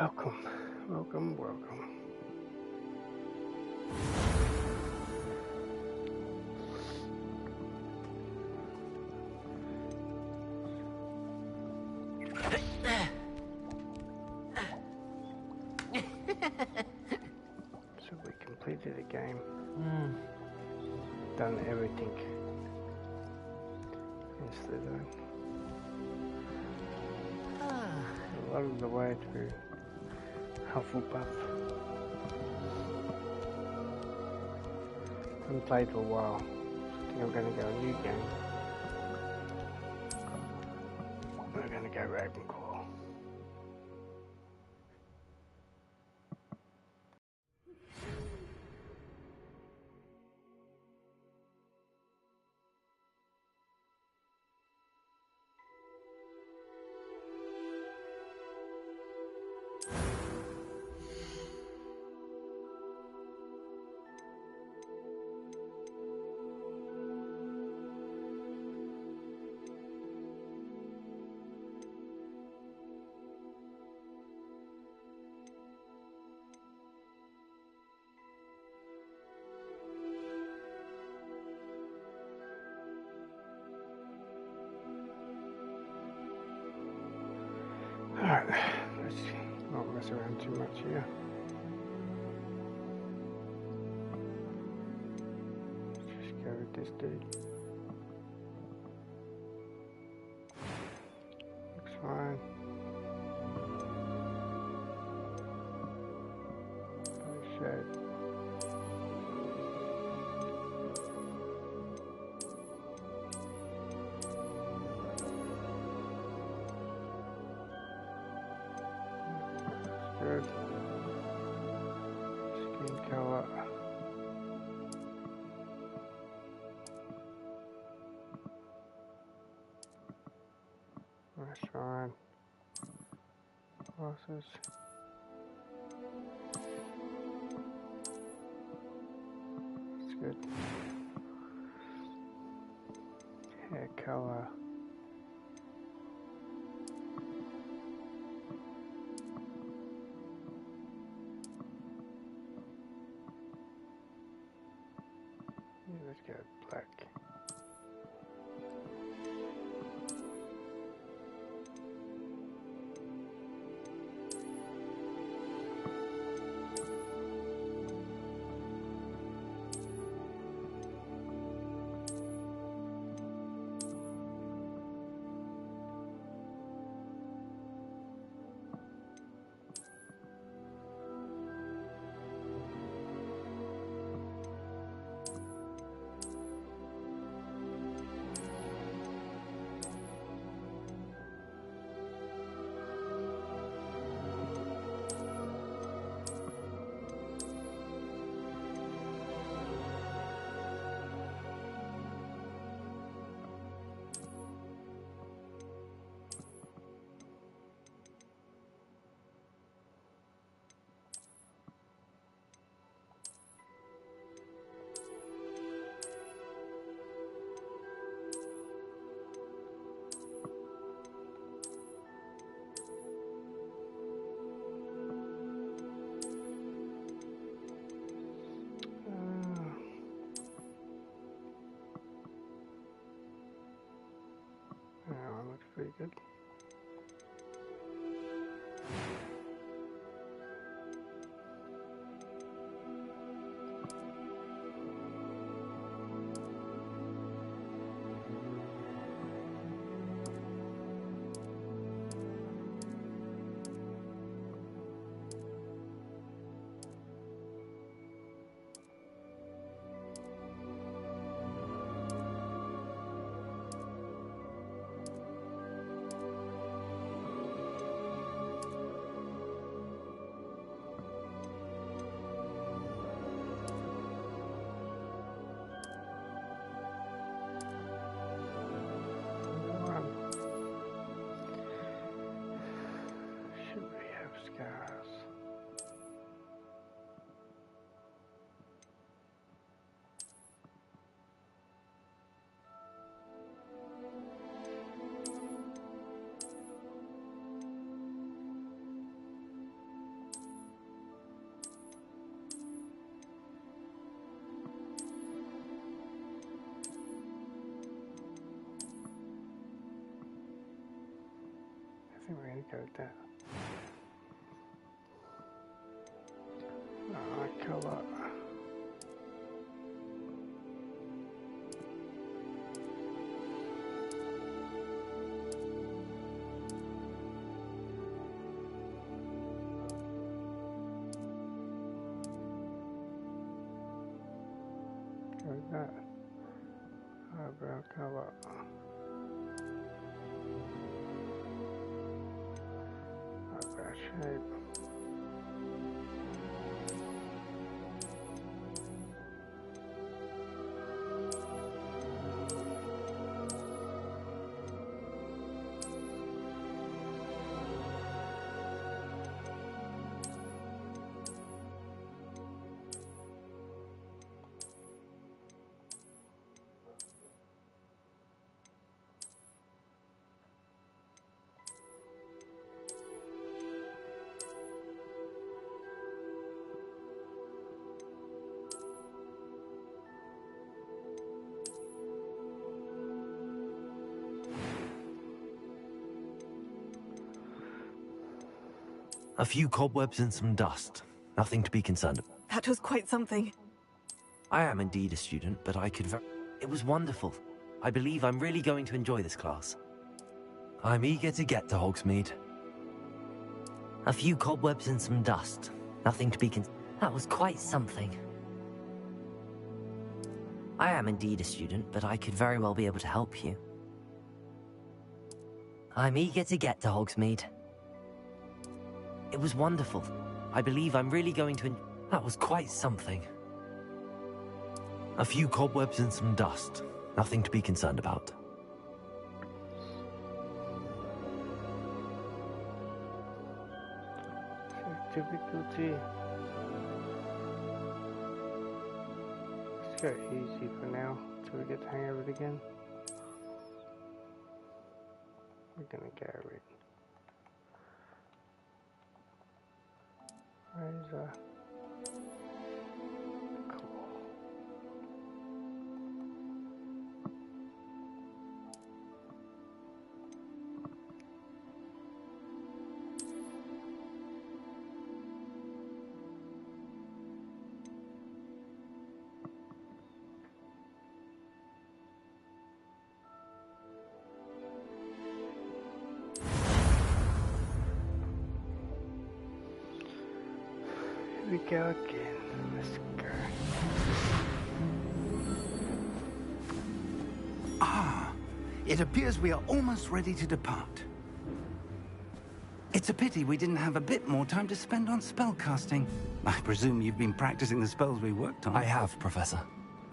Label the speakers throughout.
Speaker 1: Welcome, welcome, welcome. So we completed a game. Done everything. Instead of a lot of the way through Hufflepuff. Haven't played for a while. I think I'm going to go a new game. We're going to go Ravenclaw. Alright, let's not mess around too much here. Let's just go with this dude. Looks fine. Oh shit. Good. Skin color. That's fine. Glasses. That's good. Hair color. Let's go black. go with that. Color. Go with that. Brown color. Brown shape.
Speaker 2: A few cobwebs and some dust. Nothing to be concerned about.
Speaker 3: That was quite something.
Speaker 2: I am indeed a student, but I could It was wonderful. I believe I'm really going to enjoy this class. I'm eager to get to Hogsmeade. A few cobwebs and some dust. Nothing to be That was quite something. I am indeed a student, but I could very well be able to help you. I'm eager to get to Hogsmeade. It was wonderful. I believe I'm really going to That was quite something. A few cobwebs and some dust. Nothing to be concerned about.
Speaker 1: Difficulty. Let's go easy for now until we get the hang of it again. We're gonna go with where's cool. We go again. Let's go.
Speaker 4: Ah, it appears we are almost ready to depart. It's a pity we didn't have a bit more time to spend on spellcasting. I presume you've been practicing the spells we worked on.
Speaker 2: I have, Professor.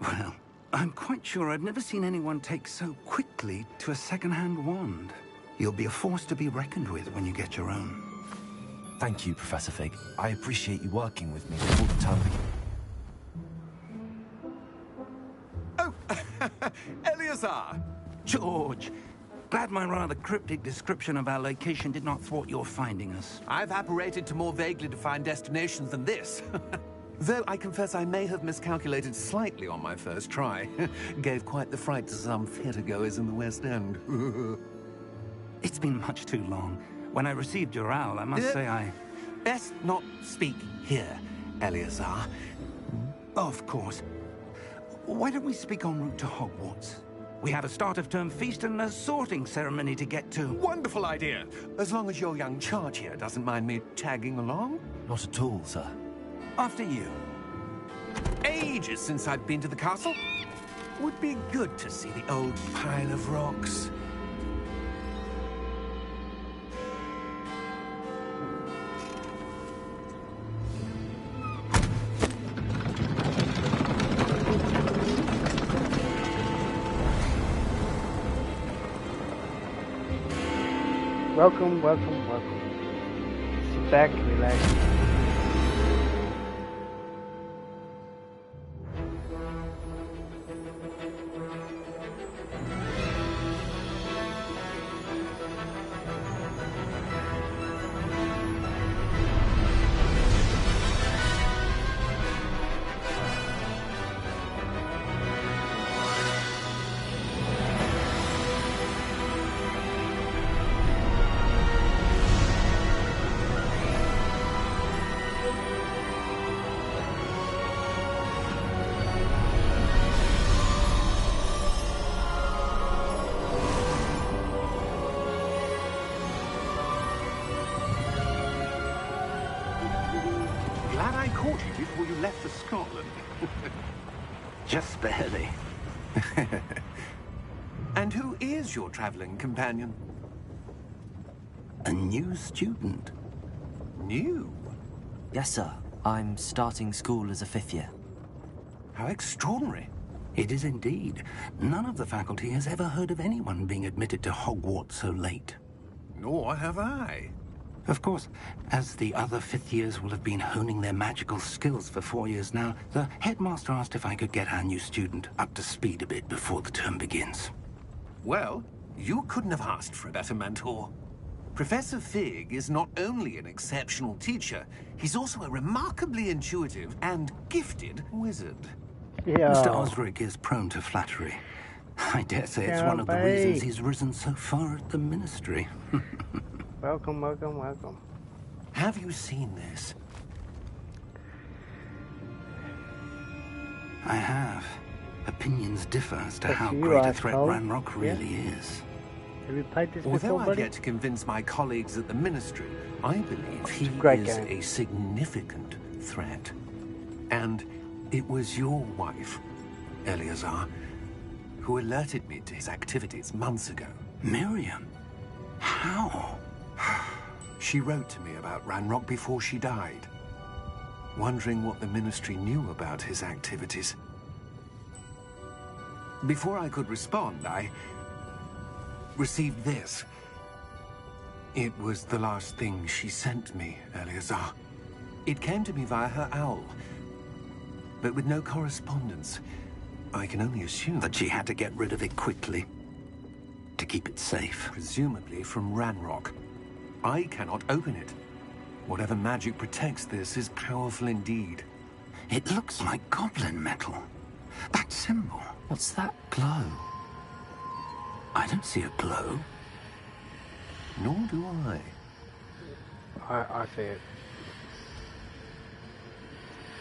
Speaker 4: Well, I'm quite sure I've never seen anyone take so quickly to a second-hand wand. You'll be a force to be reckoned with when you get your own.
Speaker 2: Thank you, Professor Fig. I appreciate you working with me all the time.
Speaker 5: Oh, Eleazar!
Speaker 4: George, glad my rather cryptic description of our location did not thwart your finding us.
Speaker 5: I've apparated to more vaguely defined destinations than this. Though I confess I may have miscalculated slightly on my first try. Gave quite the fright to some theatre-goers in the West End.
Speaker 4: It's been much too long. When I received your owl, I must say I...
Speaker 5: Best not speak here, Eleazar.
Speaker 4: Of course. Why don't we speak en route to Hogwarts? We have a start-of-term feast and a sorting ceremony to get to.
Speaker 5: Wonderful idea! As long as your young charge here doesn't mind me tagging along.
Speaker 2: Not at all, sir.
Speaker 4: After you.
Speaker 5: Ages since I've been to the castle. Would be good to see the old pile of rocks.
Speaker 1: Welcome, welcome, welcome. Sit back, relax.
Speaker 4: Just barely.
Speaker 5: And who is your traveling companion?
Speaker 4: A new student.
Speaker 5: New?
Speaker 2: Yes, sir. I'm starting school as a 5th year.
Speaker 5: How extraordinary.
Speaker 4: It is indeed. None of the faculty has ever heard of anyone being admitted to Hogwarts so late.
Speaker 5: Nor have I.
Speaker 4: Of course, as the other 5th years will have been honing their magical skills for 4 years now, the headmaster asked if I could get our new student up to speed a bit before the term begins.
Speaker 5: Well, you couldn't have asked for a better mentor. Professor Fig is not only an exceptional teacher, he's also a remarkably intuitive and gifted wizard.
Speaker 1: Yeah.
Speaker 4: Mr. Osric is prone to flattery. I dare say it's one of the reasons he's risen so far at the Ministry.
Speaker 1: Welcome, welcome, welcome.
Speaker 5: Have you seen this?
Speaker 4: I have. Opinions differ as to
Speaker 1: That's
Speaker 4: how
Speaker 1: you,
Speaker 4: great
Speaker 1: I
Speaker 4: a threat
Speaker 1: suppose.
Speaker 4: Ranrock really is.
Speaker 1: Have you played this
Speaker 5: Although
Speaker 1: before,
Speaker 5: I've
Speaker 1: buddy?
Speaker 5: yet to convince my colleagues at the Ministry, I believe he
Speaker 1: great
Speaker 5: is
Speaker 1: game.
Speaker 5: a significant threat. And it was your wife, Eleazar, who alerted me to his activities months ago.
Speaker 4: Miriam? How?
Speaker 5: She wrote to me about Ranrock before she died, wondering what the Ministry knew about his activities. Before I could respond, I received this. It was the last thing she sent me, Eleazar. It came to me via her owl, but with no correspondence. I can only assume
Speaker 4: That she had to get rid of it quickly to keep it safe.
Speaker 5: presumably from Ranrock. I cannot open it. Whatever magic protects this is powerful indeed.
Speaker 4: It looks like goblin metal. That symbol.
Speaker 2: What's that glow?
Speaker 4: I don't see a glow.
Speaker 5: Nor do I.
Speaker 1: I see it.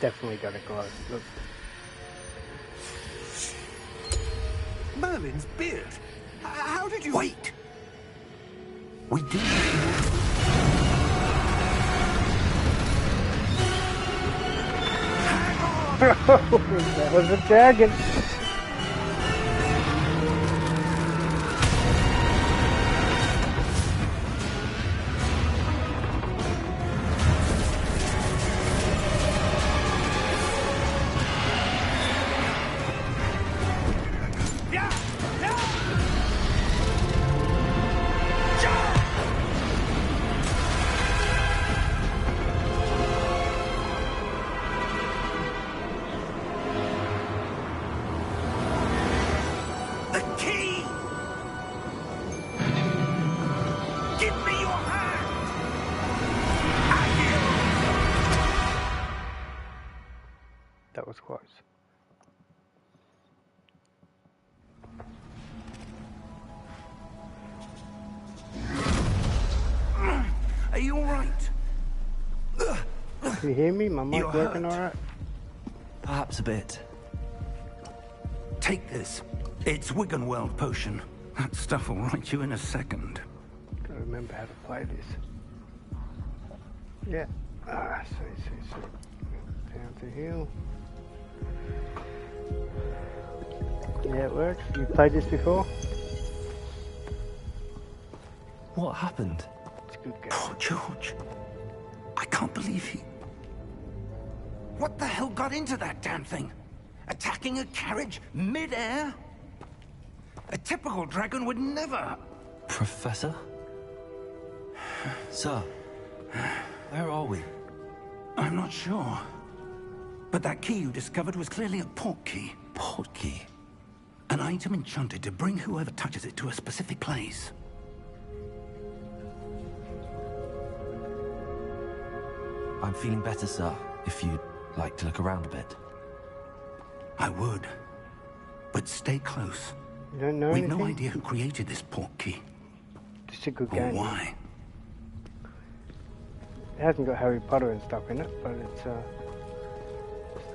Speaker 1: Definitely got a glow. Look.
Speaker 5: Merlin's beard. How did you...
Speaker 4: Wait! We do.
Speaker 1: That was a dragon.
Speaker 4: The key! Give me your hand!
Speaker 1: That was close.
Speaker 4: Are you all right?
Speaker 1: Can you hear me? My mic
Speaker 4: You're
Speaker 1: working
Speaker 4: hurt.
Speaker 1: alright?
Speaker 2: Perhaps a bit.
Speaker 4: Take this. It's Wiggenweld potion. That stuff will right you in a second.
Speaker 1: Gotta remember how to play this. Yeah. See. Down to heal. Yeah, it works. You played this before?
Speaker 2: What happened?
Speaker 1: It's a good game.
Speaker 4: Poor George. I can't believe he... What the hell got into that damn thing? Attacking a carriage mid-air? A typical dragon would never...
Speaker 2: Professor? Sir, where are we?
Speaker 4: I'm not sure. But that key you discovered was clearly a port key.
Speaker 2: Port key?
Speaker 4: An item enchanted to bring whoever touches it to a specific place.
Speaker 2: I'm feeling better, sir, if you'd like to look around a bit.
Speaker 4: I would. But stay close.
Speaker 1: You don't know
Speaker 4: We've
Speaker 1: anything?
Speaker 4: no idea who created this port key.
Speaker 1: Just a good
Speaker 4: Or
Speaker 1: game.
Speaker 4: why.
Speaker 1: It hasn't got Harry Potter and stuff in it, but it's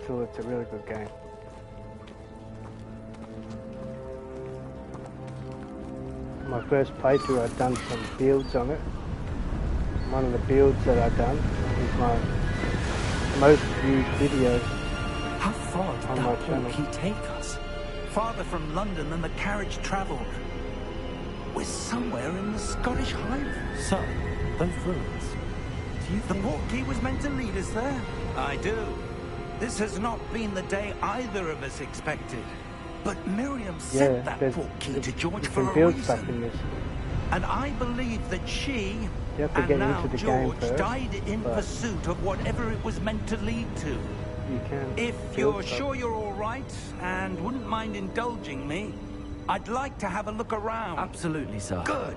Speaker 1: still it's a really good game. My first playthrough, I'd done some builds on it. One of the builds that I'd done is my most viewed video.
Speaker 2: How far did
Speaker 1: on my
Speaker 2: that
Speaker 1: channel.
Speaker 2: portkey take us?
Speaker 4: Farther from London than the carriage travelled. We're somewhere in the Scottish Highlands.
Speaker 2: So, those ruins. Do you
Speaker 4: The
Speaker 2: think...
Speaker 4: portkey was meant to lead us there? I do. This has not been the day either of us expected. But Miriam sent that portkey to George for a
Speaker 1: build stuff in
Speaker 4: reason.
Speaker 1: this.
Speaker 4: And I believe that she,
Speaker 1: You have to
Speaker 4: and
Speaker 1: get
Speaker 4: now
Speaker 1: into the game
Speaker 4: George,
Speaker 1: first,
Speaker 4: died in
Speaker 1: but
Speaker 4: pursuit of whatever it was meant to lead to.
Speaker 1: you can
Speaker 4: If
Speaker 1: build
Speaker 4: you're
Speaker 1: stuff.
Speaker 4: sure you're all right, and wouldn't mind indulging me, I'd like to have a look around.
Speaker 2: Absolutely, sir.
Speaker 4: Good.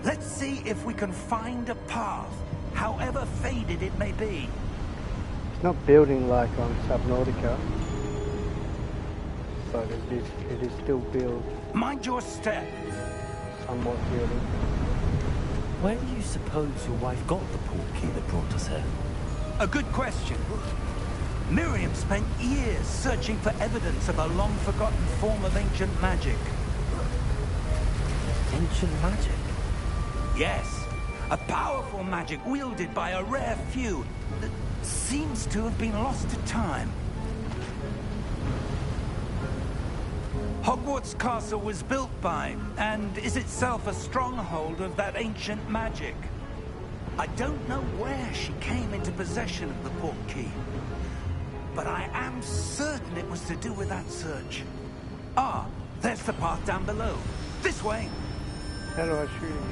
Speaker 4: Let's see if we can find a path, however faded it may be.
Speaker 1: It's not building like on Subnautica, but it is still build,
Speaker 4: Mind your step.
Speaker 1: somewhat building.
Speaker 2: Where do you suppose your wife got the portkey that brought us here?
Speaker 4: A good question. Miriam spent years searching for evidence of a long-forgotten form of ancient magic.
Speaker 2: Ancient magic?
Speaker 4: Yes, a powerful magic wielded by a rare few that seems to have been lost to time. Hogwarts Castle was built by, and is itself a stronghold of that ancient magic. I don't know where she came into possession of the portkey, but I am certain it was to do with that search. Ah, there's the path down below. This way.
Speaker 1: How do I shoot it?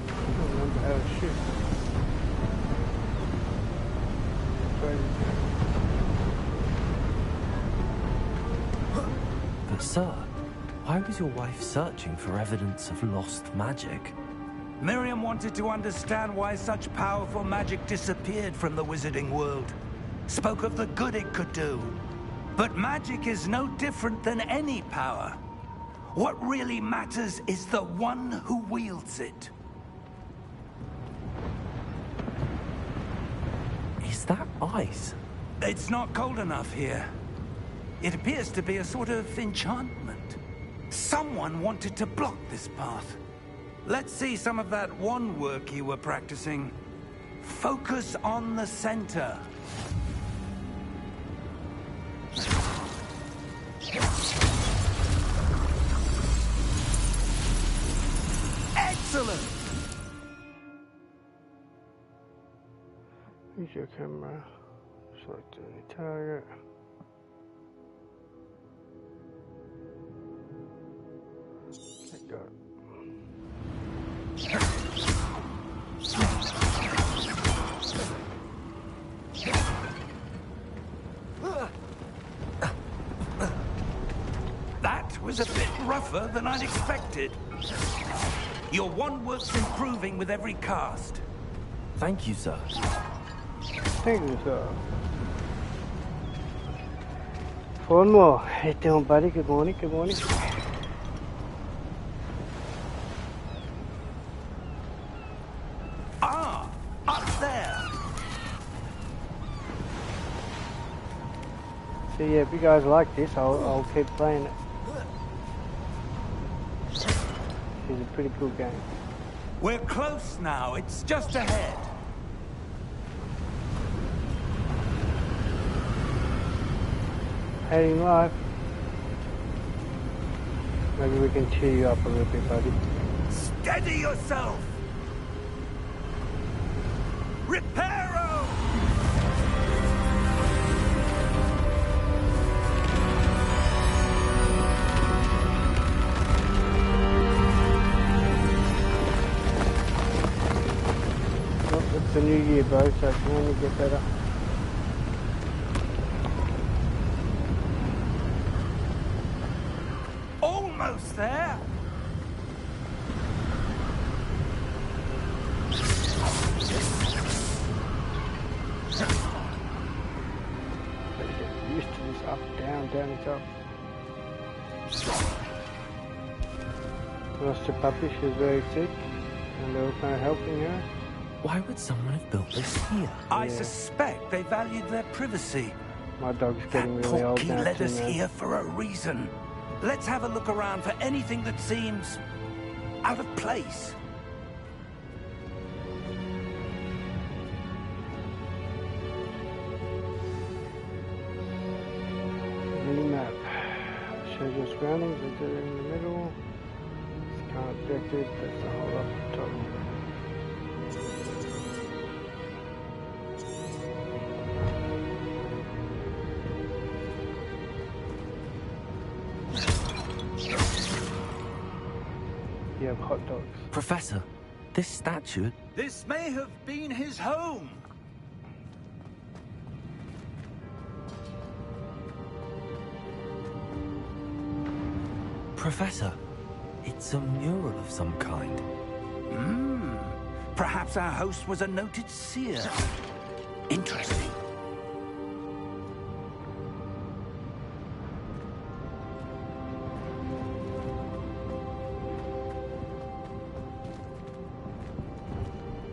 Speaker 1: I don't remember how to shoot.
Speaker 2: But sir, why was your wife searching for evidence of lost magic?
Speaker 4: Miriam wanted to understand why such powerful magic disappeared from the wizarding world. Spoke of the good it could do. But magic is no different than any power. What really matters is the one who wields it.
Speaker 2: Is that ice?
Speaker 4: It's not cold enough here. It appears to be a sort of enchantment. Someone wanted to block this path. Let's see some of that wand work you were practicing. Focus on the center. Excellent!
Speaker 1: Use your camera. Select any target. Let go.
Speaker 4: That was a bit rougher than I'd expected. Your wand work's improving with every cast.
Speaker 2: Thank you, sir.
Speaker 1: Thank you, sir. One more. How you doing, buddy? Good morning, good morning.
Speaker 4: Ah, up there.
Speaker 1: So yeah, if you guys like this, I'll keep playing it. It's a pretty cool game.
Speaker 4: We're close now. It's just ahead.
Speaker 1: Heading live. Maybe we can cheer you up a little bit, buddy.
Speaker 4: Steady yourself. Reparo!
Speaker 1: Well, it's a new year, bro, so it can only get better.
Speaker 4: Almost there.
Speaker 1: Gotta get used to this up, down, down, it's up. Lost her puppy, she was very sick, and they were kind of helping her.
Speaker 2: Why would someone have built this here?
Speaker 4: I
Speaker 1: Yeah.
Speaker 4: suspect they valued their privacy.
Speaker 1: My dog's
Speaker 4: That
Speaker 1: getting really old
Speaker 4: portkey
Speaker 1: now
Speaker 4: led
Speaker 1: too,
Speaker 4: us
Speaker 1: man.
Speaker 4: here for a reason. Let's have a look around for anything that seems out of place.
Speaker 1: Map. Shows your surroundings, enter in the middle. It's kind of objective, that's the whole up the top. You have hot dogs.
Speaker 2: Professor, this statue...
Speaker 4: This may have been his home.
Speaker 2: Professor, it's a mural of some kind.
Speaker 4: Perhaps our host was a noted seer. Interesting.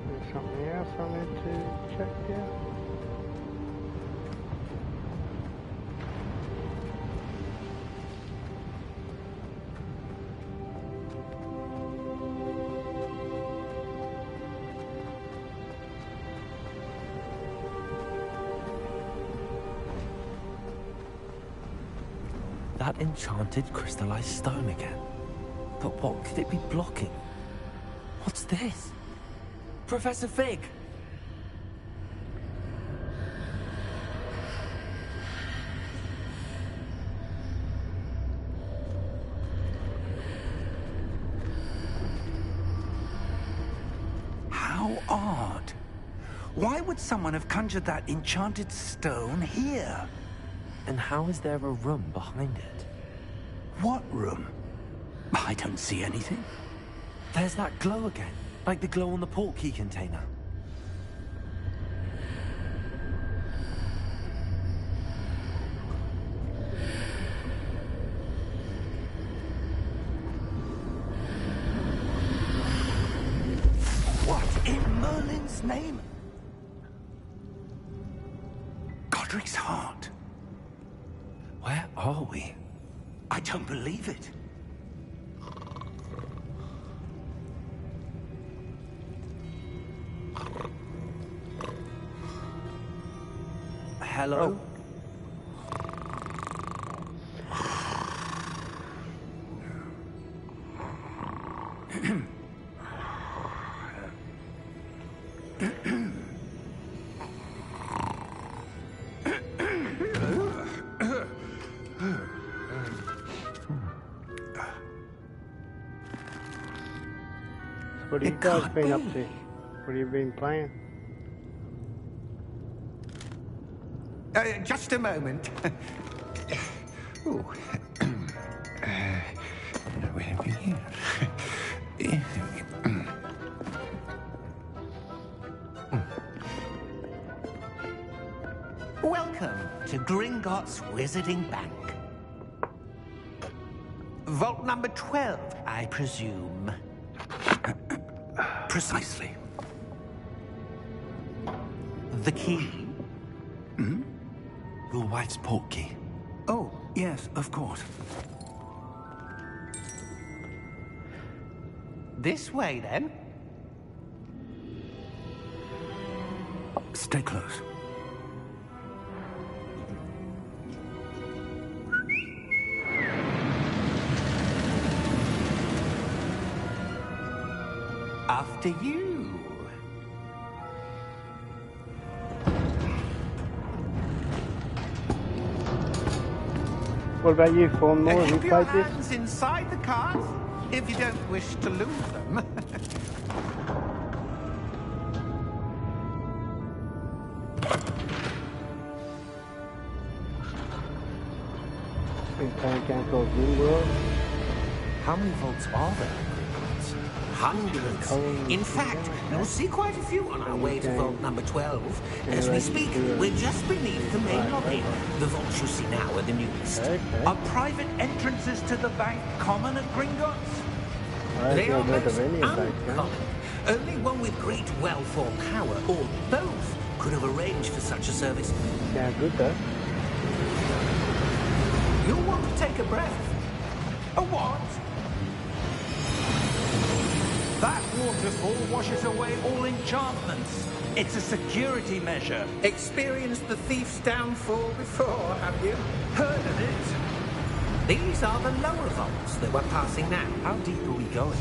Speaker 1: There's something else I need to check here.
Speaker 2: That enchanted crystallized stone again. But what could it be blocking? What's this? Professor Fig!
Speaker 4: How odd. Why would someone have conjured that enchanted stone here?
Speaker 2: And how is there a room behind it?
Speaker 4: What room? I don't see anything.
Speaker 2: There's that glow again, like the glow on the portkey container.
Speaker 4: What in Merlin's name? Godric's heart.
Speaker 2: Where are we?
Speaker 4: I don't believe it. Hello?
Speaker 1: What have you guys been up to? What have you been playing?
Speaker 4: Just a moment. Ooh. Where are we here? Welcome to Gringotts Wizarding Bank. Vault number 12, I presume. Precisely. The key?
Speaker 2: Your wife's portkey.
Speaker 4: Oh, yes, of course. This way, then. Stay close. After you.
Speaker 1: What about you, Thornmore? Have you
Speaker 4: Keep your
Speaker 1: played this?
Speaker 4: hands inside the cart if you don't wish to lose them.
Speaker 1: Been playing a game called Ringworld.
Speaker 2: How many vaults are there?
Speaker 3: Hundreds. In fact, we'll see quite a few on our way to vault number 12. As we speak, we're just beneath the main lobby. The vaults you see now are the newest.
Speaker 4: Are private entrances to the bank common at Gringotts?
Speaker 3: They are most
Speaker 1: any of that,
Speaker 3: uncommon. Only one with great wealth or power, or both, could have arranged for such a service.
Speaker 1: Yeah, good though.
Speaker 4: You'll want to take a breath. A what? That waterfall washes away all enchantments. It's a security measure.
Speaker 3: Experienced the thief's downfall before, have you?
Speaker 4: Heard of it?
Speaker 3: These are the lower vaults that we're passing now.
Speaker 2: How deep are we going?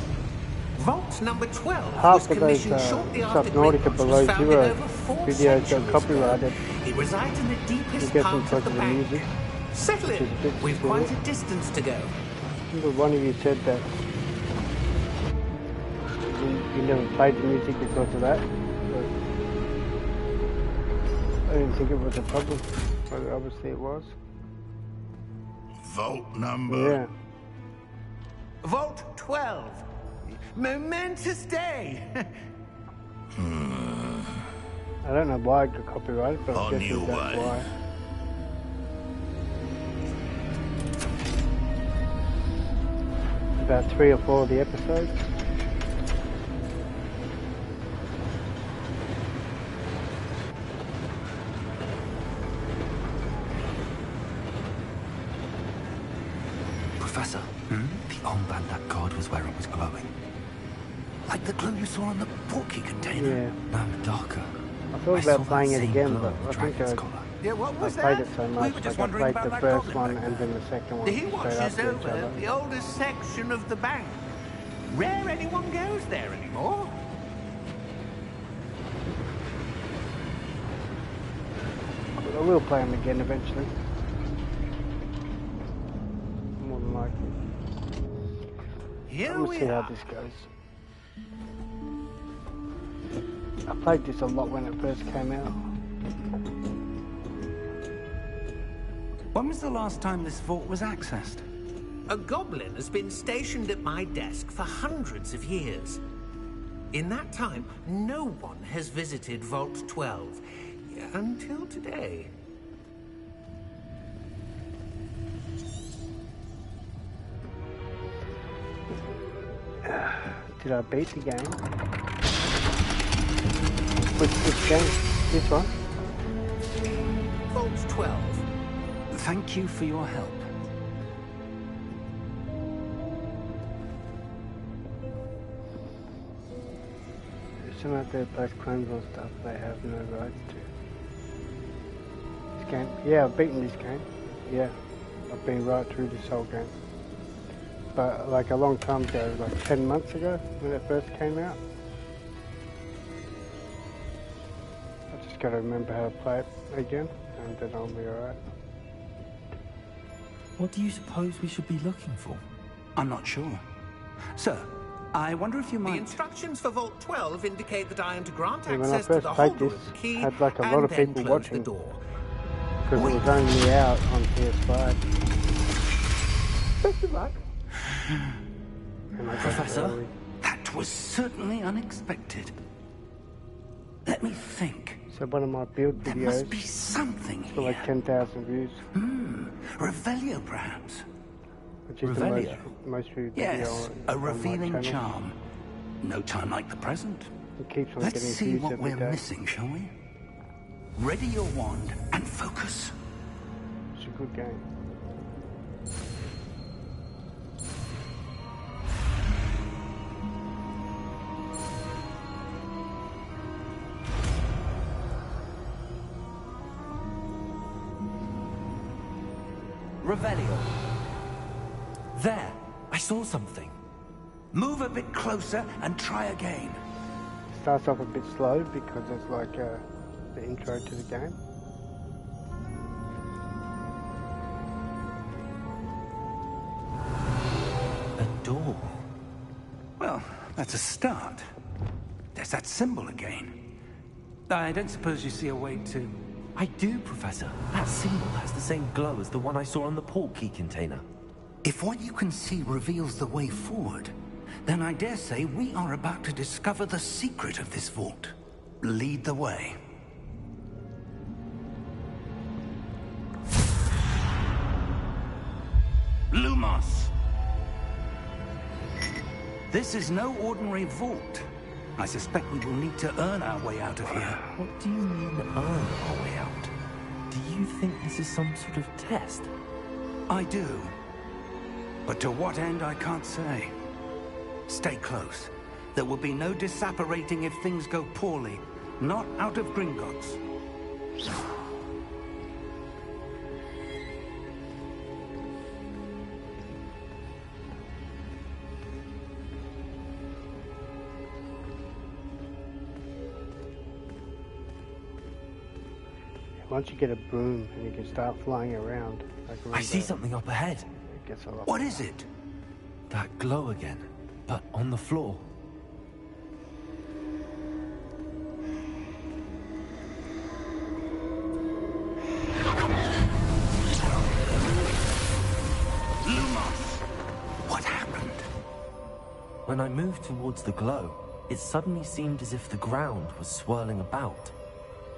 Speaker 3: Vault number 12 was
Speaker 1: Half of those
Speaker 3: commissioned shortly after
Speaker 1: Subnautica
Speaker 3: Gringotts
Speaker 1: below
Speaker 3: was founded
Speaker 1: zero
Speaker 3: over 4
Speaker 1: videos
Speaker 3: centuries
Speaker 1: got copyrighted.
Speaker 3: ago. It resides in the deepest
Speaker 1: You get some
Speaker 3: part of the
Speaker 1: the
Speaker 3: bank.
Speaker 1: music.
Speaker 3: Settle
Speaker 1: which is a
Speaker 3: in.
Speaker 1: bit
Speaker 3: We've
Speaker 1: cool.
Speaker 3: quite a distance to go.
Speaker 1: Remember one of you said that you never played the music because of that. But I didn't think it was a problem, but obviously it was.
Speaker 6: Vault number.
Speaker 1: Yeah.
Speaker 4: Vault 12. Momentous day.
Speaker 1: I don't know why it got copyrighted, but I'm
Speaker 6: On
Speaker 1: guessing
Speaker 6: your
Speaker 1: that's
Speaker 6: way.
Speaker 1: why. About 3 or 4 of the episodes.
Speaker 2: Professor, the armband that god was wearing was glowing.
Speaker 4: Like the glow you saw on the portkey container.
Speaker 1: Yeah.
Speaker 2: No, darker.
Speaker 1: I thought
Speaker 2: I saw
Speaker 1: about
Speaker 2: that
Speaker 1: playing it
Speaker 2: same
Speaker 1: again,
Speaker 2: glow
Speaker 1: but
Speaker 2: on the
Speaker 1: I think
Speaker 2: dragon's
Speaker 1: I
Speaker 2: collar.
Speaker 4: Yeah, what was
Speaker 1: played
Speaker 4: that?
Speaker 1: it so
Speaker 4: We
Speaker 1: much.
Speaker 4: were just
Speaker 1: Like I
Speaker 4: wondering
Speaker 1: played
Speaker 4: about
Speaker 1: the
Speaker 4: that
Speaker 1: first
Speaker 4: goblin
Speaker 1: one
Speaker 4: back
Speaker 1: and
Speaker 4: there.
Speaker 1: then the second one
Speaker 4: He
Speaker 1: straight
Speaker 4: watches
Speaker 1: after each
Speaker 4: over
Speaker 1: other.
Speaker 4: the oldest section of the bank. Rare anyone goes there anymore.
Speaker 1: But I will play them again eventually. More than likely.
Speaker 4: Here
Speaker 1: We'll
Speaker 4: we
Speaker 1: see how
Speaker 4: are.
Speaker 1: this goes. I played this a lot when it first came out.
Speaker 4: When was the last time this vault was accessed?
Speaker 3: A goblin has been stationed at my desk for hundreds of years. In that time, no one has visited Vault 12 until today.
Speaker 1: Did I beat the game? Which game? This one?
Speaker 3: Vault 12.
Speaker 4: Thank you for your help.
Speaker 1: Some of the both clones and stuff they have no rights to. This game? Yeah, I've beaten this game. Yeah, I've been right through this whole game. But like a long time ago, like 10 months ago when it first came out. I just gotta remember how to play it again and then I'll be alright.
Speaker 2: What do you suppose we should be looking for?
Speaker 4: I'm not sure. Sir, I wonder if you
Speaker 3: The
Speaker 4: might...
Speaker 3: instructions for Vault 12 indicate that I am to grant
Speaker 1: Yeah, when I
Speaker 3: access to
Speaker 1: first
Speaker 3: the
Speaker 1: played
Speaker 3: holder
Speaker 1: this,
Speaker 3: of the key
Speaker 1: had like a lot
Speaker 3: and
Speaker 1: of
Speaker 3: then
Speaker 1: people
Speaker 3: close
Speaker 1: watching.
Speaker 3: the door.
Speaker 1: Because it was only out on PS5.
Speaker 3: Best of luck.
Speaker 1: And I got it
Speaker 2: Professor?
Speaker 1: early.
Speaker 4: That was certainly unexpected. Let me think.
Speaker 1: So one of my build
Speaker 4: There
Speaker 1: videos
Speaker 4: must be something
Speaker 1: got like
Speaker 4: here.
Speaker 1: 10,000 views,
Speaker 4: Revelio, perhaps?
Speaker 1: which is
Speaker 2: Revelio?
Speaker 1: the most viewed
Speaker 4: Yes,
Speaker 1: video
Speaker 4: a
Speaker 1: on my
Speaker 4: revealing
Speaker 1: channel.
Speaker 4: charm. No time like the present.
Speaker 1: It keeps on
Speaker 4: Let's
Speaker 1: getting
Speaker 4: see
Speaker 1: views
Speaker 4: what
Speaker 1: every
Speaker 4: we're
Speaker 1: day.
Speaker 4: missing, shall we? Ready your wand and focus.
Speaker 1: It's a good game.
Speaker 2: Revelio. There, I saw something.
Speaker 4: Move a bit closer and try again.
Speaker 1: It starts off a bit slow because it's like the intro to the game.
Speaker 2: A door.
Speaker 4: Well, that's a start. There's that symbol again. I don't suppose you see a way to...
Speaker 2: I do, Professor. That symbol has the same glow as the one I saw on the portkey container.
Speaker 4: If what you can see reveals the way forward, then I dare say we are about to discover the secret of this vault. Lead the way. Lumos! This is no ordinary vault. I suspect we will need to earn our way out of here.
Speaker 2: What do you mean, earn our way out? Do you think this is some sort of test?
Speaker 4: I do. But to what end, I can't say. Stay close. There will be no disapparating if things go poorly. Not out of Gringotts.
Speaker 1: Once you get a broom and you can start flying around.
Speaker 2: I see something up ahead.
Speaker 1: It gets a lot.
Speaker 4: What is it?
Speaker 2: That glow again, but on the floor.
Speaker 4: Lumos! What happened?
Speaker 2: When I moved towards the glow, it suddenly seemed as if the ground was swirling about.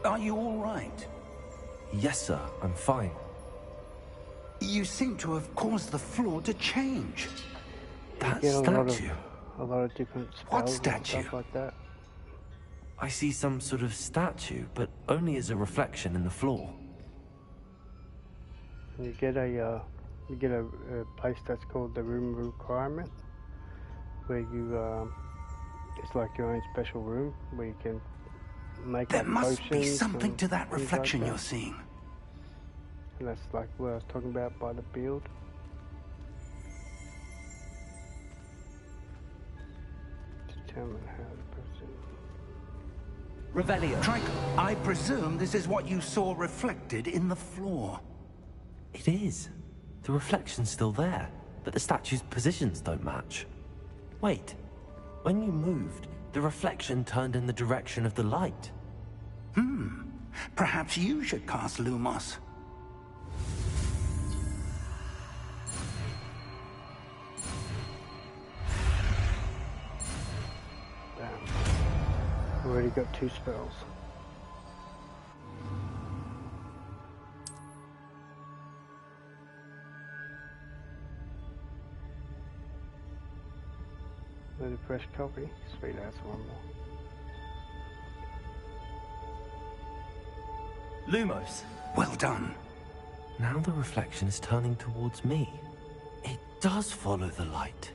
Speaker 4: Are you all right?
Speaker 2: Yes, sir, I'm fine.
Speaker 4: You seem to have caused the floor to change.
Speaker 2: That
Speaker 1: You get
Speaker 2: statue.
Speaker 1: a lot of different
Speaker 4: What
Speaker 1: spells and
Speaker 4: statue?
Speaker 1: stuff like that.
Speaker 2: I see some sort of statue, but only as a reflection in the floor.
Speaker 1: And you get a place that's called the room requirement, where you it's like your own special room where you can make
Speaker 4: There
Speaker 1: up
Speaker 4: must be
Speaker 1: potions
Speaker 4: something
Speaker 1: and
Speaker 4: to that
Speaker 1: things
Speaker 4: reflection
Speaker 1: like
Speaker 4: you're
Speaker 1: that.
Speaker 4: seeing.
Speaker 1: And that's like what I was talking about by the build. Determine how to proceed.
Speaker 2: Revelio.
Speaker 4: Trico, I presume this is what you saw reflected in the floor.
Speaker 2: It is. The reflection's still there, but the statue's positions don't match. Wait. When you moved, the reflection turned in the direction of the light.
Speaker 4: Perhaps you should cast Lumos.
Speaker 1: Damn. Already got 2 spells. With a fresh copy. Sweet, that's one more.
Speaker 2: Lumos.
Speaker 4: Well done.
Speaker 2: Now the reflection is turning towards me. It does follow the light.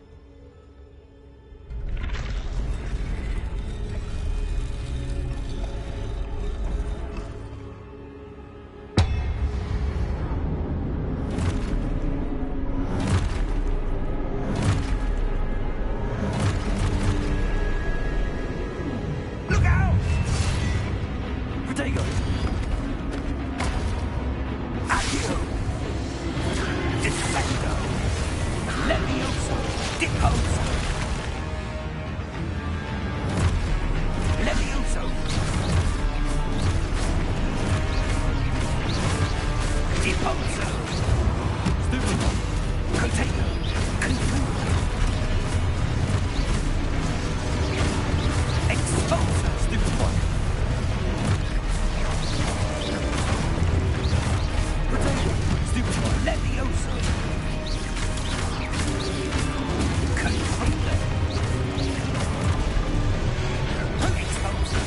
Speaker 4: Look out!
Speaker 2: Protego!
Speaker 4: Accio! Defendo! Levioso! Deposa! Levioso! Deposa!
Speaker 2: Stupid.
Speaker 4: Container! Confuso! Exposa!
Speaker 2: Stupid one. Stupid one.
Speaker 4: Levioso! Container! Exposa!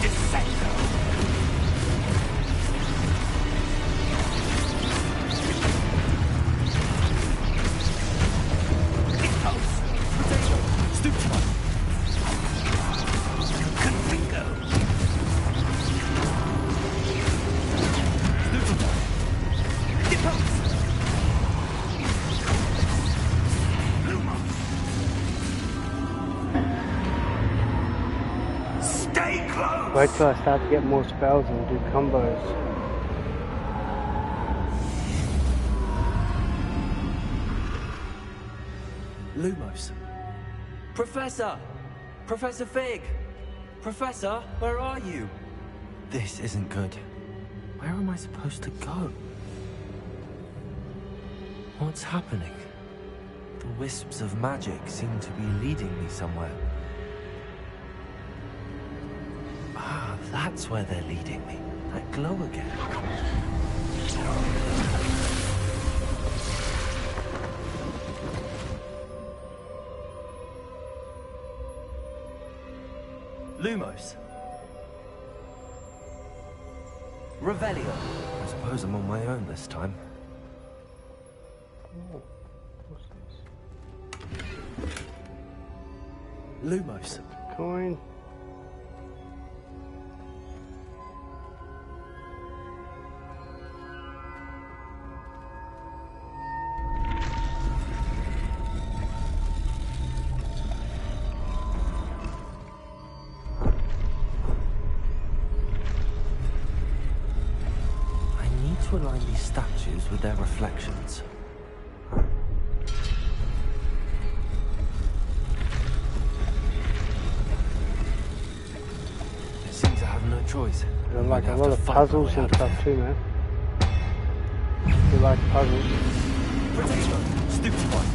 Speaker 4: Defendo! Deposa!
Speaker 2: Stupid one.
Speaker 4: Confingo!
Speaker 2: Stupid one.
Speaker 4: Deposa! Lumos! Stay close!
Speaker 1: Wait till I start to get more spells and do combos.
Speaker 2: Lumos. Professor! Professor Fig! Professor, where are you? This isn't good. Where am I supposed to go? What's happening? The wisps of magic seem to be leading me somewhere. Ah, that's where they're leading me. That glow again. Lumos. Revelio. I suppose I'm on my own this time.
Speaker 1: Oh, what's this?
Speaker 2: Lumos.
Speaker 1: Coin.
Speaker 2: I need to align these statues with their reflections. It seems I have no choice.
Speaker 1: There's like a
Speaker 2: I'd have
Speaker 1: lot
Speaker 2: to
Speaker 1: of
Speaker 2: fight my
Speaker 1: puzzles
Speaker 2: way
Speaker 1: and
Speaker 2: out of
Speaker 1: stuff
Speaker 2: here.
Speaker 1: too, man. You like puzzles?
Speaker 2: Potato, stupefy.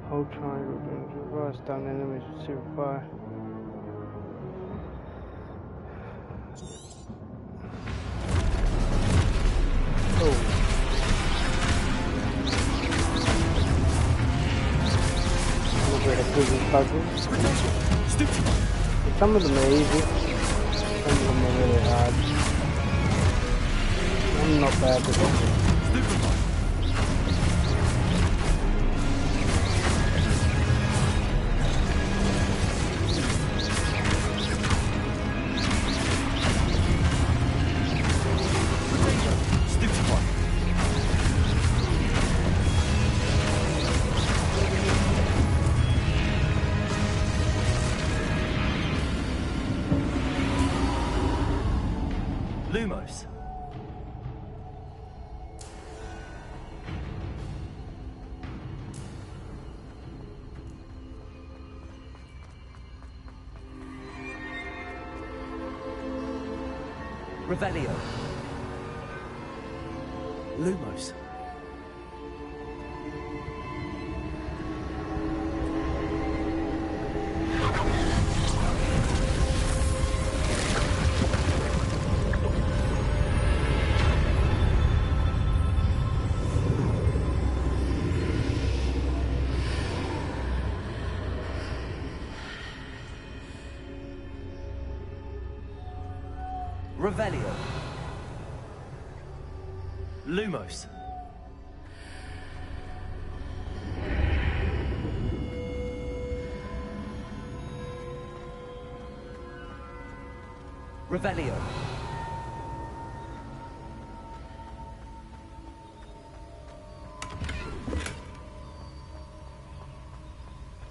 Speaker 1: Hold triangle brings reverse down enemies with super fire. Oh. Look at the prison puzzles. Some of them are easy, some of them are really hard. I'm not bad with them.
Speaker 2: Lumos. Revelio. Lumos. Revelio. Lumos. Revelio.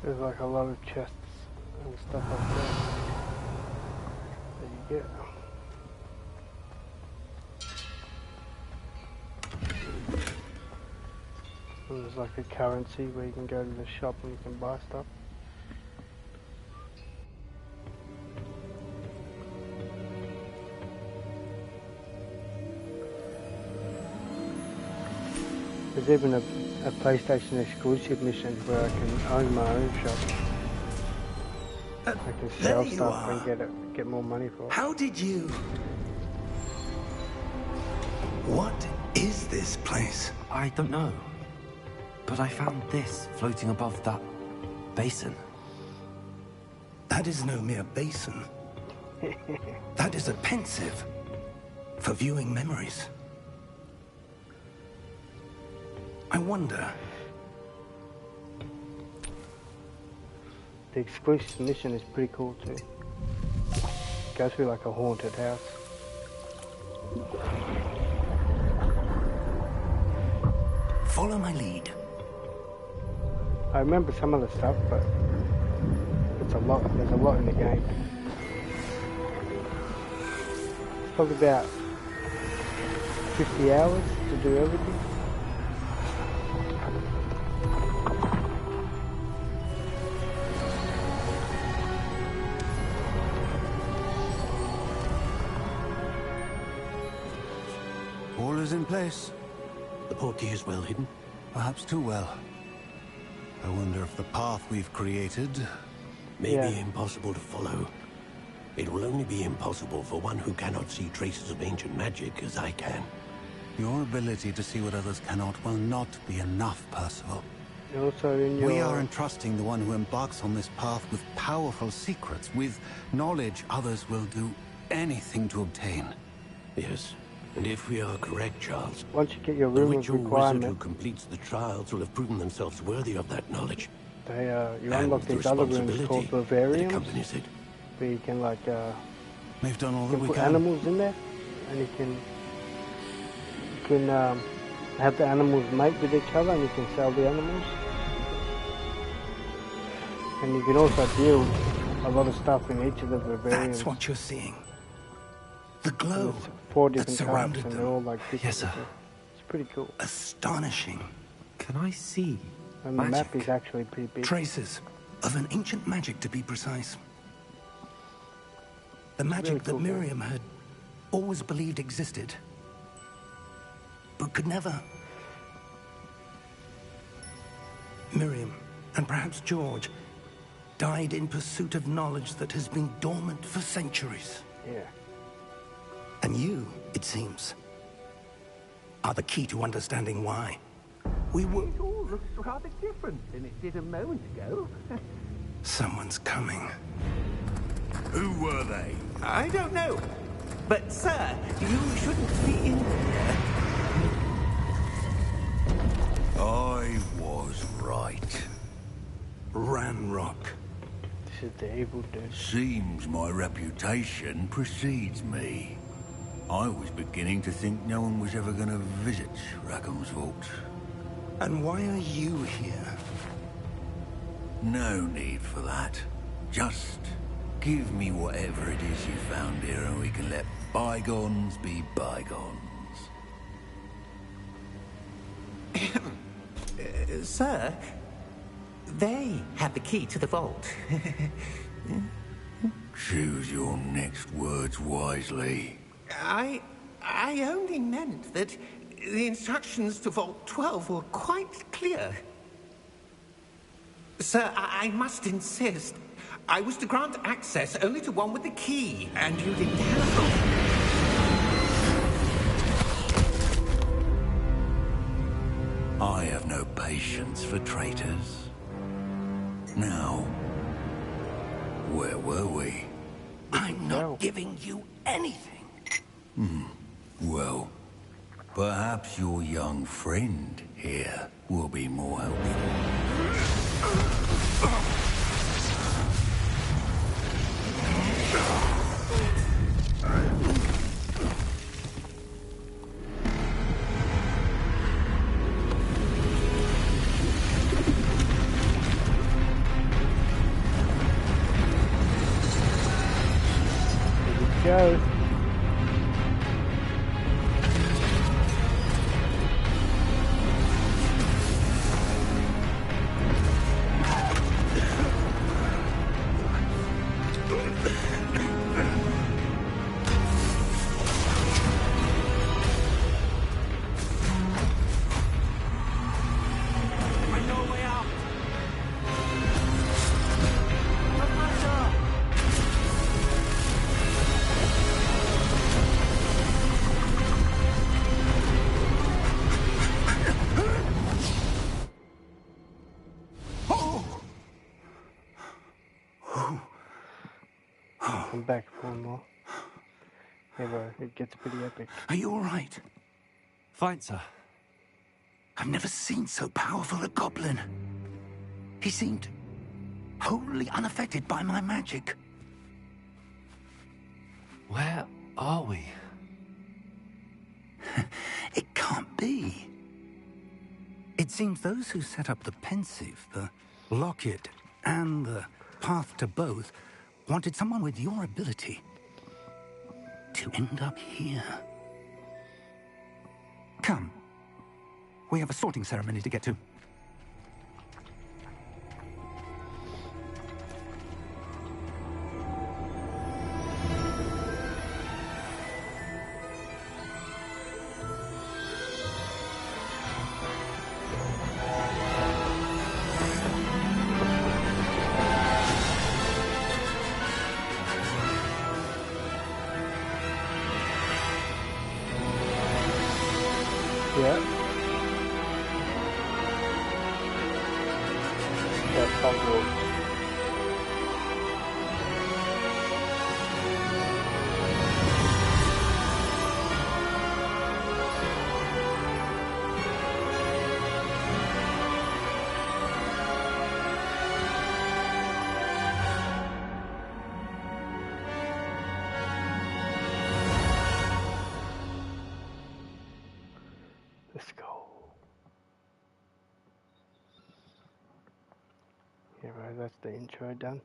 Speaker 1: There's like a lot of chests and stuff like that you get. And there's like a currency where you can go to the shop and you can buy stuff. There's even a PlayStation exclusive mission where I can own my own shop. I can sell stuff and get more money for it.
Speaker 4: How did you... What is this place?
Speaker 2: I don't know. But I found this floating above that basin.
Speaker 4: That is no mere basin. That is a pensive for viewing memories. I wonder...
Speaker 1: The exclusive mission is pretty cool too. Go through like a haunted house.
Speaker 4: Follow my lead.
Speaker 1: I remember some of the stuff, but it's a lot. There's a lot in the game. It's probably about 50 hours to do everything.
Speaker 6: All is in place.
Speaker 3: The portkey is well hidden.
Speaker 6: Perhaps too well. I wonder if the path we've created...
Speaker 3: May
Speaker 1: Yeah.
Speaker 3: be impossible to follow. It will only be impossible for one who cannot see traces of ancient magic as I can.
Speaker 6: Your ability to see what others cannot will not be enough, Percival.
Speaker 1: Also in your...
Speaker 6: We are entrusting the one who embarks on this path with powerful secrets, with knowledge others will do anything to obtain.
Speaker 7: Yes, and if we are correct, Charles,
Speaker 1: Once you get your
Speaker 7: the
Speaker 1: room
Speaker 7: witch
Speaker 1: of
Speaker 7: or wizard who
Speaker 1: requirement,
Speaker 7: completes the trials will have proven themselves worthy of that knowledge.
Speaker 1: you
Speaker 7: And
Speaker 1: unlock
Speaker 7: the
Speaker 1: these other rooms called
Speaker 7: responsibility that
Speaker 1: vivariums,
Speaker 7: accompanies it.
Speaker 1: where you can like
Speaker 6: We've done all
Speaker 1: you
Speaker 6: that
Speaker 1: can
Speaker 6: we
Speaker 1: put
Speaker 6: can.
Speaker 1: animals in there, and you can have the animals mate with each other, and you can sell the animals. And you can also build a lot of stuff in each of the vivariums.
Speaker 4: That's what you're seeing. The glow
Speaker 1: There's 4
Speaker 4: that
Speaker 1: different types,
Speaker 4: surrounded
Speaker 1: and
Speaker 4: them.
Speaker 1: they're all like different.
Speaker 2: Yes, sir.
Speaker 1: It's pretty cool.
Speaker 4: Astonishing.
Speaker 2: Can I see
Speaker 1: And the
Speaker 2: magic?
Speaker 1: map is actually pretty big.
Speaker 4: Traces of an ancient magic, to be precise. The magic
Speaker 1: really
Speaker 4: that
Speaker 1: cool,
Speaker 4: Miriam had always believed existed, but could never. Miriam, and perhaps George, died in pursuit of knowledge that has been dormant for centuries.
Speaker 1: Yeah.
Speaker 4: And you, it seems, are the key to understanding why. We were...
Speaker 3: It all looks rather different than it did a moment ago.
Speaker 4: Someone's coming.
Speaker 8: Who were they?
Speaker 3: I don't know. But, sir, you shouldn't be in here.
Speaker 8: I was right.
Speaker 4: Ranrock.
Speaker 1: This is the evil dude.
Speaker 8: Seems my reputation precedes me. I was beginning to think no one was ever going to visit Rackham's vault.
Speaker 4: And why are you here?
Speaker 8: No need for that. Just give me whatever it is you found here and we can let bygones be bygones.
Speaker 3: Sir, they have the key to the vault.
Speaker 8: Choose your next words wisely.
Speaker 3: I only meant that the instructions to Vault 12 were quite clear. Sir, I must insist. I was to grant access only to one with the key, and you didn't have.
Speaker 8: I have no patience for traitors. Now, where were we?
Speaker 4: I'm not giving you anything.
Speaker 8: Well, perhaps your young friend here will be more helpful.
Speaker 1: Go. Come back for one more. Yeah, bro, it gets pretty epic.
Speaker 4: Are you all right?
Speaker 2: Fine, sir.
Speaker 4: I've never seen so powerful a goblin. He seemed wholly unaffected by my magic.
Speaker 2: Where are we?
Speaker 4: It can't be. It seems those who set up the pensive, the locket, and the path to both wanted someone with your ability to end up here. Come. We have a sorting ceremony to get to.
Speaker 1: Yeah. Hogwarts. Let's go. Yeah, right, that's the intro done.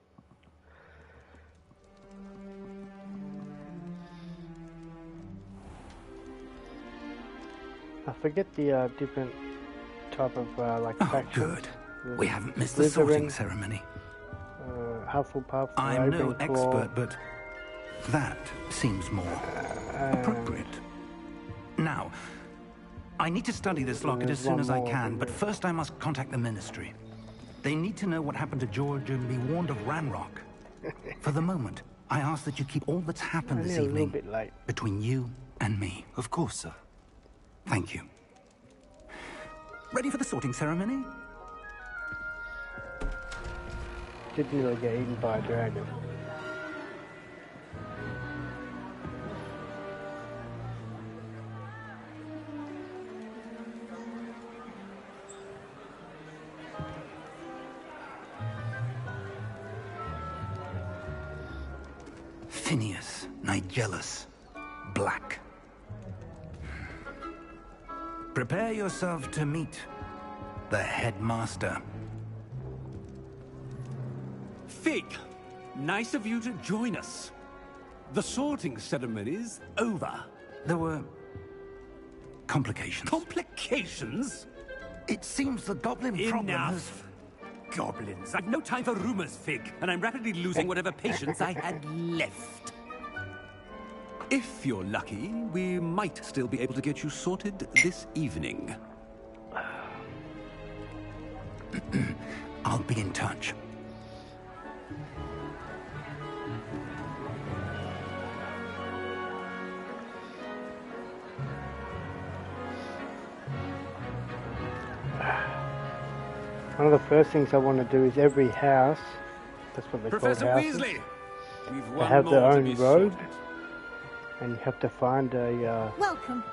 Speaker 1: I forget the different type of like factions.
Speaker 4: Good. We haven't missed the sorting ceremony.
Speaker 1: Hufflepuff,
Speaker 4: I'm no
Speaker 1: Ravenclaw,
Speaker 4: expert, but that seems more appropriate. Now, I need to study this locket as soon as I can, but first I must contact the Ministry. They need to know what happened to George and be warned of Ranrock. For the moment, I ask that you keep all that's happened this evening between you and me.
Speaker 2: Of course, sir.
Speaker 4: Thank you. Ready for the sorting ceremony?
Speaker 1: Did nearly get eaten by a dragon.
Speaker 4: Phineas, Nigellus, Black. Prepare yourself to meet the headmaster.
Speaker 9: Fig, nice of you to join us. The sorting ceremony's over.
Speaker 4: There were complications.
Speaker 9: Complications?
Speaker 4: It seems the goblin problem has...
Speaker 9: Goblins. I've no time for rumors, Fig, and I'm rapidly losing whatever patience I had left. If you're lucky, we might still be able to get you sorted this evening.
Speaker 4: I'll be in touch.
Speaker 1: One of the first things I want to do is every house, that's what they
Speaker 9: Professor
Speaker 1: call houses,
Speaker 9: Weasley, we've
Speaker 1: they
Speaker 9: one
Speaker 1: have their
Speaker 9: more to
Speaker 1: own
Speaker 9: be
Speaker 1: road,
Speaker 9: sorted.
Speaker 1: and you have to find
Speaker 10: Welcome.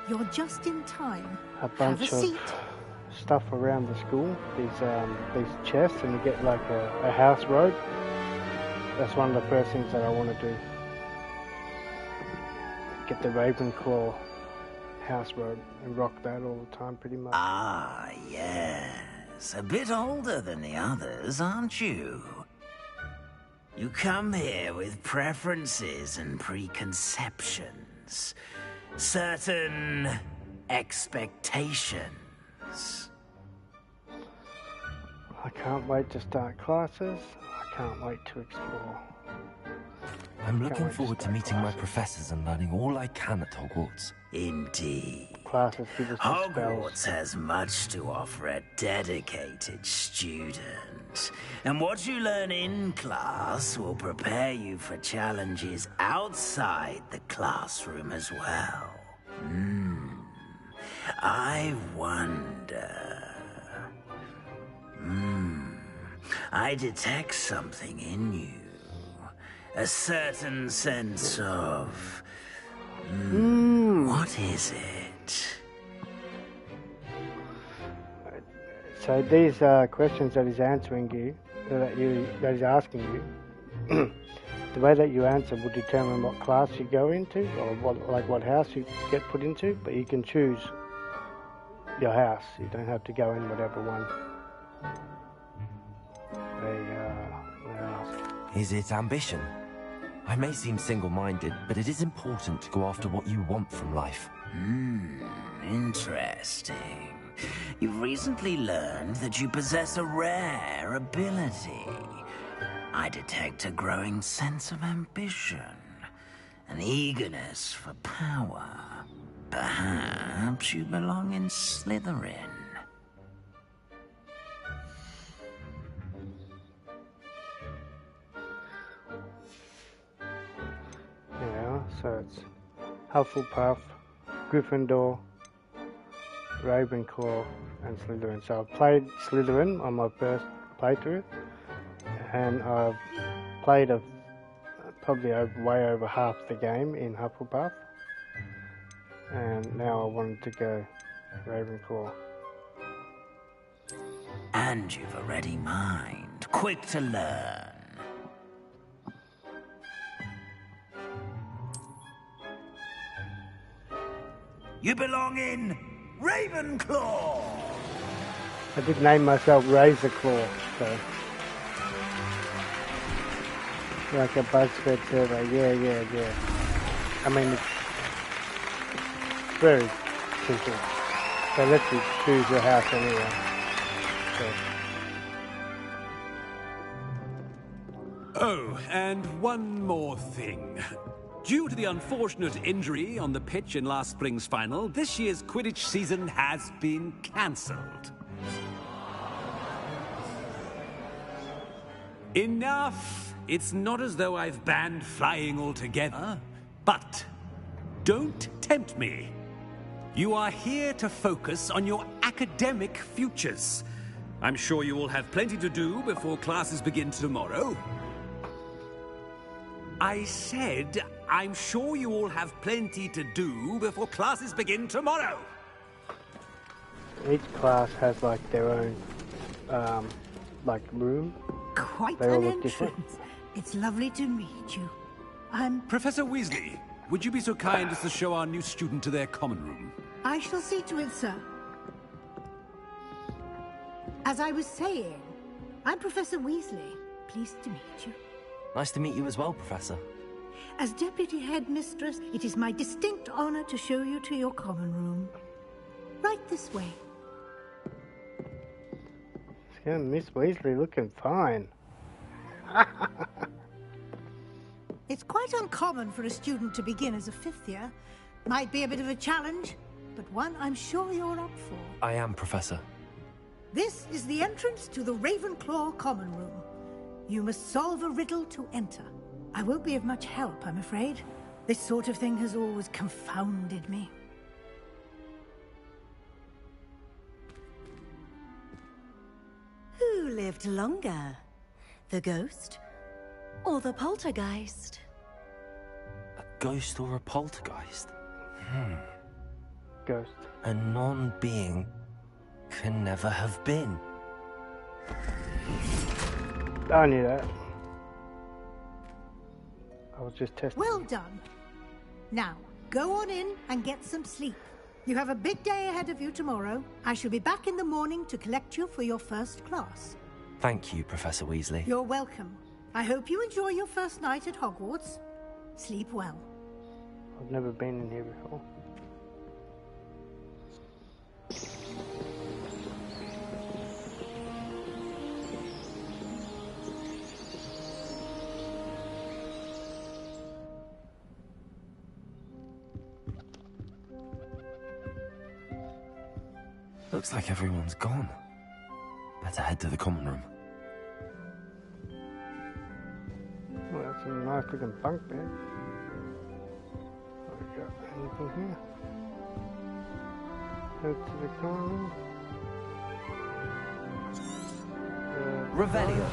Speaker 10: You're just in time.
Speaker 1: a bunch
Speaker 10: Have a
Speaker 1: of
Speaker 10: seat.
Speaker 1: stuff around the school. These chests, and you get like a house road. That's one of the first things that I want to do. Get the Ravenclaw house road and rock that all the time, pretty much.
Speaker 11: Ah, yes. A bit older than the others, aren't you? You come here with preferences and preconceptions. Certain expectations.
Speaker 1: I can't wait to start classes. I can't wait to explore.
Speaker 2: I'm looking forward to meeting my professors and learning all I can at Hogwarts.
Speaker 11: Indeed.
Speaker 1: Classes give us some
Speaker 11: Hogwarts
Speaker 1: spells.
Speaker 11: has much to offer a dedicated student. And what you learn in class will prepare you for challenges outside the classroom as well. I wonder... I detect something in you. A certain sense of... What is it?
Speaker 1: So these questions that he's answering you, that he's asking you, the way that you answer will determine what class you go into, or what house you get put into. But you can choose your house. You don't have to go in whatever one they ask.
Speaker 2: Is it ambition? I may seem single-minded, but it is important to go after what you want from life.
Speaker 11: Interesting. You've recently learned that you possess a rare ability. I detect a growing sense of ambition, an eagerness for power. Perhaps you belong in Slytherin.
Speaker 1: Yeah, so it's Hufflepuff, Gryffindor, Ravenclaw, and Slytherin. So I played Slytherin on my first playthrough, and I've played probably way over half the game in Hufflepuff, and now I wanted to go Ravenclaw.
Speaker 11: And you've a ready mind, quick to learn. You belong in Ravenclaw!
Speaker 1: I did name myself Razorclaw, so... Like a BuzzFeed survey, yeah. I mean, it's very simple. They let you choose your house anyway. So.
Speaker 9: Oh, and one more thing. Due to the unfortunate injury on the pitch in last spring's final, this year's Quidditch season has been cancelled. Enough! It's not as though I've banned flying altogether, but don't tempt me. You are here to focus on your academic futures. I'm sure you all have plenty to do before classes begin tomorrow. I said, I'm sure you all have plenty to do before classes begin tomorrow.
Speaker 1: Each class has like their own, like room.
Speaker 10: Quite
Speaker 1: They all
Speaker 10: an
Speaker 1: look
Speaker 10: entrance.
Speaker 1: different.
Speaker 10: It's lovely to meet you.
Speaker 9: Professor Weasley, would you be so kind as to show our new student to their common room?
Speaker 10: I shall see to it, sir. As I was saying, I'm Professor Weasley. Pleased to meet you.
Speaker 2: Nice to meet you as well, Professor.
Speaker 10: As Deputy Headmistress, it is my distinct honor to show you to your common room. Right this way.
Speaker 1: Yeah, Miss Weasley looking fine.
Speaker 10: It's quite uncommon for a student to begin as a fifth year. Might be a bit of a challenge, but one I'm sure you're up for.
Speaker 2: I am, Professor.
Speaker 10: This is the entrance to the Ravenclaw common room. You must solve a riddle to enter. I won't be of much help, I'm afraid. This sort of thing has always confounded me.
Speaker 12: Who lived longer? The ghost or the poltergeist?
Speaker 2: A ghost or a poltergeist?
Speaker 1: Ghost.
Speaker 2: A non-being can never have been.
Speaker 1: I knew that. I was just testing.
Speaker 10: Well done. Now, go on in and get some sleep. You have a big day ahead of you tomorrow. I shall be back in the morning to collect you for your first class.
Speaker 2: Thank you, Professor Weasley.
Speaker 10: You're welcome. I hope you enjoy your first night at Hogwarts. Sleep well.
Speaker 1: I've never been in here before.
Speaker 2: Looks like everyone's gone. Better head to the common room.
Speaker 1: Well, that's a nice looking bunk bed. Have we got anything here? Head to the common room.
Speaker 2: Revelio.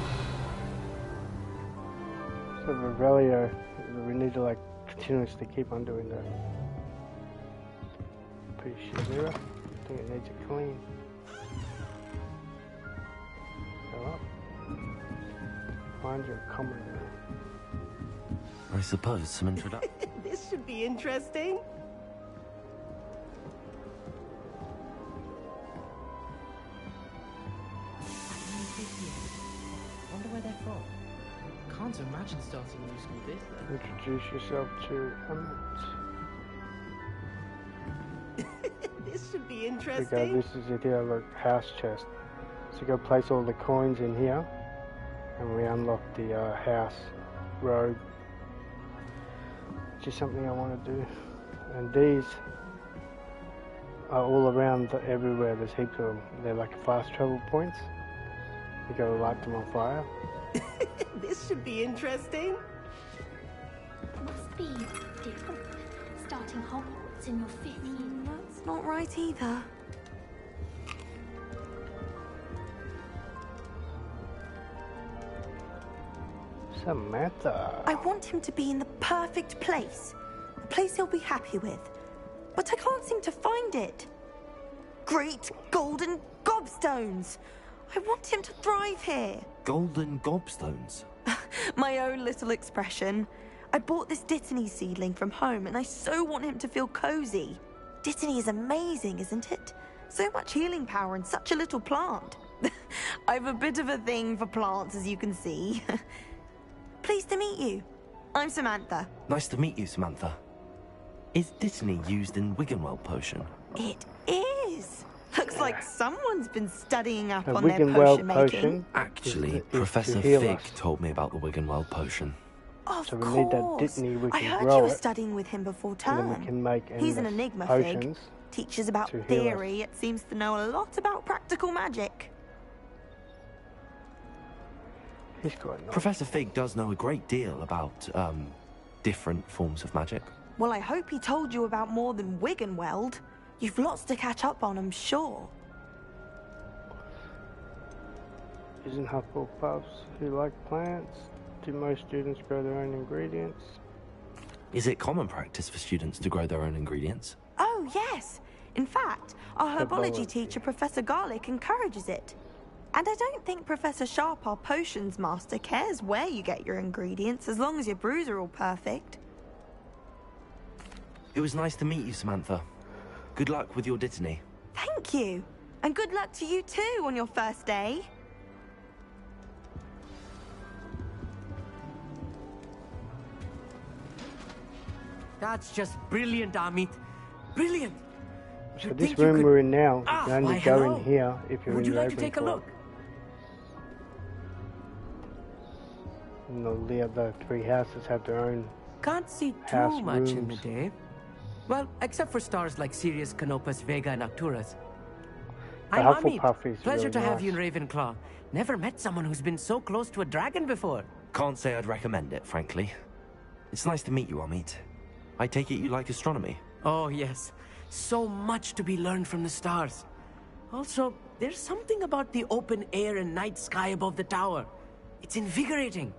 Speaker 1: So Revelio, we need to like continuously keep on doing that. Pretty shit mirror. I think it needs a clean. Go up. Find your common room.
Speaker 2: I suppose some introduction.
Speaker 12: This should be interesting.
Speaker 13: Wonder where they're from. Can't imagine starting a new school this day.
Speaker 1: Introduce yourself to Emmett.
Speaker 12: This should be
Speaker 1: There we
Speaker 12: interesting.
Speaker 1: go, this is it here, look, house chest. So go place all the coins in here, and we unlock the house robe. Which is something I want to do. And these are all around everywhere, there's heaps of them. They're like fast travel points. You gotta light them on fire.
Speaker 12: This should be interesting.
Speaker 14: Must be different starting Hogwarts in your 5th year.
Speaker 12: That's not right either.
Speaker 1: Samantha.
Speaker 15: I want him to be in the perfect place. A place he'll be happy with. But I can't seem to find it. Great golden gobstones! I want him to thrive here.
Speaker 2: Golden gobstones?
Speaker 15: My own little expression. I bought this Dittany seedling from home and I so want him to feel cozy. Dittany is amazing, isn't it? So much healing power in such a little plant. I've a bit of a thing for plants, as you can see. Pleased to meet you. I'm Samantha.
Speaker 2: Nice to meet you, Samantha. Is Dittany used in Wiggenweld potion?
Speaker 15: It is. Looks like someone's been studying up
Speaker 1: A
Speaker 15: on their
Speaker 1: Wiggenweld
Speaker 15: potion making.
Speaker 1: potion
Speaker 2: Actually,
Speaker 1: is
Speaker 2: Professor
Speaker 1: to heal
Speaker 2: Fig
Speaker 1: us.
Speaker 2: told me about the Wiggenweld potion.
Speaker 15: Of
Speaker 1: So we need that
Speaker 15: course.
Speaker 1: Dittany, we
Speaker 15: I
Speaker 1: can
Speaker 15: heard
Speaker 1: grow
Speaker 15: you were
Speaker 1: it,
Speaker 15: studying with him before
Speaker 1: and then
Speaker 15: term.
Speaker 1: we can make
Speaker 15: He's an
Speaker 1: endless
Speaker 15: enigma
Speaker 1: potions
Speaker 15: fig. Teaches about
Speaker 1: to heal
Speaker 15: theory, it seems to know a lot about practical magic.
Speaker 1: He's quite nice.
Speaker 2: Professor Fig does know a great deal about, different forms of magic.
Speaker 15: Well, I hope he told you about more than Wiggenweld. You've lots to catch up on, I'm sure.
Speaker 1: Isn't Hufflepuffs who like plants? Do most students grow their own ingredients?
Speaker 2: Is it common practice for students to grow their own ingredients?
Speaker 15: Oh, yes. In fact, our herbology
Speaker 1: Herbology.
Speaker 15: teacher, Professor Garlick, encourages it. And I don't think Professor Sharp, our potions master, cares where you get your ingredients, as long as your brews are all perfect.
Speaker 2: It was nice to meet you, Samantha. Good luck with your Dittany.
Speaker 15: Thank you. And good luck to you too on your first day.
Speaker 16: That's just brilliant, Amit. Brilliant.
Speaker 1: So
Speaker 16: You'd
Speaker 1: this
Speaker 16: think you
Speaker 1: room
Speaker 16: could-
Speaker 1: we're in now, you
Speaker 16: Ah,
Speaker 1: can only
Speaker 16: why,
Speaker 1: go
Speaker 16: hello.
Speaker 1: in here if you're
Speaker 16: Would
Speaker 1: in
Speaker 16: you like to take a
Speaker 1: Ravenclaw.
Speaker 16: look?
Speaker 1: And the other three houses have their own.
Speaker 16: Can't see too
Speaker 1: House
Speaker 16: much in the
Speaker 1: rooms.
Speaker 16: day. Well, except for stars like Sirius, Canopus, Vega, and Arcturus.
Speaker 1: The
Speaker 16: I'm Amit.
Speaker 1: Hufflepuff is
Speaker 16: Pleasure
Speaker 1: really
Speaker 16: to have you in
Speaker 1: nice.
Speaker 16: Ravenclaw. Never met someone who's been so close to a dragon before.
Speaker 2: Can't say I'd recommend it, frankly. It's nice to meet you, Amit. I take it you like astronomy.
Speaker 16: Oh, yes. So much to be learned from the stars. Also, there's something about the open air and night sky above the tower. It's invigorating.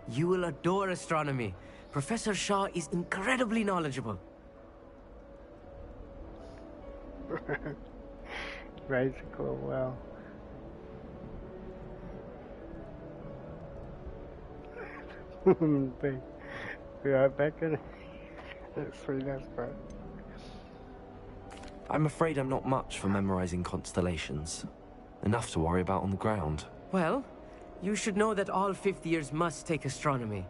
Speaker 16: You will adore astronomy. Professor Shaw is incredibly knowledgeable.
Speaker 1: Ravenclaw, wow. Be right back in. Let's see, that's great.
Speaker 2: I'm afraid I'm not much for memorizing constellations. Enough to worry about on the ground.
Speaker 16: Well, you should know that all fifth years must take astronomy.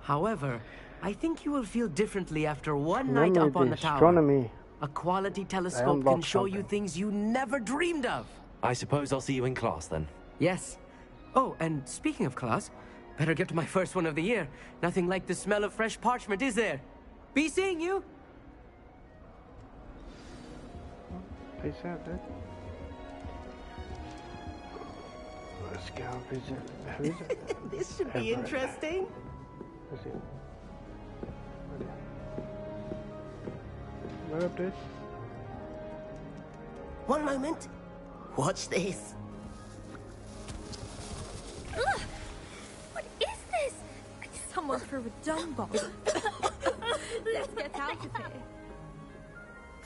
Speaker 16: However, I think you will feel differently after one night
Speaker 1: Remember
Speaker 16: up on
Speaker 1: the
Speaker 16: the tower.
Speaker 1: astronomy.
Speaker 16: A quality telescope can
Speaker 1: unlocked
Speaker 16: show you
Speaker 1: something.
Speaker 16: things you never dreamed of.
Speaker 2: I suppose I'll see you in class then.
Speaker 16: Yes. Oh, and speaking of class, better get to my first one of the year. Nothing like the smell of fresh parchment, is there? Be seeing you.
Speaker 1: Peace out, dude. Let's go visit. Who is it?
Speaker 15: This should be
Speaker 1: Everett.
Speaker 15: interesting.
Speaker 1: Who's it? What up, dude?
Speaker 17: One moment. Watch this.
Speaker 14: Ugh! What is this? Someone threw a dung bomb. Let's get out of here.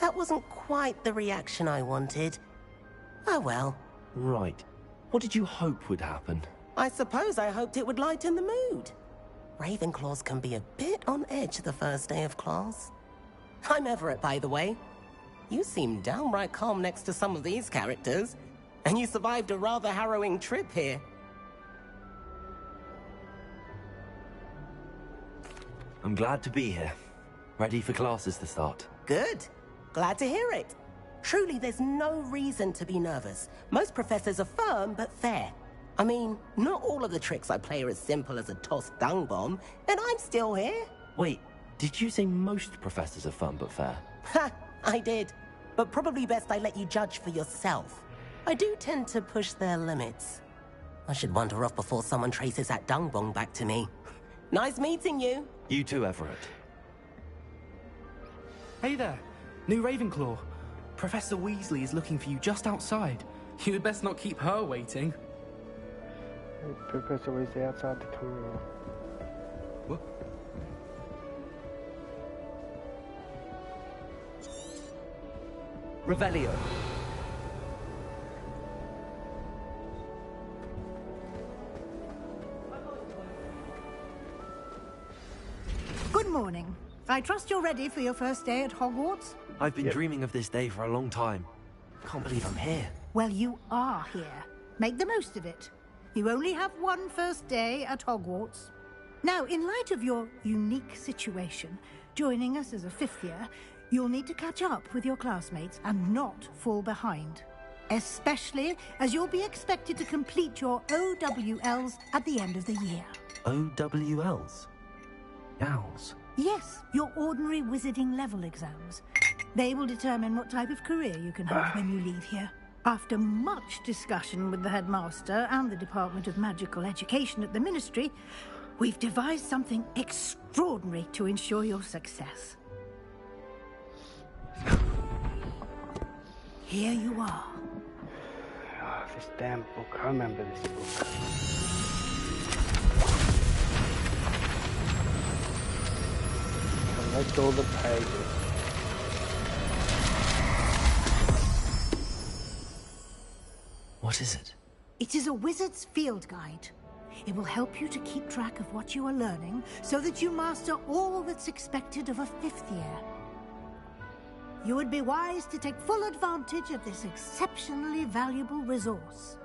Speaker 17: That wasn't quite the reaction I wanted. Oh well.
Speaker 2: Right. What did you hope would happen?
Speaker 17: I suppose I hoped it would lighten the mood. Ravenclaws can be a bit on edge the first day of class. I'm Everett, by the way. You seem downright calm next to some of these characters. And you survived a rather harrowing trip here.
Speaker 2: I'm glad to be here. Ready for classes to start.
Speaker 17: Good. Glad to hear it. Truly, there's no reason to be nervous. Most professors are firm but fair. I mean, not all of the tricks I play are as simple as a tossed dung bomb, and I'm still here.
Speaker 2: Wait, did you say most professors are fun but fair?
Speaker 17: Ha! I did. But probably best I let you judge for yourself. I do tend to push their limits. I should wander off before someone traces that dung bomb back to me. Nice meeting you.
Speaker 2: You too, Everett.
Speaker 13: Hey there, new Ravenclaw. Professor Weasley is looking for you just outside. You'd best not keep her waiting.
Speaker 1: Professor Weasley outside the corner.
Speaker 9: What?
Speaker 2: Revelio.
Speaker 10: Good morning. I trust you're ready for your first day at Hogwarts?
Speaker 2: I've been dreaming of this day for a long time. Can't believe I'm here.
Speaker 10: Well, you are here. Make the most of it. You only have one first day at Hogwarts. Now, in light of your unique situation, joining us as a fifth year, you'll need to catch up with your classmates and not fall behind. Especially as you'll be expected to complete your OWLs at the end of the year.
Speaker 2: OWLs? Owls?
Speaker 10: Yes, your ordinary wizarding level exams. They will determine what type of career you can have when you leave here. After much discussion with the headmaster and the Department of Magical Education at the Ministry, we've devised something extraordinary to ensure your success. Here you are.
Speaker 1: Oh, this damn book. I remember this book. Select all the pages.
Speaker 2: What is it?
Speaker 10: It is a wizard's field guide. It will help you to keep track of what you are learning so that you master all that's expected of a fifth year. You would be wise to take full advantage of this exceptionally valuable resource.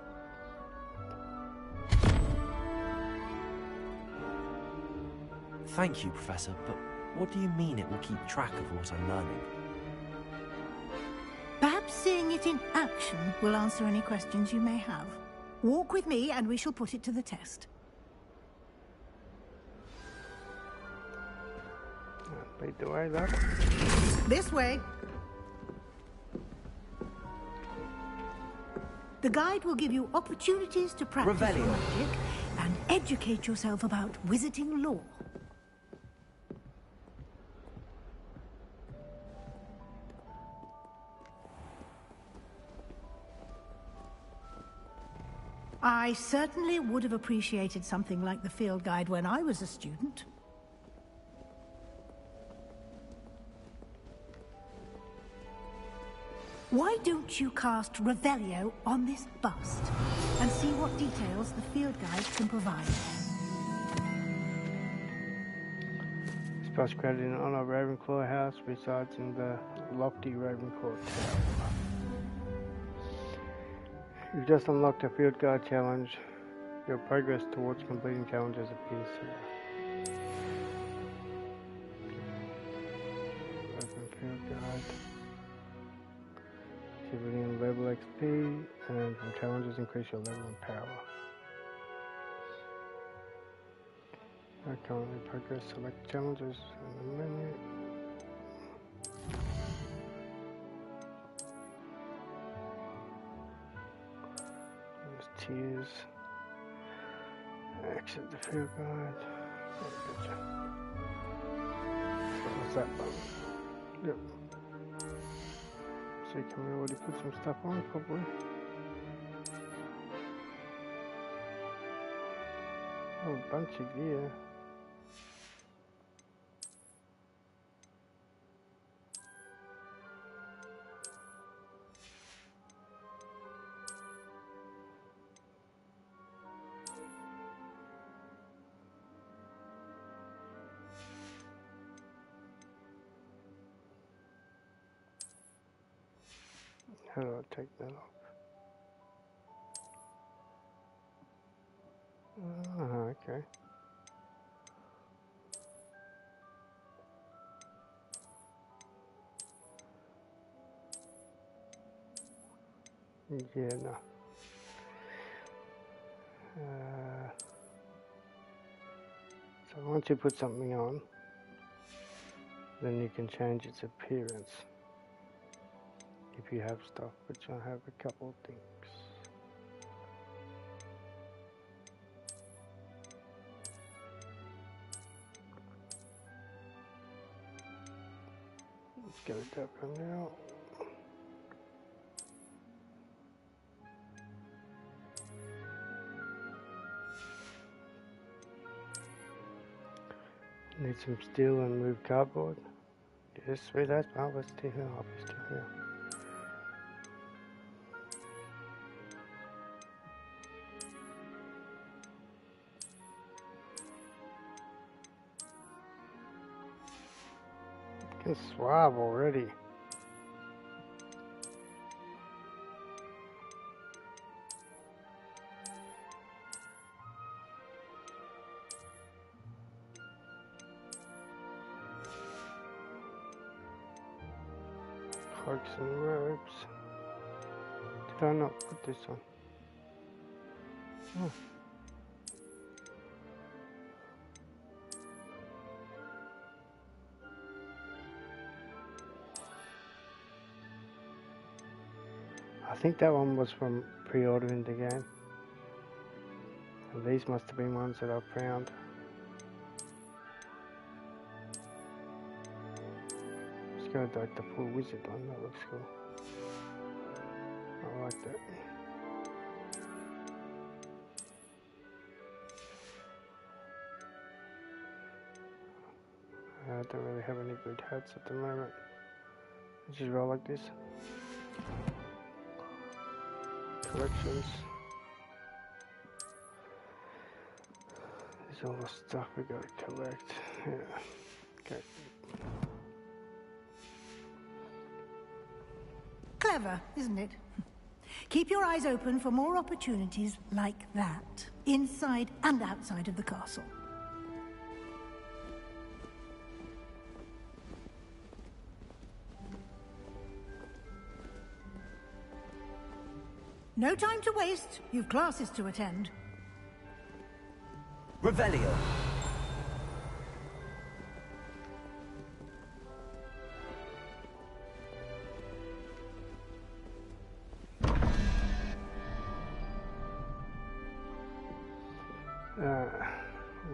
Speaker 2: Thank you, Professor, but what do you mean it will keep track of what I'm learning?
Speaker 10: Perhaps seeing it in action will answer any questions you may have. Walk with me and we shall put it to the test.
Speaker 1: Lead the way, love.
Speaker 10: This way. The guide will give you opportunities to practice your magic and educate yourself about wizarding lore. I certainly would have appreciated something like the field guide when I was a student. Why don't you cast Revelio on this bust and see what details the field guide can provide?
Speaker 1: Spell credited in honor of Ravenclaw House resides in the lofty Ravenclaw Tower. You've just unlocked a field guide challenge. Your progress towards completing challenges appears here. Open field guide. Civilian level XP, and from challenges increase your level and power. Currently progress, select challenges in the menu. There's tiers. Exit the field guide. What's that one? Yep. So can we already put some stuff on, probably? Oh, a bunch of gear. How do I take that off? Okay. Yeah, no. So once you put something on, then you can change its appearance. If you have stuff, which I have a couple of things. Let's get it up for now. Need some steel and move cardboard. Yes, sweet as. Oh, we're still here. I'll be still here. It's suave already. Cloaks and robes. Did I not put this on? Oh. I think that one was from pre-ordering the game. And these must have been ones that I found. Let's go with like the full wizard one, that looks cool. I like that. I don't really have any good hats at the moment. I just roll like this. Collections. There's all the stuff we gotta collect. Yeah. Okay.
Speaker 10: Clever, isn't it? Keep your eyes open for more opportunities like that, inside and outside of the castle. No time to waste. You've classes to attend.
Speaker 2: Revelio.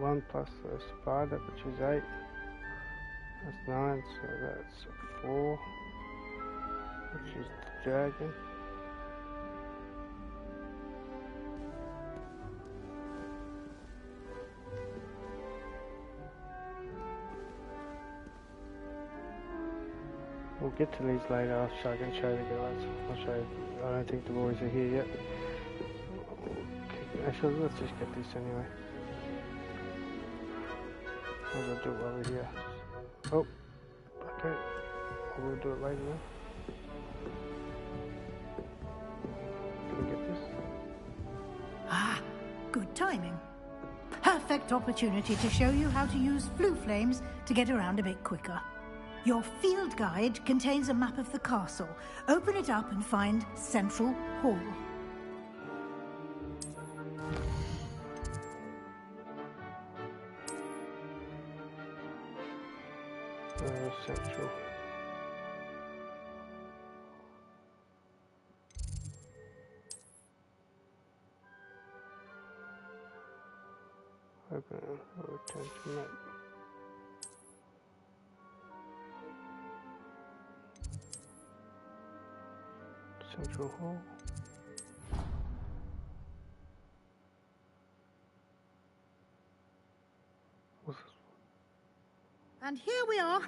Speaker 1: One plus the spider, which is 8. That's 9, so that's 4. Which is the dragon. We'll get to these later, so I can show the guys. I'll show you. I don't think the boys are here yet. Okay, actually, let's just get this anyway. I'll do it while we're here. Oh, okay. We'll do it later then. Can we get this?
Speaker 10: Ah, good timing. Perfect opportunity to show you how to use flue flames to get around a bit quicker. Your field guide contains a map of the castle. Open it up and find Central Hall.
Speaker 1: Where is Central? Open it. I'll return to map. Central Hall.
Speaker 10: And here we are.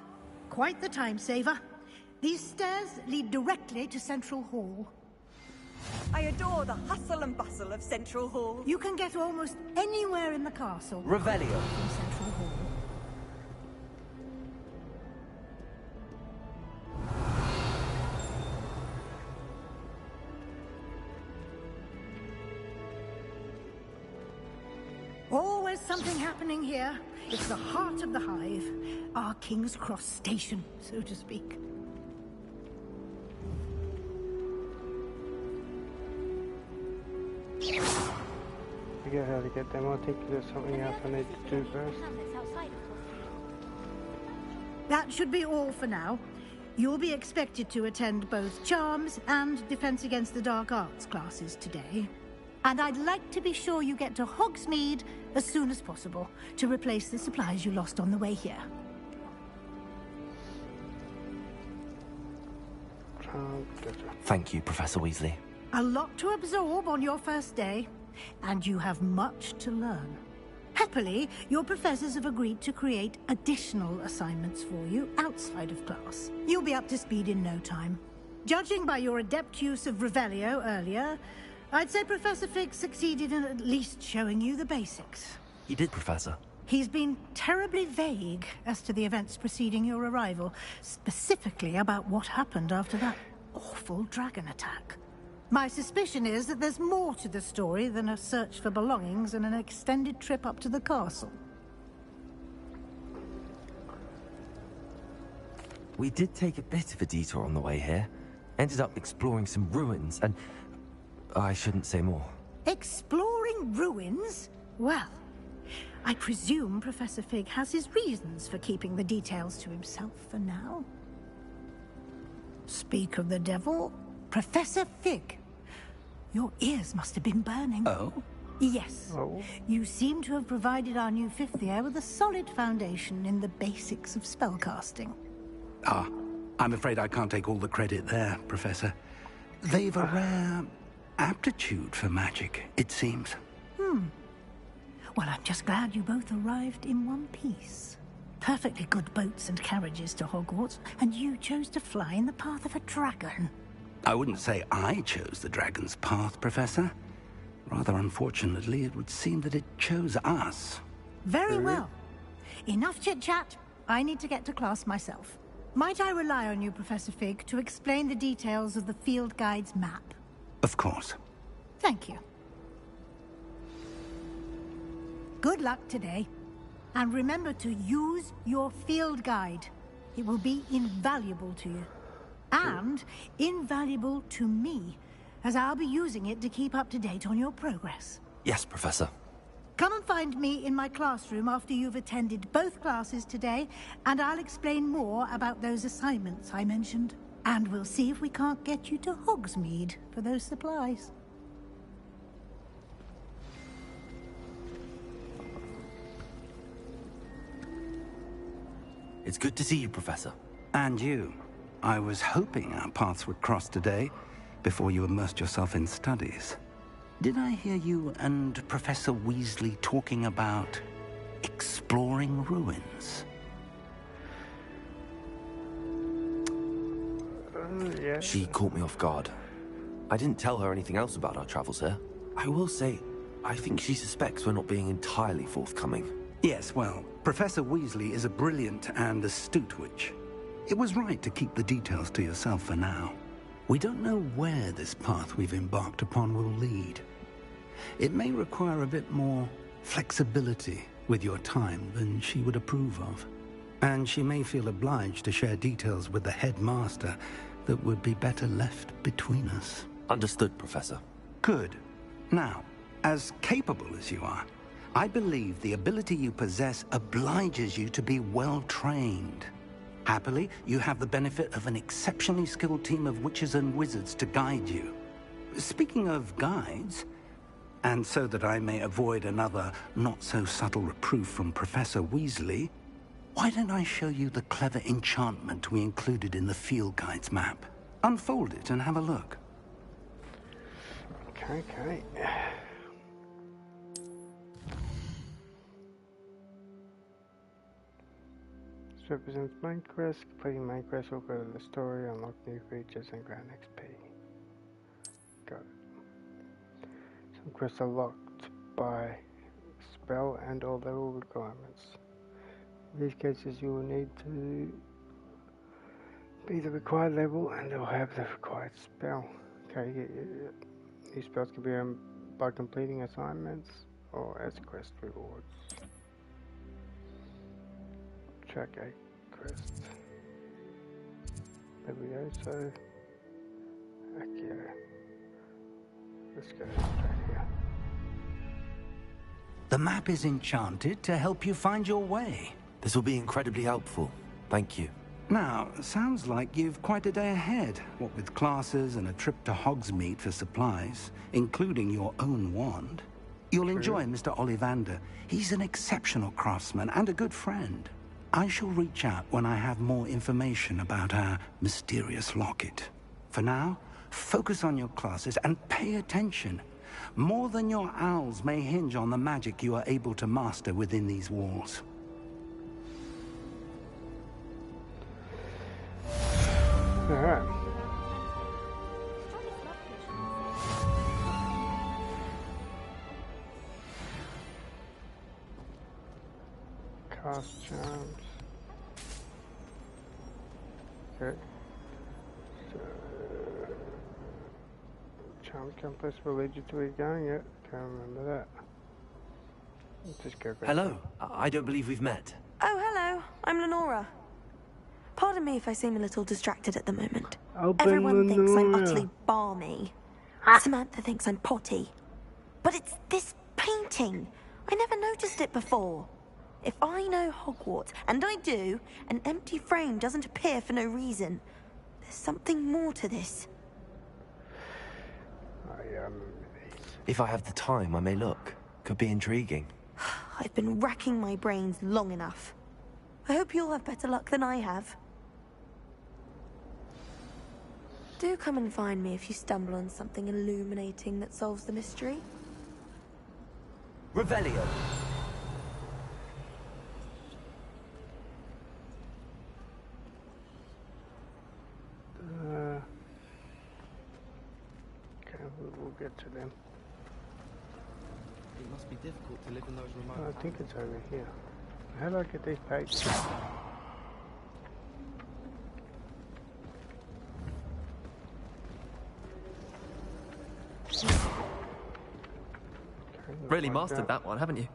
Speaker 10: Quite the time saver. These stairs lead directly to Central Hall.
Speaker 15: I adore the hustle and bustle of Central Hall.
Speaker 10: You can get almost anywhere in the castle.
Speaker 2: Revelio.
Speaker 10: From Central Hall. Always something happening here. It's the heart of the hive. Our King's Cross station, so to speak.
Speaker 1: Forget how to get them. I think there's something else I need to do first.
Speaker 10: That should be all for now. You'll be expected to attend both Charms and Defense Against the Dark Arts classes today. And I'd like to be sure you get to Hogsmeade as soon as possible to replace the supplies you lost on the way here.
Speaker 2: Thank you, Professor Weasley.
Speaker 10: A lot to absorb on your first day, and you have much to learn. Happily, your professors have agreed to create additional assignments for you outside of class. You'll be up to speed in no time. Judging by your adept use of Revelio earlier, I'd say Professor Fig succeeded in at least showing you the basics.
Speaker 2: He did, Professor.
Speaker 10: He's been terribly vague as to the events preceding your arrival, specifically about what happened after that awful dragon attack. My suspicion is that there's more to the story than a search for belongings and an extended trip up to the castle.
Speaker 2: We did take a bit of a detour on the way here. Ended up exploring some ruins and... I shouldn't say more.
Speaker 10: Exploring ruins? Well, I presume Professor Fig has his reasons for keeping the details to himself for now. Speak of the devil, Professor Fig. Your ears must have been burning.
Speaker 4: Oh?
Speaker 10: Yes.
Speaker 1: Oh.
Speaker 10: You seem to have provided our new fifth year with a solid foundation in the basics of spellcasting.
Speaker 4: Ah, I'm afraid I can't take all the credit there, Professor. They've a rare aptitude for magic, it seems.
Speaker 10: Well, I'm just glad you both arrived in one piece. Perfectly good boats and carriages to Hogwarts, and you chose to fly in the path of a dragon.
Speaker 4: I wouldn't say I chose the dragon's path, Professor. Rather unfortunately, it would seem that it chose us.
Speaker 10: Very well. Enough chit-chat. I need to get to class myself. Might I rely on you, Professor Fig, to explain the details of the field guide's map?
Speaker 4: Of course.
Speaker 10: Thank you. Good luck today. And remember to use your field guide. It will be invaluable to you. And invaluable to me, as I'll be using it to keep up to date on your progress.
Speaker 2: Yes, Professor.
Speaker 10: Come and find me in my classroom after you've attended both classes today, and I'll explain more about those assignments I mentioned. And we'll see if we can't get you to Hogsmeade for those supplies.
Speaker 2: It's good to see you, Professor.
Speaker 4: And you. I was hoping our paths would cross today, before you immersed yourself in studies. Did I hear you and Professor Weasley talking about exploring ruins?
Speaker 1: Yeah.
Speaker 2: She caught me off guard. I didn't tell her anything else about our travels here. I will say, I think she suspects we're not being entirely forthcoming.
Speaker 4: Yes, well, Professor Weasley is a brilliant and astute witch. It was right to keep the details to yourself for now. We don't know where this path we've embarked upon will lead. It may require a bit more flexibility with your time than she would approve of. And she may feel obliged to share details with the headmaster that would be better left between us.
Speaker 2: Understood, Professor.
Speaker 4: Good. Now, as capable as you are, I believe the ability you possess obliges you to be well-trained. Happily, you have the benefit of an exceptionally skilled team of witches and wizards to guide you. Speaking of guides, and so that I may avoid another not-so-subtle reproof from Professor Weasley, why don't I show you the clever enchantment we included in the field guide's map? Unfold it and have a look.
Speaker 1: Okay. This represents main quest. Completing main quest will go to the story, unlock new features, and grant XP. Got it. Some quests are locked by spell and or level requirements. In these cases, you will need to be the required level and they'll have the required spell. Okay, these spells can be earned by completing assignments or as quest rewards. Track 8 quest. There we go, so Accio. Let's go back here.
Speaker 4: The map is enchanted to help you find your way.
Speaker 2: This will be incredibly helpful. Thank you.
Speaker 4: Now, sounds like you've quite a day ahead, what with classes and a trip to Hogsmeade for supplies, including your own wand. You'll enjoy Mr. Ollivander. He's an exceptional craftsman and a good friend. I shall reach out when I have more information about our mysterious locket. For now, focus on your classes and pay attention. More than your owls may hinge on the magic you are able to master within these walls.
Speaker 1: Alright. Cast charms. Okay. So, charm compass will lead you to where you're going. Yeah, can't remember that. Let's just go back.
Speaker 2: Hello. I don't believe we've met.
Speaker 15: Oh, hello. I'm Lenora. Pardon me if I seem a little distracted at the moment.
Speaker 1: Open
Speaker 15: Everyone thinks I'm
Speaker 1: Lenora.
Speaker 15: utterly balmy. Samantha thinks I'm potty. But it's this painting. I never noticed it before. If I know Hogwarts, and I do, an empty frame doesn't appear for no reason. There's something more to this.
Speaker 2: If I have the time, I may look. Could be intriguing.
Speaker 15: I've been racking my brains long enough. I hope you'll have better luck than I have. Do come and find me if you stumble on something illuminating that solves the mystery.
Speaker 2: Revelio.
Speaker 1: Okay, we'll get to them.
Speaker 13: It must be difficult to live in those remote.
Speaker 1: I think it's over here. How do I get these pages?
Speaker 18: Really mastered that one, haven't you?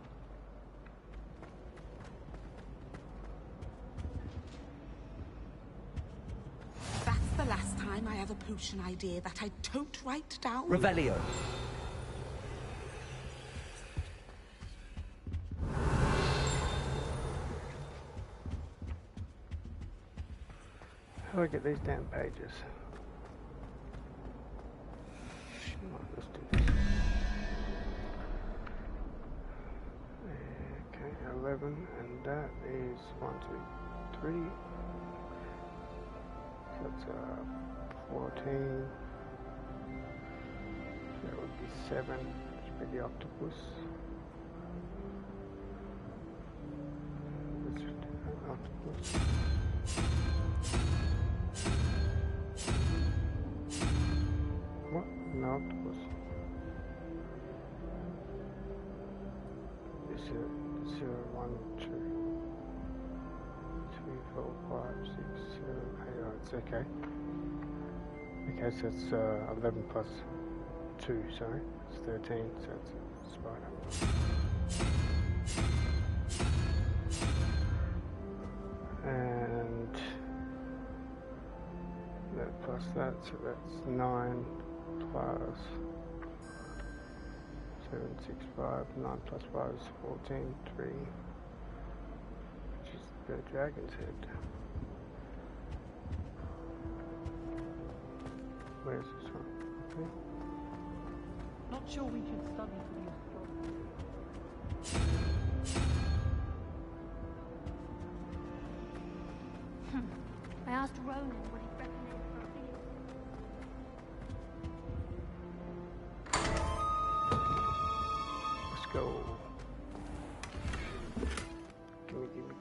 Speaker 19: That's the last time I have a potion idea that I don't write down.
Speaker 2: Revelio.
Speaker 1: How do I get these damn pages? Let's do this. Okay, 11, and that is 1, 2, 3. So that's 14. That would be 7. Should be the octopus. Let's do an octopus. What? An octopus. Is it 0, 1, 2, 3, 4, 5, 6, 7, 8? Oh, it's okay. Okay, so it's 11 plus 2, sorry. It's 13, so it's a spider. And that plus that, so that's 9 plus 7, 6, 5, 9 plus 5 is 14, 3, which is the dragon's head. Where's this one? Okay.
Speaker 20: Not sure we should study for these problems.
Speaker 14: I asked Ronan what he'd recommend for a field.
Speaker 1: Let's go.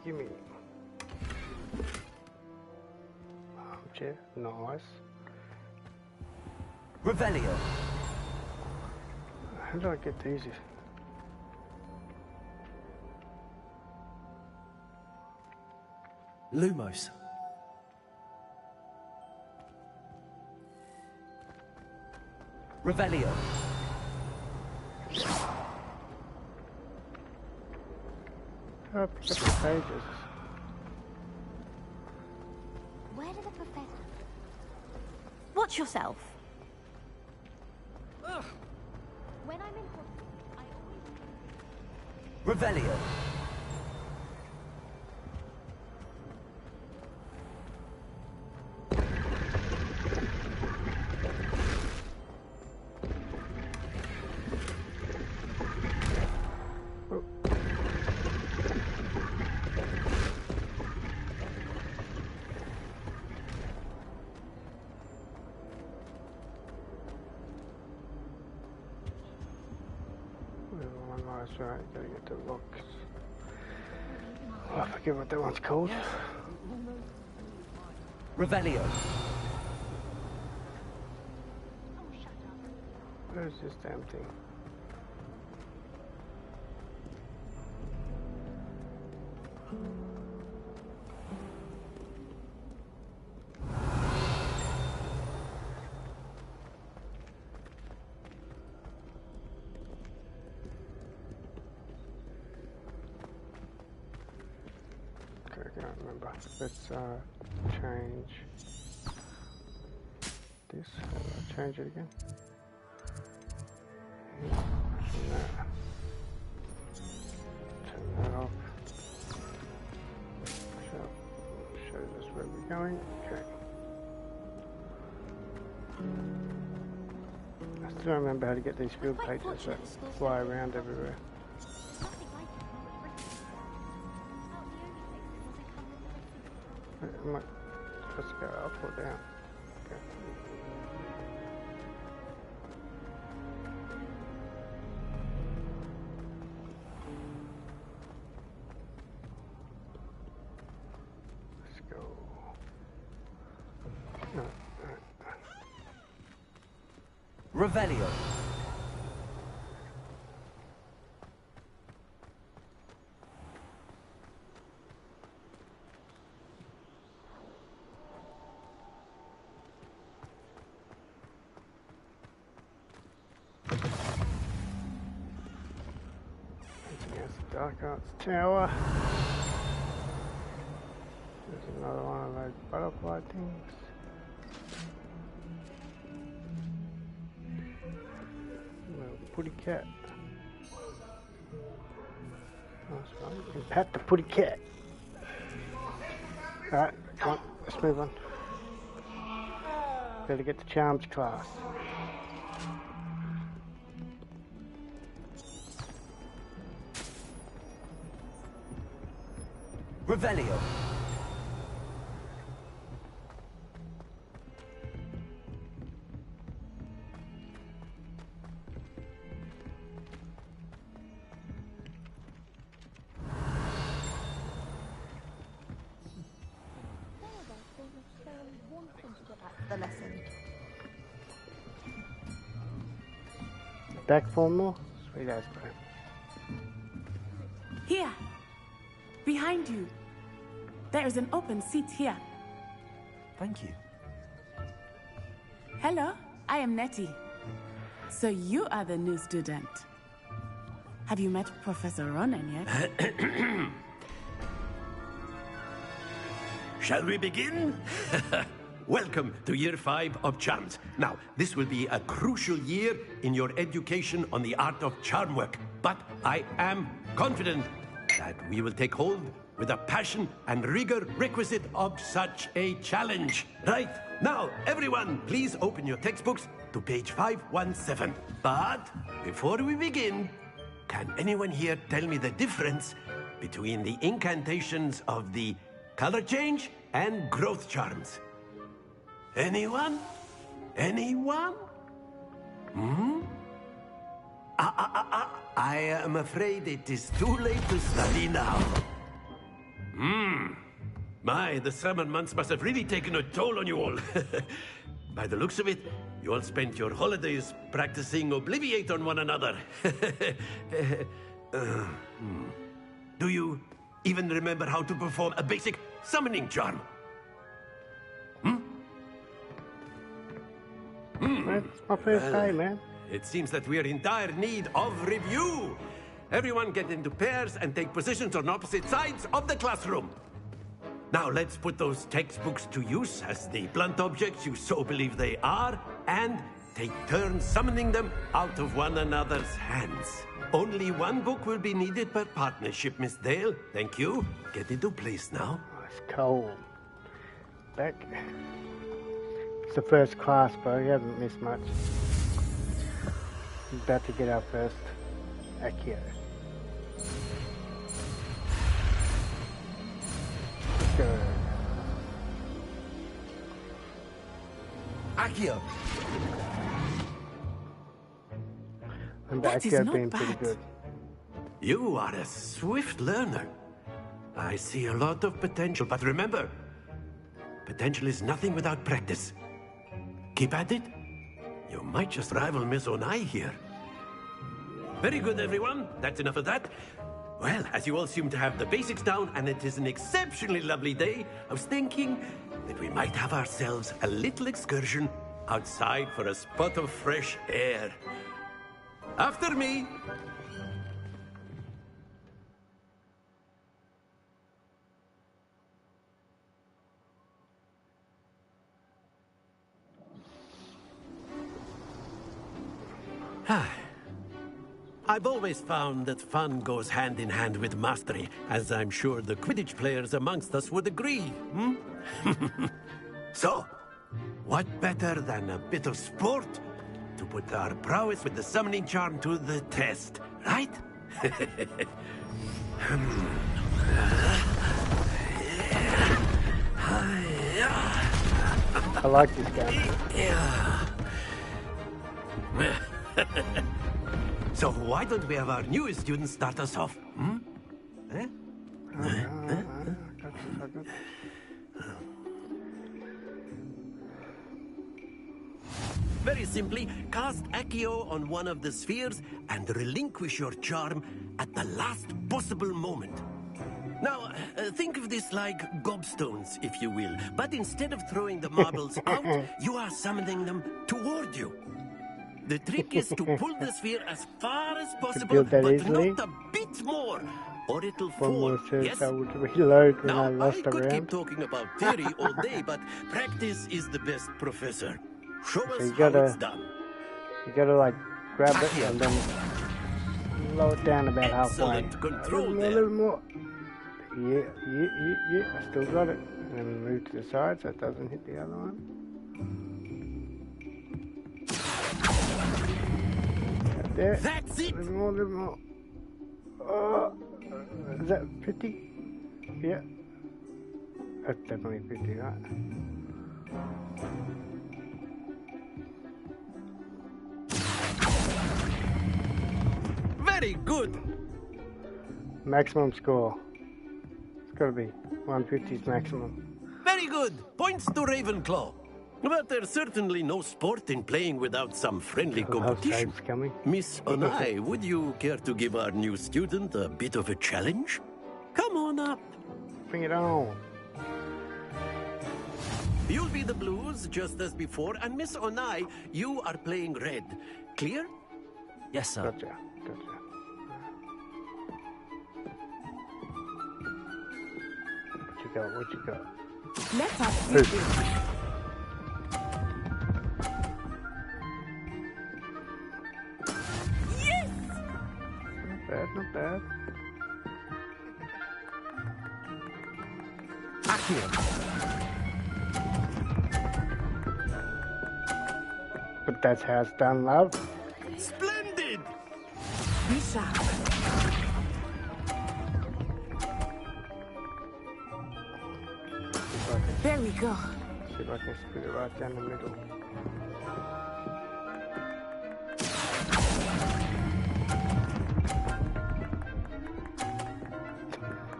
Speaker 1: Gimme. Armchair, nice.
Speaker 2: Revelio.
Speaker 1: How do I get these?
Speaker 2: Lumos. Revelio.
Speaker 1: Oh, pick up the pages.
Speaker 14: Where did the professor?
Speaker 12: Watch yourself.
Speaker 14: When I'm in Hogwarts, I always...
Speaker 2: Revelio.
Speaker 1: right, gotta get the rocks. Oh, I forget what that one's called.
Speaker 2: Revelio.
Speaker 1: Where's this damn thing? Okay, I can't remember. Let's change this. How do I change it again? Turn that off. Shows us where we're going. Okay. I still remember how to get these field pages that fly around everywhere. Am I supposed to go up or down? Okay. Let's go. No.
Speaker 2: Revelio.
Speaker 1: Dark Arts Tower. There's another one of those butterfly things. Little putty cat. That's right, you can pat the putty cat. Alright, come on, let's move on. Better get the charms class.
Speaker 2: Revelio.
Speaker 15: The lesson.
Speaker 1: Back for more? Sweet ass bro.
Speaker 21: Here. Behind you. There is an open seat here.
Speaker 2: Thank you.
Speaker 21: Hello, I am Nettie. So you are the new student. Have you met Professor Ronan yet?
Speaker 7: Shall we begin? Welcome to Year 5 of Charms. Now, this will be a crucial year in your education on the art of charm work. But I am confident that we will take hold with the passion and rigor requisite of such a challenge. Right, now, everyone, please open your textbooks to page 517. But before we begin, can anyone here tell me the difference between the incantations of the color change and growth charms? Anyone? Anyone? Hmm? I am afraid it is too late to study now. My, the summer months must have really taken a toll on you all. By the looks of it, you all spent your holidays practicing Obliviate on one another. Do you even remember how to perform a basic summoning charm?
Speaker 1: It's my first day, man.
Speaker 7: It seems that we are in dire need of review. Everyone get into pairs and take positions on opposite sides of the classroom. Now let's put those textbooks to use as the blunt objects you so believe they are, and take turns summoning them out of one another's hands. Only one book will be needed per partnership, Miss Dale. Thank you. Get into place now.
Speaker 1: It's cold. Back. It's the first class, bro. You haven't missed much. I'm about to get our first Accio. Go.
Speaker 2: Accio.
Speaker 1: And the
Speaker 21: That is
Speaker 1: Accio
Speaker 21: not
Speaker 1: being pretty
Speaker 21: bad.
Speaker 1: good.
Speaker 7: You are a swift learner. I see a lot of potential, but remember, potential is nothing without practice. Keep at it. You might just rival Miss Onai here. Very good, everyone. That's enough of that. Well, as you all seem to have the basics down, and it is an exceptionally lovely day, I was thinking that we might have ourselves a little excursion outside for a spot of fresh air. After me. I've always found that fun goes hand in hand with mastery, as I'm sure the Quidditch players amongst us would agree, So, what better than a bit of sport to put our prowess with the summoning charm to the test, right?
Speaker 1: I like this guy.
Speaker 7: So why don't we have our newest student start us off? Very simply, cast Accio on one of the spheres and relinquish your charm at the last possible moment. Now, think of this like gobstones, if you will. But instead of throwing the marbles out, you are summoning them toward you. The trick is to pull the sphere as far as possible, but
Speaker 1: easily?
Speaker 7: not a bit more, or it'll
Speaker 1: One
Speaker 7: fall.
Speaker 1: more says
Speaker 7: Yes?
Speaker 1: I would reload when
Speaker 7: Now,
Speaker 1: I lost a
Speaker 7: could
Speaker 1: round.
Speaker 7: keep talking about theory all day, but practice is the best professor. Show
Speaker 1: So
Speaker 7: us
Speaker 1: you
Speaker 7: how
Speaker 1: gotta,
Speaker 7: it's done.
Speaker 1: you gotta like grab it and then slow it down about halfway.
Speaker 7: Excellent control
Speaker 1: a little more. Yeah. I still got it. And then move to the side so it doesn't hit the other one. Right there.
Speaker 7: That's it.
Speaker 1: A little more. Oh, is that 50? Yeah. That's definitely 50, right?
Speaker 7: Very good.
Speaker 1: Maximum score. It's gotta be 150's maximum.
Speaker 7: Very good. Points to Ravenclaw. But there's certainly no sport in playing without some friendly competition. Miss Onai, would you care to give our new student a bit of a challenge? Come on up.
Speaker 1: Bring it on.
Speaker 7: You'll be the blues, just as before, and Miss Onai, you are playing red. Clear?
Speaker 2: Yes, sir.
Speaker 1: Gotcha. What you got?
Speaker 21: Let us see this.
Speaker 1: Yes! Not bad. But that's how it's done, love.
Speaker 7: Splendid!
Speaker 21: Be sharp. There we go.
Speaker 1: See if I can split it right down the middle.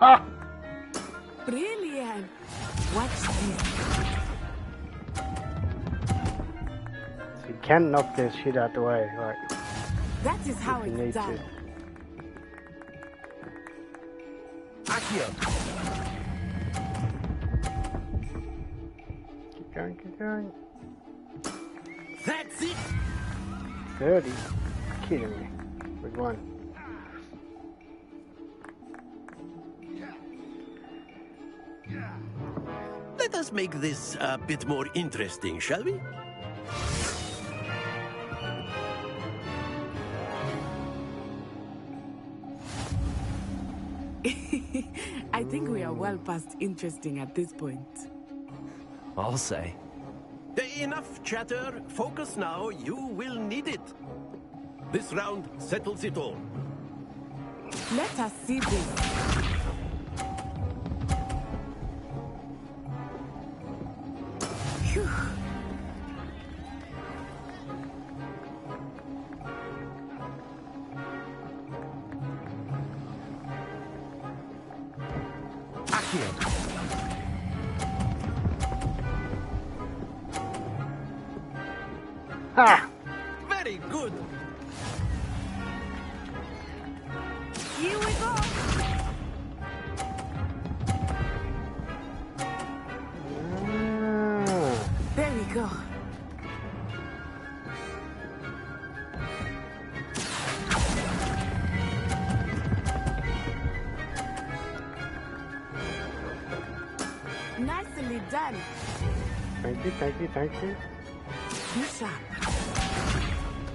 Speaker 1: Ah!
Speaker 21: Brilliant. Watch this.
Speaker 1: So you can knock this shit out the way, like.
Speaker 21: That is how
Speaker 1: you
Speaker 21: it's
Speaker 1: need
Speaker 21: done.
Speaker 1: Accio. Keep going.
Speaker 7: That's it.
Speaker 1: 30. Kidding me. With one.
Speaker 7: Let us make this a bit more interesting, shall we?
Speaker 21: I think we are well past interesting at this point.
Speaker 2: I'll say.
Speaker 7: Enough chatter. Focus now. You will need it. This round settles it all.
Speaker 21: Let us see this. Phew.
Speaker 1: Ha!
Speaker 7: Very good.
Speaker 10: Here we go.
Speaker 21: There we go. Nicely done.
Speaker 1: Thank you, thank you, thank you.
Speaker 21: Be sharp.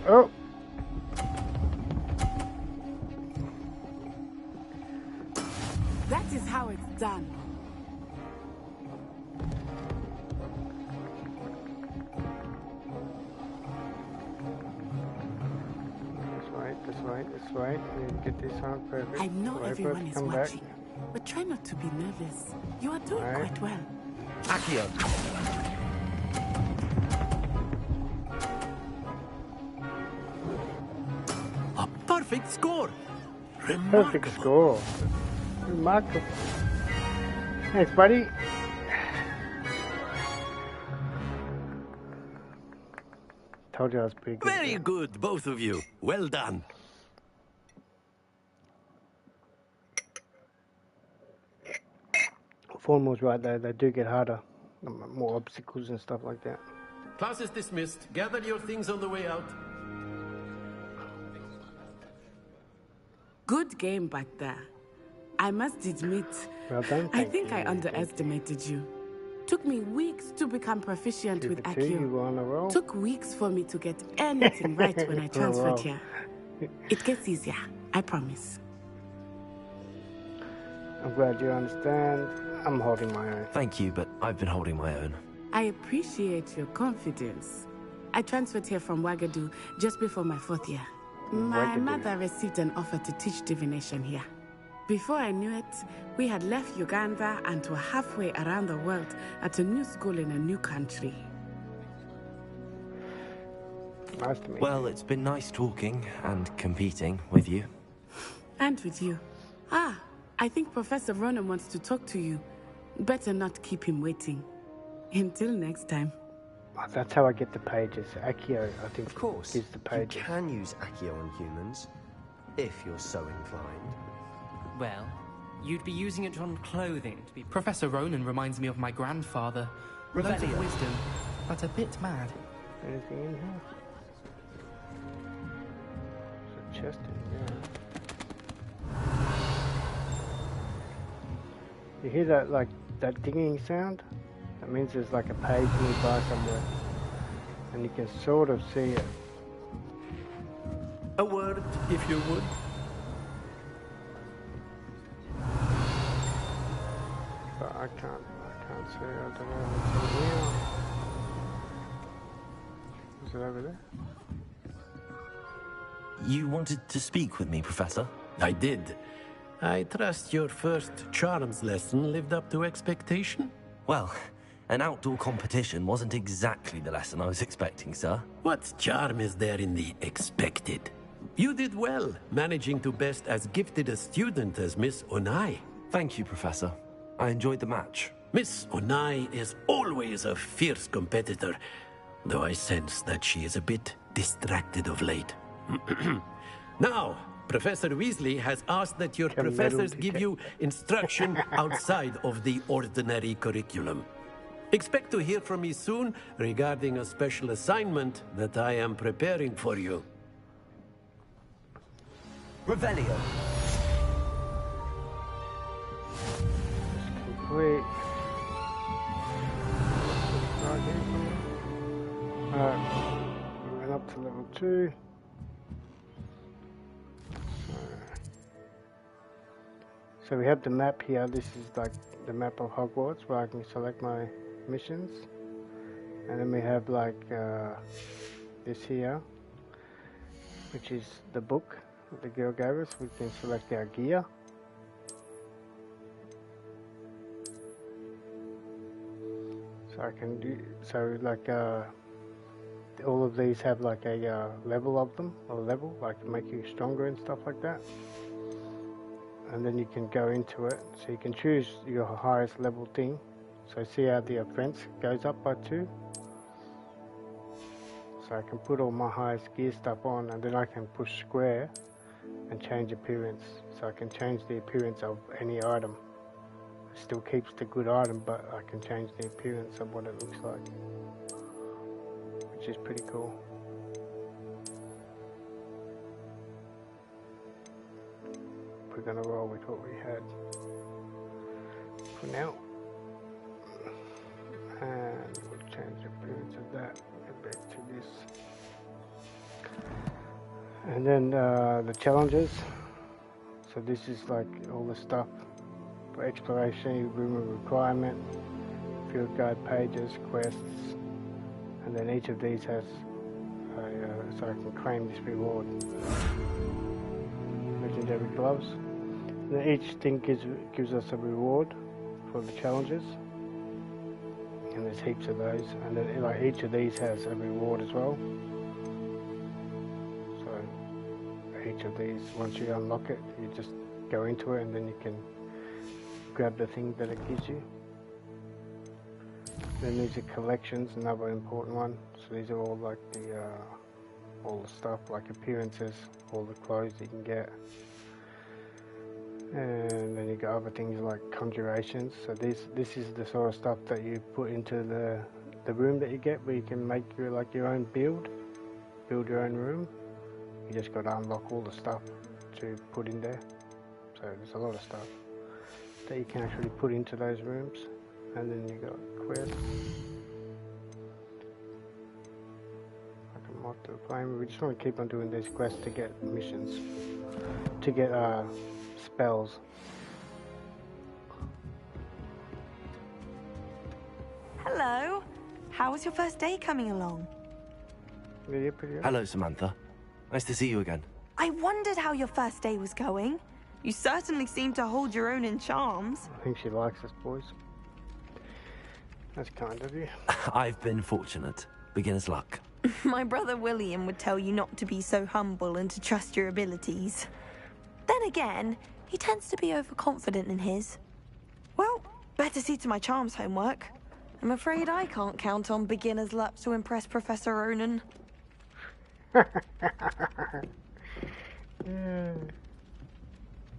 Speaker 1: Oh!
Speaker 21: That is how it's done.
Speaker 1: That's right. We need to get this on perfect.
Speaker 21: I know
Speaker 1: Wait for it
Speaker 21: everyone
Speaker 1: to
Speaker 21: is
Speaker 1: come
Speaker 21: watching,
Speaker 1: back.
Speaker 21: but try not to be nervous. You are doing
Speaker 1: Right.
Speaker 21: quite well.
Speaker 2: Accio.
Speaker 7: A perfect score.
Speaker 1: Perfect score. Remarkable. Thanks, buddy. Told you I was pretty good.
Speaker 7: Very good, both of you. Well done.
Speaker 1: Formal's right though, they do get harder. More obstacles and stuff like that.
Speaker 7: Class is dismissed. Gather your things on the way out.
Speaker 21: Good game back there. I must admit,
Speaker 1: Well done,
Speaker 21: I
Speaker 1: thank
Speaker 21: think
Speaker 1: you.
Speaker 21: I underestimated you. Took me weeks to become proficient with
Speaker 1: 2 for 2, you were
Speaker 21: Accio.
Speaker 1: on a roll.
Speaker 21: Took weeks for me to get anything right when I
Speaker 1: On a
Speaker 21: transferred
Speaker 1: roll.
Speaker 21: here. It gets easier, I promise.
Speaker 1: I'm glad you understand. I'm holding my own.
Speaker 2: Thank you, but I've been holding my own.
Speaker 21: I appreciate your confidence. I transferred here from Wagadu just before my 4th year. My
Speaker 1: Wagadu.
Speaker 21: mother received an offer to teach divination here. Before I knew it, we had left Uganda and were halfway around the world at a new school in a new country.
Speaker 1: Nice to meet you.
Speaker 2: Well, it's been nice talking and competing with you.
Speaker 21: And with you. Ah, I think Professor Ronan wants to talk to you. Better not keep him waiting. Until next time.
Speaker 1: Oh, that's how I get the pages. Accio, I think,
Speaker 18: Of course,
Speaker 1: gives the
Speaker 18: you
Speaker 1: pages.
Speaker 18: can use Accio on humans, if you're so inclined.
Speaker 5: Well, you'd be using it on clothing to be...
Speaker 13: Professor Ronan reminds me of my grandfather. Loads of
Speaker 5: Revelio.
Speaker 13: wisdom, but a bit mad.
Speaker 1: Anything in here? There's a chest in here. You hear that, like, that dinging sound? That means there's like a page nearby somewhere. And you can sort of see it.
Speaker 7: A word, if you would.
Speaker 1: But I can't see it. I don't know if it's in here. Is it over there?
Speaker 2: You wanted to speak with me, Professor?
Speaker 7: I did. I trust your first charms lesson lived up to expectation?
Speaker 2: Well, an outdoor competition wasn't exactly the lesson I was expecting, sir.
Speaker 7: What charm is there in the expected? You did well, managing to best as gifted a student as Miss Onai.
Speaker 2: Thank you, Professor. I enjoyed the match.
Speaker 7: Miss Onai is always a fierce competitor, though I sense that she is a bit distracted of late. Now, Professor Weasley has asked that your professors give you instruction outside of the ordinary curriculum. Expect to hear from me soon regarding a special assignment that I am preparing for you.
Speaker 2: Revelio.
Speaker 1: Complete. Alright, we went up to level 2. So we have the map here. This is like the map of Hogwarts where I can select my missions. And then we have like this here, which is the book that the girl gave us. We can select our gear. So I can do, so like all of these have like a level of them, or level, like to make you stronger and stuff like that. and then you can go into it. So you can choose your highest level thing. So see how the offense goes up by 2. So I can put all my highest gear stuff on, and then I can push square and change appearance. So I can change the appearance of any item. It still keeps the good item, but I can change the appearance of what it looks like, which is pretty cool. We're going to roll with what we had for now, and we'll change the appearance of that, go back to this, and then the challenges. So this is like all the stuff for exploration, room of requirement, field guide pages, quests, and then each of these has so I can claim this reward. Legendary gloves. And then each thing gives us a reward for the challenges, and there's heaps of those. And then like each of these has a reward as well. So each of these, once you unlock it, you just go into it, and then you can grab the thing that it gives you. Then these are collections, another important one. So these are all like all the stuff like appearances, all the clothes you can get. And then you got other things like conjurations. So this is the sort of stuff that you put into the room that you get, where you can make your own build your own room. You just got to unlock all the stuff to put in there. So there's a lot of stuff that you can actually put into those rooms. And then you got quests. Like a mod to the flame. We just want to keep on doing these quests to get missions, to get spells.
Speaker 15: Hello. How was your first day coming along?
Speaker 1: Yeah, pretty good.
Speaker 2: Hello, Samantha. Nice to see you again.
Speaker 15: I wondered how your first day was going. You certainly seem to hold your own in charms.
Speaker 1: I think she likes us, boys. That's kind of you.
Speaker 2: I've been fortunate. Beginner's luck.
Speaker 15: My brother William would tell you not to be so humble and to trust your abilities. Then again, he tends to be overconfident in his. Well, better see to my charms homework. I'm afraid I can't count on beginner's luck to impress Professor Ronan.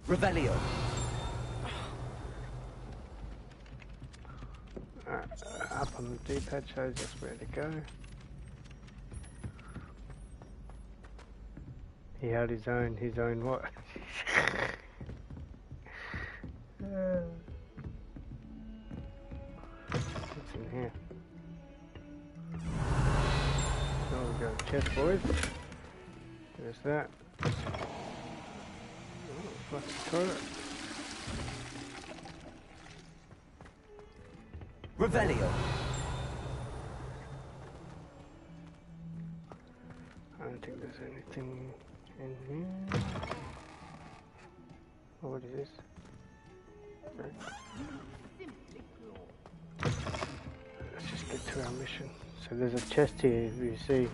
Speaker 2: Revelio.
Speaker 1: Up on the D-pad shows us where to go. He had his own what? What's in here? So we got chest, boys. There's that. Oh, flush the toilet.
Speaker 2: Revelio.
Speaker 1: I don't think there's anything in here. Oh, what is this? Okay. Let's just get to our mission. So there's a chest here, you see.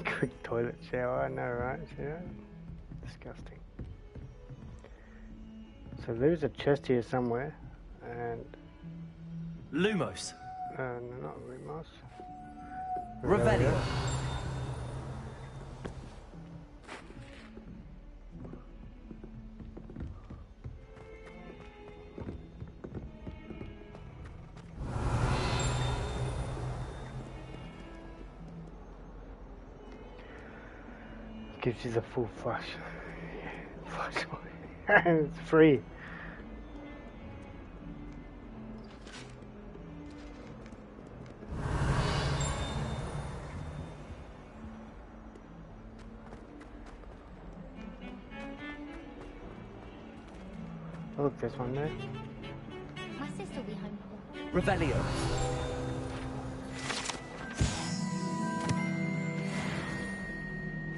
Speaker 1: Quick toilet shower, I know, right? See that? Disgusting. So there's a chest here somewhere, and...
Speaker 2: Lumos.
Speaker 1: No, not Lumos.
Speaker 2: Revelio.
Speaker 1: Gives you the full flush. Flush. It's free. Oh, look, there's one there.
Speaker 14: My sister will be home.
Speaker 2: Revelio.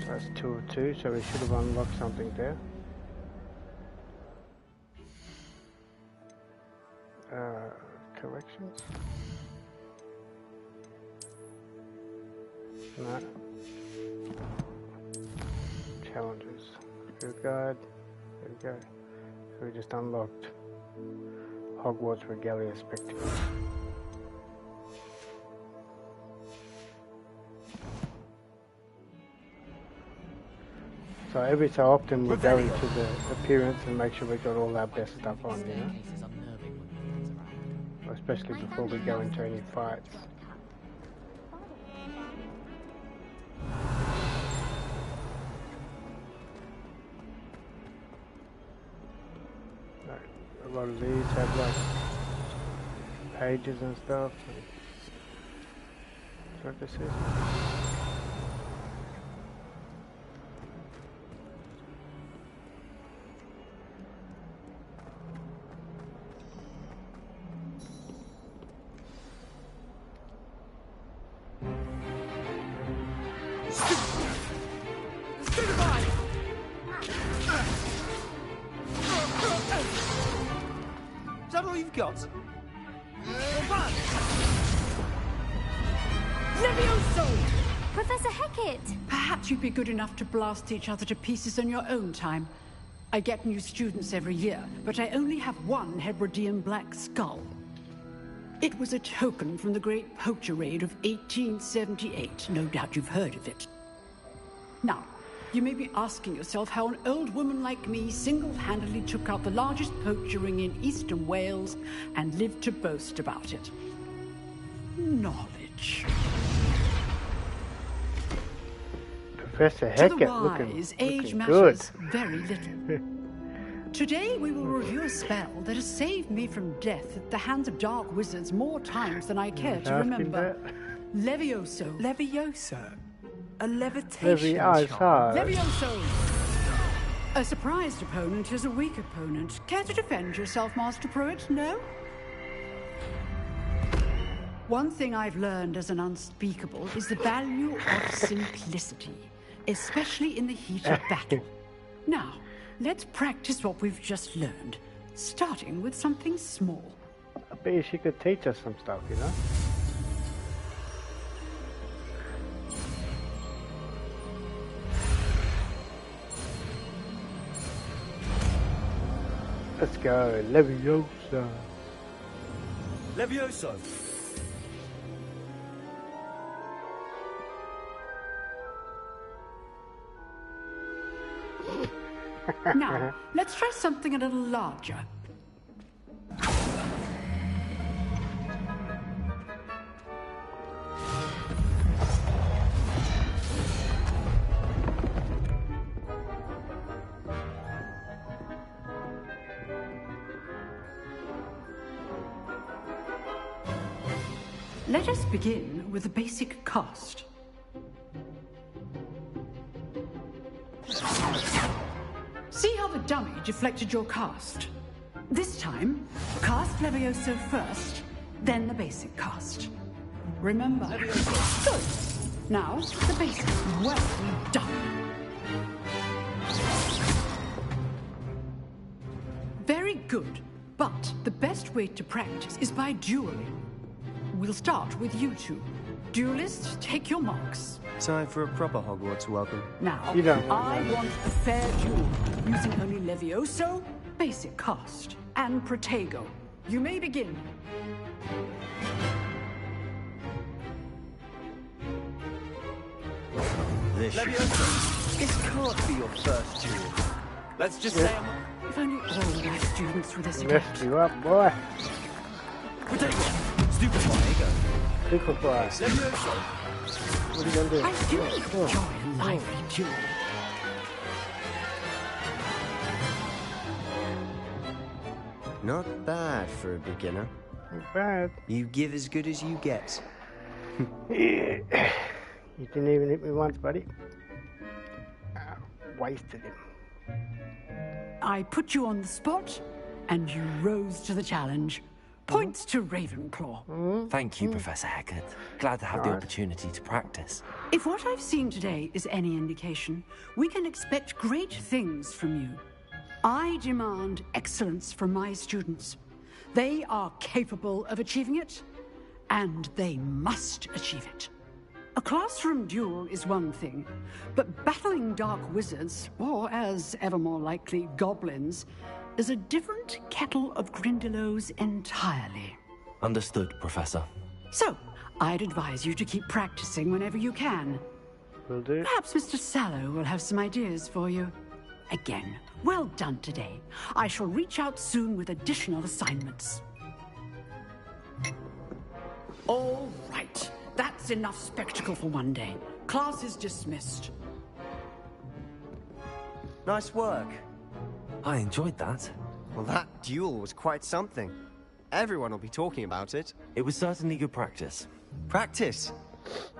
Speaker 1: So that's 2 of 2, so we should have unlocked something there. Corrections? No. Challenges. Field guide. There we go. So we just unlocked Hogwarts Regalia Spectacle. So every so often we go into the appearance and make sure we got all our best stuff on, you know? Especially before we go into any fights. A lot of these have like pages and stuff. That's what this is.
Speaker 20: Is that all you've got?
Speaker 6: Levioso!
Speaker 14: Professor Hecat!
Speaker 6: Perhaps you'd be good enough to blast each other to pieces on your own time. I get new students every year, but I only have one Hebridean black skull. It was a token from the Great Poacher Raid of 1878. No doubt you've heard of it. Now, you may be asking yourself how an old woman like me single-handedly took out the largest poacher ring in eastern Wales and lived to boast about it. Knowledge.
Speaker 1: Professor
Speaker 6: To the
Speaker 1: Hecat
Speaker 6: wise, age
Speaker 1: looking
Speaker 6: matters
Speaker 1: good.
Speaker 6: very little. Today we will review a spell that has saved me from death at the hands of dark wizards more times than I care to remember. Levioso.
Speaker 16: Levioso? A levitation
Speaker 1: Levioso.
Speaker 6: Levioso! A surprised opponent is a weak opponent. Care to defend yourself, Master Pruitt? No? One thing I've learned as an unspeakable is the value of simplicity, especially in the heat of battle. Now, let's practice what we've just learned, starting with something small.
Speaker 1: I bet she could teach us some stuff, you know? Let's go, Leviosa.
Speaker 18: Levioso.
Speaker 6: Now, let's try something a little larger. Let us begin with the basic cast. See how the dummy deflected your cast? This time, cast Levioso first, then the basic cast. Remember, good. Now, the basic. Well done. Very good, but the best way to practice is by dueling. We'll start with you two. Duelists, take your marks.
Speaker 18: Time for a proper Hogwarts welcome.
Speaker 6: Now, I want a fair duel, using only Levioso, basic cast, and Protego. You may begin.
Speaker 18: Levioso, this can't be your first duel. Let's just say
Speaker 6: If only all my students were this
Speaker 1: Messed you up, boy.
Speaker 18: Protego, stupefy.
Speaker 1: Stupefy.
Speaker 18: Levioso.
Speaker 1: What are you gonna do?
Speaker 6: I do enjoy a lively duel.
Speaker 18: Not bad for a beginner.
Speaker 1: Not bad.
Speaker 18: You give as good as you get.
Speaker 1: You didn't even hit me once, buddy. Wasted him.
Speaker 6: I put you on the spot, and you rose to the challenge. Points to Ravenclaw.
Speaker 2: Thank you, Professor Hecat. Glad to have the opportunity to practice.
Speaker 6: If what I've seen today is any indication, we can expect great things from you. I demand excellence from my students. They are capable of achieving it, and they must achieve it. A classroom duel is one thing, but battling dark wizards, or as ever more likely, goblins, is a different kettle of Grindylows entirely.
Speaker 2: Understood, Professor.
Speaker 6: So, I'd advise you to keep practicing whenever you can.
Speaker 1: Will do.
Speaker 6: Perhaps Mr. Sallow will have some ideas for you. Again, well done today. I shall reach out soon with additional assignments. All right. That's enough spectacle for one day. Class is dismissed.
Speaker 3: Nice work.
Speaker 2: I enjoyed that.
Speaker 3: Well, that duel was quite something. Everyone will be talking about it.
Speaker 2: It was certainly good practice.
Speaker 3: Practice?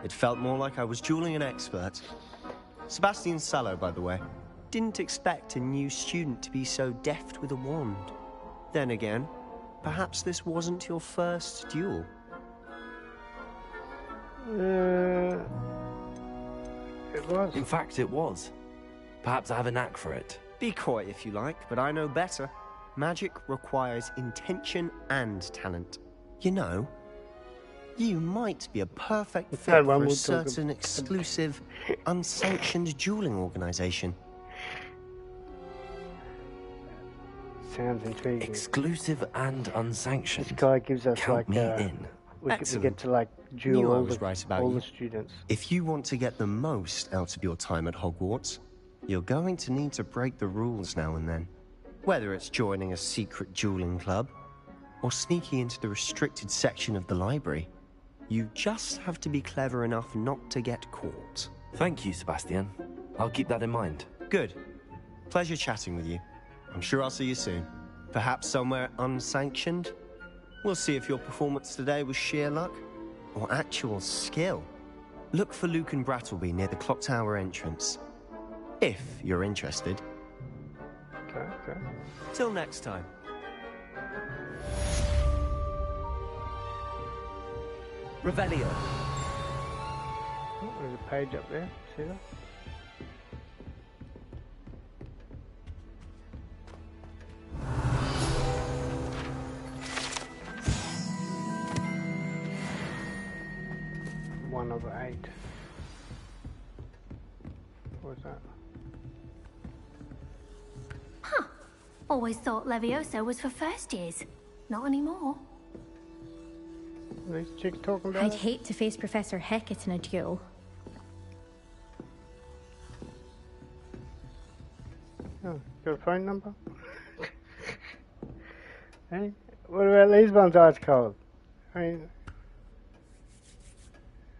Speaker 3: It felt more like I was dueling an expert. Sebastian Sallow, by the way. Didn't expect a new student to be so deft with a wand. Then again, perhaps this wasn't your first duel.
Speaker 1: It was.
Speaker 2: In fact, it was. Perhaps I have a knack for it.
Speaker 3: Be coy if you like, but I know better. Magic requires intention and talent. You know, you might be a perfect fit for a certain exclusive, unsanctioned dueling organization.
Speaker 1: Sounds intriguing.
Speaker 2: Exclusive and unsanctioned.
Speaker 1: This guy gives us
Speaker 2: Count me in.
Speaker 1: We get to like duel all the students.
Speaker 3: If you want to get the most out of your time at Hogwarts, you're going to need to break the rules now and then. Whether it's joining a secret dueling club, or sneaking into the restricted section of the library, you just have to be clever enough not to get caught.
Speaker 2: Thank you, Sebastian. I'll keep that in mind.
Speaker 3: Good. Pleasure chatting with you. I'm sure I'll see you soon. Perhaps somewhere unsanctioned? We'll see if your performance today was sheer luck, or actual skill. Look for Luke and Brattleby near the clock tower entrance. If you're interested.
Speaker 1: Okay.
Speaker 3: Till next time.
Speaker 16: Revelio.
Speaker 1: Oh, there's a page up there. See that? One over 8. What's that?
Speaker 22: Huh. Always thought Levioso was for first years. Not anymore.
Speaker 1: These chicks talking about
Speaker 14: I'd
Speaker 1: it?
Speaker 14: hate to face Professor Hecat in a duel.
Speaker 1: Oh, got a phone number? Hey, what about these ones ice cold? I mean,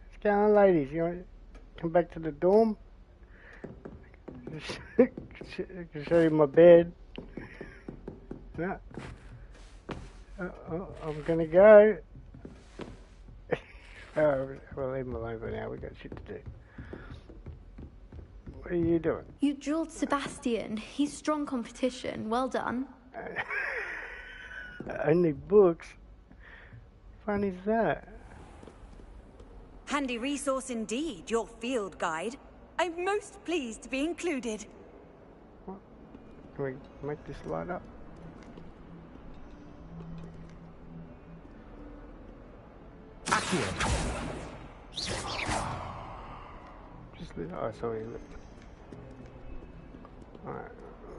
Speaker 1: what's going on, ladies? You want to come back to the dorm? I can show you my bed. No. I'm gonna go. Oh, we'll leave them alone for now. We got shit to do. What are you doing?
Speaker 14: You drilled Sebastian. He's strong competition. Well done.
Speaker 1: Only books? Fun is that?
Speaker 23: Handy resource indeed, your field guide. I'm most pleased to be included.
Speaker 1: What? Can we make this light up? Just leave it. Oh, sorry. Alright,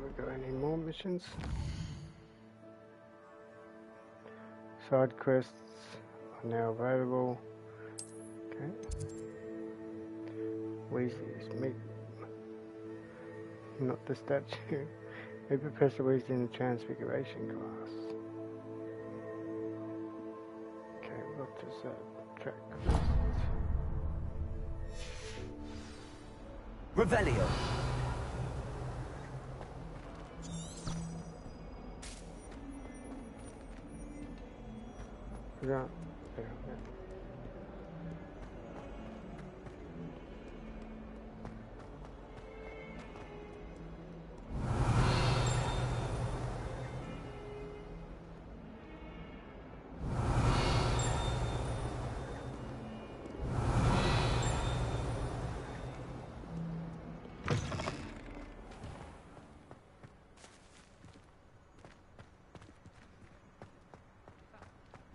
Speaker 1: we got any more missions? Side quests are now available. Okay. Weasley's meet. Not the statue. Meet Professor Weasley in the Transfiguration class. Okay, what does that track?
Speaker 16: Revelio.
Speaker 1: Yeah.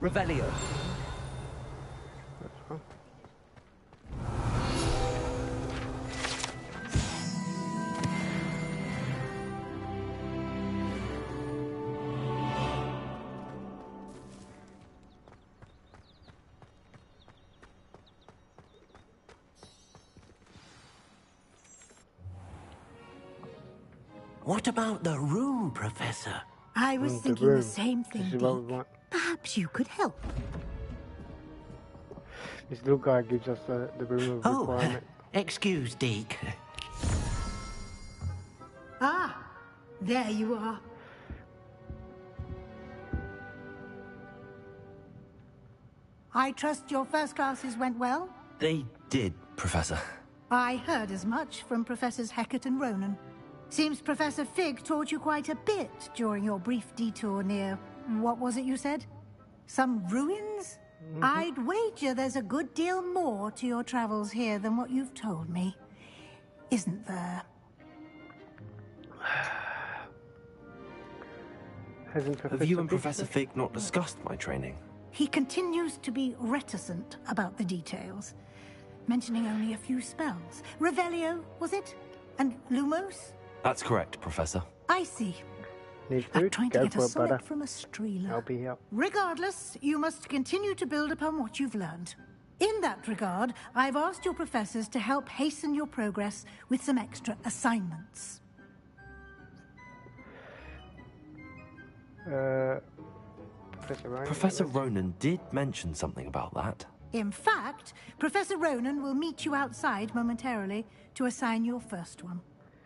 Speaker 16: Revelio.
Speaker 7: What about the room, Professor?
Speaker 10: I was
Speaker 1: The
Speaker 10: thinking
Speaker 1: room.
Speaker 10: the same thing,
Speaker 1: This is what we
Speaker 10: Deke.
Speaker 1: want.
Speaker 10: Perhaps you could help.
Speaker 1: This little guy gives us the room of requirement.
Speaker 7: Excuse, Deke.
Speaker 10: Ah, there you are. I trust your first classes went well?
Speaker 2: They did, Professor.
Speaker 10: I heard as much from Professors Hecat and Ronan. Seems Professor Fig taught you quite a bit during your brief detour near... what was it you said? Some ruins? I'd wager there's a good deal more to your travels here than what you've told me. Isn't there?
Speaker 2: Have you and Professor Fig not discussed my training?
Speaker 10: He continues to be reticent about the details, mentioning only a few spells. Revelio, was it? And Lumos?
Speaker 2: That's correct, Professor.
Speaker 10: I see.
Speaker 1: Need
Speaker 10: I'm
Speaker 1: food?
Speaker 10: trying to
Speaker 1: Go
Speaker 10: get
Speaker 1: for
Speaker 10: a
Speaker 1: it, brother.
Speaker 10: sonnet from a streeler.
Speaker 1: I'll be here.
Speaker 10: Regardless, you must continue to build upon what you've learned. In that regard, I've asked your professors to help hasten your progress with some extra assignments.
Speaker 2: Professor Ronan did mention something about that.
Speaker 10: In fact, Professor Ronan will meet you outside momentarily to assign your first one.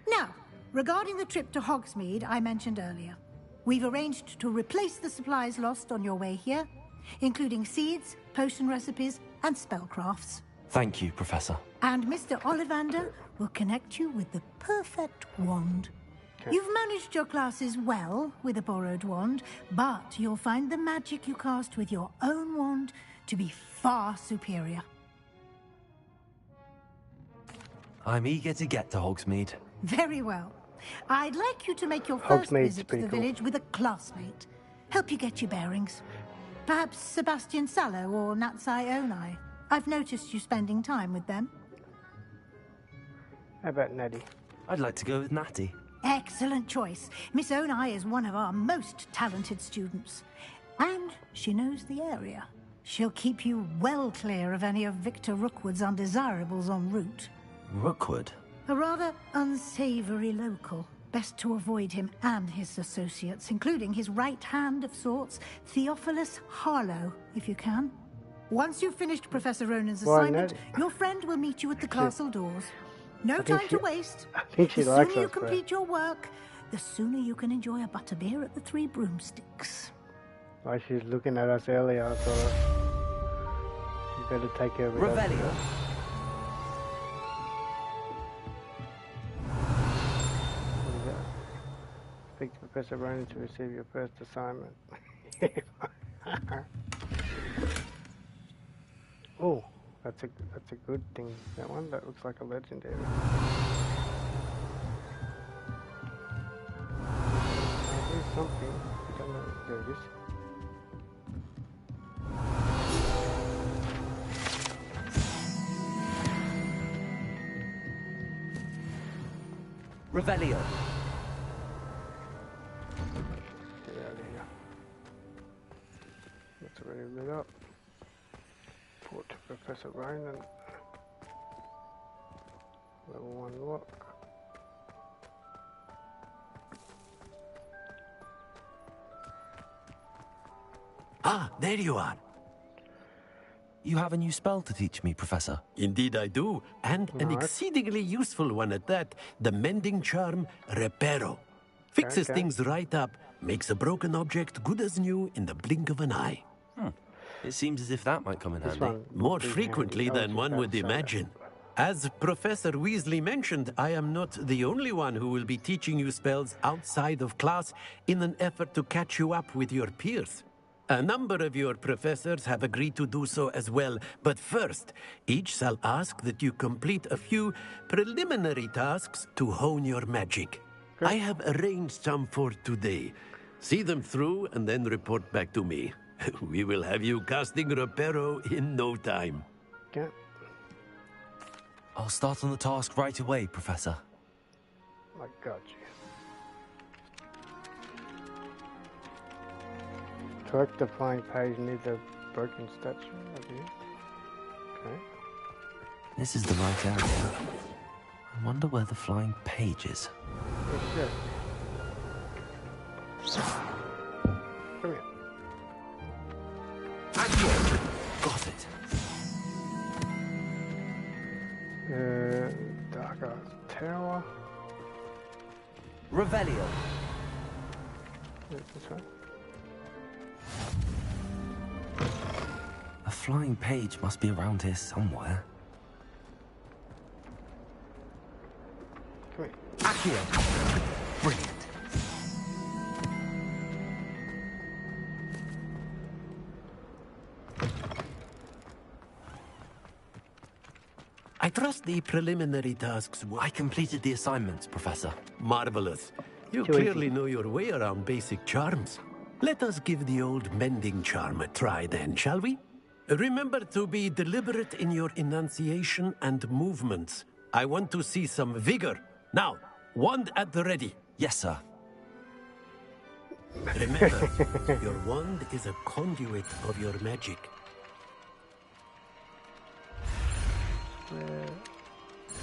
Speaker 10: Now, regarding the trip to Hogsmeade I mentioned earlier, we've arranged to replace the supplies lost on your way here, including seeds, potion recipes, and spellcrafts.
Speaker 2: Thank you, Professor.
Speaker 10: And Mr. Ollivander will connect you with the perfect wand. You've managed your classes well with a borrowed wand, but you'll find the magic you cast with your own wand to be far superior.
Speaker 2: I'm eager to get to Hogsmeade.
Speaker 10: Very well. I'd like you to make your first
Speaker 1: Hogsmeade's
Speaker 10: visit to the
Speaker 1: pretty cool.
Speaker 10: village with a classmate. Help you get your bearings. Perhaps Sebastian Sallow or Natsai Onai. I've noticed you spending time with them.
Speaker 1: How about Nettie?
Speaker 2: I'd like to go with Natty.
Speaker 10: Excellent choice. Miss Onai is one of our most talented students. And she knows the area. She'll keep you well clear of any of Victor Rookwood's undesirables en route.
Speaker 2: Rookwood?
Speaker 10: A rather unsavory local. Best to avoid him and his associates, including his right hand of sorts, Theophilus Harlow, if you can. Once you've finished Professor Ronan's
Speaker 1: Why,
Speaker 10: assignment,
Speaker 1: no.
Speaker 10: your friend will meet you at the castle doors. No time to waste.
Speaker 1: I think she
Speaker 10: The
Speaker 1: likes
Speaker 10: sooner you
Speaker 1: us, but-
Speaker 10: complete your work, the sooner you can enjoy a butterbeer at the Three Broomsticks.
Speaker 1: Why she's looking at us earlier, I thought you better take care of it.
Speaker 2: Revelio.
Speaker 1: Speak to Professor Ronan to receive your first assignment. Oh, that's a good thing. That one, that looks like a legendary. There's something. I don't know. There it is.
Speaker 2: Revelio.
Speaker 1: Get out of here. That's already lit up. Port to Professor Ronan. Level 1 lock.
Speaker 7: Ah, there you are.
Speaker 2: You have a new spell to teach me, Professor.
Speaker 7: Indeed I do, and an exceedingly useful one at that. The mending charm, Reparo. Fixes
Speaker 2: Okay.
Speaker 7: things right up, makes a broken object good as new in the blink of an eye.
Speaker 2: It seems as if that might come in
Speaker 7: This
Speaker 2: handy.
Speaker 7: one More frequently than one would imagine. As Professor Weasley mentioned, I am not the only one who will be teaching you spells outside of class in an effort to catch you up with your peers. A number of your professors have agreed to do so as well, but first, each shall ask that you complete a few preliminary tasks to hone your magic. I have arranged some for today. See them through and then report back to me. We will have you casting Reparo in no time.
Speaker 1: Okay.
Speaker 2: I'll start on the task right away, Professor.
Speaker 1: I got you. Collect the flying page near the broken statue. Okay.
Speaker 2: This is the right area. I wonder where the flying page is.
Speaker 1: Yes, sir. Come here.
Speaker 2: Got it.
Speaker 1: Dark Arts Tower.
Speaker 2: Revelio.
Speaker 1: This one.
Speaker 2: A flying page must be around here somewhere.
Speaker 1: Come here.
Speaker 2: Accio. Brilliant.
Speaker 7: I trust the preliminary tasks were...
Speaker 2: I completed the assignments, Professor.
Speaker 7: Marvelous. You
Speaker 1: Too
Speaker 7: clearly
Speaker 1: easy.
Speaker 7: know your way around basic charms. Let us give the old mending charm a try then, shall we? Remember to be deliberate in your enunciation and movements. I want to see some vigor. Now, wand at the ready.
Speaker 2: Yes, sir.
Speaker 7: Remember, your wand is a conduit of your magic.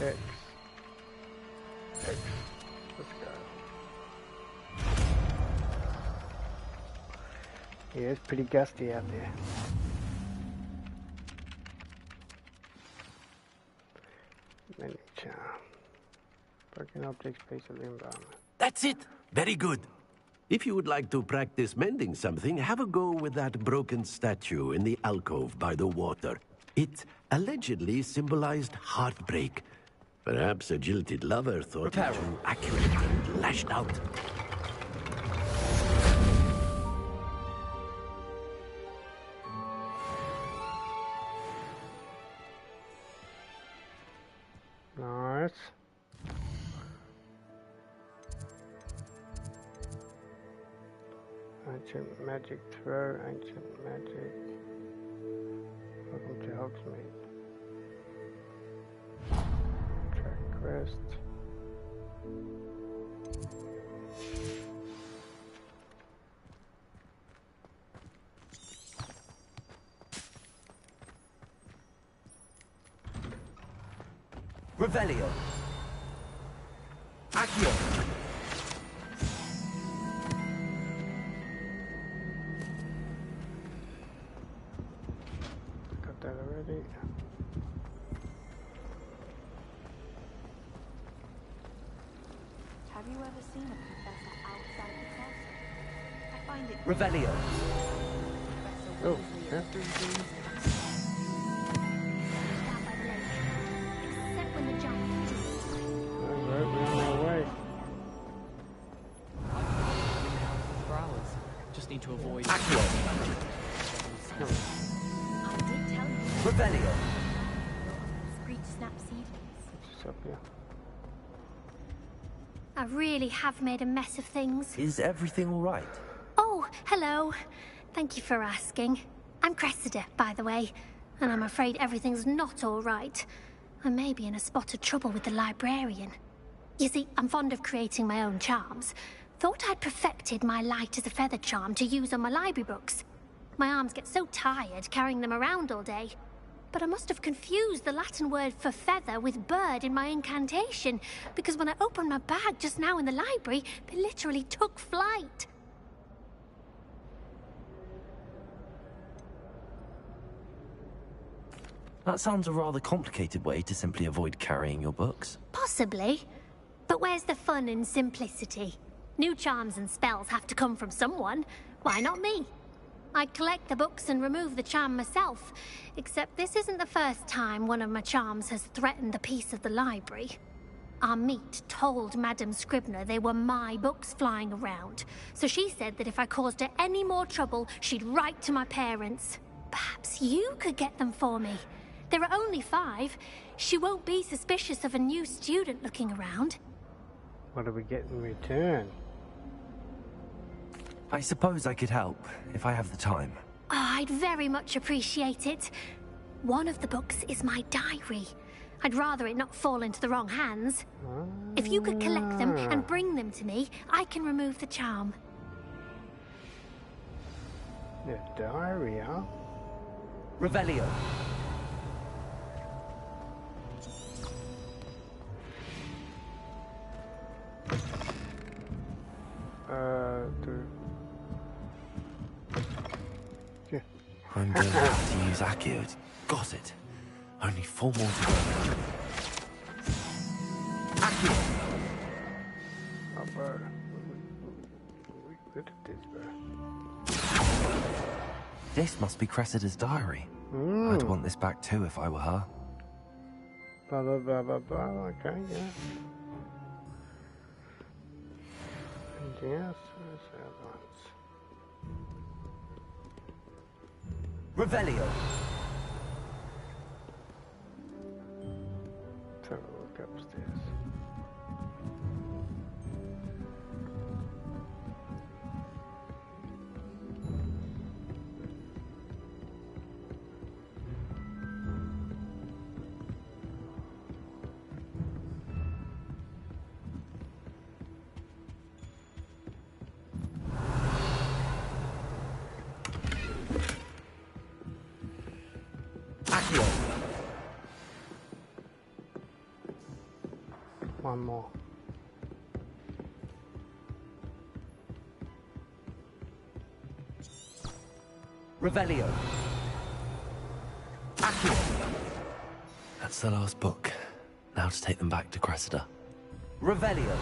Speaker 1: X. X. Let's go. Yeah, it's pretty gusty out there. Mending charm. Broken objects, piece of limb armor.
Speaker 7: That's it. Very good. If you would like to practice mending something, have a go with that broken statue in the alcove by the water. It allegedly symbolized heartbreak. Perhaps a jilted lover thought it too accurate and lashed out.
Speaker 1: Nice. Ancient magic throw, ancient magic. Welcome to Hogsmeade. Track quest.
Speaker 2: Revelio. Accio.
Speaker 1: Got that already.
Speaker 15: Have you ever seen a professor outside the castle? I find it...
Speaker 2: Revelio.
Speaker 1: Oh, yeah.
Speaker 22: Except when the giant
Speaker 1: Alright, we're on our way.
Speaker 5: For hours. Just need to avoid.
Speaker 2: Accio.
Speaker 22: I did tell you.
Speaker 2: Revelio.
Speaker 22: Screech snap seedlings.
Speaker 1: What's up here?
Speaker 22: I really have made a mess of things.
Speaker 2: Is everything all right?
Speaker 22: Oh, hello. Thank you for asking. I'm Cressida, by the way, and I'm afraid everything's not all right. I may be in a spot of trouble with the librarian. You see, I'm fond of creating my own charms. Thought I'd perfected my light as a feather charm to use on my library books. My arms get so tired carrying them around all day. But I must have confused the Latin word for feather with bird in my incantation, because when I opened my bag just now in the library, they literally took flight.
Speaker 2: That sounds a rather complicated way to simply avoid carrying your books.
Speaker 22: Possibly. But where's the fun in simplicity? New charms and spells have to come from someone. Why not me? I'd collect the books and remove the charm myself. Except this isn't the first time one of my charms has threatened a piece of the library. Our meet told Madame Scribner they were my books flying around. So she said that if I caused her any more trouble, she'd write to my parents. Perhaps you could get them for me. There are only 5. She won't be suspicious of a new student looking around.
Speaker 1: What do we get in return?
Speaker 2: I suppose I could help, if I have the time.
Speaker 22: Oh, I'd very much appreciate it. One of the books is my diary. I'd rather it not fall into the wrong hands. If you could collect them and bring them to me, I can remove the charm.
Speaker 1: The diary, huh?
Speaker 2: Revelio. I'm going to have to use Accio. Got it. Only 4 more to go. Accio!
Speaker 1: Oh, bro. We good at this, bro.
Speaker 2: This must be Cressida's diary. I'd want this back too if I were her.
Speaker 1: Blah, blah, blah, blah, blah. Okay, yeah. Anything else? Where's the other ones?
Speaker 2: Revelio.
Speaker 1: Let's have a look upstairs. One more.
Speaker 2: Revelio. Accio. That's the last book. Now to take them back to Cressida. Revelio.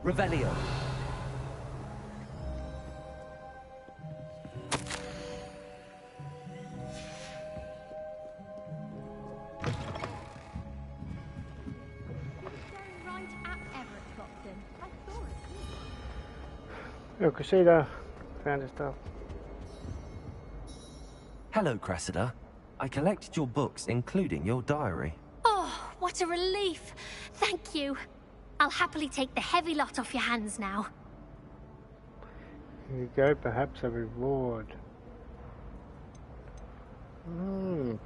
Speaker 2: Revelio.
Speaker 1: Oh, Cressida. Found his stuff.
Speaker 2: Hello, Cressida. I collected your books, including your diary.
Speaker 22: Oh, what a relief. Thank you. I'll happily take the heavy lot off your hands now.
Speaker 1: Here you go, perhaps a reward.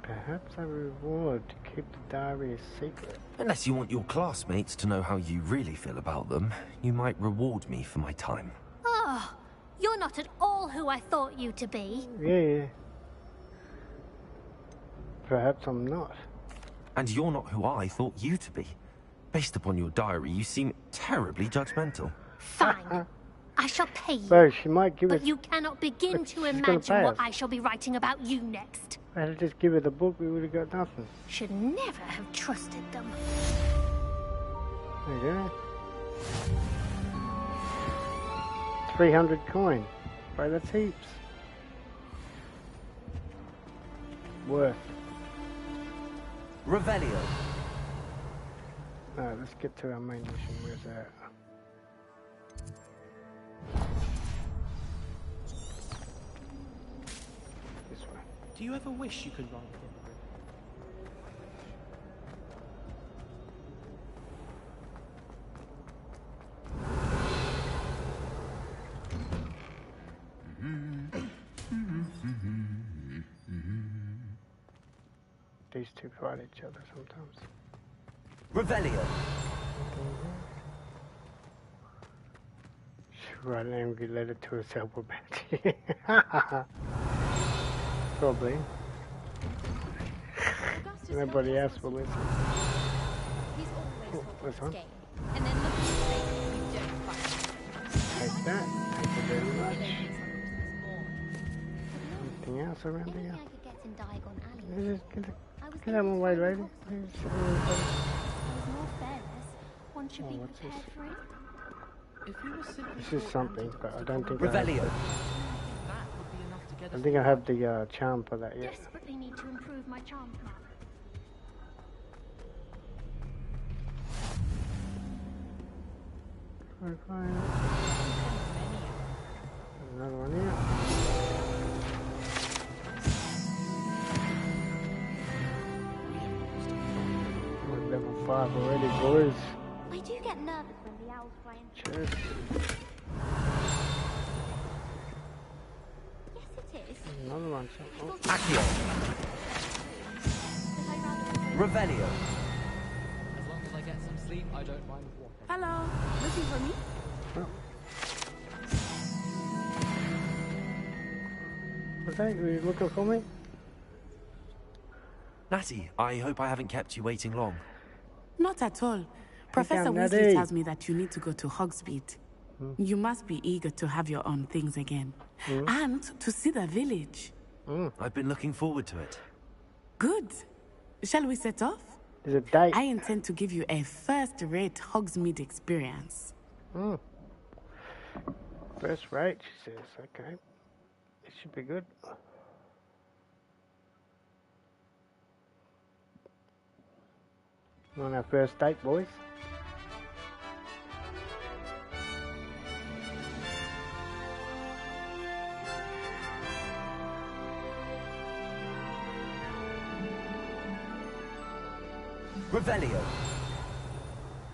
Speaker 1: Perhaps a reward to keep the diary a secret.
Speaker 2: Unless you want your classmates to know how you really feel about them, you might reward me for my time.
Speaker 22: Oh, you're not at all who I thought you to be.
Speaker 1: Yeah. Perhaps I'm not.
Speaker 2: And you're not who I thought you to be. Based upon your diary, you seem terribly judgmental.
Speaker 22: Fine. I shall pay you.
Speaker 1: Well, she might give
Speaker 22: but
Speaker 1: us...
Speaker 22: you cannot begin to
Speaker 1: gonna
Speaker 22: imagine
Speaker 1: pay
Speaker 22: what
Speaker 1: us.
Speaker 22: I shall be writing about you next.
Speaker 1: If I had just give her the book, we would have got nothing.
Speaker 22: Should never have trusted them.
Speaker 1: There you go. 300 coin. Right, that's heaps. Worth.
Speaker 2: Revelio.
Speaker 1: Alright, let's get to our main mission. Where's that? This way.
Speaker 13: Do you ever wish you could run with him?
Speaker 1: These two fight each other sometimes.
Speaker 2: Revelio.
Speaker 1: She write an angry letter to herself about you. Probably. Nobody else will listen. Oh, this one. Take that. Thank you very much. Anything else around here? Get out of my way, lady. Please.
Speaker 22: One should be
Speaker 1: what's
Speaker 22: prepared
Speaker 1: this?
Speaker 22: for it.
Speaker 1: This is something, but I don't think
Speaker 2: Revelio.
Speaker 1: I think I have the charm for that yet.
Speaker 22: Desperately need to improve my charm map.
Speaker 1: Another one here. We're level 5 already, boys.
Speaker 22: I do get nervous when the owls fly in.
Speaker 1: Cheers.
Speaker 22: Yes,
Speaker 1: on. So,
Speaker 2: Accio. Revelio.
Speaker 20: As long as I get some sleep, I don't mind walking.
Speaker 21: Hello. Looking for me?
Speaker 1: Okay, were you looking for me?
Speaker 2: Natty, I hope I haven't kept you waiting long.
Speaker 21: Not at all. Professor Weasley tells me that you need to go to Hogsmeade. You must be eager to have your own things again. And to see the village.
Speaker 2: I've been looking forward to it.
Speaker 21: Good. Shall we set off?
Speaker 1: There's a date.
Speaker 21: I intend to give you a first-rate Hogsmeade experience.
Speaker 1: First rate, she says. Okay. It should be good. On our first date, boys.
Speaker 2: Revelio.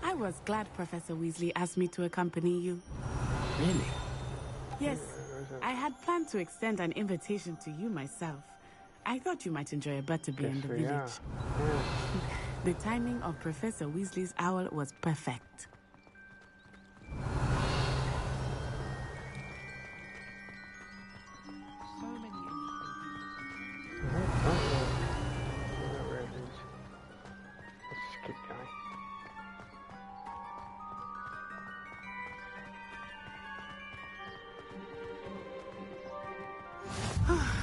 Speaker 21: I was glad Professor Weasley asked me to accompany you.
Speaker 2: Really?
Speaker 21: Yes. I had planned to extend an invitation to you myself. I thought you might enjoy a butterbeer in the village. The timing of Professor Weasley's owl was perfect.
Speaker 20: So many
Speaker 1: Let's just keep going.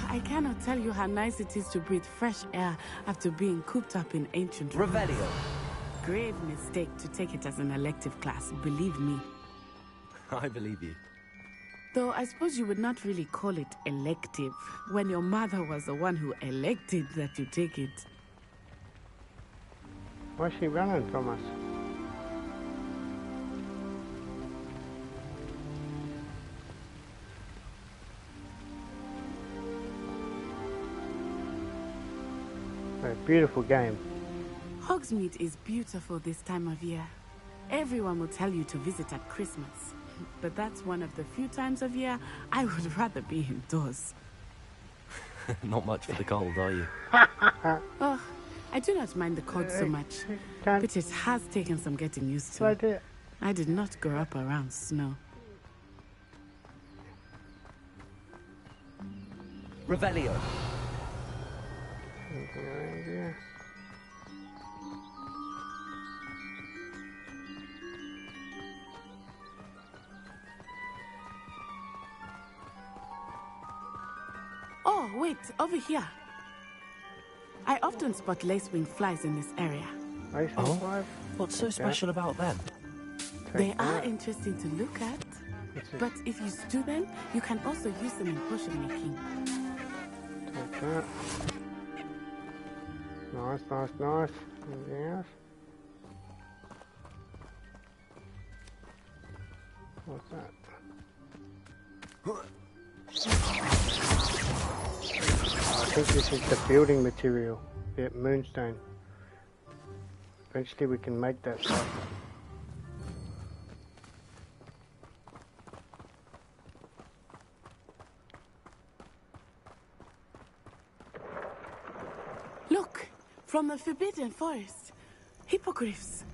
Speaker 21: I cannot tell you how nice it is to breathe fresh air after being cooped up in ancient
Speaker 2: Revelio.
Speaker 21: rooms. Grave mistake to take it as an elective class, believe me.
Speaker 2: I believe you.
Speaker 21: Though I suppose you would not really call it elective when your mother was the one who elected that you take it.
Speaker 1: Why is she running from us? A beautiful game.
Speaker 21: Hogsmeade is beautiful this time of year. Everyone will tell you to visit at Christmas. But that's one of the few times of year I would rather be indoors.
Speaker 2: Not much for the cold, are you?
Speaker 21: Oh, I do not mind the cold so much. But it has taken some getting used to. I did not grow up around snow.
Speaker 2: Revelio.
Speaker 1: Anything around here?
Speaker 21: Oh, wait, over here. I often spot lacewing flies in this area.
Speaker 1: Lacewing flies?
Speaker 2: What's so special about them?
Speaker 21: They are interesting to look at, but if you stew them, you can also use them in potion making.
Speaker 1: Take that. Nice, nice, nice. Anything else? What's that? I think this is the building material. Yeah, moonstone. Eventually we can make that stuff.
Speaker 21: Look, from the Forbidden Forest. Hippogriffs.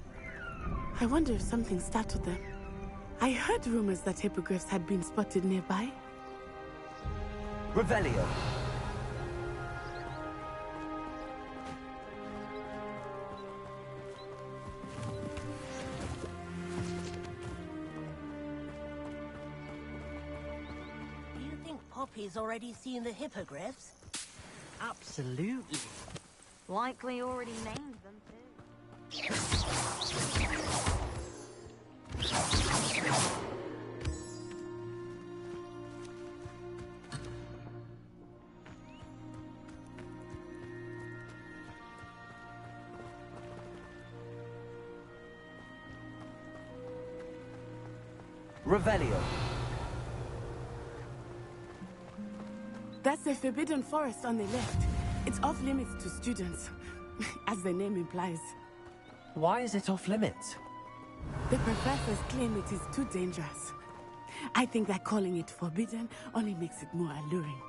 Speaker 21: I wonder if something startled them. I heard rumors that hippogriffs had been spotted nearby.
Speaker 2: Revelio.
Speaker 8: Do you think Poppy's already seen the hippogriffs?
Speaker 16: Absolutely.
Speaker 15: Likely already named them too.
Speaker 2: Revelio.
Speaker 21: That's the Forbidden Forest on the left. It's off limits to students, as the name implies.
Speaker 2: Why is it off limits?
Speaker 21: The professors claim it is too dangerous. I think that calling it forbidden only makes it more alluring.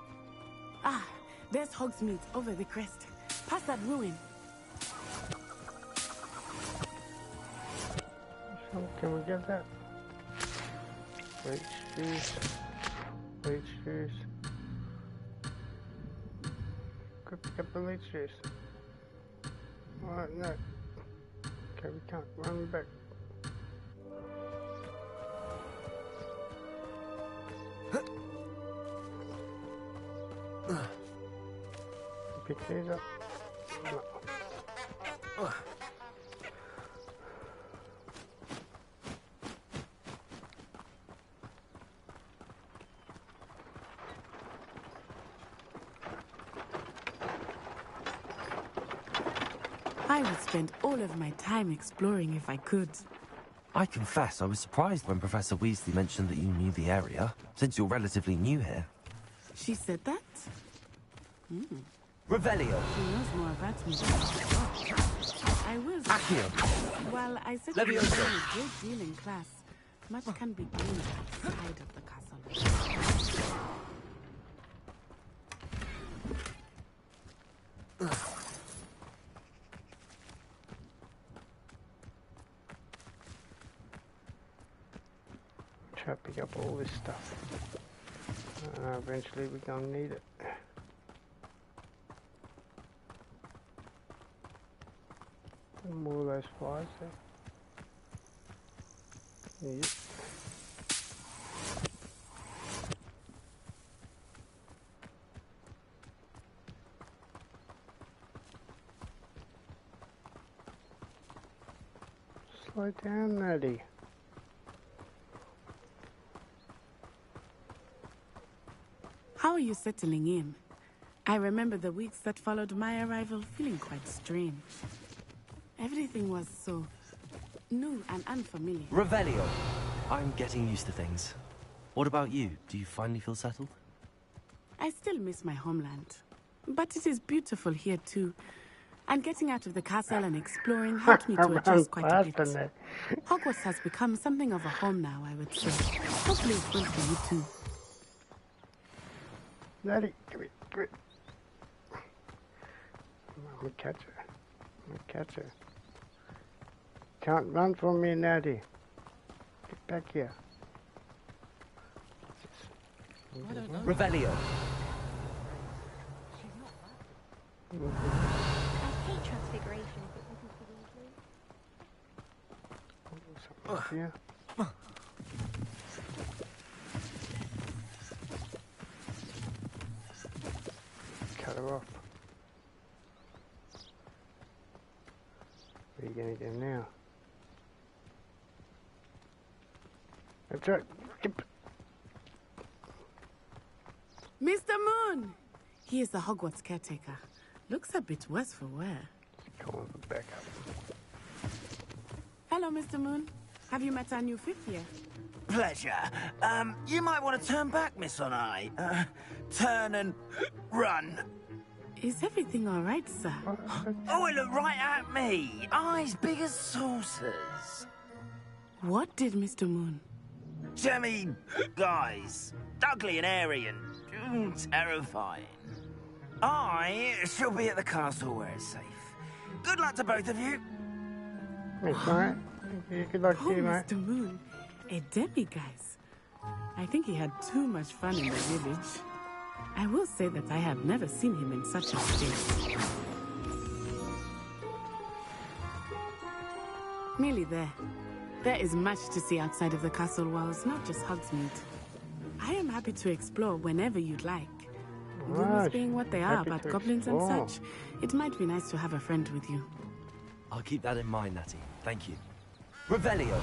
Speaker 21: Ah, There's Hogsmeade over the crest. Past that ruin.
Speaker 1: So can we get that? Wait, shoes. Wait, shoes. Could pick up the lead shoes. Alright, no. Okay, we can't run back. Pick these up. No.
Speaker 21: I would spend all of my time exploring if I could.
Speaker 2: I confess I was surprised when Professor Weasley mentioned that you knew the area, since you're relatively new here.
Speaker 21: She said that?
Speaker 2: Revelio.
Speaker 21: She knows more about me. I will say,
Speaker 2: Accio.
Speaker 21: while I certainly learned
Speaker 2: Levioso.
Speaker 21: a great deal in class, much can be gained outside of the castle.
Speaker 1: Try to pick up all this stuff. Eventually we're gonna need it. More of those flies there. Yep. Slow down, Natty.
Speaker 21: How are you settling in? I remember the weeks that followed my arrival feeling quite strange. Everything was so new and unfamiliar.
Speaker 2: Revelio. I'm getting used to things. What about you? Do you finally feel settled?
Speaker 21: I still miss my homeland. But it is beautiful here too. And getting out of the castle and exploring helped me to adjust quite a bit. Hogwarts has become something of a home now, I would say. Hopefully it will for you too.
Speaker 1: Natty, come here. I'm gonna catch her. I'm gonna catch her. Can't run from me, Natty. Get back here.
Speaker 2: Revelio.
Speaker 14: I hate transfiguration if it wasn't for Weasley.
Speaker 1: Yeah. Cut her off. What are you gonna do now? That's right.
Speaker 21: Mr. Moon! He is the Hogwarts caretaker. Looks a bit worse for wear.
Speaker 1: Calling for backup.
Speaker 21: Hello, Mr. Moon. Have you met our new fifth year?
Speaker 9: Pleasure. You might want to turn back, Miss Onai. Turn and run.
Speaker 21: Is everything all right, sir?
Speaker 9: Oh, it looked right at me. Eyes big as saucers.
Speaker 21: What did Mr. Moon?
Speaker 9: Jemmy, guys. Ugly and airy and terrifying. I shall be at the castle where it's safe. Good luck to both of you.
Speaker 1: It's alright. Good luck to you, mate.
Speaker 21: Mr. Moon, a demiguise. I think he had too much fun in the village. I will say that I have never seen him in such a state. Nearly there. There is much to see outside of the castle walls, not just Hogsmeade. I am happy to explore whenever you'd like. Rumors being what they are about goblins and such, it might be nice to have a friend with you.
Speaker 2: I'll keep that in mind, Natty. Thank you. Revelio.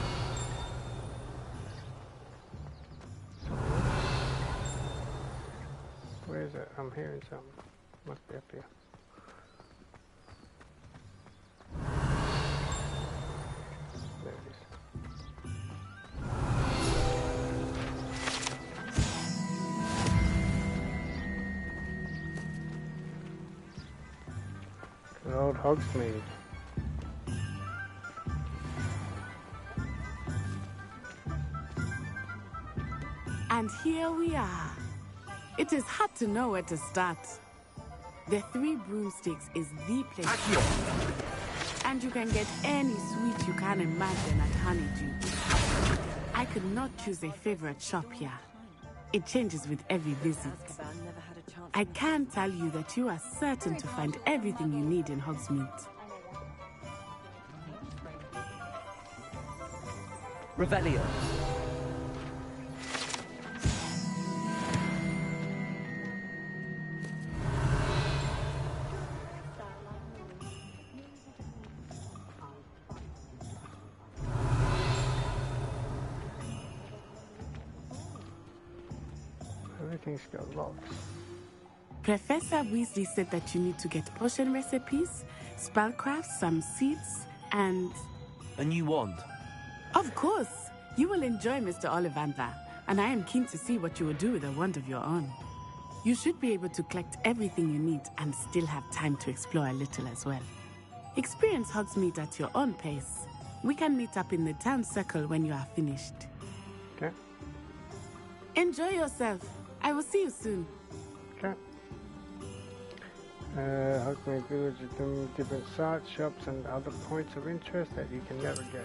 Speaker 1: Where is it? I'm hearing something. Must be up here. There it is. Good old Hogsmeade.
Speaker 21: And here we are. It is hard to know where to start. The Three Broomsticks is the place. And you can get any sweet you can imagine at Honeydew. I could not choose a favorite shop here. It changes with every visit. I can tell you that you are certain to find everything you need in Hogsmeade.
Speaker 2: Revelio.
Speaker 1: Everything's got locks.
Speaker 21: Professor Weasley said that you need to get potion recipes, spellcrafts, some seeds, and...
Speaker 2: A new wand.
Speaker 21: Of course! You will enjoy Mr. Ollivander, and I am keen to see what you will do with a wand of your own. You should be able to collect everything you need and still have time to explore a little as well. Experience Hogsmeade at your own pace. We can meet up in the town circle when you are finished.
Speaker 1: Okay.
Speaker 21: Enjoy yourself. I will see you soon.
Speaker 1: Okay. Hogsmeade Village is different sites, shops, and other points of interest that you can navigate.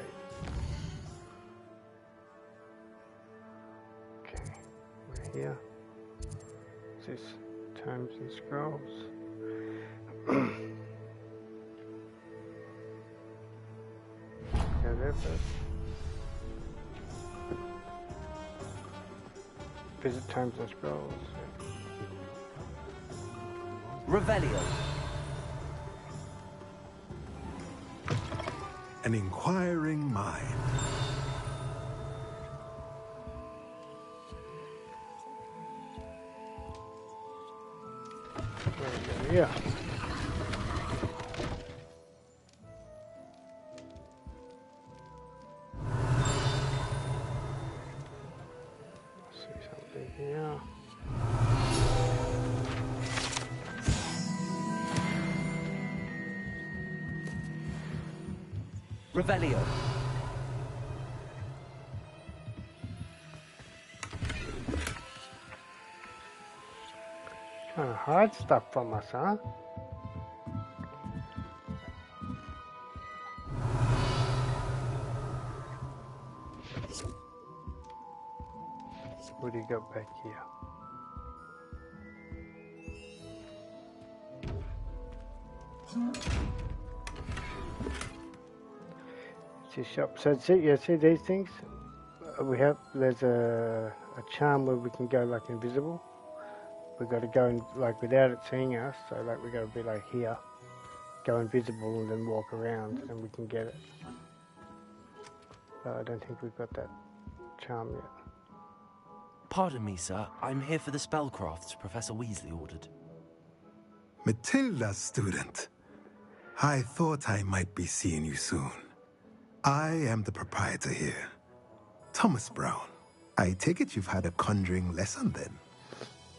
Speaker 1: Okay, we're here. This is Times and Scrolls. Go there first. Visit Times and Scrolls.
Speaker 2: Revelio.
Speaker 4: An inquiring mind.
Speaker 1: Yeah. See something here.
Speaker 2: Revelio.
Speaker 1: Trying to hide stuff from us, huh? What do you got back here? It's a shop. So see, you see these things? There's a charm where we can go like invisible. We've got to go in like without it seeing us. So like we got to be like here, go invisible and then walk around and we can get it. But I don't think we've got that charm yet.
Speaker 2: Pardon me, sir. I'm here for the spellcrafts Professor Weasley ordered.
Speaker 4: Matilda's student. I thought I might be seeing you soon. I am the proprietor here, Thomas Brown. I take it you've had a conjuring lesson then?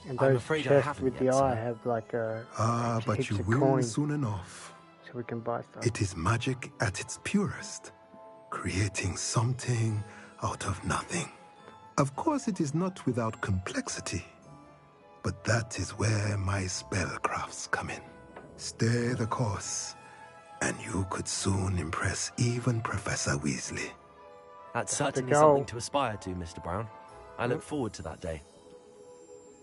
Speaker 1: And those chests with the eye have like a...
Speaker 4: but you will
Speaker 1: coins,
Speaker 4: soon enough.
Speaker 1: So we can buy stuff.
Speaker 4: It is magic at its purest, creating something out of nothing. Of course, it is not without complexity, but that is where my spellcrafts come in. Stay the course, and you could soon impress even Professor Weasley.
Speaker 2: That's certainly something to aspire to, Mr. Brown. I look forward to that day.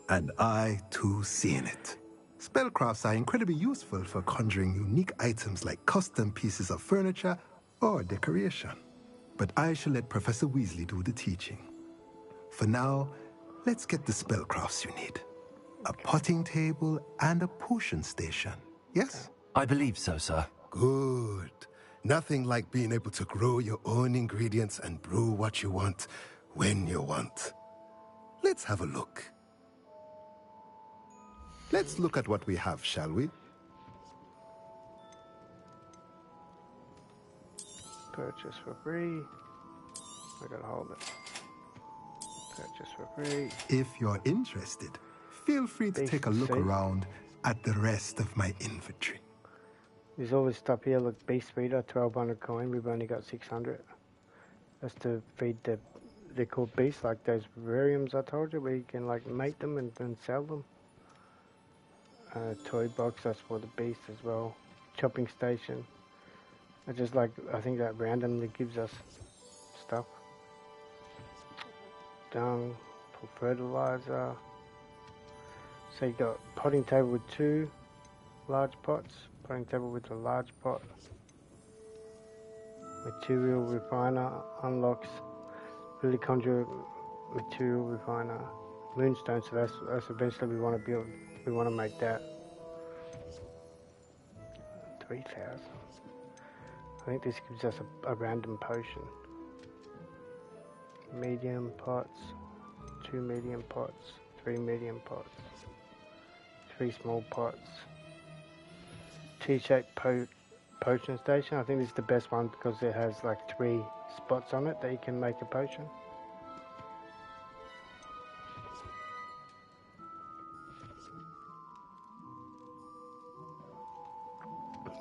Speaker 4: And I, too, seeing it. Spellcrafts are incredibly useful for conjuring unique items like custom pieces of furniture or decoration. But I shall let Professor Weasley do the teaching. For now, let's get the spellcrafts you need. A potting table and a potion station, yes?
Speaker 2: I believe so, sir.
Speaker 4: Good. Nothing like being able to grow your own ingredients and brew what you want when you want. Let's have a look. Let's look at what we have, shall we?
Speaker 1: Purchase for free. I gotta hold it. Purchase for free.
Speaker 4: If you're interested, feel free to take a look around at the rest of my inventory.
Speaker 1: There's always stuff here. Look, Beast Feeder, 1200 coin. We've only got 600. That's to feed they're called beasts, like those vivariums I told you, where you can like mate them and then sell them. toy box, that's for the beast as well. Chopping station. It's just like, I think that randomly gives us stuff. Dung for fertilizer. So you got potting table with 2 large pots, potting table with a large pot. Material refiner unlocks really conjure material refiner. Moonstone, so that's eventually we want to build. We want to make that. 3,000. I think this gives us a random potion. Medium pots, 2 medium pots, 3 medium pots, 3 small pots. T-shaped potion station. I think this is the best one because it has like 3 spots on it that you can make a potion.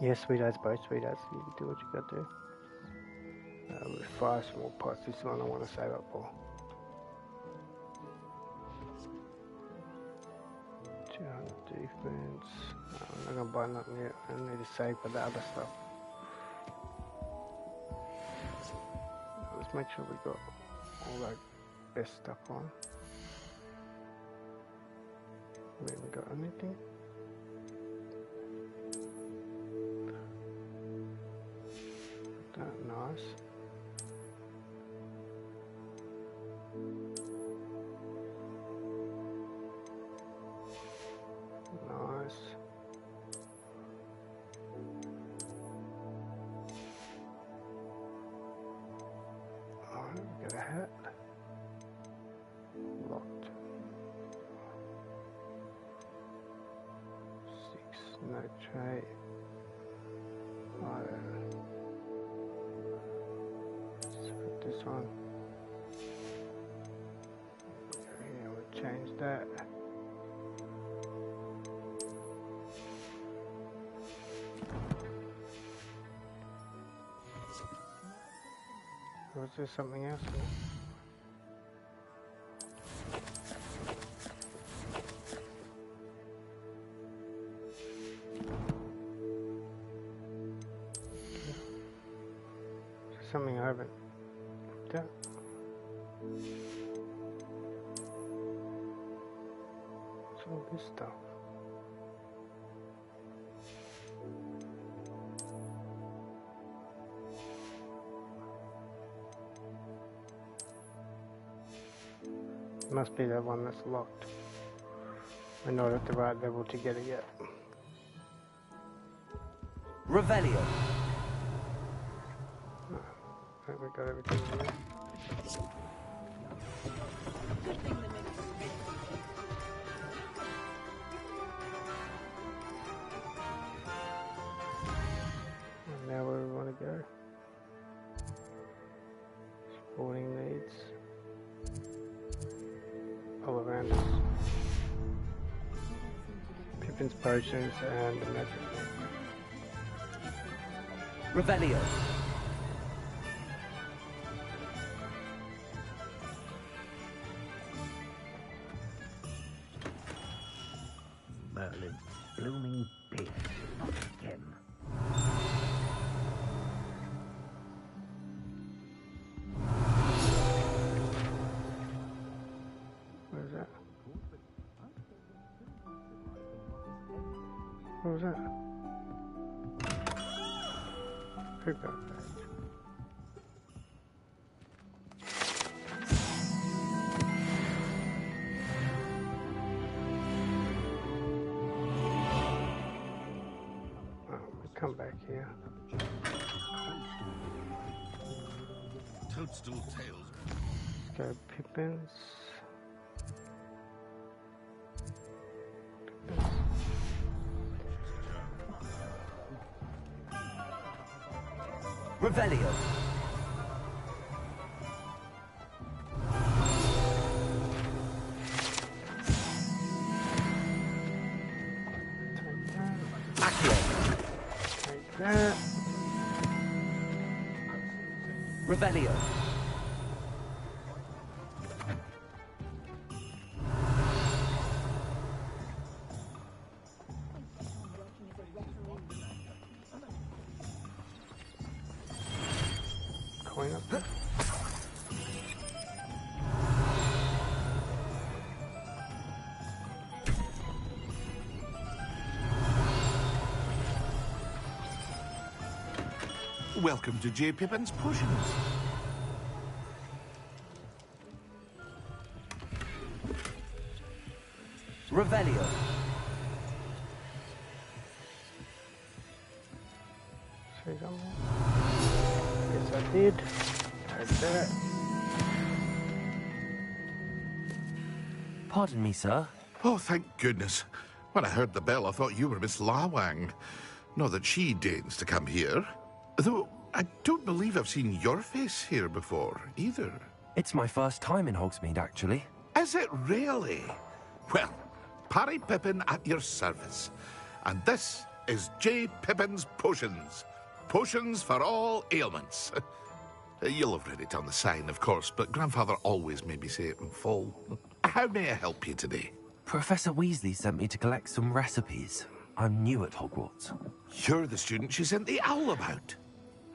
Speaker 1: Yes, sweethearts, both sweethearts. You can do what you got to do. With 5 small pots. This one I want to save up for. 200 defense. I'm not gonna buy nothing yet. I need to save for the other stuff. Let's make sure we got all that best stuff on. We haven't got anything. That nice. Nice. Alright, we got a hat. Locked. 6, no tray. Let's put this on. Yeah, we'll change that. Was there something else here? Something I haven't done. What's all this stuff? Must be that one that's locked. We're not at the right level to get it yet.
Speaker 2: Revelio.
Speaker 1: I think we got everything here. And now where we want to go. Sporting needs. All around us. Pippin's potions and the magic.
Speaker 2: Revelio.
Speaker 11: Merlin, blooming beast, not him.
Speaker 1: What was that? What was that? Who got that? Come back here.
Speaker 17: Toadstool tails.
Speaker 1: Let's go Pippins.
Speaker 2: Revelio.
Speaker 1: That.
Speaker 2: Revelio.
Speaker 1: coin up there?
Speaker 12: Welcome to J. Pippin's Potions.
Speaker 2: Revelio.
Speaker 1: Yes, I did. I did it.
Speaker 2: Pardon me, sir.
Speaker 12: Oh, thank goodness. When I heard the bell, I thought you were Miss Lawang. Not that she deigns to come here. Though, I don't believe I've seen your face here before, either.
Speaker 2: It's my first time in Hogsmeade, actually.
Speaker 12: Is it really? Well, Parry Pippin at your service. And this is J. Pippin's Potions. Potions for all ailments. You'll have read it on the sign, of course, but Grandfather always made me say it in full. How may I help you today?
Speaker 2: Professor Weasley sent me to collect some recipes. I'm new at Hogwarts.
Speaker 12: You're the student she sent the owl about.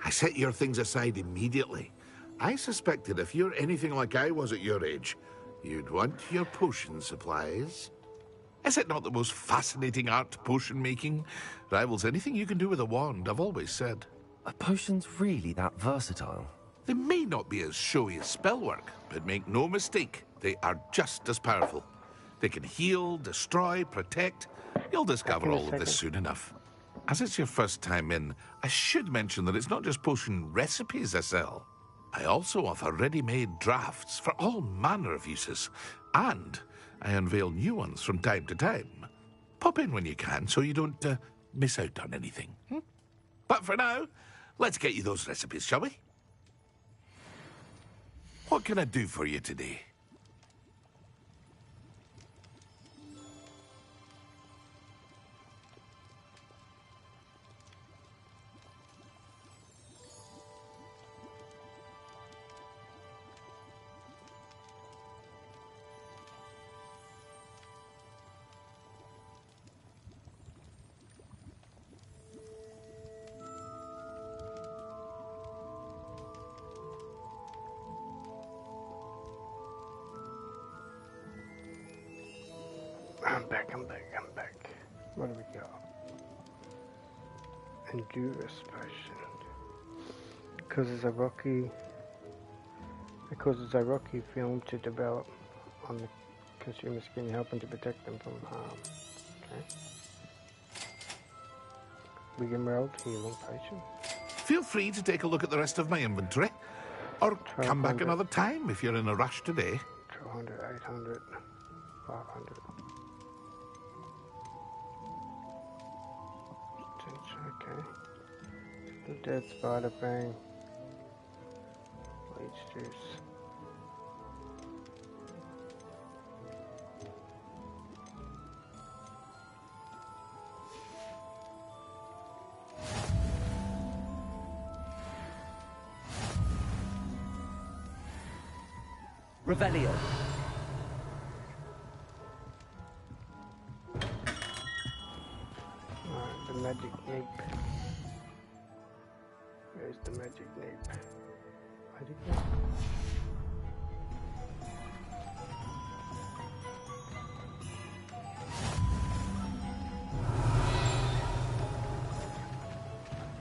Speaker 12: I set your things aside immediately. I suspected if you're anything like I was at your age, you'd want your potion supplies. Is it not the most fascinating art, potion making? Rivals anything you can do with a wand, I've always said.
Speaker 2: Are potions really that versatile?
Speaker 12: They may not be as showy as spellwork, but make no mistake, they are just as powerful. They can heal, destroy, protect. You'll discover all of this soon enough. As it's your first time in, I should mention that it's not just potion recipes I sell. I also offer ready-made drafts for all manner of uses, and I unveil new ones from time to time. Pop in when you can so you don't miss out on anything. But for now, let's get you those recipes, shall we? What can I do for you today?
Speaker 1: I'm back. What do we got? Endurance potion. Causes a rocky film to develop on the consumer skin, helping to protect them from harm. Okay. Rigmarole healing potion.
Speaker 12: Feel free to take a look at the rest of my inventory. Or come back another time if you're in a rush today.
Speaker 1: 200, 800, 500. Okay. The dead spider bang. Leech juice.
Speaker 2: Revelio.
Speaker 1: The magic nape. Where's the magic nape? Magic nape.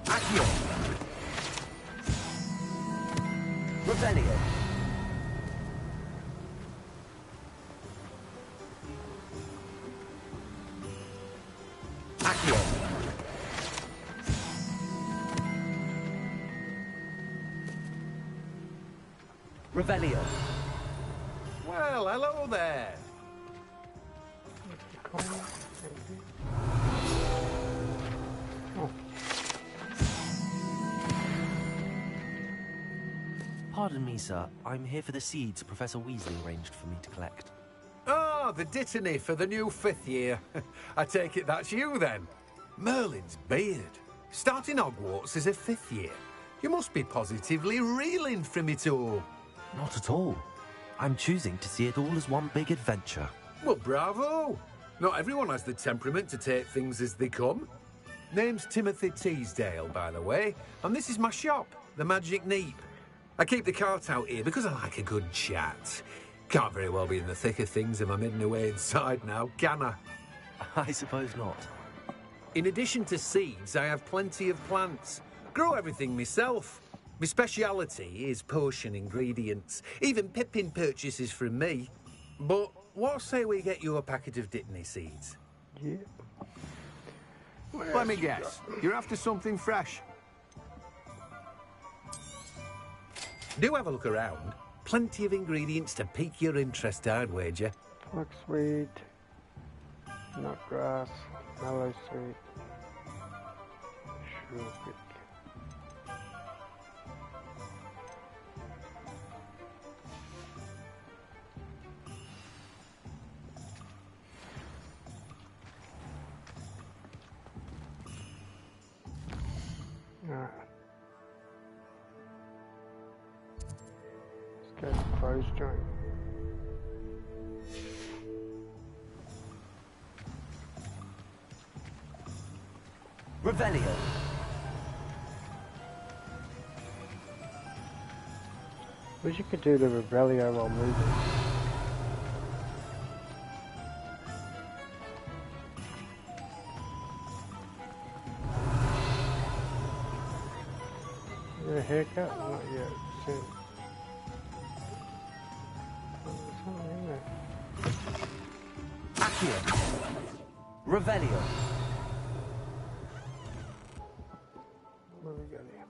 Speaker 2: Accio. Revelio. Accio. Revelio.
Speaker 7: Well, hello there.
Speaker 2: Pardon me, sir. I'm here for the seeds Professor Weasley arranged for me to collect.
Speaker 7: Ah, the dittany for the new 5th year. I take it that's you, then. Merlin's beard. Starting Hogwarts as a 5th year. You must be positively reeling from it all.
Speaker 2: Not at all. I'm choosing to see it all as one big adventure.
Speaker 7: Well, bravo! Not everyone has the temperament to take things as they come. Name's Timothy Teasdale, by the way, and this is my shop, the Magic Neep.
Speaker 17: I keep the cart out here because I like a good chat. Can't very well be in the thick of things if I'm hidden away inside now, can I?
Speaker 2: I suppose not.
Speaker 17: In addition to seeds, I have plenty of plants. Grow everything myself. My speciality is potion ingredients. Even Pippin purchases from me. But what say we get you a packet of Dittany seeds?
Speaker 1: Yeah.
Speaker 18: Let me guess. You're after something fresh.
Speaker 17: Do have a look around. Plenty of ingredients to pique your interest, I'd wager.
Speaker 1: Flaxweed, nutgrass, mallowsweet, sugarpick. Alright. Let's go to close joint.
Speaker 2: Revelio.
Speaker 1: Wish you could do the Revelio while moving. Your haircut? Not yet. Soon. There's something in there.
Speaker 2: Accio. Revelio.
Speaker 1: What do we got here?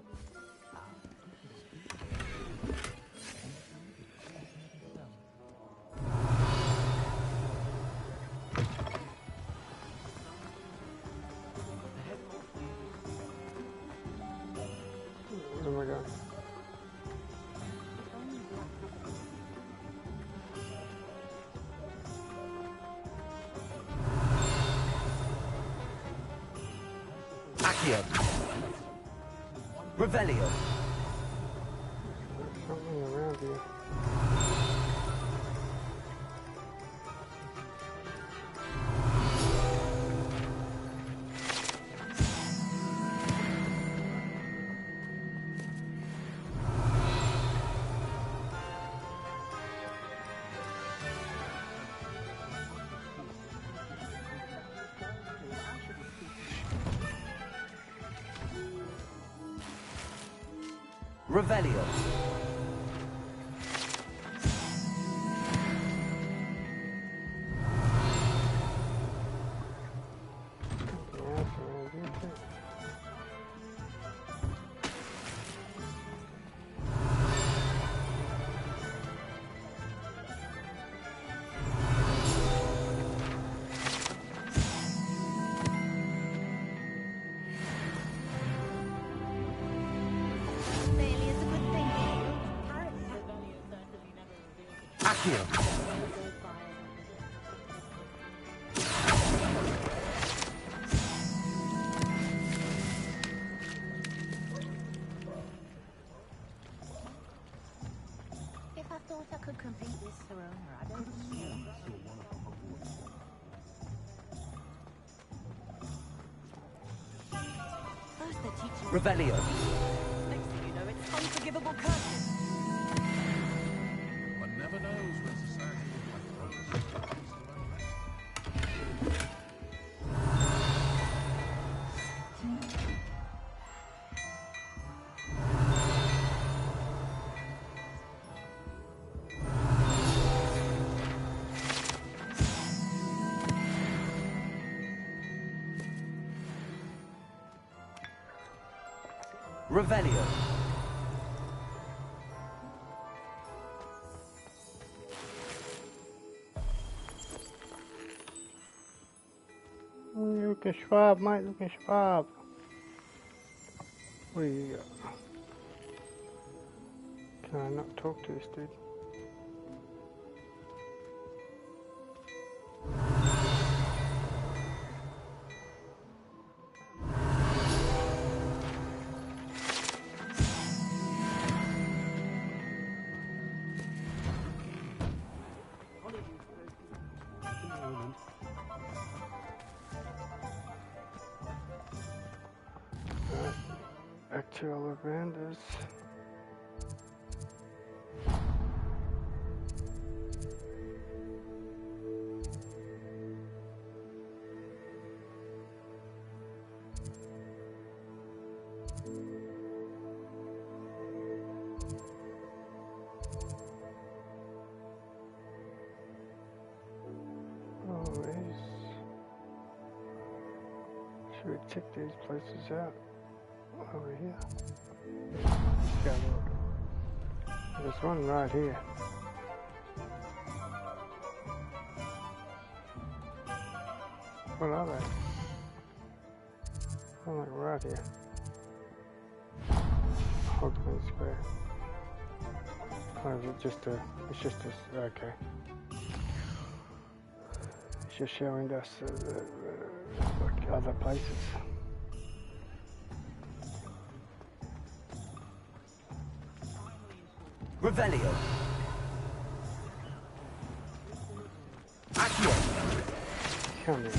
Speaker 1: Where am I going?
Speaker 2: Accio. Revelio.
Speaker 1: There's something around here.
Speaker 2: Revelio. Accio.
Speaker 11: If I thought I could complete this throne, I don't know.
Speaker 23: First they're teaching
Speaker 2: Revelio.
Speaker 23: Next thing you know, it's unforgivable curses.
Speaker 12: One never knows where society will go.
Speaker 2: Revelio.
Speaker 1: Look at Schwab, mate, look at Schwab. What do you got? Can I not talk to this dude? Back to Ollivanders. Should we check these places out over here? Let's go look. There's one right here. What are they? Oh, like right here. Hogwarts Square. Oh, is it just a... It's just a... Okay. It's just showing us like other places.
Speaker 9: Revelio. Accio.
Speaker 1: Come here.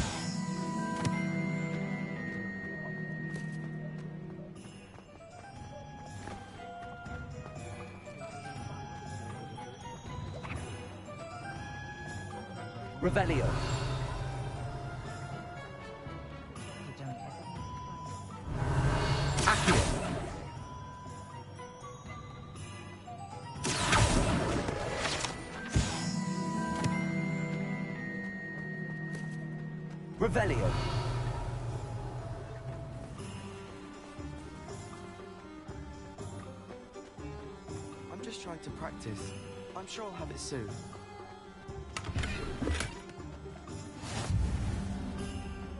Speaker 9: Revelio. Accio. Revelio.
Speaker 13: I'm just trying to practice. I'm sure I'll have it soon.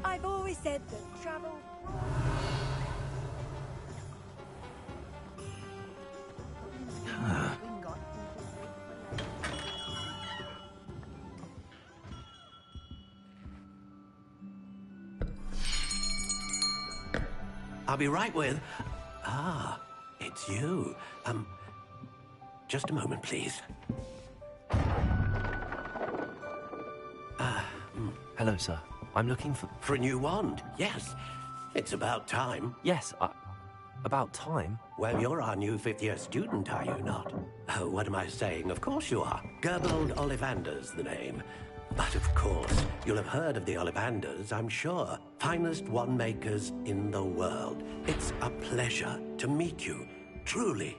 Speaker 23: I've always said that travel...
Speaker 7: I'll be right with... Ah, it's you. Just a moment, please.
Speaker 2: Hello, sir. I'm looking for...
Speaker 7: For a new wand, yes. It's about time.
Speaker 2: Yes, about time?
Speaker 7: Well, you're our new fifth-year student, are you not? Oh, what am I saying? Of course you are. Gerbold Ollivander's the name. But of course, you'll have heard of the Ollivanders, I'm sure. Finest wand makers in the world. It's a pleasure to meet you, truly.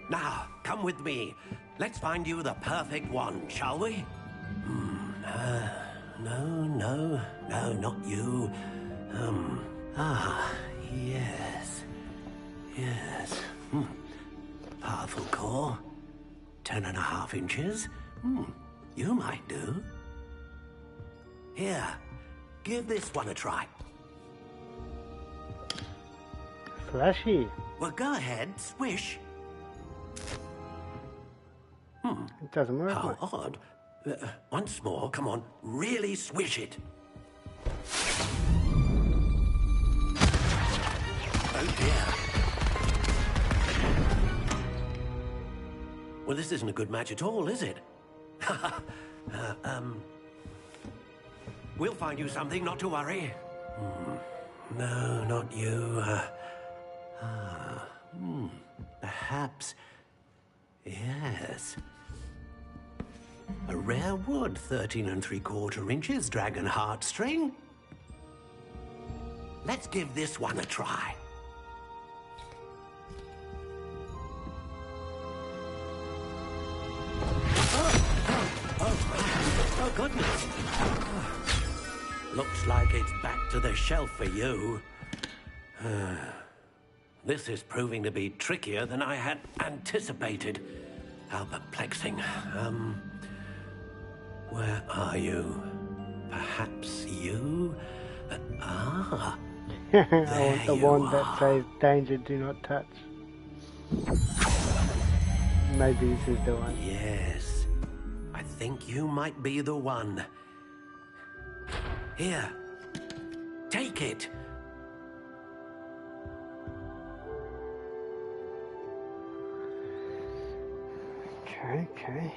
Speaker 7: Now, come with me. Let's find you the perfect wand, shall we? No, not you. Yes. Powerful core. 10.5 inches. You might do. Here, give this one a try.
Speaker 1: Flashy.
Speaker 7: Well, go ahead, swish.
Speaker 1: It doesn't work.
Speaker 7: How odd. Once more, come on, really swish it. Oh dear. Well, this isn't a good match at all, is it? We'll find you something, not to worry. No, not you. Perhaps. Yes. A rare wood, 13 3/4 inches, dragon heartstring. Let's give this one a try. Oh, goodness. Looks like it's back to the shelf for you. This is proving to be trickier than I had anticipated. How perplexing. Where are you? Perhaps you?
Speaker 1: I want the one that says danger, do not touch. Maybe this is the one.
Speaker 7: Yes. I think you might be the one. Here. Take it.
Speaker 1: Okay.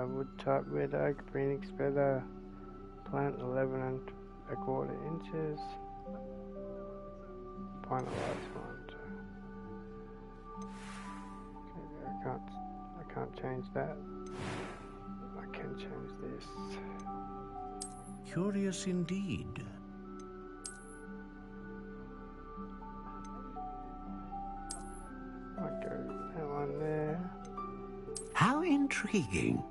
Speaker 1: Wood type red oak, phoenix feather, plant 11 1/4 inches. Pint of ice one. I can't change that. I can change this.
Speaker 12: Curious indeed.
Speaker 1: I'll go that one there.
Speaker 7: How intriguing.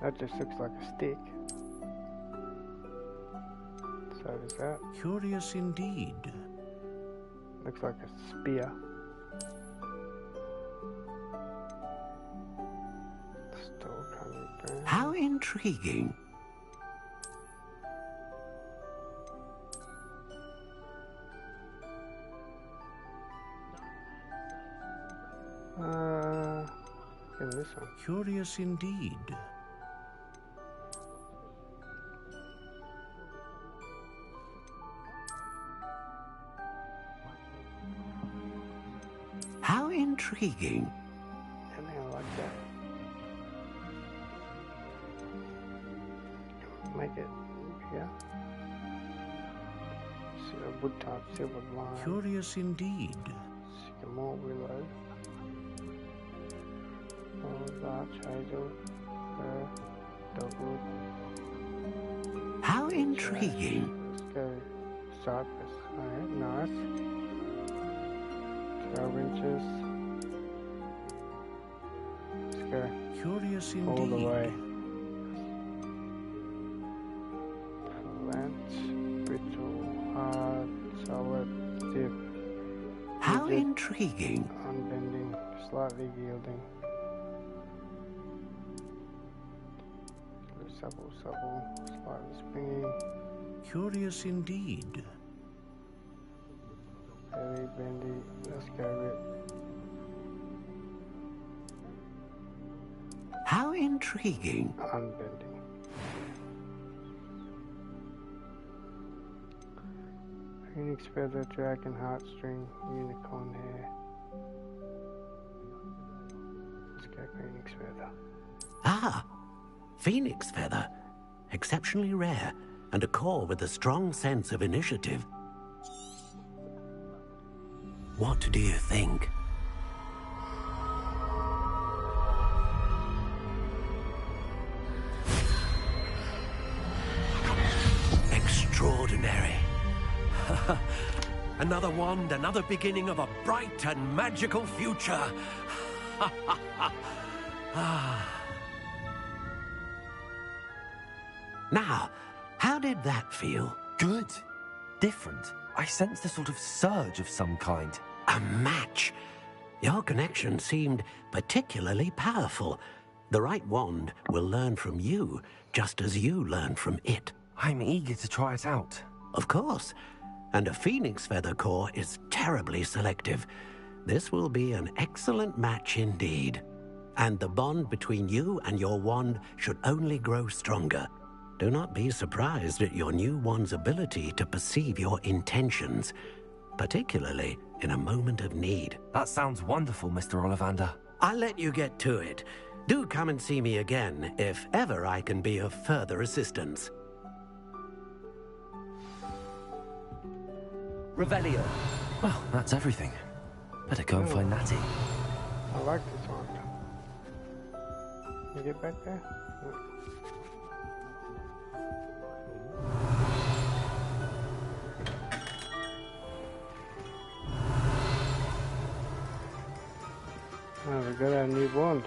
Speaker 1: That just looks like a stick. So does that.
Speaker 7: Curious indeed.
Speaker 1: Looks like a spear. Still coming back.
Speaker 7: How intriguing.
Speaker 1: In this one.
Speaker 7: Curious indeed. How intriguing.
Speaker 1: I like that. Make it, yeah. See a wood type silver line.
Speaker 7: Curious indeed.
Speaker 1: Sycamore willow. Larch hazel. Dogwood.
Speaker 7: How intriguing.
Speaker 1: Let's go cypress. Alright, nice. 12 inches. Let's go.
Speaker 7: Curious indeed.
Speaker 1: All the way. Flat, brittle, hard, solid, stiff.
Speaker 7: How
Speaker 1: rigid,
Speaker 7: intriguing.
Speaker 1: Unbending, slightly yielding. Supple, slightly springy.
Speaker 7: Curious indeed.
Speaker 1: Very bendy. Let's go with
Speaker 7: How intriguing.
Speaker 1: unbending. Phoenix feather, dragon heartstring, unicorn hair. Let's go phoenix feather.
Speaker 7: Ah, phoenix feather. Exceptionally rare, and a core with a strong sense of initiative. What do you think? Extraordinary.
Speaker 3: Another wand, another beginning of a bright and magical future.
Speaker 7: Now, how did that feel?
Speaker 2: Good. Different. I sensed a sort of surge of some kind.
Speaker 7: A match. Your connection seemed particularly powerful. The right wand will learn from you, just as you learn from it.
Speaker 2: I'm eager to try it out.
Speaker 7: Of course. And a phoenix feather core is terribly selective. This will be an excellent match indeed. And the bond between you and your wand should only grow stronger. Do not be surprised at your new wand's ability to perceive your intentions, particularly in a moment of need.
Speaker 2: That sounds wonderful, Mr. Ollivander.
Speaker 7: I'll let you get to it. Do come and see me again if ever I can be of further assistance.
Speaker 2: Revelio. Well, that's everything. Better go and find Natty.
Speaker 1: I like this one. You get back there? Oh, we got our new wand.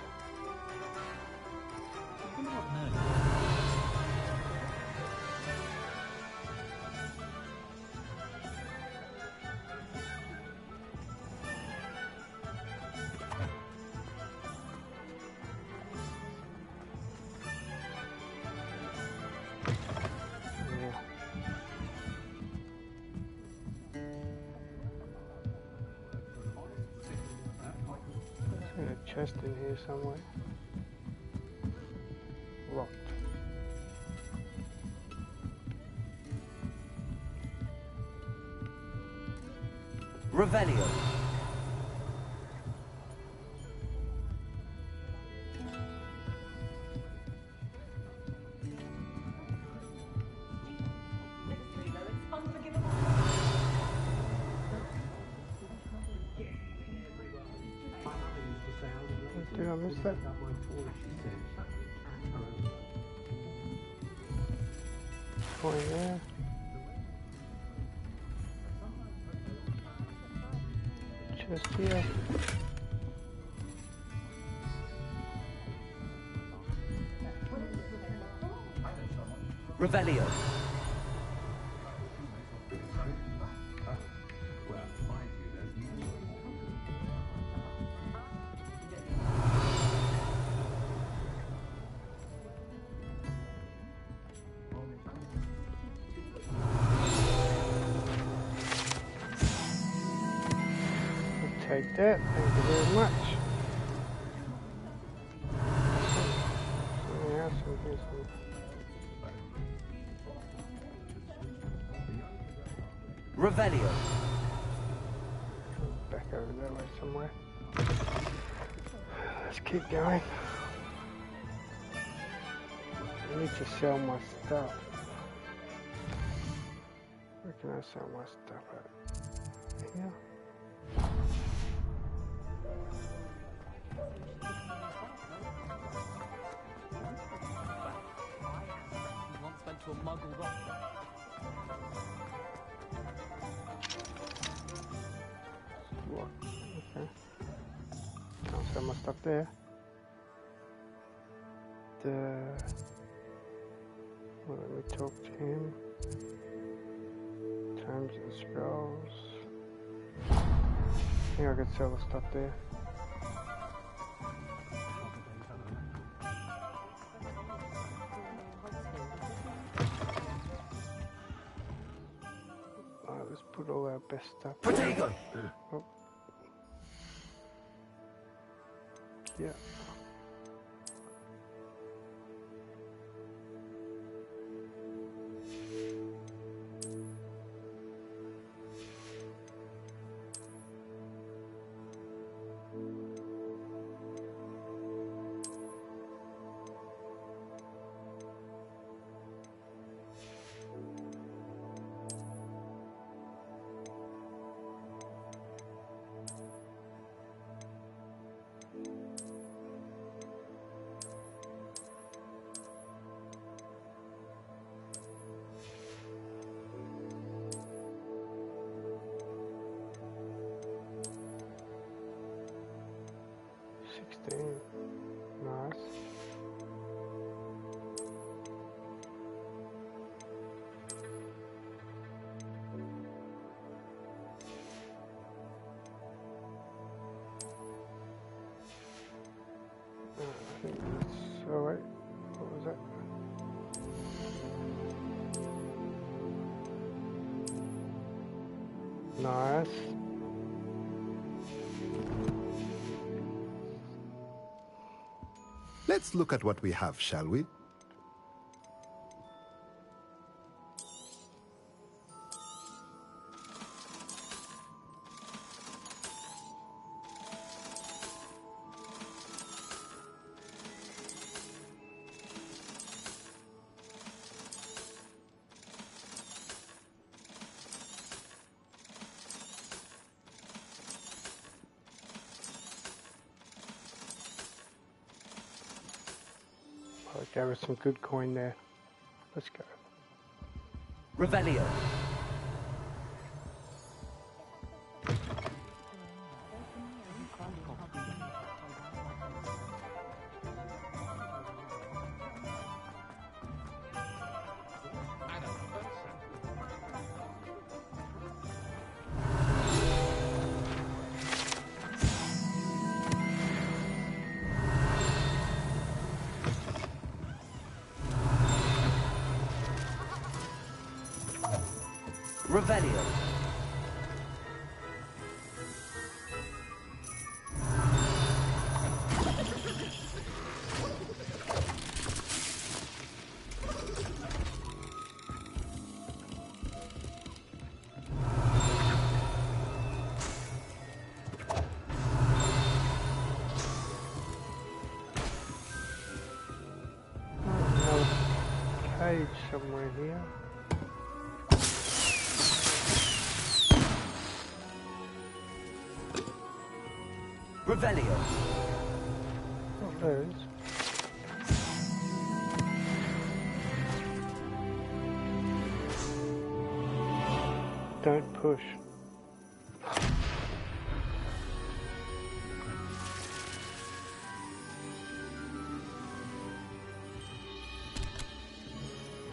Speaker 1: Chest in here somewhere. Locked.
Speaker 2: Revelio.
Speaker 1: Did I miss that? Coin there. Chest here.
Speaker 2: Revelio.
Speaker 1: Take that, thank you very much. Yeah,
Speaker 2: Revelio.
Speaker 1: Back over that way somewhere. Let's keep going. I need to sell my stuff. Where can I sell my stuff at? Here.
Speaker 20: Once went to a muggle rock.
Speaker 1: What? Okay. I'll sell my stuff there. Well, let me talk to him. Terms and spells. Yeah, I could sell the stuff there. Alright, let's put all our best stuff.
Speaker 2: Potato.
Speaker 1: Oh. Yeah. Nice. I think that's alright. What was that? Nice.
Speaker 4: Let's look at what we have, shall we?
Speaker 1: There was some good coin there. Let's go.
Speaker 2: Revelio. Revelio.
Speaker 1: Cage somewhere here.
Speaker 2: Revelio.
Speaker 1: Oh, there it is. Don't push.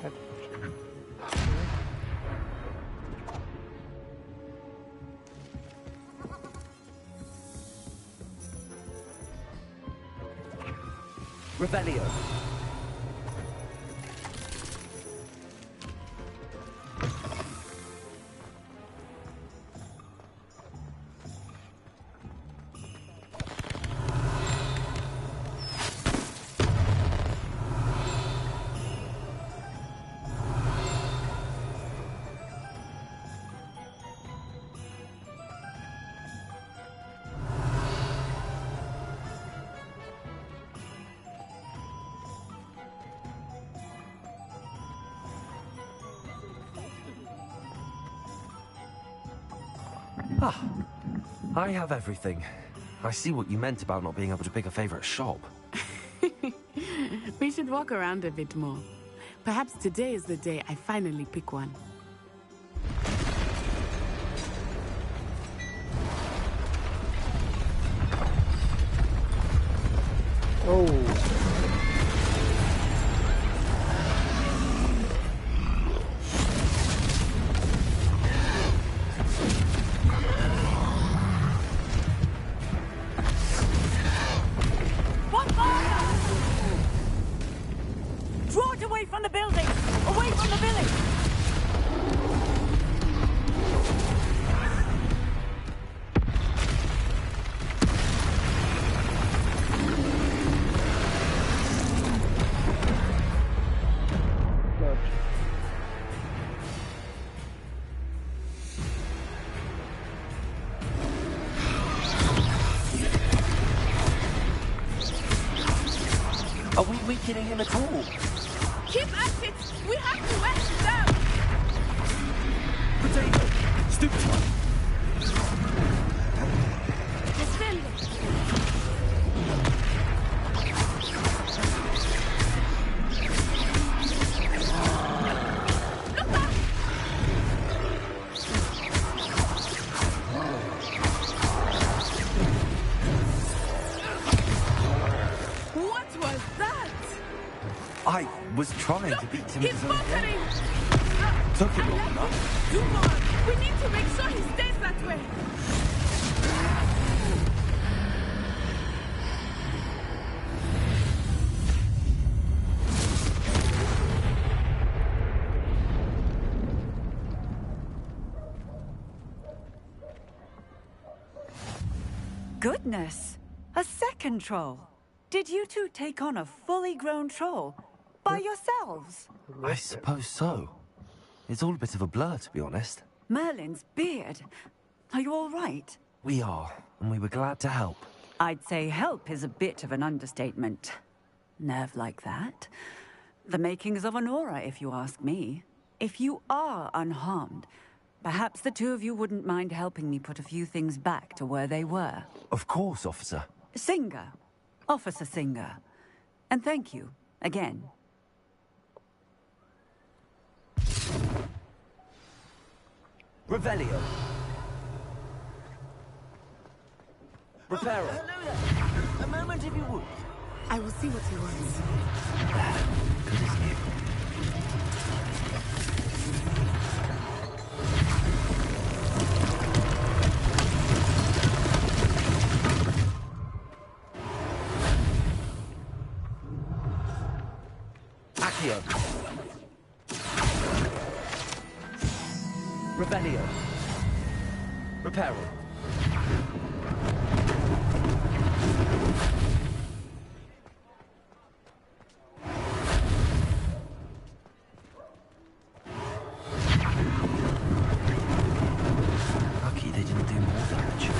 Speaker 1: Had to
Speaker 2: Revelio. Ah, I have everything. I see what you meant about not being able to pick a favorite shop.
Speaker 21: We should walk around a bit more. Perhaps today is the day I finally pick one.
Speaker 1: Oh.
Speaker 23: Draw it away from the building! Away from the village!
Speaker 2: Are we weakening him at all?
Speaker 21: Keep at it! We have to wear him down!
Speaker 2: Potato! Stupid one!
Speaker 21: Defend it! Look out! What was that?
Speaker 2: I was trying to beat him to
Speaker 21: He's
Speaker 2: his own
Speaker 21: buffering!
Speaker 2: game. Took him long enough.
Speaker 21: Do more! We need to make sure he stays that way!
Speaker 23: Goodness! A second troll. Did you two take on a fully grown troll? By yourselves?
Speaker 2: I suppose so. It's all a bit of a blur, to be honest.
Speaker 23: Merlin's beard. Are you all right?
Speaker 2: We are, and we were glad to help.
Speaker 23: I'd say help is a bit of an understatement. Nerve like that. The makings of an aura, if you ask me. If you are unharmed, perhaps the two of you wouldn't mind helping me put a few things back to where they were.
Speaker 2: Of course, officer.
Speaker 23: Singer. Officer Singer. And thank you, again.
Speaker 2: Revelio. Reparo.
Speaker 23: Hello there. A moment if you would.
Speaker 21: I will see what he wants.
Speaker 2: Good as new. Accio. Revelio. Reparo. Lucky they didn't do more damage.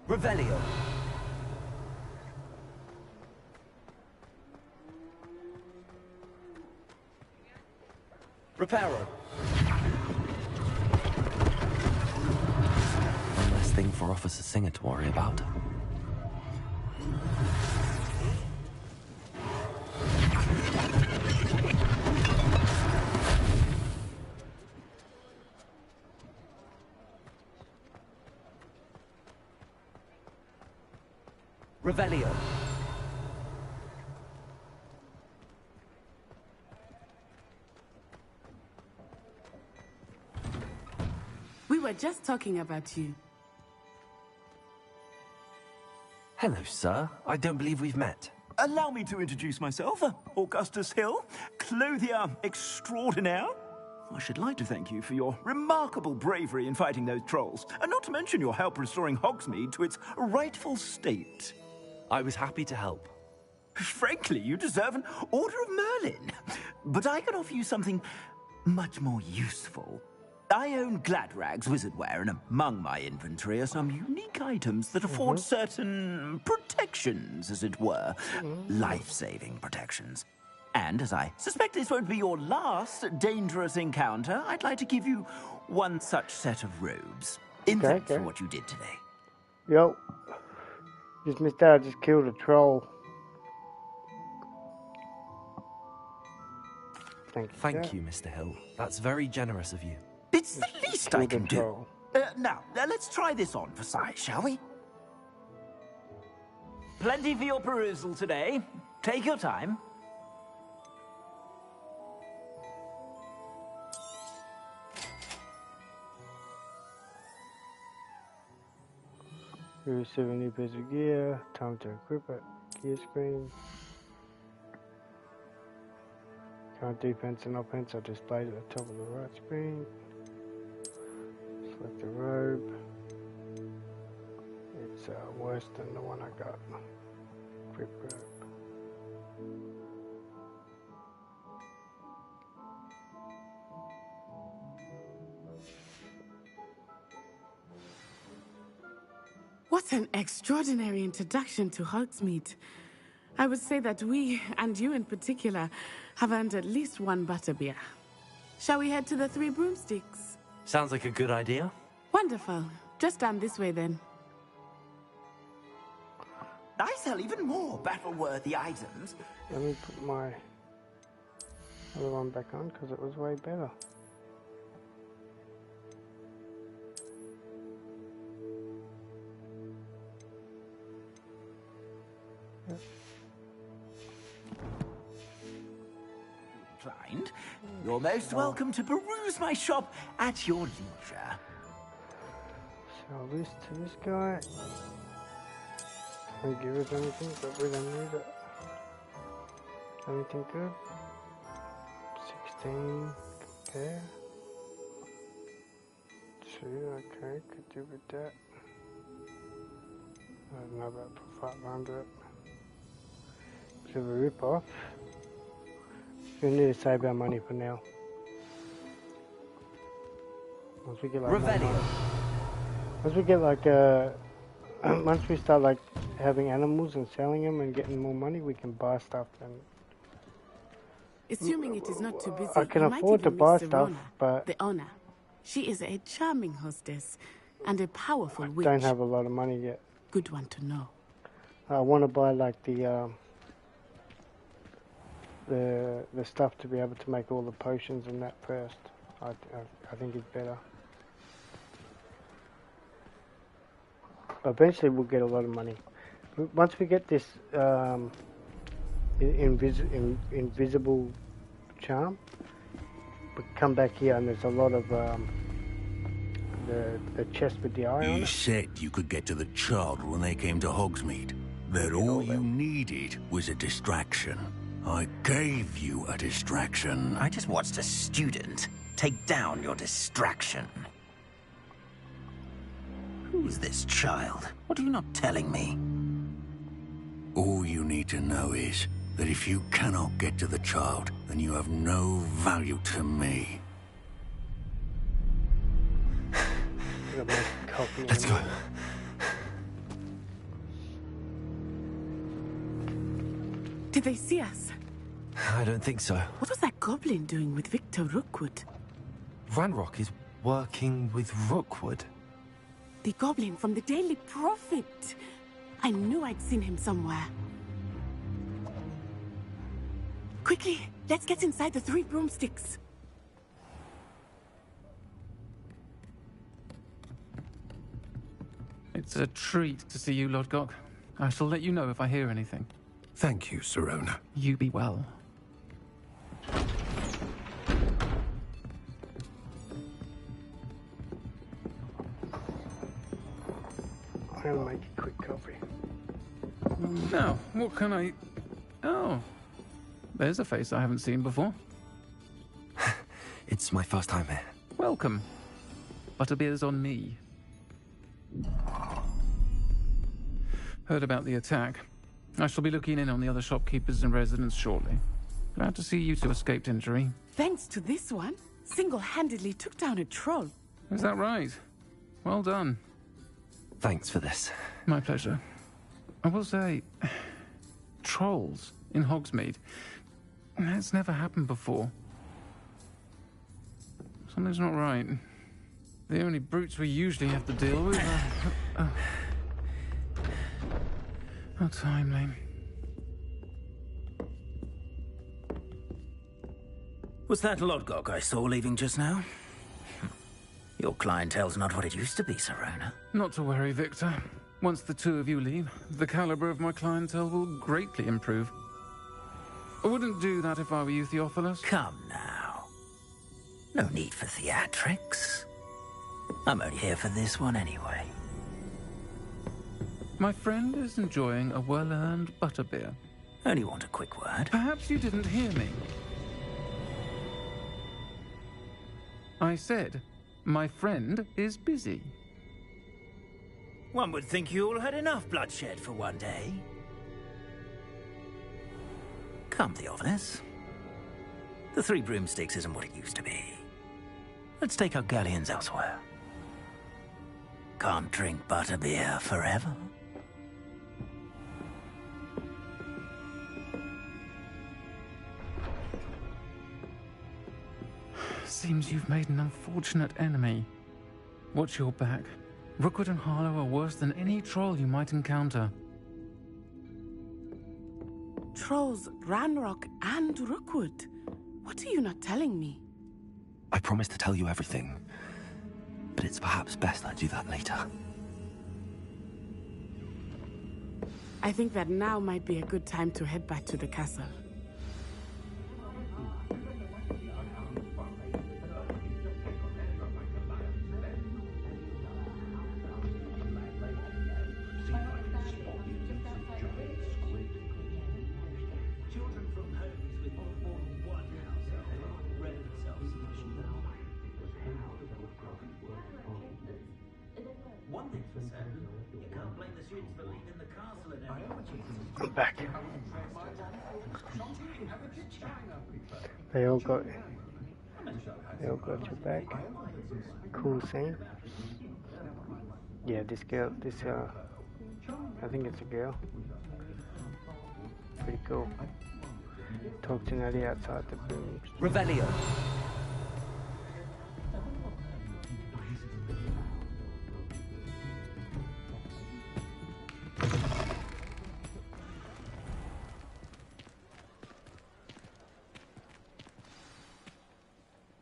Speaker 2: Revelio. Reparo. One less thing for Officer Singer to worry about. Revelio.
Speaker 21: We were just talking about you.
Speaker 2: Hello, sir. I don't believe we've met.
Speaker 9: Allow me to introduce myself, Augustus Hill, clothier extraordinaire. I should like to thank you for your remarkable bravery in fighting those trolls, and not to mention your help restoring Hogsmeade to its rightful state.
Speaker 2: I was happy to help.
Speaker 9: Frankly, you deserve an Order of Merlin. But I can offer you something much more useful. I own Gladrag's wizardware, and among my inventory are some unique items that afford certain protections, as it were. Life-saving protections. And as I suspect this won't be your last dangerous encounter, I'd like to give you one such set of robes. In thanks for what you did today.
Speaker 1: Yo. Just missed out, I just killed a troll.
Speaker 2: Thank you, Mr. Hill. That's very generous of you.
Speaker 9: It's the least I can do. Now, let's try this on for size, shall we? Plenty for your perusal today. Take your time.
Speaker 1: You receive a new piece of gear. Time to equip it. Gear screen. Current defense and offense are displayed at the top of the right screen. Select the robe. It's worse than the one I got. Equip robe.
Speaker 21: What an extraordinary introduction to Hogsmeade. I would say that we, and you in particular, have earned at least one butterbeer. Shall we head to the Three Broomsticks?
Speaker 2: Sounds like a good idea.
Speaker 21: Wonderful. Just down this way then.
Speaker 9: I sell even more battle-worthy items.
Speaker 1: Let me put my other one back on because it was way better.
Speaker 9: Inclined, you're most welcome to peruse my shop at your leisure.
Speaker 1: Sell this to this guy. Don't give us anything, but we don't need it. Anything good? 16. Compare. 2. Okay, could do with that. I don't know about for 500. Bit of a rip off. We need to save our money for now. Once we get like once we start like having animals and selling them and getting more money, we can buy stuff. And
Speaker 21: assuming it is not too busy,
Speaker 1: I can afford to buy stuff, but
Speaker 21: the owner, she is a charming hostess and a powerful witch.
Speaker 1: Don't have a lot of money yet.
Speaker 21: Good one to know.
Speaker 1: I want to buy like the stuff to be able to make all the potions and that first. I think it's better. Eventually we'll get a lot of money. Once we get this invisible charm, we come back here and there's a lot of the chest with the eye on it.
Speaker 6: You said you could get to the child when they came to Hogsmeade. That all you needed was a distraction. I gave you a distraction.
Speaker 9: I just watched a student take down your distraction. Who's this child? What are you not telling me?
Speaker 6: All you need to know is that if you cannot get to the child, then you have no value to me.
Speaker 2: Let's go.
Speaker 21: Did they see us?
Speaker 2: I don't think so.
Speaker 21: What was that goblin doing with Victor Rookwood?
Speaker 2: Ranrock is working with Rookwood.
Speaker 21: The goblin from the Daily Prophet. I knew I'd seen him somewhere. Quickly, let's get inside the Three Broomsticks.
Speaker 20: It's a treat to see you, Lord Gok.
Speaker 13: I shall let you know if I hear anything.
Speaker 7: Thank you, Sirona.
Speaker 13: You be well.
Speaker 1: I'll make a quick copy.
Speaker 13: Now, what can I... Oh, there's a face I haven't seen before.
Speaker 2: It's my first time here.
Speaker 13: Welcome. Butterbeer's on me. Heard about the attack. I shall be looking in on the other shopkeepers and residents shortly. Glad to see you two escaped injury.
Speaker 21: Thanks to this one, single-handedly took down a troll.
Speaker 13: Is that right? Well done.
Speaker 2: Thanks for this.
Speaker 13: My pleasure. I will say, trolls in Hogsmeade. That's never happened before. Something's not right. The only brutes we usually have to deal with are... How timely.
Speaker 9: Was that Lodgok I saw leaving just now? Your clientele's not what it used to be, Sirona.
Speaker 13: Not to worry, Victor. Once the two of you leave, the caliber of my clientele will greatly improve. I wouldn't do that if I were you, Theophilus.
Speaker 9: Come now. No need for theatrics. I'm only here for this one anyway.
Speaker 13: My friend is enjoying a well-earned butterbeer.
Speaker 9: Only want a quick word.
Speaker 13: Perhaps you didn't hear me. I said, my friend is busy.
Speaker 9: One would think you all had enough bloodshed for one day. Come, Theophilus. The Three Broomsticks isn't what it used to be. Let's take our galleons elsewhere. Can't drink butterbeer forever.
Speaker 13: Seems you've made an unfortunate enemy. Watch your back. Rookwood and Harlow are worse than any troll you might encounter.
Speaker 21: Trolls, Ranrock, and Rookwood. What are you not telling me?
Speaker 2: I promised to tell you everything, but it's perhaps best I do that later.
Speaker 21: I think that now might be a good time to head back to the castle.
Speaker 1: I'm back. They all got your back. Cool scene. Yeah, this girl, I think it's a girl. Pretty cool. Talk to Nelly outside the room.
Speaker 2: Revelio.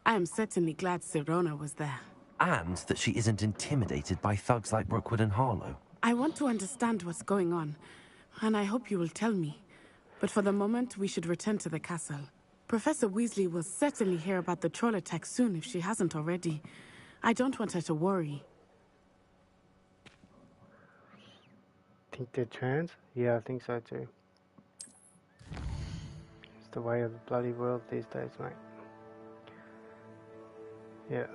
Speaker 21: I am certainly glad Sirona was there.
Speaker 2: And that she isn't intimidated by thugs like Rookwood and Harlow.
Speaker 21: I want to understand what's going on, and I hope you will tell me. But for the moment, we should return to the castle. Professor Weasley will certainly hear about the troll attack soon if she hasn't already. I don't want her to worry.
Speaker 1: Think they're trans? Yeah, I think so too. It's the way of the bloody world these days, mate. Yeah.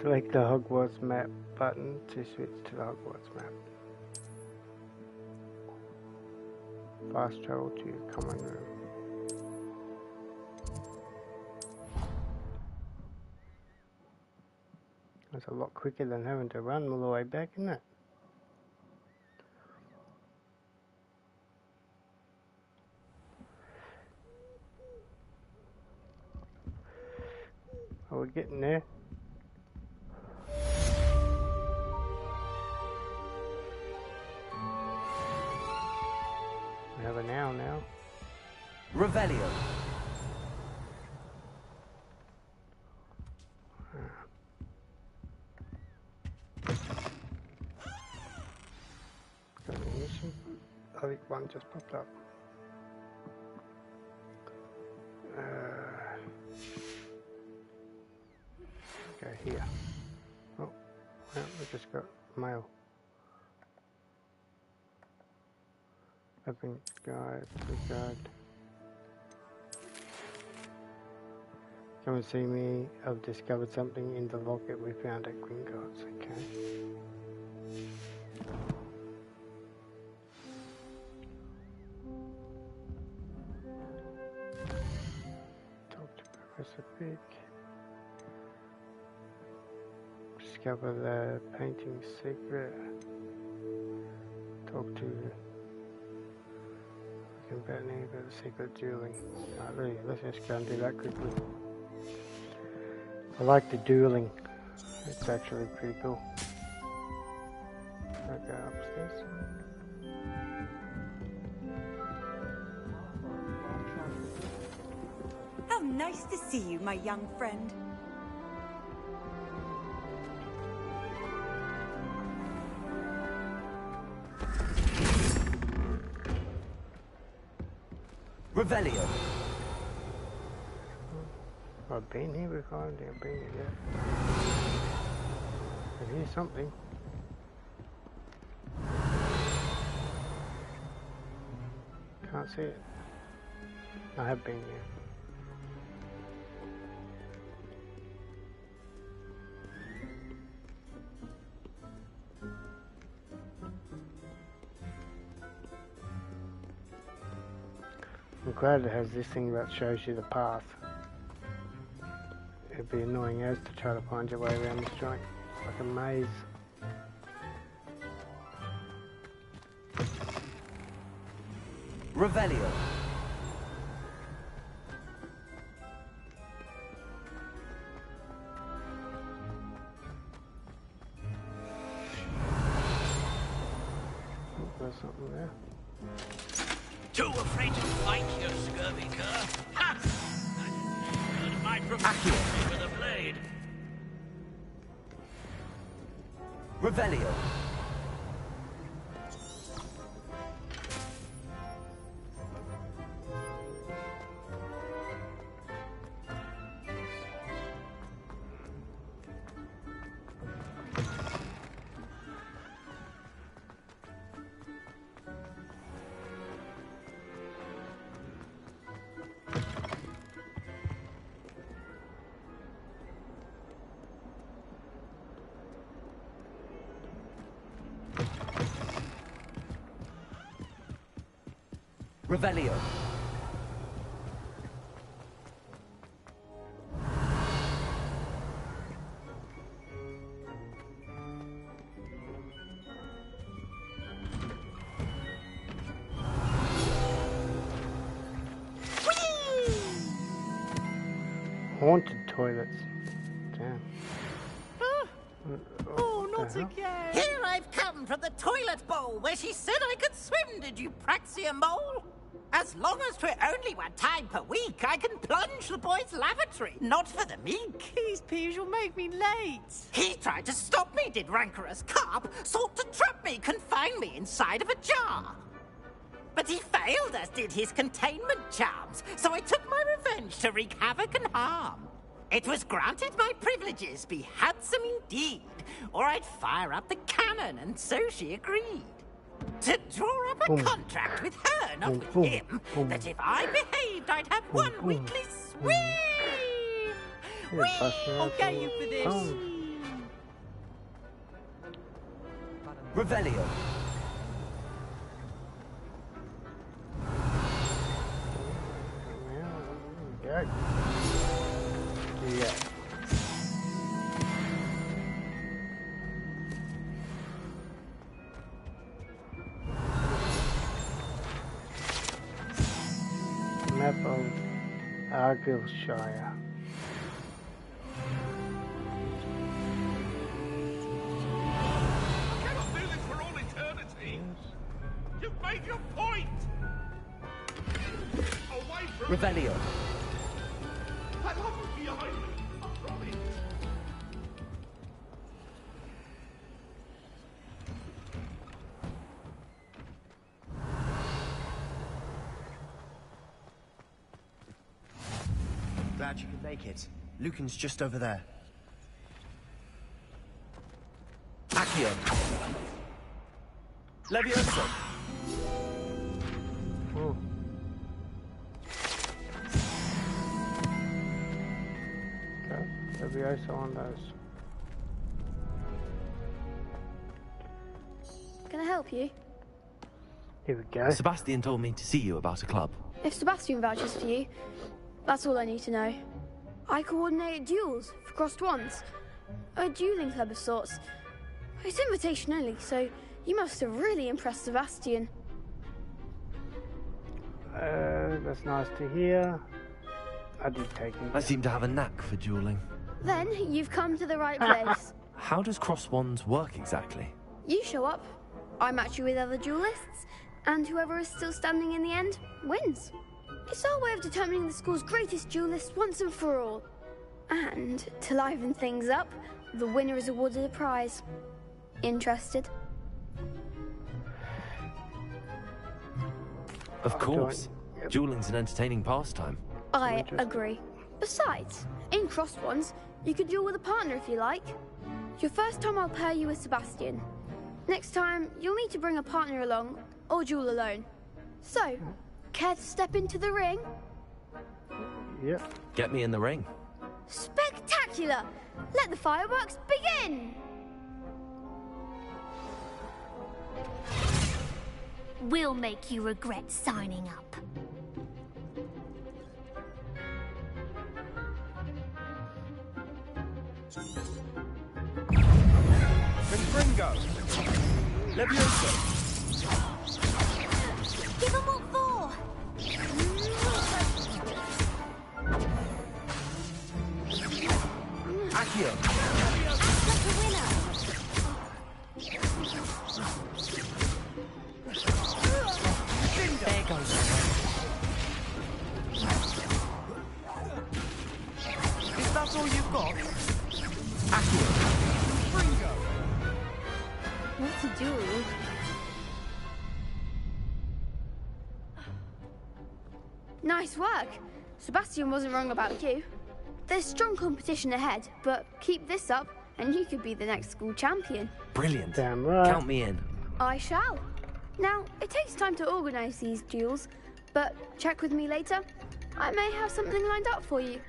Speaker 1: Select the Hogwarts map button to switch to the Hogwarts map. Fast travel to your common room. That's a lot quicker than having to run all the way back, isn't it? Are we getting there? We have a noun now.
Speaker 2: Revelio.
Speaker 1: public one just popped up. Okay, here. Oh, well, we just got mail. Open guide, regard. Come and see me. I've discovered something in the locket we found at Gringotts. Okay. Talk to Professor Big. Discover the painting secret. Talk to Company about the secret dueling. Really, let's just go and do that quickly. I like the dueling. It's actually pretty cool. I'll go upstairs.
Speaker 23: How nice to see you, my young friend.
Speaker 2: Revelio.
Speaker 1: I've been here before, I've been here yet. I hear something. Can't see it. I have been here. I'm glad it has this thing that shows you the path. It'd be annoying as to try to find your way around this joint. It's like a maze.
Speaker 2: Revelio.
Speaker 1: Oh, there's something there.
Speaker 3: Too afraid to fight, you scurvy cur? Ha! Heard my proficiency with a blade.
Speaker 2: Revelio. Revelio.
Speaker 1: Haunted toilets. Damn.
Speaker 16: Oh, not again. Here I've come from the toilet bowl where she said I could swim, did you praxia mole? As long as 'twere only one time per week, I can plunge the boy's lavatory, not for the meek.
Speaker 21: These peas will make me late.
Speaker 16: He tried to stop me, did rancorous carp, sought to trap me, confine me inside of a jar. But he failed, as did his containment charms, so I took my revenge to wreak havoc and harm. It was granted my privileges be handsome indeed, or I'd fire up the cannon, and so she agreed. To draw up a contract with her, not with him, that if I behaved, I'd have one weekly swing.
Speaker 21: I'll get you for this.
Speaker 2: Revelio.
Speaker 1: Good. Yeah. Map of Argyllshire.
Speaker 12: I cannot do this for all eternity. You've made your point. Away from
Speaker 2: Revelio.
Speaker 12: I love you behind me. I promise.
Speaker 5: make it. Lucan's just over there.
Speaker 2: Accio.
Speaker 5: Levioso.
Speaker 1: Oh. Okay, Levioso on those.
Speaker 10: Can I help you?
Speaker 1: Here we go.
Speaker 2: Sebastian told me to see you about a club.
Speaker 10: If Sebastian vouches for you, that's all I need to know. I coordinate duels for crossed wands. A dueling club of sorts. It's invitation only, so you must have really impressed Sebastian.
Speaker 1: That's nice to hear. I did take him.
Speaker 2: I seem to have a knack for dueling.
Speaker 10: Then you've come to the right place.
Speaker 2: How does cross wands work exactly?
Speaker 10: You show up, I match you with other duelists, and whoever is still standing in the end wins. It's our way of determining the school's greatest duelist once and for all. And to liven things up, the winner is awarded a prize. Interested?
Speaker 2: Of course. Dueling's an entertaining pastime.
Speaker 10: I agree. Besides, in crossed ones, you could duel with a partner if you like. Your first time I'll pair you with Sebastian. Next time, you'll need to bring a partner along, or duel alone. So, care to step into the ring?
Speaker 1: Yep.
Speaker 2: Get me in the ring.
Speaker 10: Spectacular! Let the fireworks begin!
Speaker 22: We'll make you regret signing up.
Speaker 5: Confringo. Levioso.
Speaker 22: Give them what for!
Speaker 5: Accio.
Speaker 22: Like a winner!
Speaker 16: There goes.
Speaker 5: Is that all you've got? Accio. Confringo.
Speaker 10: What to do? Nice work. Sebastian wasn't wrong about you. There's strong competition ahead, but keep this up and you could be the next school champion.
Speaker 2: Brilliant.
Speaker 1: Damn right.
Speaker 2: Count me in.
Speaker 10: I shall. Now, it takes time to organise these duels, but check with me later. I may have something lined up for you.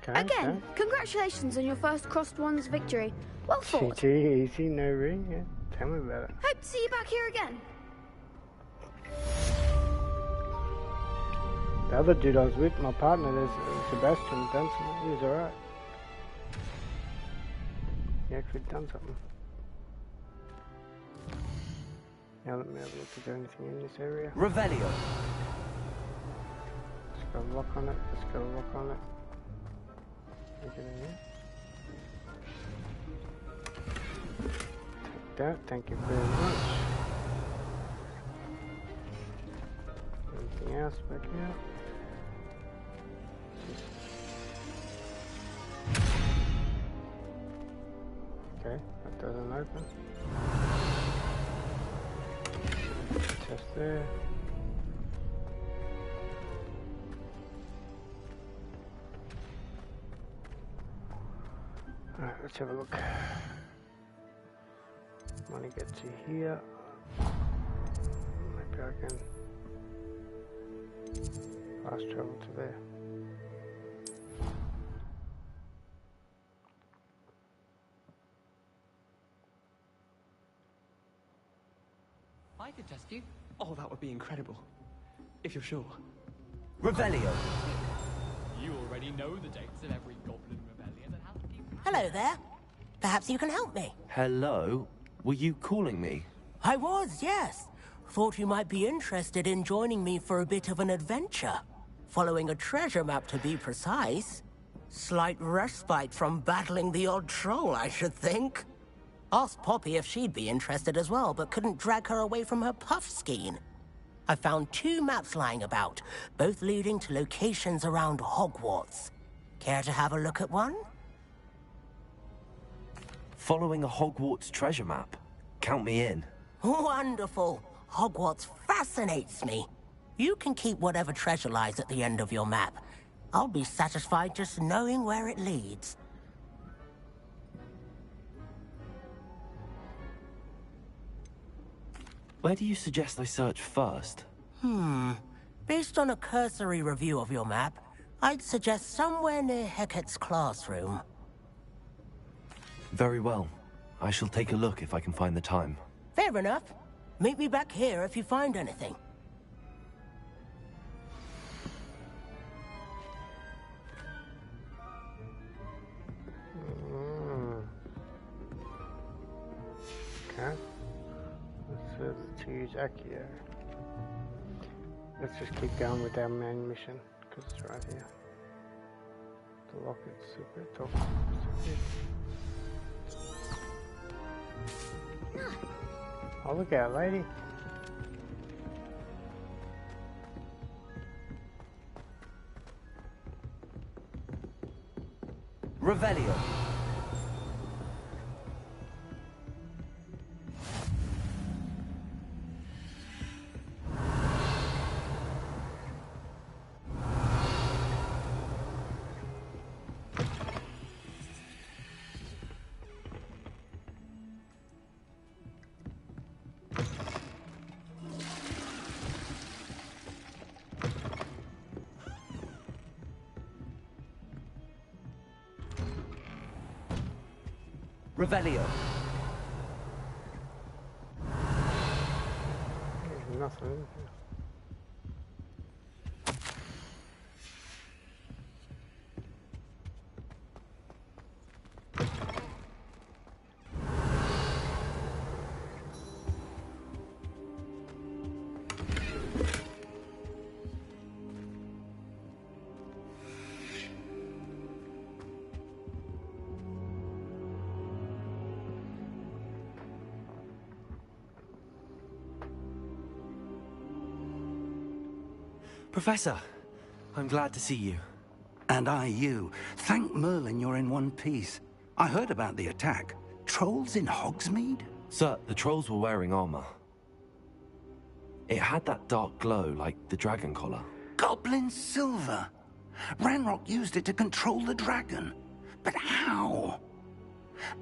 Speaker 1: Okay,
Speaker 10: Again, congratulations on your first crossed ones victory. Well fought.
Speaker 1: Easy, no ring. Yeah. Tell me about it.
Speaker 10: Hope to see you back here again.
Speaker 1: The other dude I was with, my partner, there's Sebastian, done something. He was alright. He actually done something. Now let me have a look. Is there anything in this area?
Speaker 5: Revelio.
Speaker 1: Let's go lock on it. Let's go lock on it. Anything in here? Take that. Thank you very much. Anything else back here? Okay, that doesn't open. Just there. Alright, let's have a look. Money gets you here. Maybe I can fast travel to there.
Speaker 20: I could test you. Oh, that would be incredible. If you're sure.
Speaker 5: Revelio.
Speaker 20: You already know the dates of every Goblin Rebellion and how to keep...
Speaker 8: Hello there. Perhaps you can help me.
Speaker 2: Hello? Were you calling me?
Speaker 8: I was, yes. Thought you might be interested in joining me for a bit of an adventure. Following a treasure map, to be precise. Slight respite from battling the odd troll, I should think. Asked Poppy if she'd be interested as well, but couldn't drag her away from her puff skein. I found 2 maps lying about, both leading to locations around Hogwarts. Care to have a look at one?
Speaker 2: Following a Hogwarts treasure map? Count me in.
Speaker 8: Wonderful. Hogwarts fascinates me. You can keep whatever treasure lies at the end of your map. I'll be satisfied just knowing where it leads.
Speaker 2: Where do you suggest I search first?
Speaker 8: Based on a cursory review of your map, I'd suggest somewhere near Hecat's classroom.
Speaker 2: Very well. I shall take a look if I can find the time.
Speaker 8: Fair enough. Meet me back here if you find anything.
Speaker 1: Okay. Let's to use Accio. Let's just keep going with our main mission, because it's right here. The locket super top. Oh, look out, lady.
Speaker 5: Revelio. Revelio.
Speaker 1: There's nothing.
Speaker 2: Professor, I'm glad to see you.
Speaker 6: And I you. Thank Merlin you're in one piece. I heard about the attack. Trolls in Hogsmeade?
Speaker 2: Sir, the trolls were wearing armor. It had that dark glow like the dragon collar.
Speaker 6: Goblin silver. Ranrock used it to control the dragon. But how?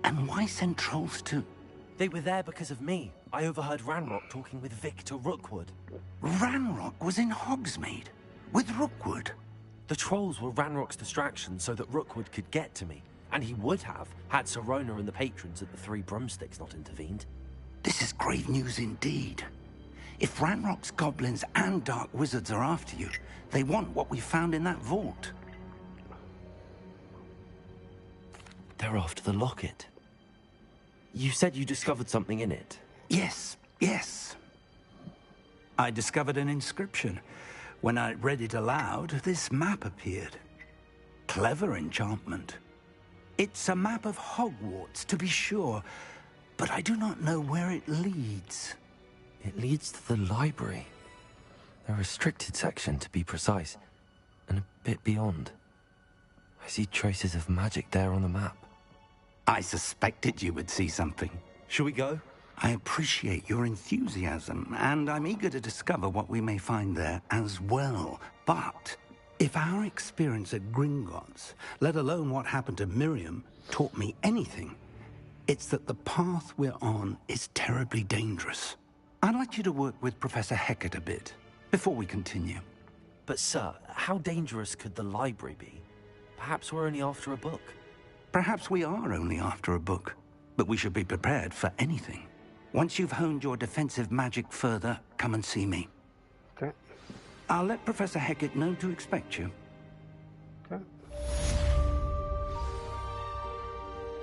Speaker 6: And why send trolls to...
Speaker 2: They were there because of me. I overheard Ranrock talking with Victor Rookwood.
Speaker 6: Ranrock was in Hogsmeade? With Rookwood?
Speaker 2: The trolls were Ranrock's distraction so that Rookwood could get to me. And he would have, had Sirona and the patrons at the Three Broomsticks not intervened.
Speaker 6: This is grave news indeed. If Ranrock's goblins and dark wizards are after you, they want what we found in that vault.
Speaker 2: They're after the locket. You said you discovered something in it.
Speaker 6: Yes, yes. I discovered an inscription. When I read it aloud, this map appeared. Clever enchantment. It's a map of Hogwarts, to be sure, but I do not know where it leads.
Speaker 2: It leads to the library. A restricted section, to be precise, and a bit beyond. I see traces of magic there on the map.
Speaker 6: I suspected you would see something.
Speaker 2: Shall we go?
Speaker 6: I appreciate your enthusiasm, and I'm eager to discover what we may find there as well. But if our experience at Gringotts, let alone what happened to Miriam, taught me anything, it's that the path we're on is terribly dangerous. I'd like you to work with Professor Hecat a bit, before we continue.
Speaker 2: But sir, how dangerous could the library be? Perhaps we're only after a book.
Speaker 6: Perhaps we are only after a book, but we should be prepared for anything. Once you've honed your defensive magic further, come and see me.
Speaker 1: Okay.
Speaker 6: I'll let Professor Hecat know to expect you.
Speaker 1: Okay.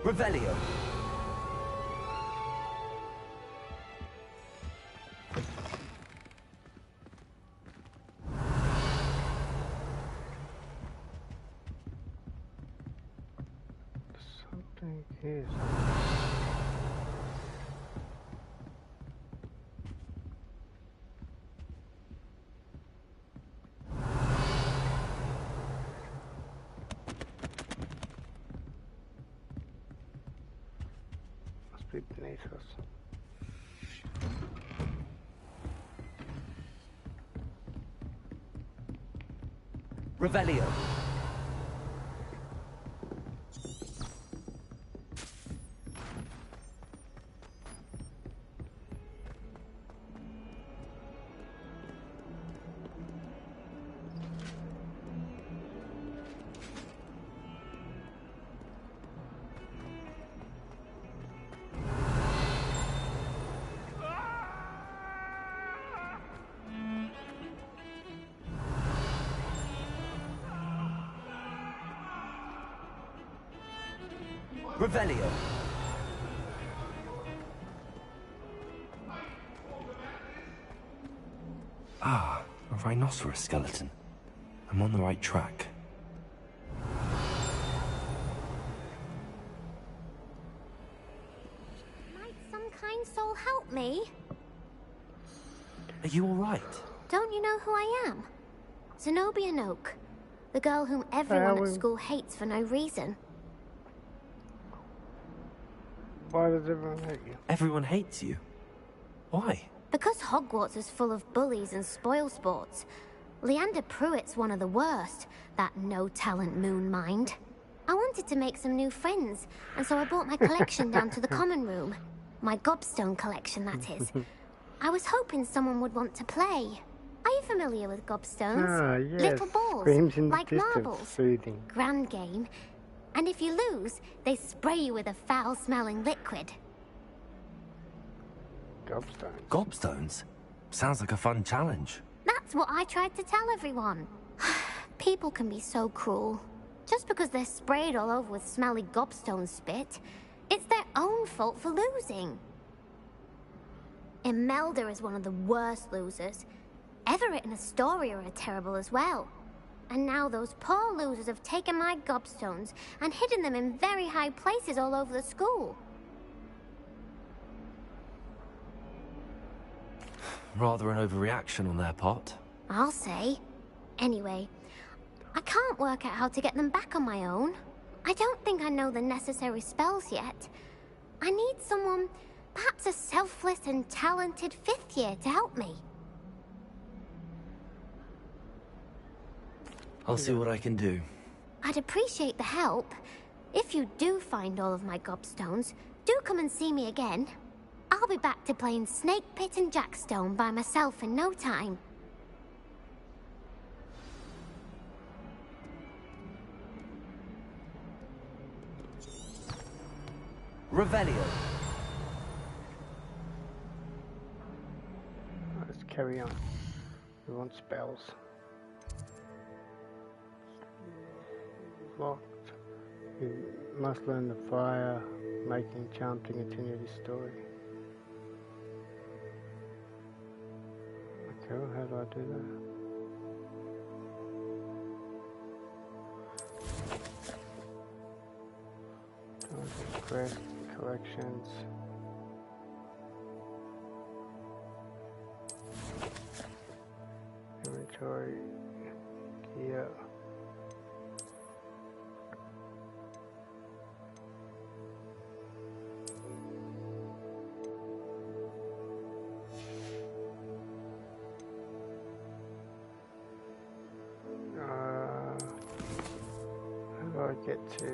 Speaker 5: Revelio.
Speaker 1: Something here. Must be beneath us.
Speaker 5: Revelio. Revelio.
Speaker 2: Ah, a rhinoceros skeleton. I'm on the right track.
Speaker 22: Might some kind soul help me?
Speaker 2: Are you all right?
Speaker 22: Don't you know who I am? Zenobia Noak, the girl whom everyone at school hates for no reason.
Speaker 1: Why does everyone hate you?
Speaker 2: Everyone hates you. Why?
Speaker 22: Because Hogwarts is full of bullies and spoilsports. Leander Pruitt's one of the worst, that no-talent moon mind. I wanted to make some new friends, and so I brought my collection down to the common room. My gobstone collection, that is. I was hoping someone would want to play. Are you familiar with gobstones?
Speaker 1: Ah, yes.
Speaker 22: Little balls,
Speaker 1: Screams in the
Speaker 22: like
Speaker 1: distance,
Speaker 22: marbles.
Speaker 1: soothing.
Speaker 22: Grand game. And if you lose, they spray you with a foul-smelling liquid.
Speaker 1: Gobstones.
Speaker 2: Gobstones? Sounds like a fun challenge.
Speaker 22: That's what I tried to tell everyone. People can be so cruel. Just because they're sprayed all over with smelly gobstone spit, it's their own fault for losing. Imelda is one of the worst losers. Everett and Astoria are terrible as well. And now those poor losers have taken my gobstones and hidden them in very high places all over the school.
Speaker 2: Rather an overreaction on their part.
Speaker 22: I'll say. Anyway, I can't work out how to get them back on my own. I don't think I know the necessary spells yet. I need someone, perhaps a selfless and talented fifth year to help me.
Speaker 2: I'll see what I can do.
Speaker 22: I'd appreciate the help. If you do find all of my gobstones, do come and see me again. I'll be back to playing Snake Pit and Jackstone by myself in no time.
Speaker 5: Revelio.
Speaker 1: Let's carry on. We want spells. Locked. You must learn the fire making charm to continue this story. Okay, well, how do I do that? Quest, collections. Inventory, gear. How do I get to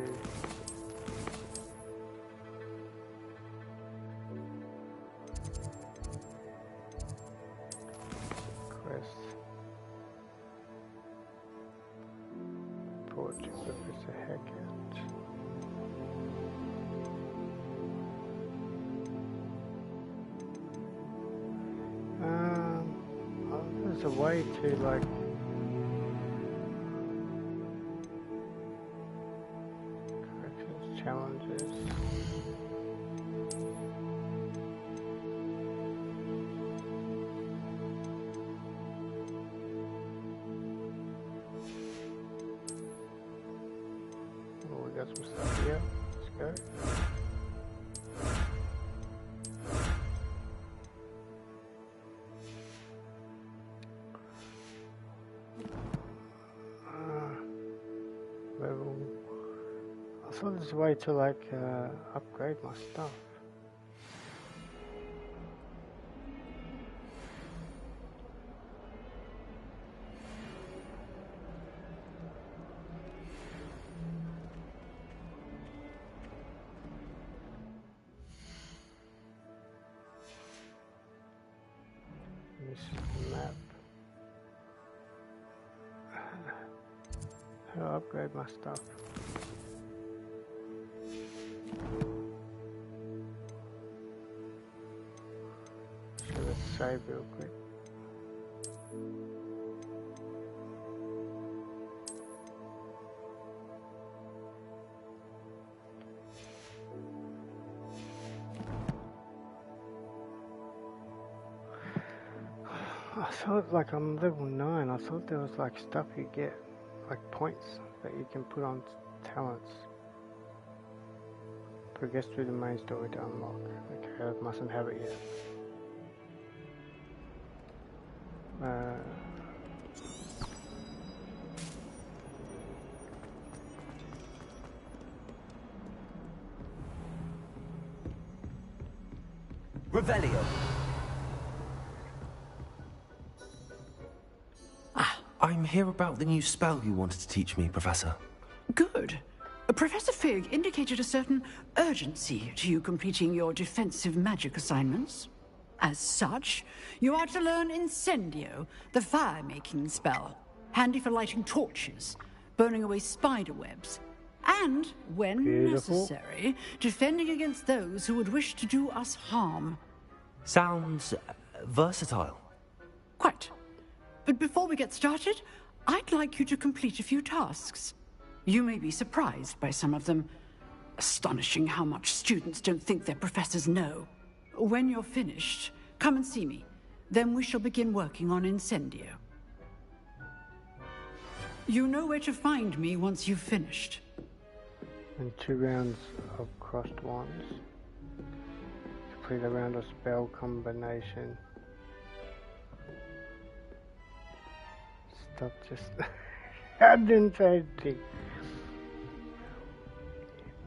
Speaker 1: quest? Portrait of Professor Hackett. There's a way to like challenges. Oh, we got some stuff here. Let's go. Level. I thought there's a way to like upgrade my stuff. This is the map. How do I upgrade my stuff? So let's save real quick. I thought like I'm level 9, I thought there was like stuff you get, like points that you can put on talents. Progress through the main story to unlock. Okay, I mustn't have it yet.
Speaker 5: Revelio.
Speaker 2: I'm here about the new spell you wanted to teach me, Professor.
Speaker 14: Good. Professor Fig indicated a certain urgency to you completing your defensive magic assignments. As such, you are to learn Incendio, the fire-making spell, handy for lighting torches, burning away spider webs, and, when necessary, defending against those who would wish to do us harm.
Speaker 2: Sounds versatile.
Speaker 14: Quite. But before we get started, I'd like you to complete a few tasks. You may be surprised by some of them. Astonishing how much students don't think their professors know. When you're finished, come and see me. Then we shall begin working on Incendio. You know where to find me once you've finished.
Speaker 1: And 2 rounds of crossed wands. Complete a round of spell combination. Stop just... I didn't say anything.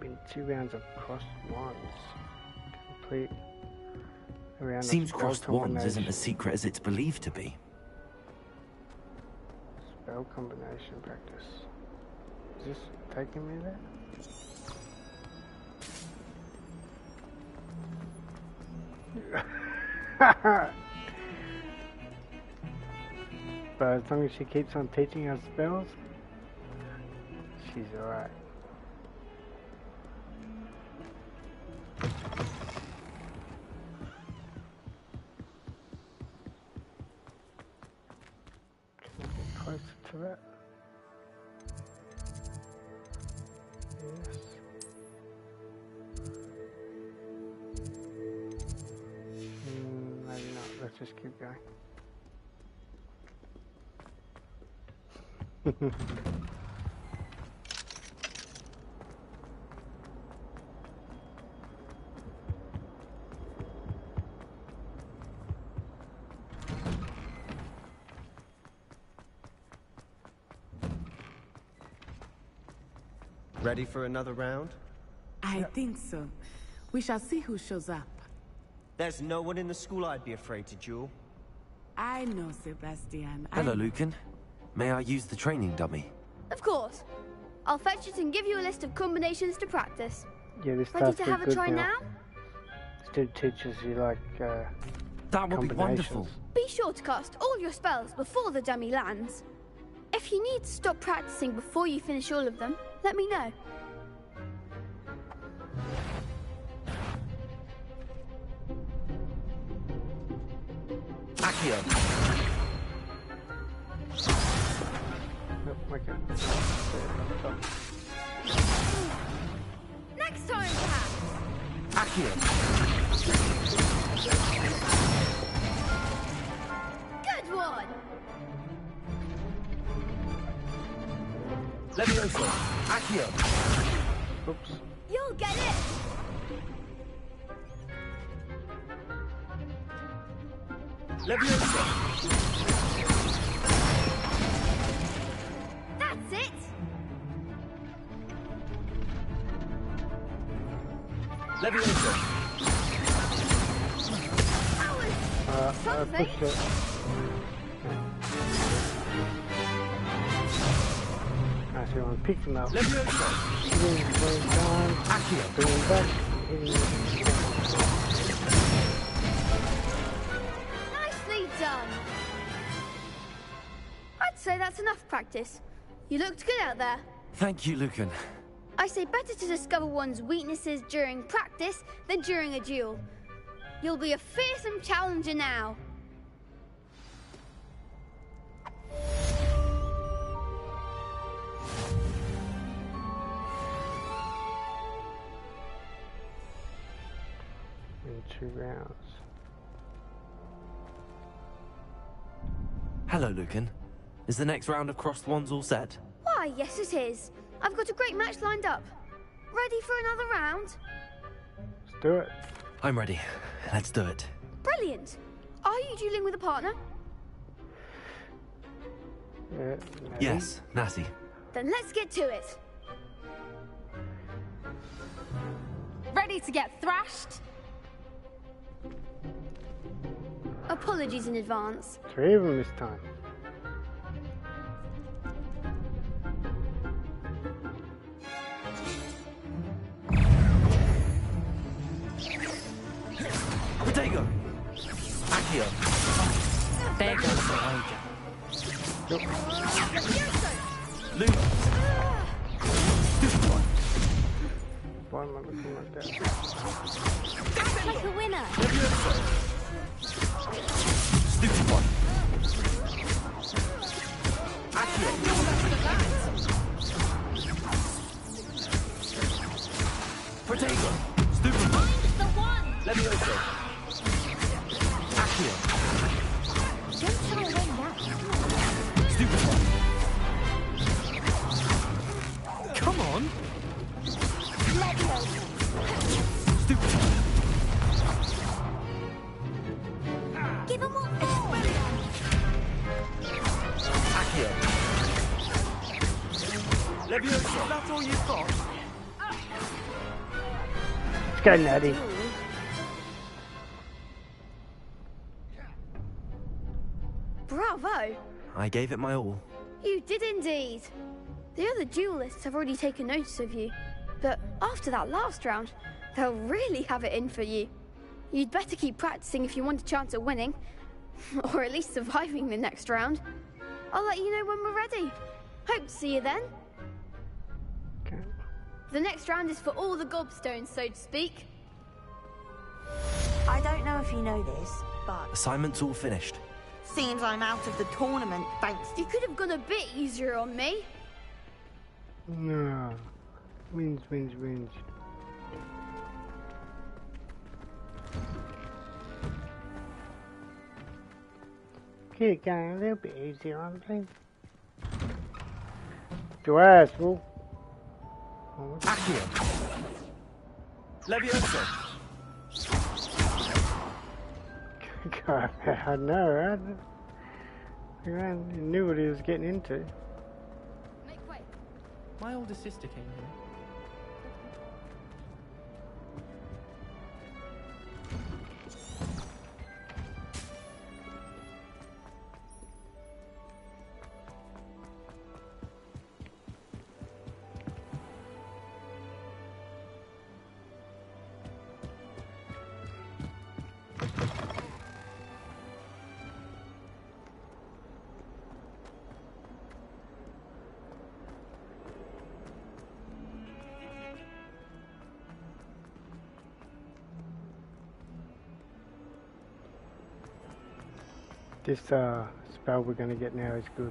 Speaker 1: Been 2 rounds of crossed wands. Complete a round
Speaker 2: Seems
Speaker 1: of spell
Speaker 2: crossed wands isn't
Speaker 1: combination.
Speaker 2: as secret as it's believed to be.
Speaker 1: Spell combination practice. Is this taking me there? But as long as she keeps on teaching us spells, she's alright. Can I get closer to that? Yes. Maybe not. Let's just keep going.
Speaker 15: Ready for another round?
Speaker 21: I think so. We shall see who shows up.
Speaker 15: There's no one in the school I'd be afraid to duel.
Speaker 21: I know, Sebastian.
Speaker 2: Hello, Lucan. May I use the training dummy?
Speaker 10: Of course. I'll fetch it and give you a list of combinations to practice.
Speaker 1: Yeah, this
Speaker 10: Ready
Speaker 1: starts
Speaker 10: to
Speaker 1: to
Speaker 10: have
Speaker 1: be
Speaker 10: a
Speaker 1: good
Speaker 10: try now?
Speaker 1: Still teaches you like
Speaker 2: that would be wonderful.
Speaker 10: Be sure to cast all your spells before the dummy lands. If you need to stop practicing before you finish all of them, let me know.
Speaker 2: Accio.
Speaker 10: Next time, perhaps.
Speaker 2: Accio.
Speaker 10: Good one.
Speaker 2: Levioso. Accio.
Speaker 1: Oops.
Speaker 10: You'll get it.
Speaker 2: Levioso.
Speaker 10: That's it.
Speaker 2: Levioso.
Speaker 1: I pushed it. I see one picked him up.
Speaker 2: Levioso.
Speaker 1: Going down.
Speaker 2: Accio.
Speaker 1: Bring him back.
Speaker 10: Nicely done. I'd say that's enough practice. You looked good out there.
Speaker 2: Thank you, Lucan.
Speaker 10: I say better to discover one's weaknesses during practice than during a duel. You'll be a fearsome challenger now.
Speaker 1: In 2 rounds.
Speaker 2: Hello, Lucan. Is the next round of crossed wands all set?
Speaker 10: Why, yes it is. I've got a great match lined up. Ready for another round?
Speaker 1: Let's do it.
Speaker 2: I'm ready. Let's do it.
Speaker 10: Brilliant. Are you dueling with a partner?
Speaker 2: Yes, Natty.
Speaker 10: Then let's get to it.
Speaker 22: Ready to get thrashed?
Speaker 10: Apologies in advance.
Speaker 1: 3 of them this time.
Speaker 2: Protego! Accio!
Speaker 8: There goes the wager.
Speaker 2: Luke!
Speaker 1: Why am I looking like that?
Speaker 22: Act like a winner.
Speaker 2: Stupid one! Accio! Protego! Stupid one!
Speaker 22: The one.
Speaker 2: Levioso! Accio!
Speaker 22: Don't try to win that.
Speaker 2: Stupid one! Come on!
Speaker 22: Levioso.
Speaker 2: Stupid one!
Speaker 22: Give him what for.
Speaker 2: Accio! Levioso! That's all you've got?
Speaker 1: Let's go, Natty.
Speaker 10: Bravo.
Speaker 2: I gave it my all.
Speaker 10: You did indeed. The other duelists have already taken notice of you, but after that last round, they'll really have it in for you. You'd better keep practicing if you want a chance at winning, or at least surviving the next round. I'll let you know when we're ready. Hope to see you then.
Speaker 1: Okay.
Speaker 10: The next round is for all the gobstones, so to speak.
Speaker 11: I don't know if you know this, but
Speaker 2: Assignment's all finished.
Speaker 11: seems I'm out of the tournament thanks to...
Speaker 10: You could have gone a bit easier on me.
Speaker 1: No. Wins. Get it going a little bit easier on me. Your ass, fool.
Speaker 2: Accio! Levioso!
Speaker 1: God, I know, right? He knew what he was getting into.
Speaker 10: Make way.
Speaker 20: My older sister came here.
Speaker 1: This spell we're going to get now is good.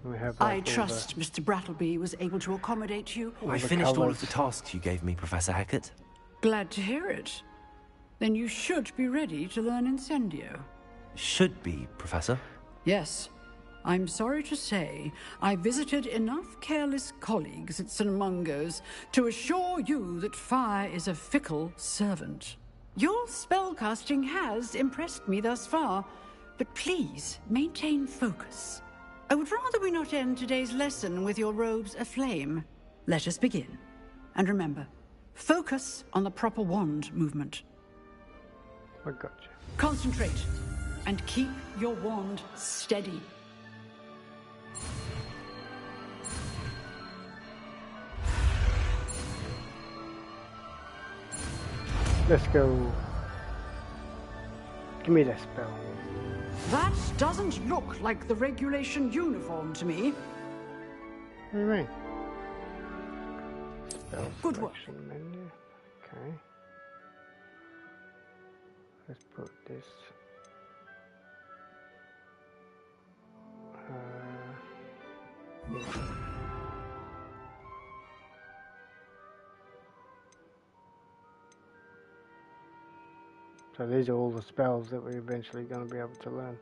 Speaker 1: We have
Speaker 14: I
Speaker 1: like,
Speaker 14: trust Mr. Brattleby was able to accommodate you.
Speaker 2: I finished all of the tasks you gave me, Professor Hackett.
Speaker 14: Glad to hear it. Then you should be ready to learn Incendio.
Speaker 2: Should be, Professor.
Speaker 14: Yes. I'm sorry to say, I visited enough careless colleagues at St. Mungo's to assure you that fire is a fickle servant. Your spellcasting has impressed me thus far, but please maintain focus. I would rather we not end today's lesson with your robes aflame. Let us begin. And remember, focus on the proper wand movement.
Speaker 1: I got you.
Speaker 14: Concentrate, and keep your wand steady.
Speaker 1: Let's go. Give me that spell.
Speaker 14: That doesn't look like the regulation uniform to me.
Speaker 1: What do you mean? Spell
Speaker 14: Good work.
Speaker 1: selection menu. Okay. Let's put this. Yeah. So these are all the spells that we're eventually going to be able to learn.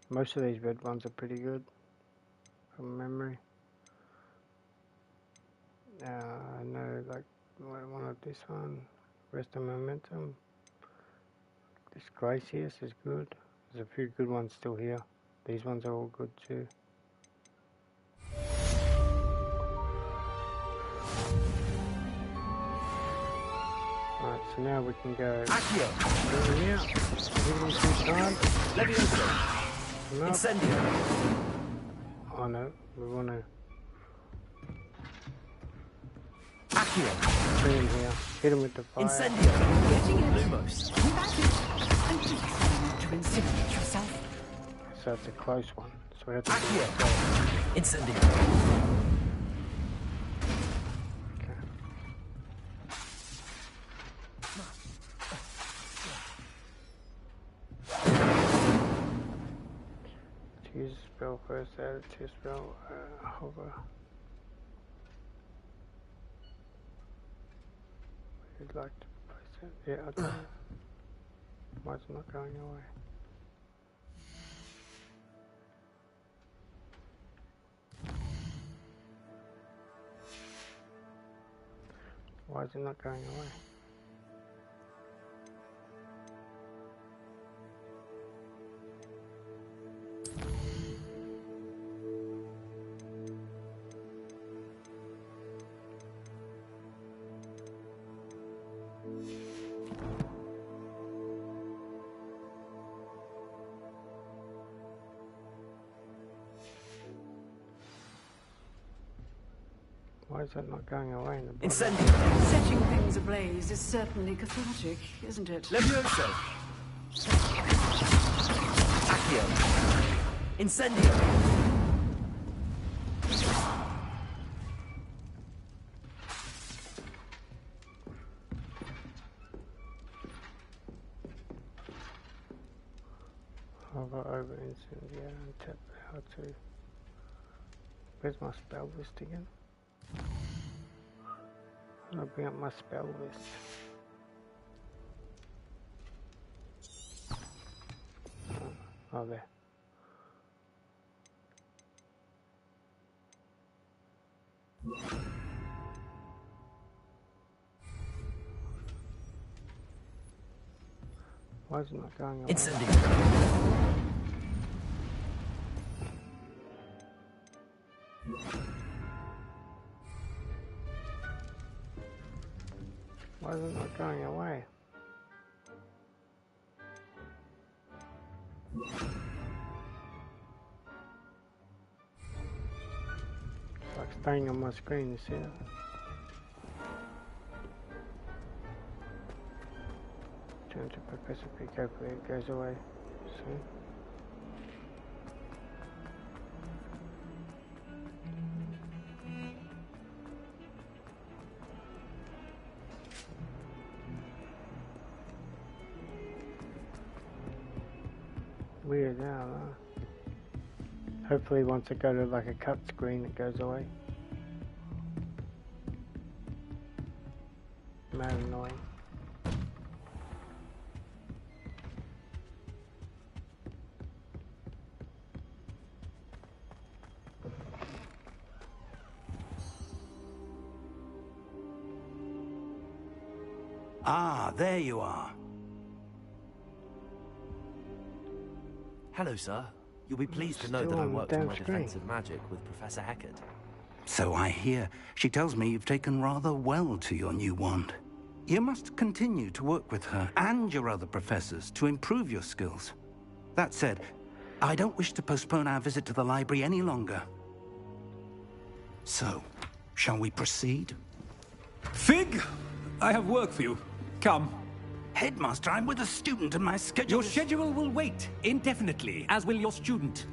Speaker 1: Most of these red ones are pretty good from memory. I know, like, I wanted this one. Rest of Momentum. This Gracious is good. There's a few good ones still here. These ones are all good too. Alright, so now we can go
Speaker 5: Accio.
Speaker 1: here. Give them some time.
Speaker 5: Levioso. Incendio.
Speaker 1: Oh no, we want to
Speaker 5: Accio.
Speaker 1: bring him here. Hit him with the fire.
Speaker 5: Incendio.
Speaker 14: Getting it.
Speaker 5: Lumos.
Speaker 14: And please remember to incinerate yourself.
Speaker 1: So it's a close one. So we have to
Speaker 5: Accio. Incendio.
Speaker 1: Use spell first, add it to spell, hover. You'd like to place it? Yeah, I'll tell you. Why is it not going away? Why is it not going away? Why is that not going away in the bottom?
Speaker 5: Incendio.
Speaker 14: Setting things ablaze is certainly cathartic, isn't it?
Speaker 5: Levioso. Accio. Incendio.
Speaker 1: Hover over Incendia and tap L2. Where's my spell list again? I'll bring up my spell list. Oh, there. Why is it not going away?
Speaker 5: Incendio.
Speaker 1: Why is it not going away? It's like staying on my screen, you see that? Turn to Professor Pig, hopefully it goes away soon. Weird now, huh? Hopefully once I go to like a cut screen it goes away. Mad annoying.
Speaker 6: Ah, there you are.
Speaker 2: Hello, sir. You'll be pleased to know that I worked on my defensive magic with Professor Heckard.
Speaker 6: So I hear. She tells me you've taken rather well to your new wand. You must continue to work with her and your other professors to improve your skills. That said, I don't wish to postpone our visit to the library any longer. So, shall we proceed?
Speaker 17: Fig! I have work for you. Come.
Speaker 6: Headmaster, I'm with a student and my schedule...
Speaker 17: Your schedule will wait indefinitely, as will your student.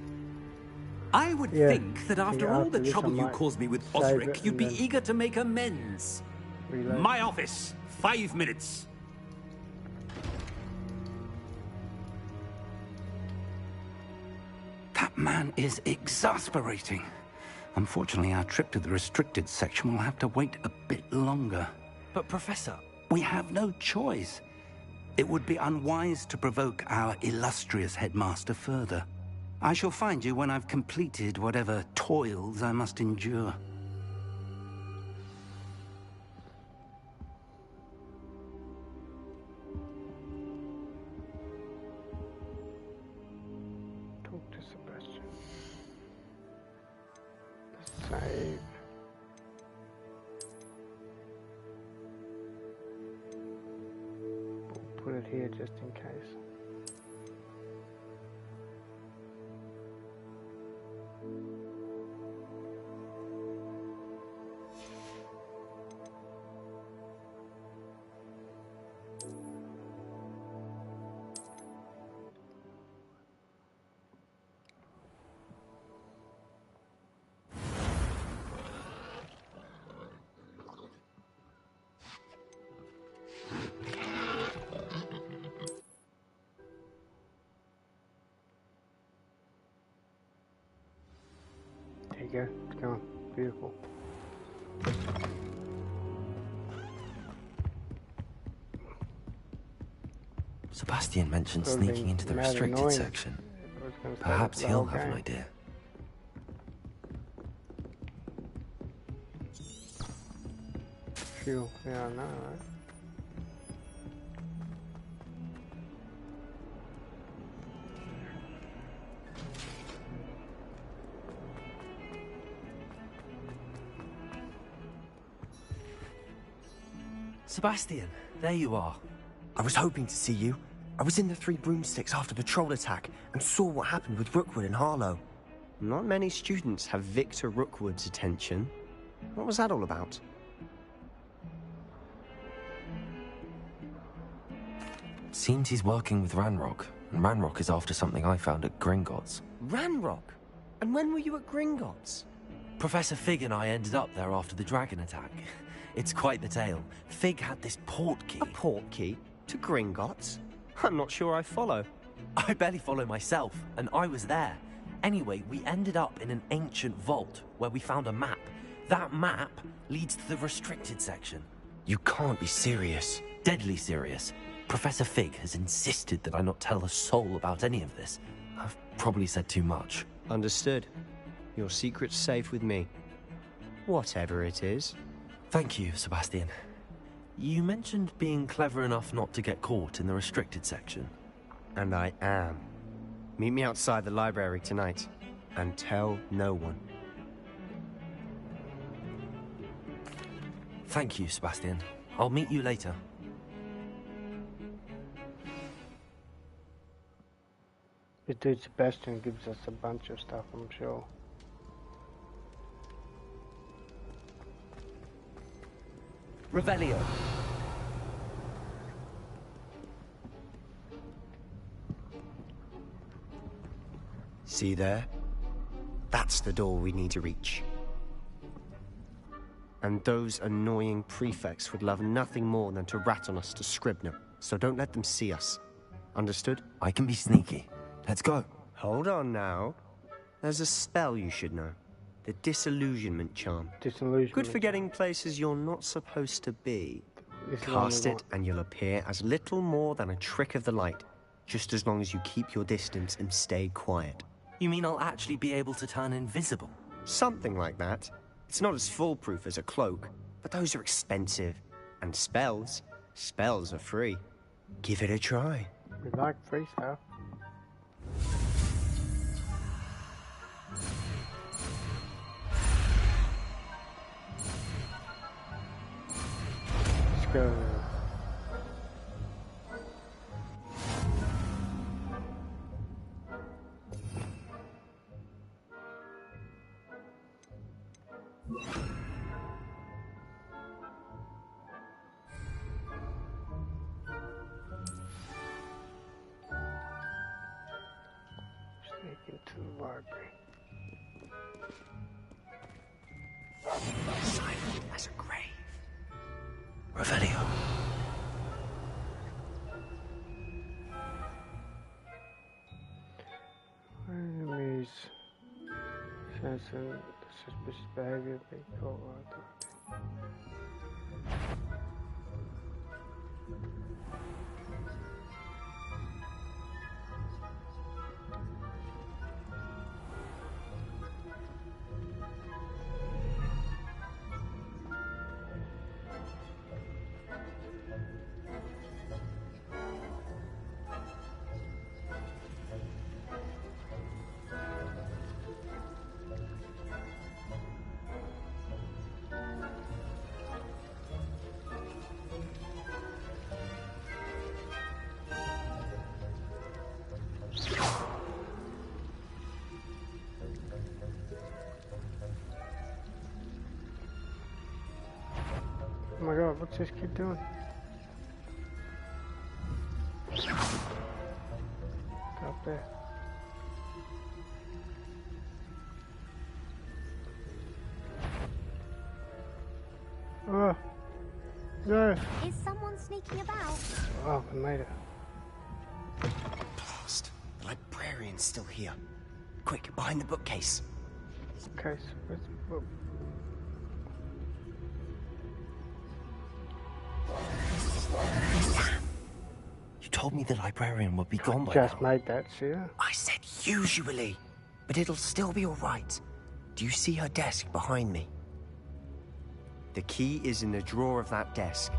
Speaker 17: I would
Speaker 1: Yeah,
Speaker 17: think that after all the
Speaker 1: this I
Speaker 17: trouble you
Speaker 1: might
Speaker 17: caused me with
Speaker 1: save
Speaker 17: Osric,
Speaker 1: it
Speaker 17: you'd be
Speaker 1: and then
Speaker 17: eager to make amends.
Speaker 1: reload.
Speaker 17: My office, 5 minutes.
Speaker 6: That man is exasperating. Unfortunately, our trip to the restricted section will have to wait a bit longer.
Speaker 2: But, Professor...
Speaker 6: We have no choice. It would be unwise to provoke our illustrious headmaster further. I shall find you when I've completed whatever toils I must endure.
Speaker 1: Talk to Sebastian. Save. We'll put it here just in case. There you go. It's gone. Beautiful.
Speaker 2: Sebastian mentioned
Speaker 1: Totally
Speaker 2: sneaking into the
Speaker 1: mad
Speaker 2: restricted
Speaker 1: annoying.
Speaker 2: section.
Speaker 1: I was gonna say
Speaker 2: Perhaps
Speaker 1: the
Speaker 2: he'll
Speaker 1: whole
Speaker 2: have an
Speaker 1: game.
Speaker 2: idea.
Speaker 1: Phew. Yeah, I know, right?
Speaker 15: Sebastian,
Speaker 2: There you are.
Speaker 15: I was hoping to see you. I was in the Three Broomsticks after the troll attack and saw what happened with Rookwood and Harlow. Not many students have Victor Rookwood's attention. What was that all about?
Speaker 2: Seems he's working with Ranrock, and Ranrock is after something I found at Gringotts.
Speaker 15: Ranrock? And when were you at Gringotts?
Speaker 2: Professor Fig and I ended up there after the dragon attack. It's quite the tale. Fig had this port key.
Speaker 15: A port key? To Gringotts? I'm not sure I follow.
Speaker 2: I barely follow myself, and I was there. Anyway, we ended up in an ancient vault where we found a map. That map leads to the restricted section.
Speaker 15: You can't be serious.
Speaker 2: Deadly serious. Professor Fig has insisted that I not tell a soul about any of this. I've probably said too much.
Speaker 15: Understood. Your secret's safe with me. Whatever it is.
Speaker 2: Thank you, Sebastian. You mentioned being clever enough not to get caught in the restricted section.
Speaker 15: And I am. Meet me outside the library tonight. And tell no one.
Speaker 2: Thank you, Sebastian. I'll meet you later.
Speaker 1: This dude Sebastian gives us a bunch of stuff, I'm sure.
Speaker 15: Revelio. See there? That's the door we need to reach. And those annoying prefects would love nothing more than to rat on us to Scribner, so don't let them see us. Understood?
Speaker 2: I can be sneaky. Let's go.
Speaker 15: Hold on now. There's a spell you should know. The Disillusionment Charm.
Speaker 1: Disillusionment.
Speaker 15: Good for getting places you're not supposed to be.
Speaker 1: This is
Speaker 15: Cast
Speaker 1: only
Speaker 15: it and you'll appear as little more than a trick of the light, just as long as you keep your distance and stay quiet.
Speaker 2: You mean I'll actually be able to turn invisible?
Speaker 15: Something like that. It's not as foolproof as a cloak, but those are expensive. And spells are free. Give it a try.
Speaker 1: We like free stuff. Let's go. Sneak into the library.
Speaker 15: Silent as a grave.
Speaker 2: Revelio.
Speaker 1: Enemies. Sensing suspicious behavior. People. Oh my god, what's this kid doing? Go up there. Oh, no.
Speaker 11: Is someone sneaking about?
Speaker 1: Oh, we made it.
Speaker 15: Blast. The librarian's still here. Quick, behind the bookcase.
Speaker 1: Okay, so where's the book?
Speaker 2: You told me the librarian would be gone by
Speaker 1: Just
Speaker 2: now.
Speaker 1: made that, see ya?
Speaker 15: I said usually, but it'll still be all right. Do you see her desk behind me? The key is in the drawer of that desk.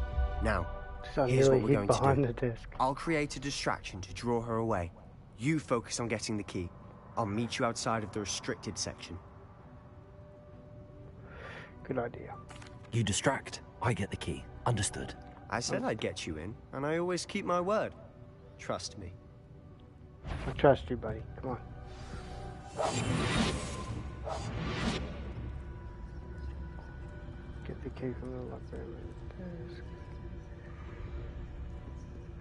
Speaker 15: Now,
Speaker 1: So I
Speaker 15: here's
Speaker 1: knew
Speaker 15: what
Speaker 1: it
Speaker 15: we're
Speaker 1: hid
Speaker 15: going to
Speaker 1: behind
Speaker 15: do.
Speaker 1: the desk.
Speaker 15: I'll create a distraction to draw her away. You focus on getting the key. I'll meet you outside of the restricted section.
Speaker 1: Good idea.
Speaker 2: You distract, I get the key. Understood.
Speaker 15: I said I'd get you in, and I always keep my word. Trust me.
Speaker 1: I trust you, buddy. Come on. Get the key from the librarian desk.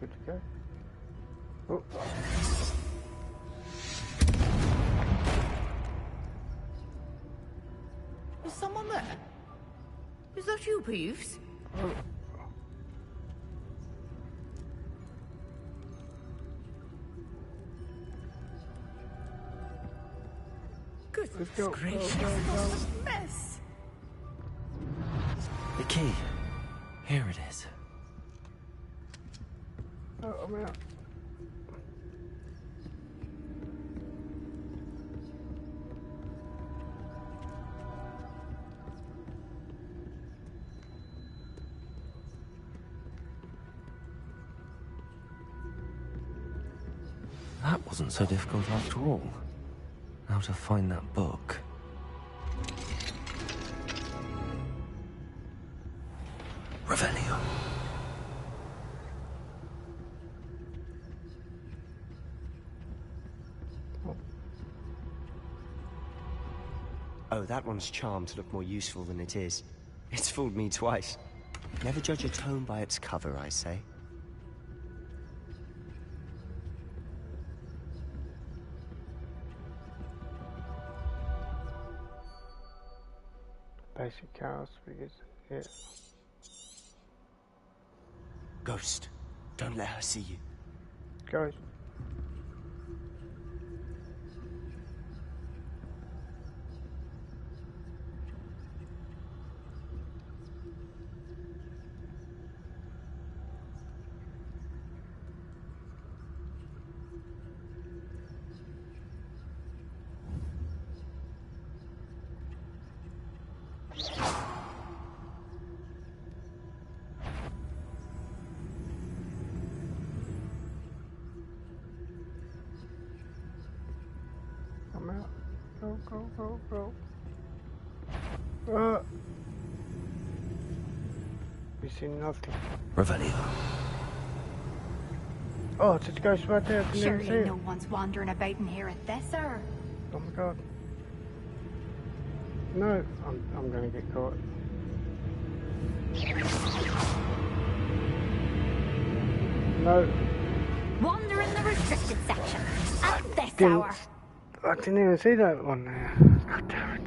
Speaker 1: Good to go. Oh.
Speaker 8: Is someone there? Is that you, Peeves?
Speaker 1: Oh.
Speaker 8: Goodness
Speaker 1: go,
Speaker 8: gracious,
Speaker 1: go, go.
Speaker 8: what a mess!
Speaker 2: The key. Here it is.
Speaker 1: Oh, I'm out.
Speaker 2: That wasn't so difficult after all. Now to find that book. Revelio.
Speaker 15: Oh, that one's charmed to look more useful than it is. It's fooled me twice. Never judge a tome by its cover, I say.
Speaker 1: Basic chaos figures. Yeah.
Speaker 15: Ghost, don't let her see you.
Speaker 1: Ghost. I'm out. Go, go, go, go. You see nothing.
Speaker 2: Revelio.
Speaker 1: Oh, it's a ghost right there. I didn't even see
Speaker 11: Surely
Speaker 1: it.
Speaker 11: no one's wandering about in here at this hour.
Speaker 1: Oh my god. No, I'm gonna get caught. No.
Speaker 11: Wander in the restricted section at this
Speaker 1: Didn't,
Speaker 11: hour.
Speaker 1: I didn't even see that one there. God damn it.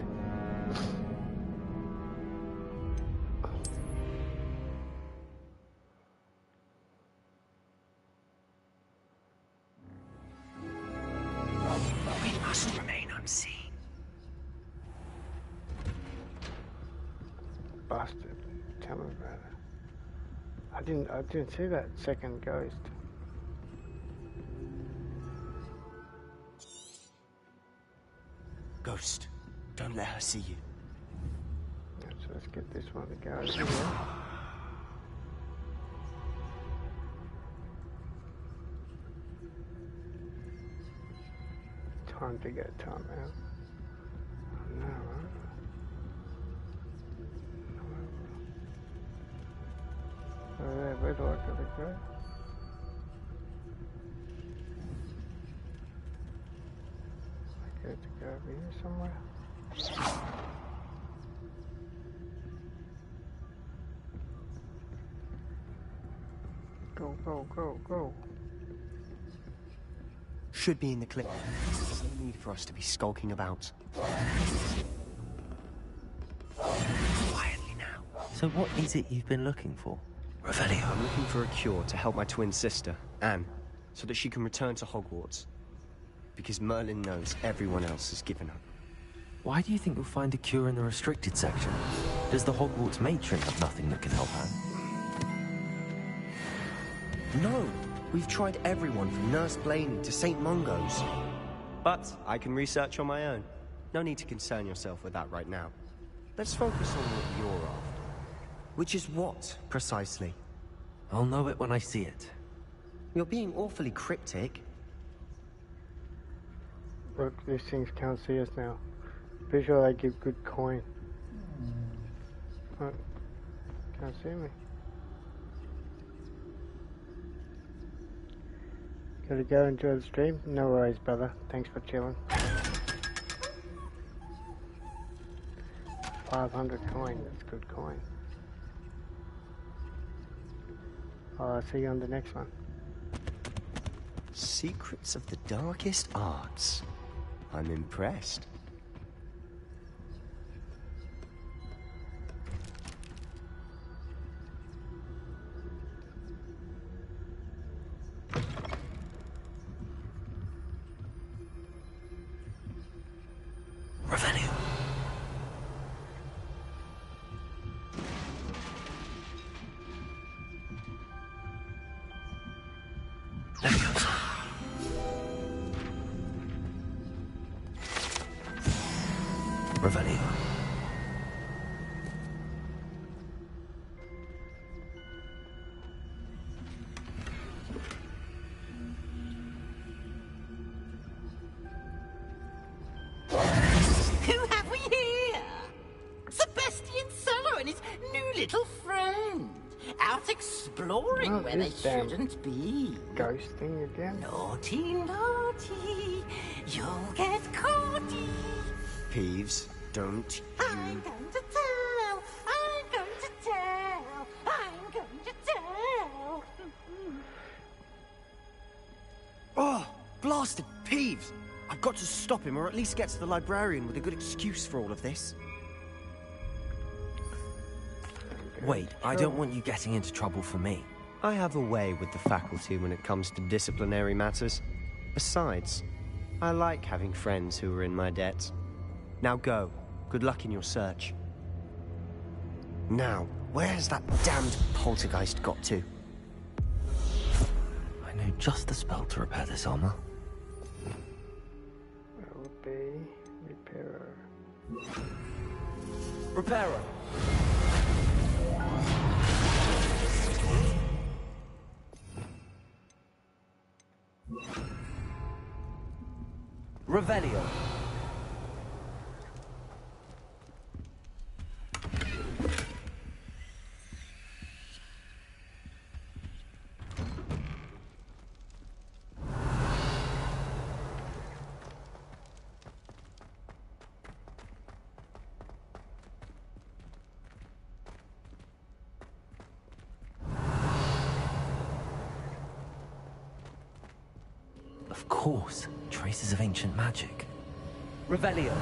Speaker 15: We must remain unseen.
Speaker 1: Bastard. Tell me about it. I didn't see that second ghost.
Speaker 15: Ghost, don't let her see you.
Speaker 1: Yeah, so let's get this one to go. Yeah. Time to get time out. Oh, no, right? Where do I gotta go? I got to go over here somewhere. Go, go, go, go.
Speaker 15: Should be in the clip. There's no need for us to be skulking about. Quietly now.
Speaker 2: So what is it you've been looking for?
Speaker 15: Revelio. I'm looking for a cure to help my twin sister, Anne, so that she can return to Hogwarts. Because Merlin knows everyone else has given up.
Speaker 2: Why do you think you'll find a cure in the restricted section? Does the Hogwarts matron have nothing that can help Anne?
Speaker 15: No, we've tried everyone from Nurse Blaney to St. Mungo's. But I can research on my own. No need to concern yourself with that right now. Let's focus on what you're after. Which is what, precisely?
Speaker 2: I'll know it when I see it.
Speaker 15: You're being awfully cryptic.
Speaker 1: Look, these things can't see us now. Pretty sure they give good coin. But can't see me. Gotta go enjoy the stream? No worries, brother. Thanks for chilling. 500 coin, that's good coin. I'll see you on the next one.
Speaker 15: Secrets of the darkest arts. I'm impressed.
Speaker 2: Revelio. Revelio.
Speaker 3: Who have we here? Sebastian Cello and his new little friend. Out exploring
Speaker 1: Oh,
Speaker 3: where they
Speaker 1: this damn
Speaker 3: shouldn't be.
Speaker 1: Ghost thing again?
Speaker 3: Naughty, naughty. You'll get caughty.
Speaker 15: Peeves, don't
Speaker 3: I'm going to tell. I'm going to tell. I'm going to tell.
Speaker 15: Oh, blasted Peeves! I've got to stop him, or at least get to the librarian with a good excuse for all of this.
Speaker 2: Wait, I don't want you getting into trouble for me.
Speaker 15: I have a way with the faculty when it comes to disciplinary matters. Besides, I like having friends who are in my debt. Now go. Good luck in your search. Now, where's that damned poltergeist got to?
Speaker 2: I know just the spell to repair this armor.
Speaker 1: That would be repairer.
Speaker 5: Repairer. Revelio.
Speaker 2: Of course, traces of ancient magic.
Speaker 5: Revelio.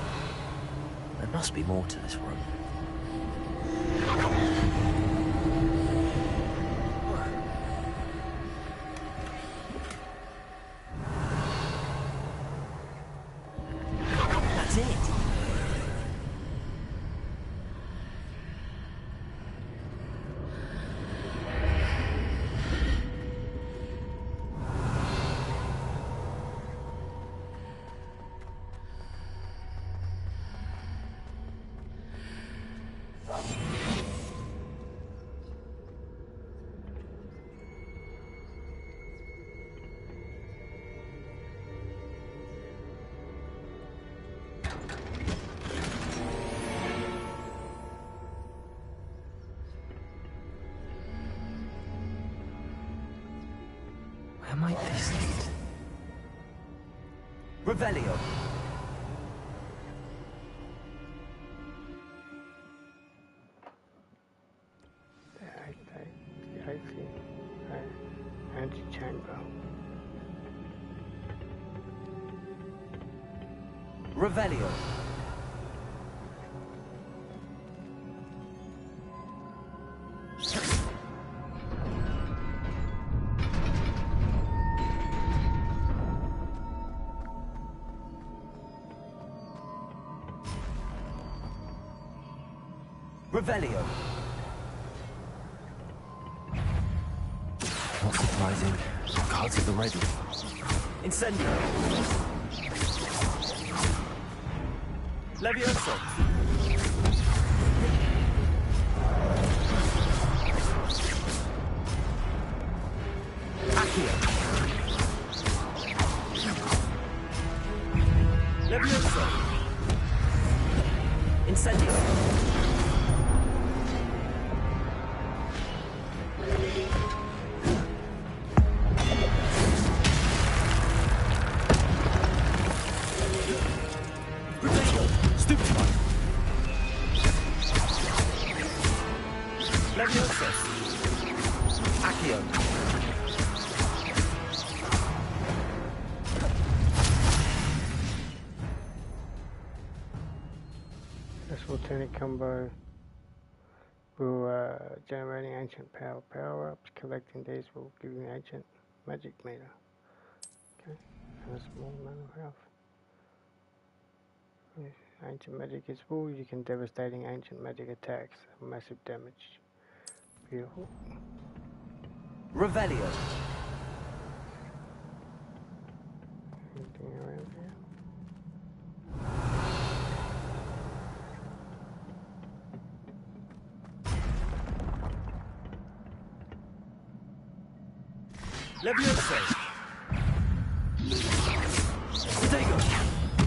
Speaker 2: There must be more to this room.
Speaker 5: That's it.
Speaker 2: Where might this lead?
Speaker 5: Revelio.
Speaker 1: I see. chamber.
Speaker 5: Revelio. Revelio.
Speaker 2: Not surprising. Cards at the ready.
Speaker 5: Incendio. Levioso. Accio. Levioso. Incendio.
Speaker 1: This alternate combo will generating ancient power-ups. Collecting these will give you an ancient magic meter. Okay, and a small amount of health. If ancient magic is full, you can devastating ancient magic attacks, massive damage. Beautiful.
Speaker 5: Revelio.
Speaker 1: Anything around here?
Speaker 5: Levioso. Stego.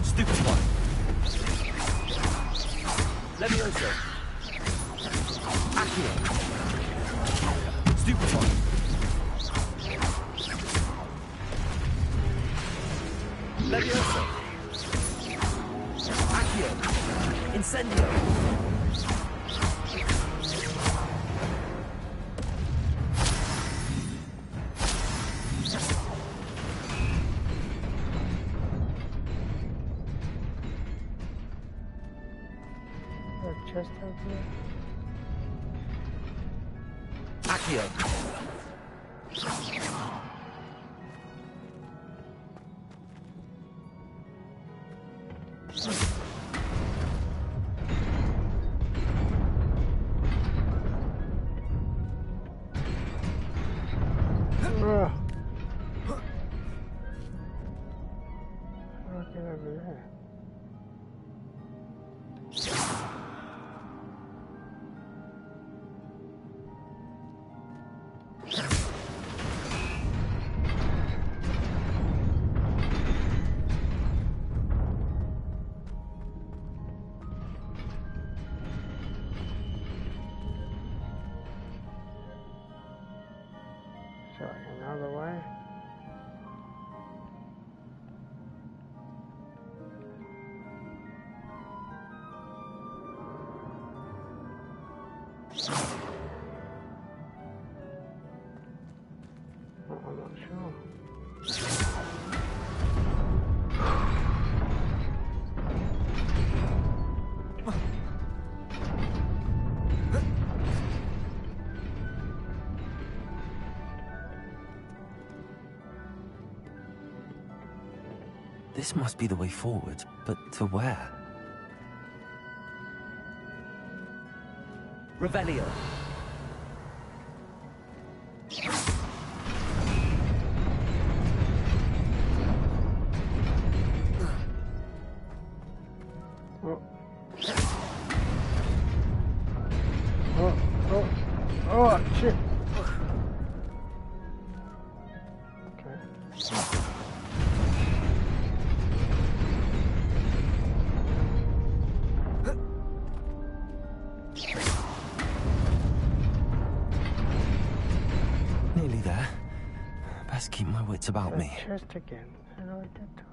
Speaker 5: Stupefy. Levioso. Accio. Stupefy. Levioso. Accio. Incendio.
Speaker 1: Chest out here.
Speaker 5: Accio.
Speaker 1: Get over there. So another way. I'm not sure.
Speaker 2: This must be the way forward, but to where?
Speaker 5: Revelio.
Speaker 1: Oh, shit. Okay.
Speaker 2: Nearly there. Best keep my wits about me.
Speaker 1: Chest again. How do I get to it?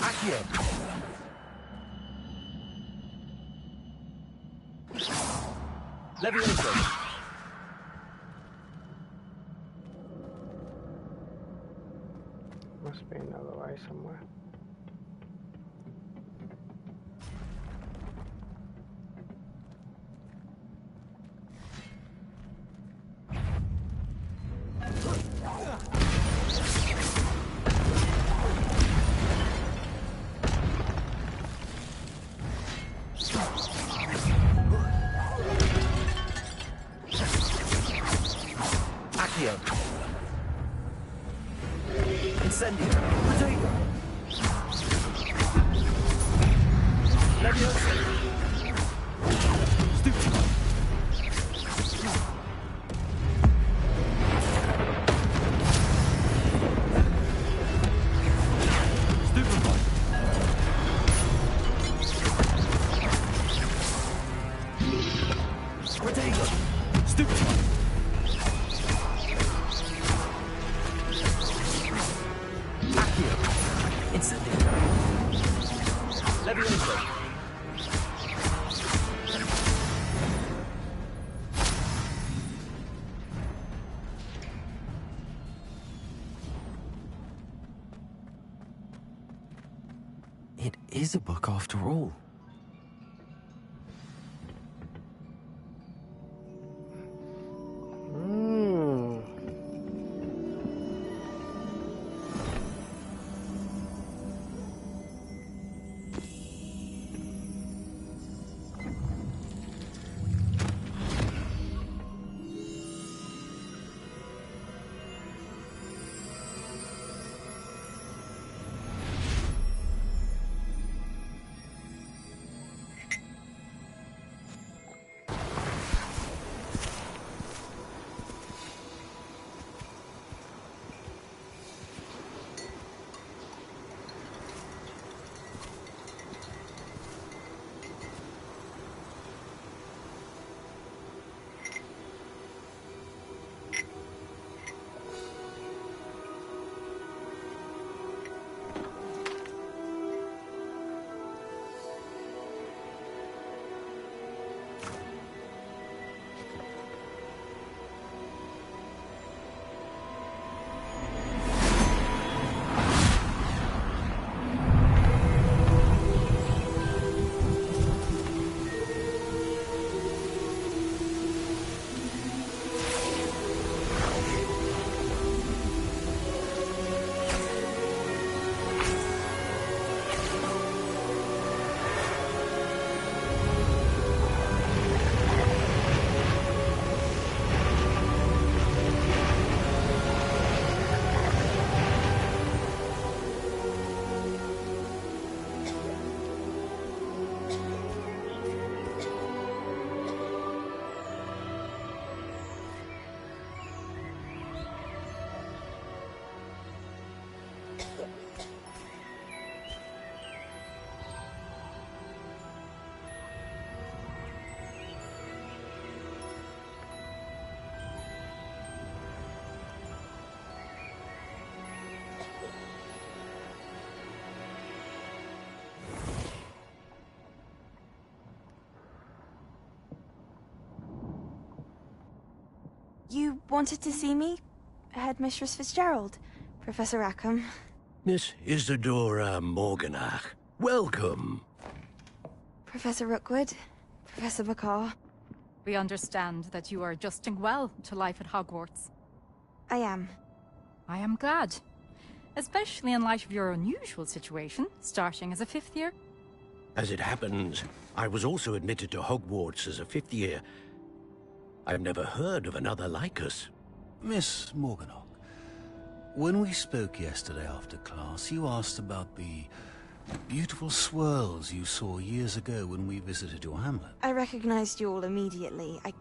Speaker 5: Accio. Levioso.
Speaker 1: Must be another way somewhere.
Speaker 5: Accio. Incendio. Protego. Levioso. Stupefy. Stupefy. Protego. Stupefy. Incendio. Levioso.
Speaker 2: It is a book after all.
Speaker 4: You wanted to see me? Headmistress Fitzgerald, Professor Rackham.
Speaker 7: Miss Isadora Morganach, welcome.
Speaker 4: Professor Rookwood, Professor McCaw.
Speaker 18: We understand that you are adjusting well to life at Hogwarts.
Speaker 4: I am.
Speaker 18: I am glad. Especially in light of your unusual situation, starting as a 5th year.
Speaker 7: As it happens, I was also admitted to Hogwarts as a 5th year. I've never heard of another like us.
Speaker 19: Miss Morganach, when we spoke yesterday after class, you asked about the beautiful swirls you saw years ago when we visited your hamlet.
Speaker 4: I recognized you all immediately. I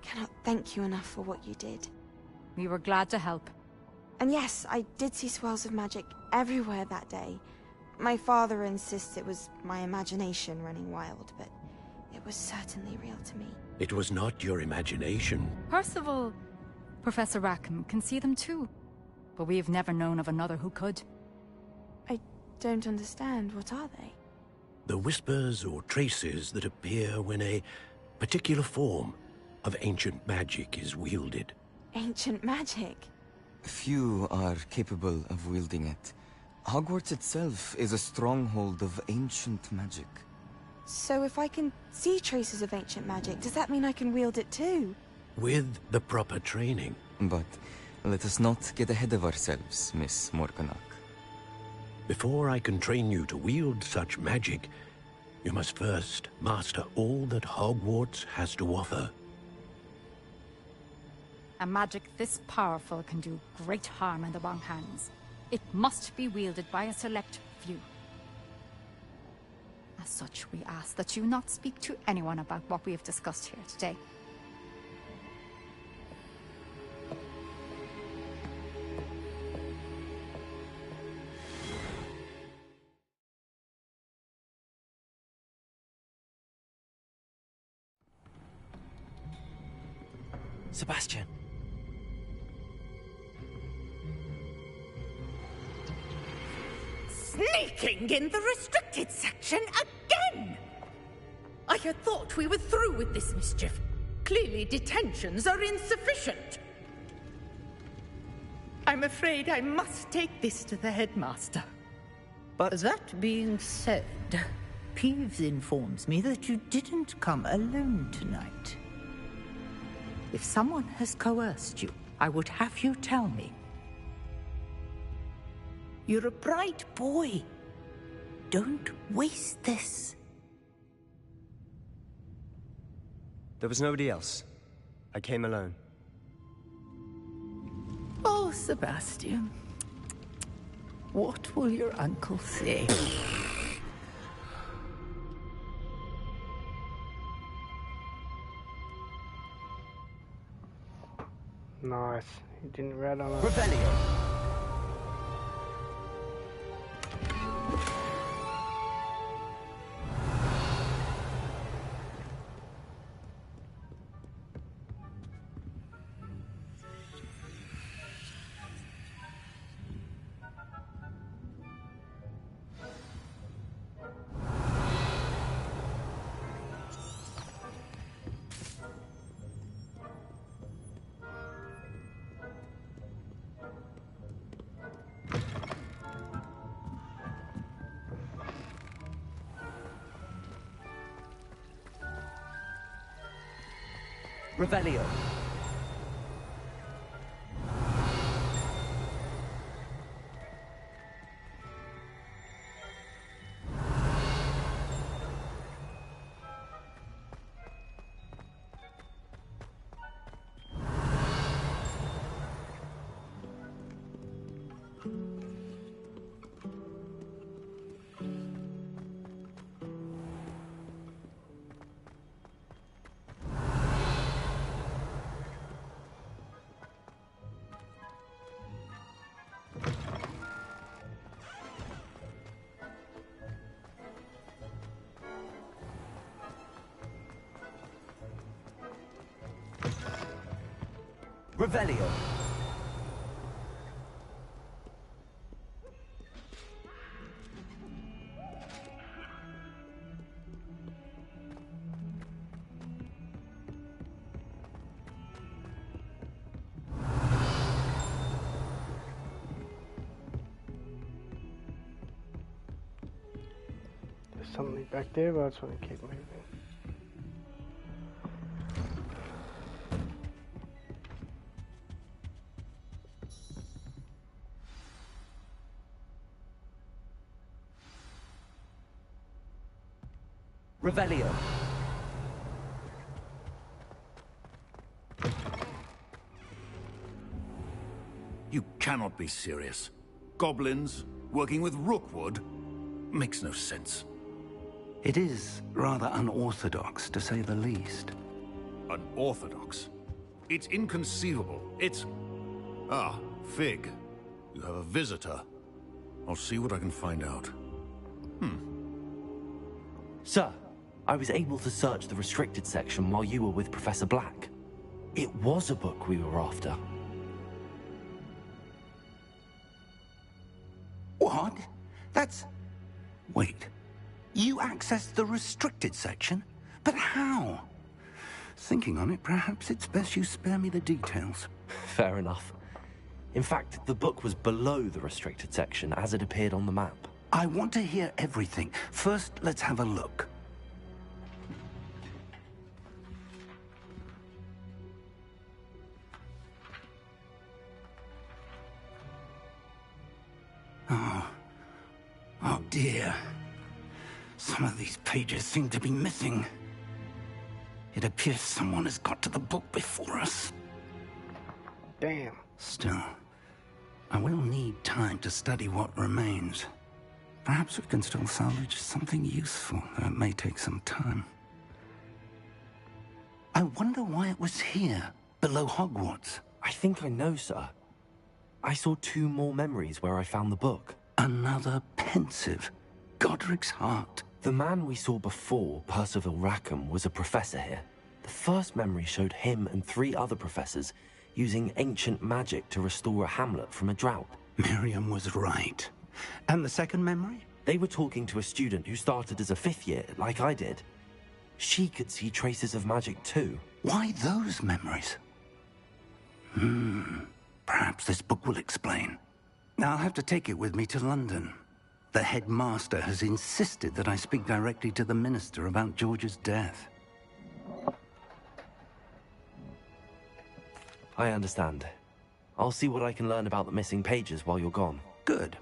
Speaker 4: cannot thank you enough for what you did.
Speaker 18: We were glad to help.
Speaker 4: And yes, I did see swirls of magic everywhere that day. My father insists it was my imagination running wild, but it was certainly real to me.
Speaker 7: It was not your imagination.
Speaker 18: Percival, Professor Rackham can see them too. But we have never known of another who could.
Speaker 4: I don't understand. What are they?
Speaker 7: The whispers or traces that appear when a particular form of ancient magic is wielded.
Speaker 4: Ancient magic?
Speaker 9: Few are capable of wielding it. Hogwarts itself is a stronghold of ancient magic.
Speaker 4: So if I can see traces of ancient magic, does that mean I can wield it too?
Speaker 7: With the proper training.
Speaker 9: But let us not get ahead of ourselves, Miss Morganach.
Speaker 7: Before I can train you to wield such magic, you must first master all that Hogwarts has to offer.
Speaker 18: A magic this powerful can do great harm in the wrong hands. It must be wielded by a select few. As such, we ask that you not speak to anyone about what we have discussed here today.
Speaker 2: Sebastian.
Speaker 13: Sneaking in the restricted section again! I had thought we were through with this mischief. Clearly detentions are insufficient. I'm afraid I must take this to the headmaster.
Speaker 11: But that being said, Peeves informs me that you didn't come alone tonight. If someone has coerced you, I would have you tell me. You're a bright boy. Don't waste this.
Speaker 15: There was nobody else. I came alone.
Speaker 11: Oh, Sebastian. What will your uncle say?
Speaker 1: Nice. He didn't rat on us.
Speaker 15: Revelio. Revelio. Revelio.
Speaker 1: There's something back there, but I just want to keep moving.
Speaker 15: Revelio.
Speaker 19: You cannot be serious. Goblins working with Rookwood makes no sense.
Speaker 6: It is rather unorthodox, to say the least.
Speaker 19: Unorthodox? It's inconceivable. It's... Ah, Fig. You have a visitor. I'll see what I can find out.
Speaker 2: Sir, I was able to search the restricted section while you were with Professor Black. It was a book we were after.
Speaker 6: What? That's Wait, you accessed the restricted section? But how? Thinking on it, perhaps it's best you spare me the details.
Speaker 2: Fair enough. In fact, the book was below the restricted section as it appeared on the map.
Speaker 6: I want to hear everything. First, let's have a look. Oh dear. Some of these pages seem to be missing. It appears someone has got to the book before us.
Speaker 1: Damn.
Speaker 6: Still, I will need time to study what remains. Perhaps we can still salvage something useful, though it may take some time. I wonder why it was here, below Hogwarts.
Speaker 2: I think I know, sir. I saw 2 more memories where I found the book.
Speaker 6: Another pensive. Godric's heart.
Speaker 2: The man we saw before, Percival Rackham, was a professor here. The first memory showed him and 3 other professors using ancient magic to restore a hamlet from a drought.
Speaker 6: Miriam was right. And the second memory?
Speaker 2: They were talking to a student who started as a 5th year, like I did. She could see traces of magic too.
Speaker 6: Why those memories? Perhaps this book will explain. I'll have to take it with me to London. The headmaster has insisted that I speak directly to the minister about George's death.
Speaker 2: I understand. I'll see what I can learn about the missing pages while you're gone.
Speaker 6: Good.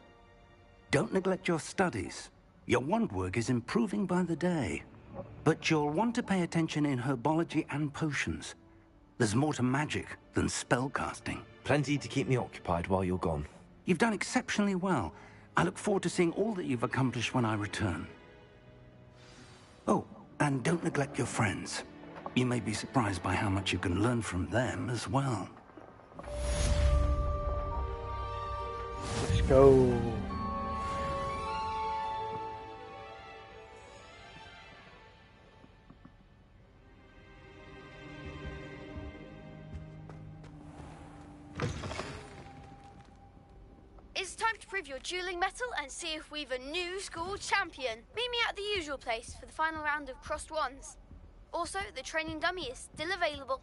Speaker 6: Don't neglect your studies. Your wand work is improving by the day. But you'll want to pay attention in herbology and potions. There's more to magic than spellcasting.
Speaker 2: Plenty to keep me occupied while you're gone.
Speaker 6: You've done exceptionally well. I look forward to seeing all that you've accomplished when I return. Oh, and don't neglect your friends. You may be surprised by how much you can learn from them as well.
Speaker 1: Let's go.
Speaker 10: It's time to prove your dueling mettle and see if we've a new school champion. Meet me at the usual place for the final round of crossed wands. Also, the training dummy is still available.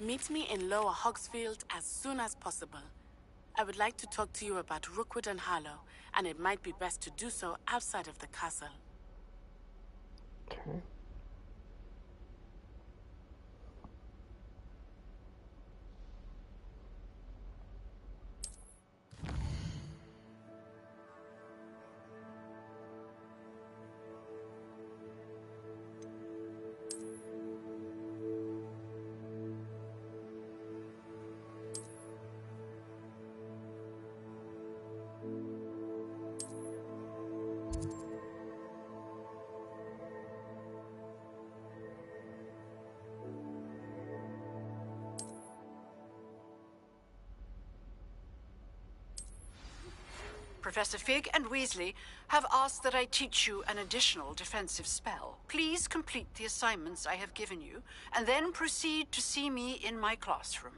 Speaker 21: Meet me in Lower Hogsfield as soon as possible. I would like to talk to you about Rookwood and Harlow, and it might be best to do so outside of the castle.
Speaker 1: Okay.
Speaker 14: Professor Fig and Weasley have asked that I teach you an additional defensive spell. Please complete the assignments I have given you, and then proceed to see me in my classroom.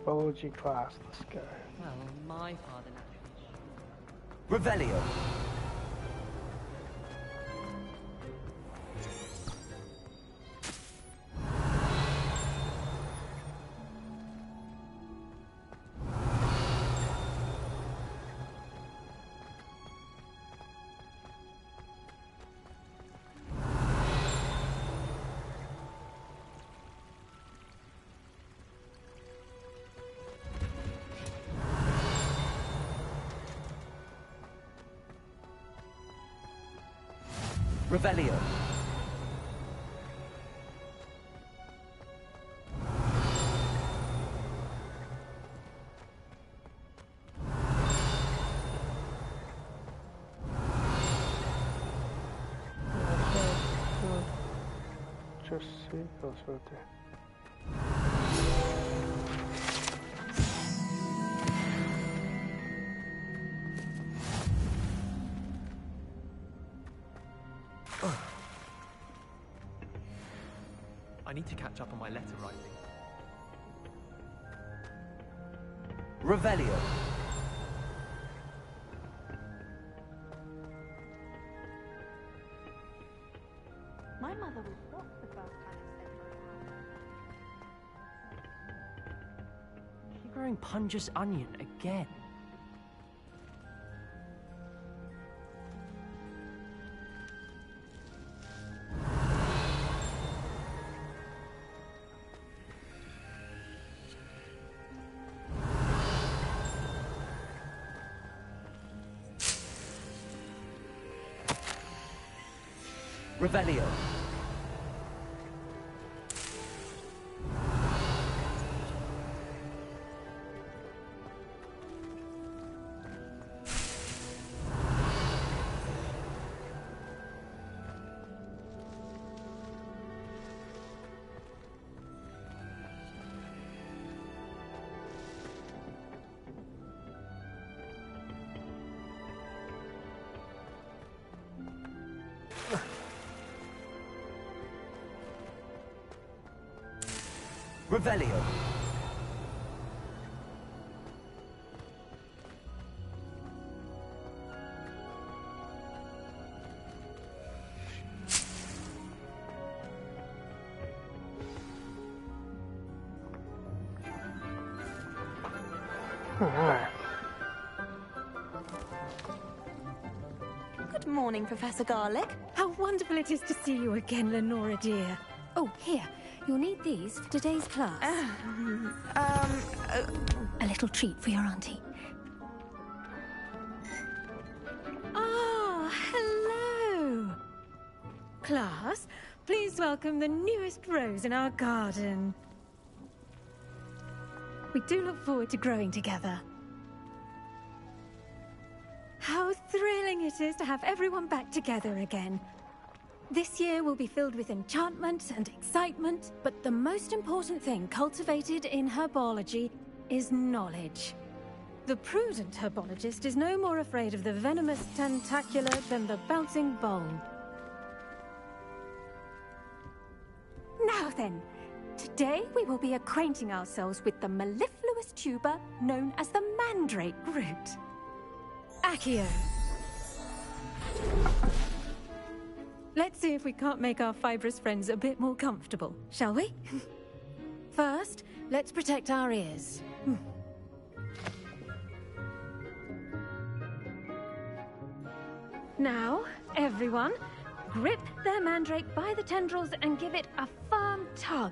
Speaker 1: Biology class. Let's go.
Speaker 20: Well, my father naturally.
Speaker 2: Revelio. Revelio.
Speaker 1: Just see those right there.
Speaker 20: I need to catch up on my letter writing.
Speaker 2: Revelio.
Speaker 18: My mother was shocked the first time I said
Speaker 15: You're growing Punja's onion again.
Speaker 2: Revelio. Revelio.
Speaker 1: Alright.
Speaker 12: Good morning, Professor Garlick.
Speaker 16: How wonderful it is to see you again, Lenora dear. Oh, here. You'll need these for today's class. A little treat for your auntie. Ah, hello. Class, please welcome the newest rose in our garden. We do look forward to growing together. How thrilling it is to have everyone back together again. This year will be filled with enchantment and excitement, but the most important thing cultivated in herbology is knowledge. The prudent herbologist is no more afraid of the venomous tentacula than the bouncing bulb. Now then, today we will be acquainting ourselves with the mellifluous tuber known as the mandrake root. Accio. Let's see if we can't make our fibrous friends a bit more comfortable, shall we? First, let's protect our ears. Now, everyone, grip their mandrake by the tendrils and give it a firm tug.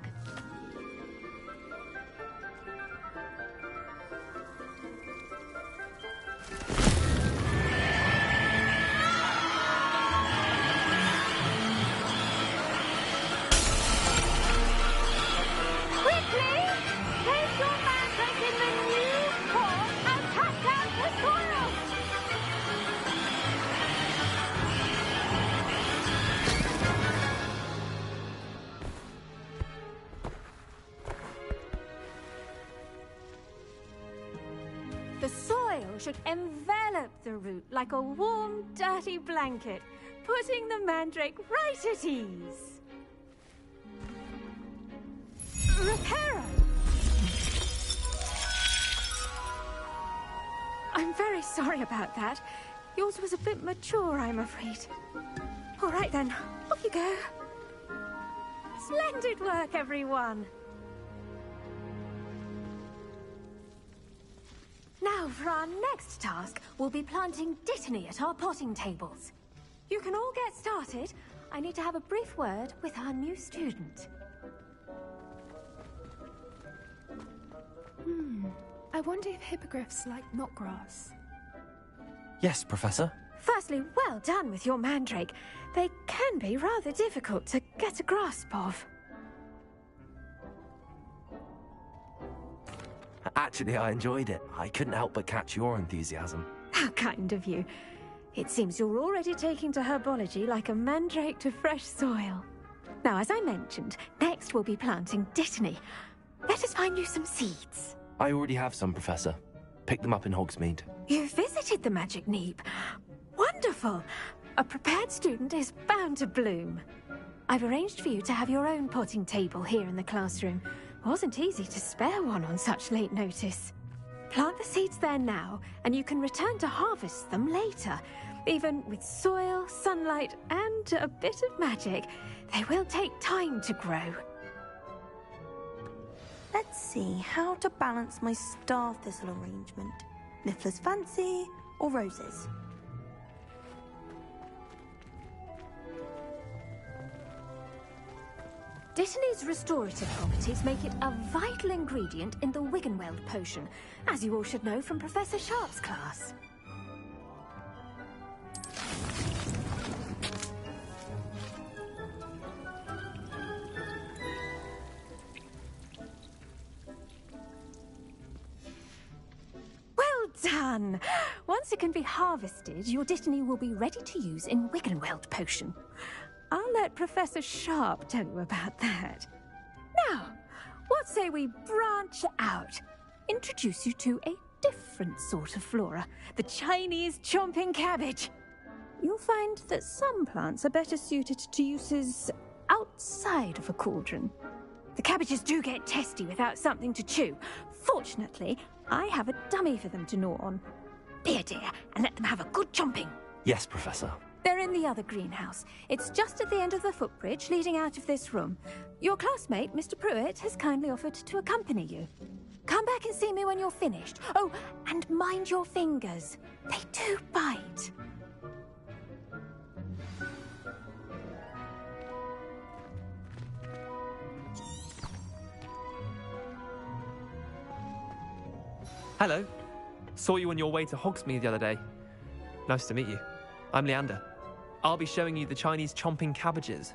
Speaker 16: The soil should envelop the root like a warm, dirty blanket, putting the mandrake right at ease. Reparo! very sorry about that. Yours was a bit mature, I'm afraid. All right then, off you go. Splendid work, everyone. Now, for our next task, we'll be planting Dittany at our potting tables. You can all get started. I need to have a brief word with our new student.
Speaker 12: I wonder if hippogriffs like knotgrass.
Speaker 2: Yes, Professor.
Speaker 16: Firstly, well done with your mandrake. They can be rather difficult to get a grasp of.
Speaker 2: Actually, I enjoyed it. I couldn't help but catch your enthusiasm.
Speaker 16: How kind of you. It seems you're already taking to herbology like a mandrake to fresh soil. Now, as I mentioned, next we'll be planting Dittany. Let us find you some seeds.
Speaker 2: I already have some, Professor. Picked them up in Hogsmeade.
Speaker 16: You visited the Magic Neep. Wonderful! A prepared student is bound to bloom. I've arranged for you to have your own potting table here in the classroom. Wasn't easy to spare one on such late notice. Plant the seeds there now, and you can return to harvest them later. Even with soil, sunlight, and a bit of magic, they will take time to grow.
Speaker 4: Let's see how to balance my star thistle arrangement. Niffler's fancy or roses?
Speaker 16: Dittany's restorative properties make it a vital ingredient in the Wiggenweld potion, as you all should know from Professor Sharp's class. Well done! Once it can be harvested, your Dittany will be ready to use in Wiggenweld potion. I'll let Professor Sharp tell you about that. Now, what say we branch out? Introduce you to a different sort of flora, the Chinese chomping cabbage. You'll find that some plants are better suited to uses outside of a cauldron. The cabbages do get testy without something to chew. Fortunately, I have a dummy for them to gnaw on. Be a dear and let them have a good chomping.
Speaker 2: Yes, Professor.
Speaker 16: They're in the other greenhouse. It's just at the end of the footbridge leading out of this room. Your classmate, Mr. Pruitt, has kindly offered to accompany you. Come back and see me when you're finished. Oh, and mind your fingers. They do bite.
Speaker 20: Hello. Saw you on your way to Hogsmeade the other day. Nice to meet you. I'm Leander. I'll be showing you the Chinese chomping cabbages.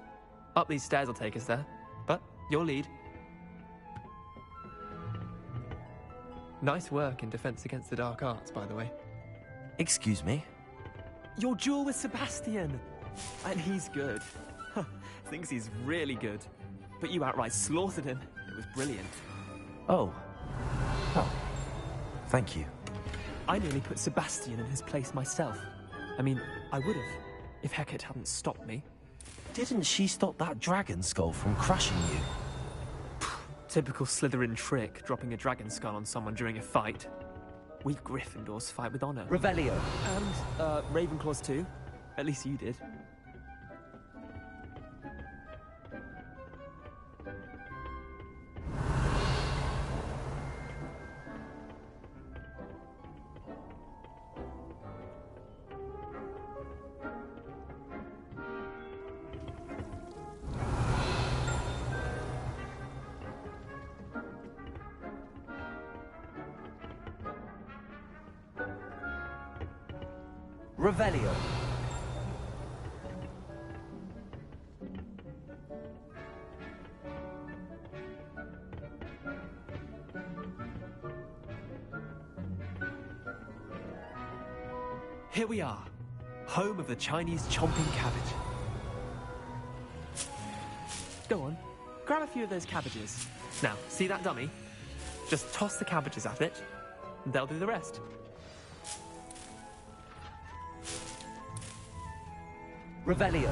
Speaker 20: Up these stairs will take us there, but your lead. Nice work in Defense Against the Dark Arts, by the way.
Speaker 2: Excuse me?
Speaker 20: Your duel with Sebastian! And he's good. Thinks he's really good. But you outright slaughtered him. It was brilliant.
Speaker 2: Oh. Thank you.
Speaker 20: I nearly put Sebastian in his place myself. I mean, I would have, if Hecate hadn't stopped me.
Speaker 2: Didn't she stop that dragon skull from crushing you?
Speaker 20: Typical Slytherin trick, dropping a dragon skull on someone during a fight. We Gryffindors fight with honor.
Speaker 2: Revelio.
Speaker 20: And, Ravenclaws too. At least you did.
Speaker 2: Revelio.
Speaker 20: Here we are, home of the Chinese chomping cabbage. Go on, grab a few of those cabbages. Now, see that dummy? Just toss the cabbages at it, and they'll do the rest.
Speaker 2: Revelio.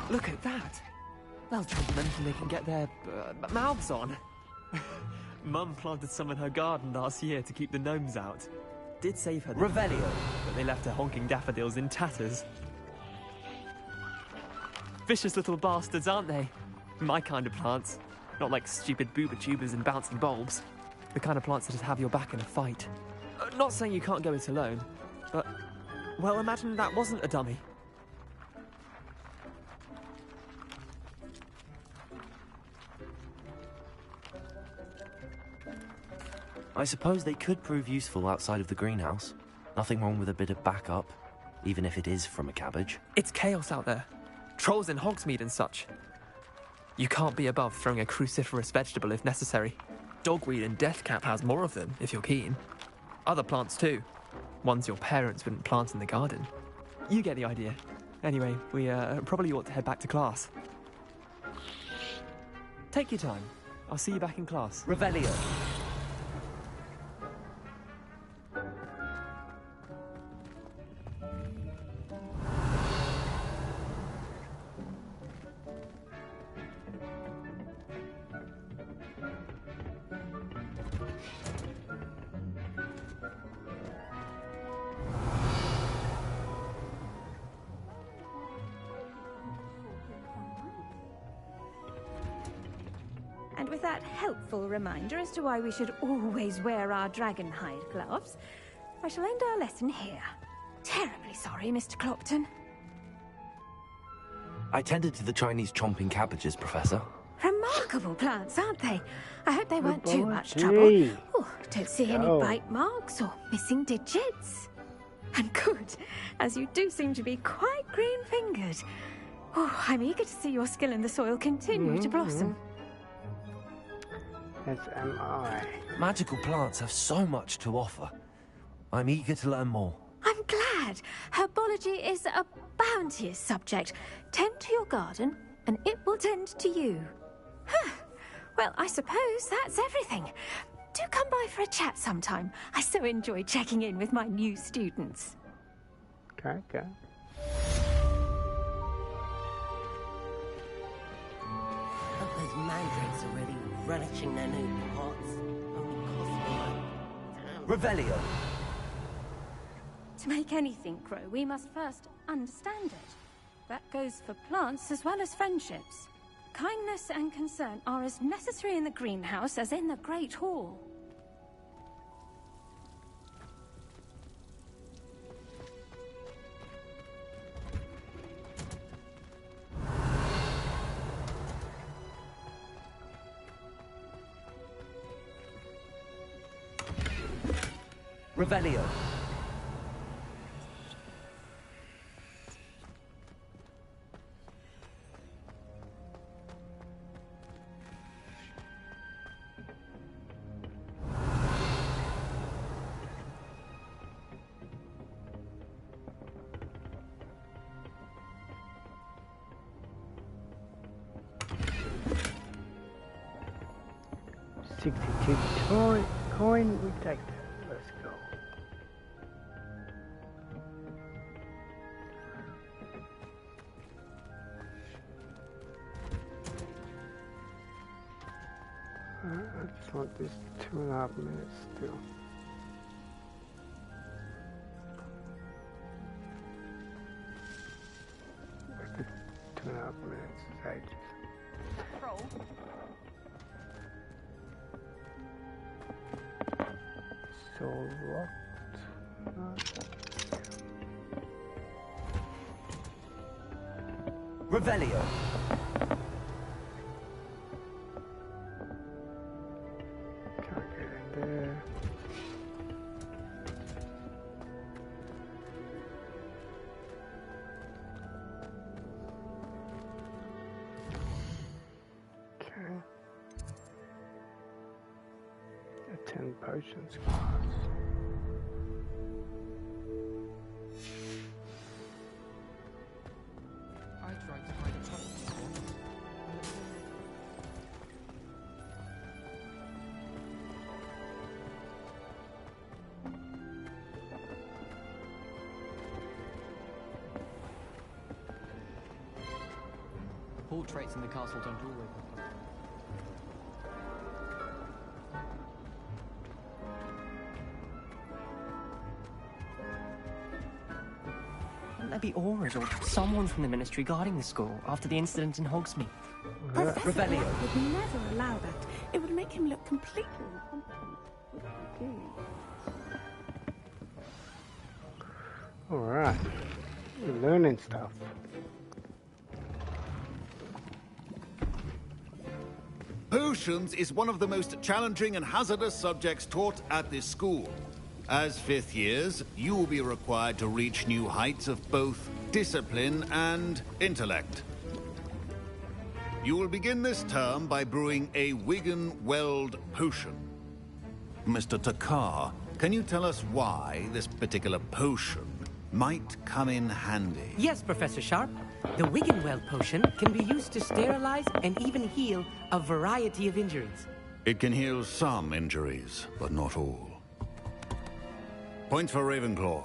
Speaker 20: Look at that. They'll trade them anything they can get their mouths on. Mum planted some in her garden last year to keep the gnomes out. Did save her.
Speaker 2: Revelio.
Speaker 20: But they left her honking daffodils in tatters. Vicious little bastards, aren't they? My kind of plants. Not like stupid booba tubers and bouncing bulbs. The kind of plants that'd have your back in a fight. Not saying you can't go it alone, but... well, imagine that wasn't a dummy.
Speaker 2: I suppose they could prove useful outside of the greenhouse. Nothing wrong with a bit of backup, even if it is from a cabbage.
Speaker 20: It's chaos out there. Trolls in Hogsmeade and such. You can't be above throwing a cruciferous vegetable if necessary. Dogweed and deathcap has more of them, if you're keen. Other plants too. Ones your parents wouldn't plant in the garden. You get the idea. Anyway, we probably ought to head back to class. Take your time. I'll see you back in class.
Speaker 2: Revelio.
Speaker 16: And with that helpful reminder as to why we should always wear our dragon hide gloves, I shall end our lesson here. Terribly sorry, Mr. Clopton.
Speaker 2: I tended to the Chinese chomping cabbages, Professor.
Speaker 16: Remarkable plants, aren't they? I hope they weren't too much
Speaker 1: gee.
Speaker 16: trouble. Oh, don't see any
Speaker 1: Oh.
Speaker 16: bite marks or missing digits. And good, as you do seem to be quite green-fingered. Oh, I'm eager to see your skill in the soil continue to blossom.
Speaker 1: As am I.
Speaker 2: Magical plants have so much to offer. I'm eager to learn more.
Speaker 16: I'm glad. Herbology is a bounteous subject. Tend to your garden, and it will tend to you. Huh. Well, I suppose that's everything. Do come by for a chat sometime. I so enjoy checking in with my new students.
Speaker 1: Okay, okay.
Speaker 8: Hope those mandrakes are ready and relishing their new pots. Only cost me a
Speaker 2: Revelio.
Speaker 16: To make anything grow, we must first understand it. That goes for plants as well as friendships. Kindness and concern are as necessary in the greenhouse as in the Great Hall.
Speaker 2: Revelio.
Speaker 1: $62 coin, we take that. Let's go. I just want this 2.5 minutes still. What's the 2.5 minutes? It's ages. So locked.
Speaker 2: Revelio.
Speaker 1: Can't get in there. Okay. 10 potions class.
Speaker 17: I tried to hide a tunnel once.
Speaker 3: Portraits in the castle don't always look like
Speaker 22: Wouldn't there be Aura's or someone from the Ministry guarding the school after the incident in Hogsmeade?
Speaker 21: Professor
Speaker 22: Rebellion.
Speaker 21: Black would never allow that. It would make him look completely incompetent.
Speaker 1: Alright. We're learning stuff.
Speaker 23: Potions is one of the most challenging and hazardous subjects taught at this school. As fifth years, you will be required to reach new heights of both discipline and intellect. You will begin this term by brewing a Wigan-Weld potion. Mr. Takar, can you tell us why this particular potion might come in handy?
Speaker 22: Yes, Professor Sharp. The Wiggenweld potion can be used to sterilize and even heal a variety of injuries.
Speaker 23: It can heal some injuries, but not all. Points for Ravenclaw.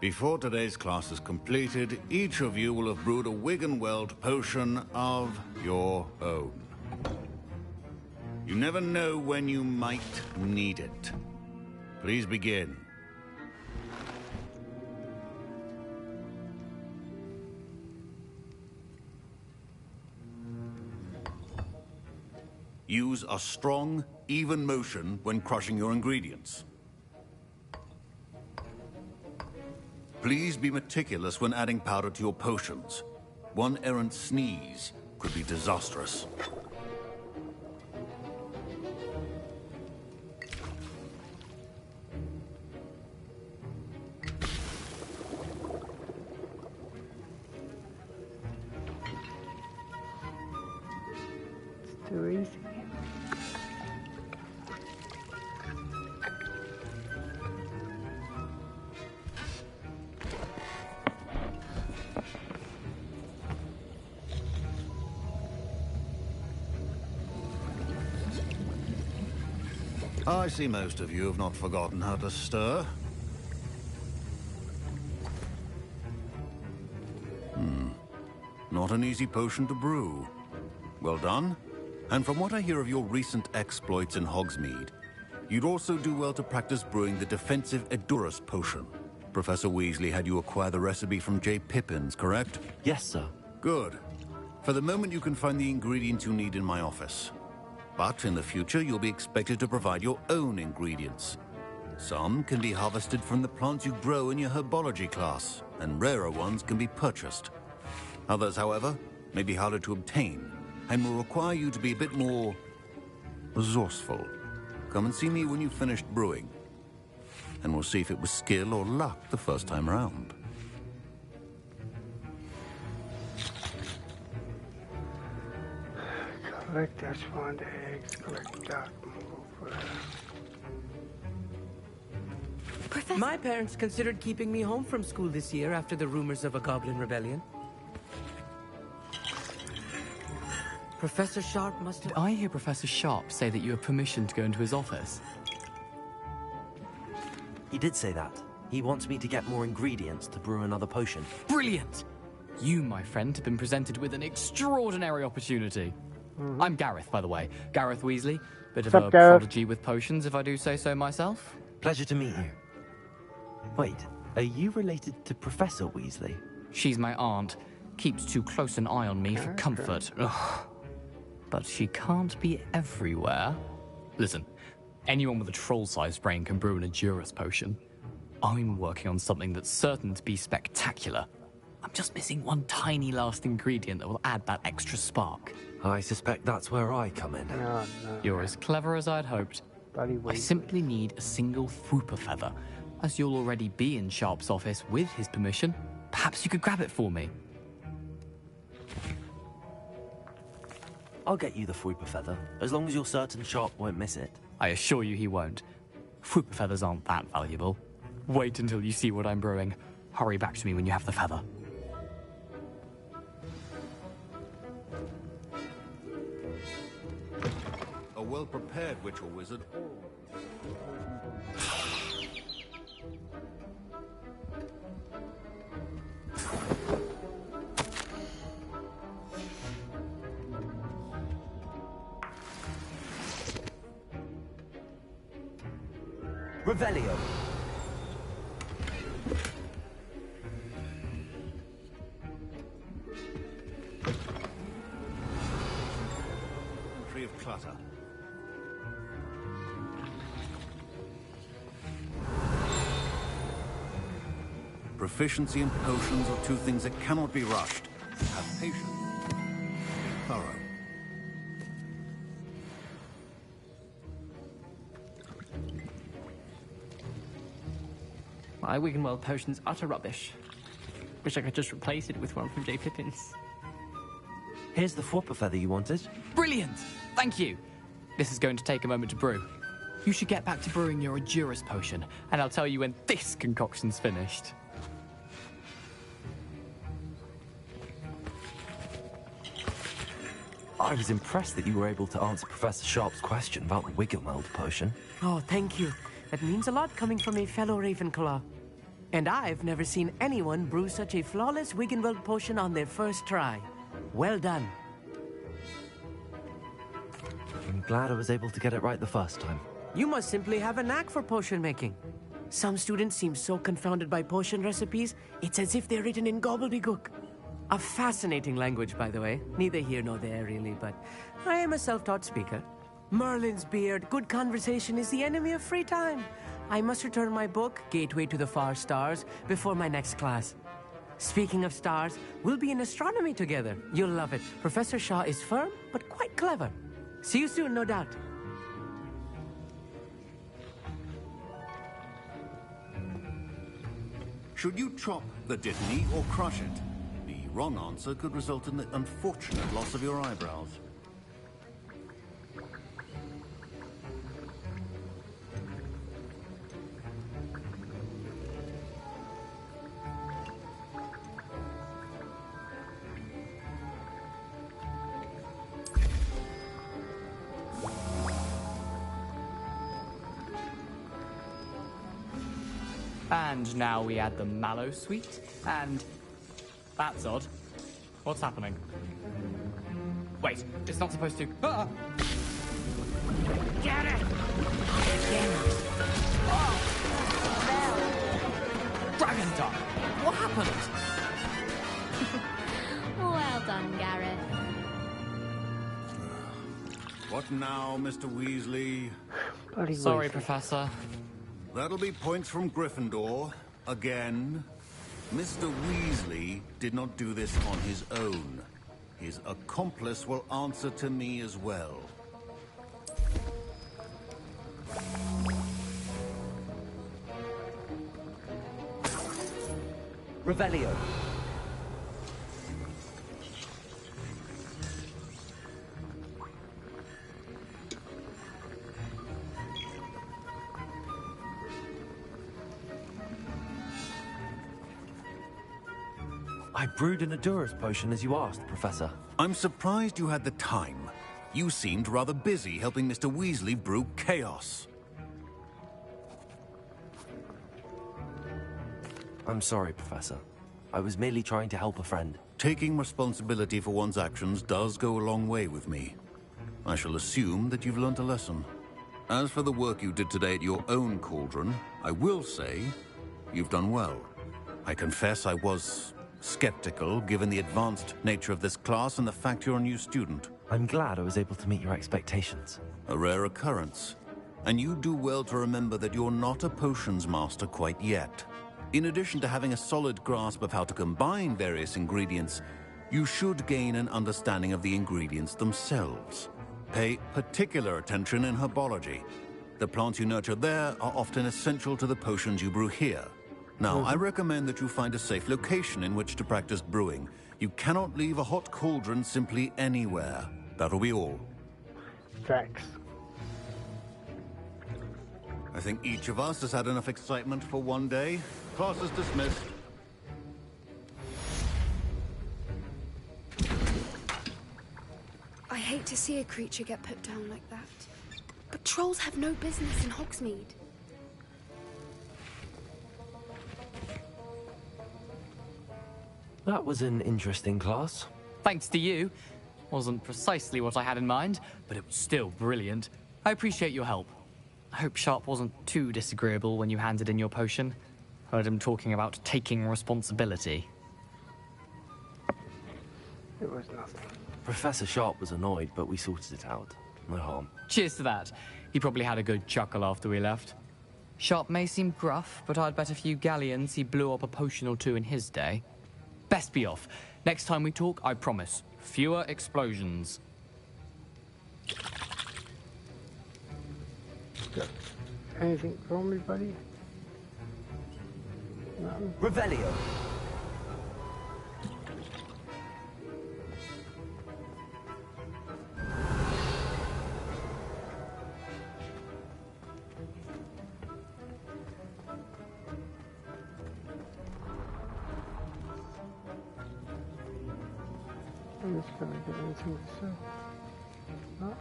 Speaker 23: Before today's class is completed, each of you will have brewed a Wiggenweld potion of your own. You never know when you might need it. Please begin. Use a strong, even motion when crushing your ingredients. Please be meticulous when adding powder to your potions. One errant sneeze could be disastrous.
Speaker 1: It's too easy.
Speaker 23: I see most of you have not forgotten how to stir. Not an easy potion to brew. Well done. And from what I hear of your recent exploits in Hogsmeade, you'd also do well to practice brewing the defensive Edurus potion. Professor Weasley had you acquire the recipe from J. Pippin's, correct?
Speaker 2: Yes, sir.
Speaker 23: Good. For the moment, you can find the ingredients you need in my office. But in the future, you'll be expected to provide your own ingredients. Some can be harvested from the plants you grow in your herbology class, and rarer ones can be purchased. Others, however, may be harder to obtain, and will require you to be a bit more resourceful. Come and see me when you've finished brewing, and we'll see if it was skill or luck the first time around.
Speaker 1: Collect dash find eggs, collect dark move.
Speaker 22: My parents considered keeping me home from school this year after the rumors of a goblin rebellion. Professor Sharp must have...
Speaker 3: Did I hear Professor Sharp say that you have permission to go into his office?
Speaker 2: He did say that. He wants me to get more ingredients to brew another potion.
Speaker 3: Brilliant! You, my friend, have been presented with an extraordinary opportunity. I'm Gareth, by the way. Gareth Weasley. Bit of a prodigy with potions, if I do say so myself.
Speaker 2: Pleasure to meet you. Wait, are you related to Professor Weasley?
Speaker 3: She's my aunt. Keeps too close an eye on me for comfort. Ugh. But she can't be everywhere. Listen, anyone with a troll-sized brain can brew an Edurus potion. I'm working on something that's certain to be spectacular. I'm just missing one tiny last ingredient that will add that extra spark.
Speaker 2: I suspect that's where I come in.
Speaker 1: No.
Speaker 3: You're as clever as I'd hoped. I simply need a single Fwooper feather. As you'll already be in Sharp's office with his permission, perhaps you could grab it for me.
Speaker 2: I'll get you the Fwooper feather, as long as you're certain Sharp won't miss it.
Speaker 3: I assure you he won't. Fwooper feathers aren't that valuable. Wait until you see what I'm brewing. Hurry back to me when you have the feather.
Speaker 23: A well-prepared witch or wizard.
Speaker 2: Revelio.
Speaker 23: Free of clutter. Proficiency and potions are two things that cannot be rushed. Have patience. Be thorough.
Speaker 20: My Wiggenweld potion's utter rubbish. Wish I could just replace it with one from J. Pippin's.
Speaker 2: Here's the Fwopper feather you wanted.
Speaker 3: Brilliant! Thank you. This is going to take a moment to brew. You should get back to brewing your Edurus potion, and I'll tell you when this concoction's finished.
Speaker 2: I was impressed that you were able to answer Professor Sharp's question about the Wiggenweld potion.
Speaker 22: Oh, thank you. That means a lot coming from a fellow Ravenclaw. And I've never seen anyone brew such a flawless Wiggenweld potion on their first try. Well done.
Speaker 2: I'm glad I was able to get it right the first time.
Speaker 22: You must simply have a knack for potion making. Some students seem so confounded by potion recipes, it's as if they're written in gobbledygook. A fascinating language, by the way. Neither here nor there, really, but I am a self-taught speaker. Merlin's beard, good conversation is the enemy of free time. I must return my book, Gateway to the Far Stars, before my next class. Speaking of stars, we'll be in astronomy together. You'll love it. Professor Shaw is firm, but quite clever. See you soon, no doubt.
Speaker 23: Should you chop the dittany or crush it? The wrong answer could result in the unfortunate loss of your eyebrows.
Speaker 3: And now we add the mallow sweet, and... That's odd. What's happening? Wait, it's not supposed to... Ah!
Speaker 8: Get it!
Speaker 3: Dragon Dog! What happened?
Speaker 10: Well done, Gareth.
Speaker 23: What now, Mr. Weasley?
Speaker 3: Sorry, Professor.
Speaker 23: That'll be points from Gryffindor. Again. Mr. Weasley did not do this on his own. His accomplice will answer to me as well.
Speaker 2: Revelio. I brewed an Edurus potion as you asked, Professor.
Speaker 23: I'm surprised you had the time. You seemed rather busy helping Mr. Weasley brew chaos.
Speaker 2: I'm sorry, Professor. I was merely trying to help a friend.
Speaker 23: Taking responsibility for one's actions does go a long way with me. I shall assume that you've learnt a lesson. As for the work you did today at your own cauldron, I will say you've done well. I confess I was skeptical, given the advanced nature of this class and the fact you're a new student.
Speaker 2: I'm glad I was able to meet your expectations.
Speaker 23: A rare occurrence. And you do well to remember that you're not a potions master quite yet. In addition to having a solid grasp of how to combine various ingredients, you should gain an understanding of the ingredients themselves. Pay particular attention in herbology. The plants you nurture there are often essential to the potions you brew here. Now, I recommend that you find a safe location in which to practice brewing. You cannot leave a hot cauldron simply anywhere. That'll be all.
Speaker 1: Facts.
Speaker 23: I think each of us has had enough excitement for one day. Class is dismissed.
Speaker 10: I hate to see a creature get put down like that. But trolls have no business in Hogsmeade.
Speaker 2: That was an interesting class.
Speaker 3: Thanks to you. Wasn't precisely what I had in mind, but it was still brilliant. I appreciate your help. I hope Sharp wasn't too disagreeable when you handed in your potion. Heard him talking about taking responsibility.
Speaker 1: It was nothing.
Speaker 2: Professor Sharp was annoyed, but we sorted it out. No harm.
Speaker 3: Cheers to that. He probably had a good chuckle after we left. Sharp may seem gruff, but I'd bet a few galleons he blew up a potion or two in his day. Best be off. Next time we talk, I promise, fewer explosions.
Speaker 1: Anything for me, buddy? Nothing?
Speaker 2: Revelio.
Speaker 1: I'm just gonna get anything to say. No?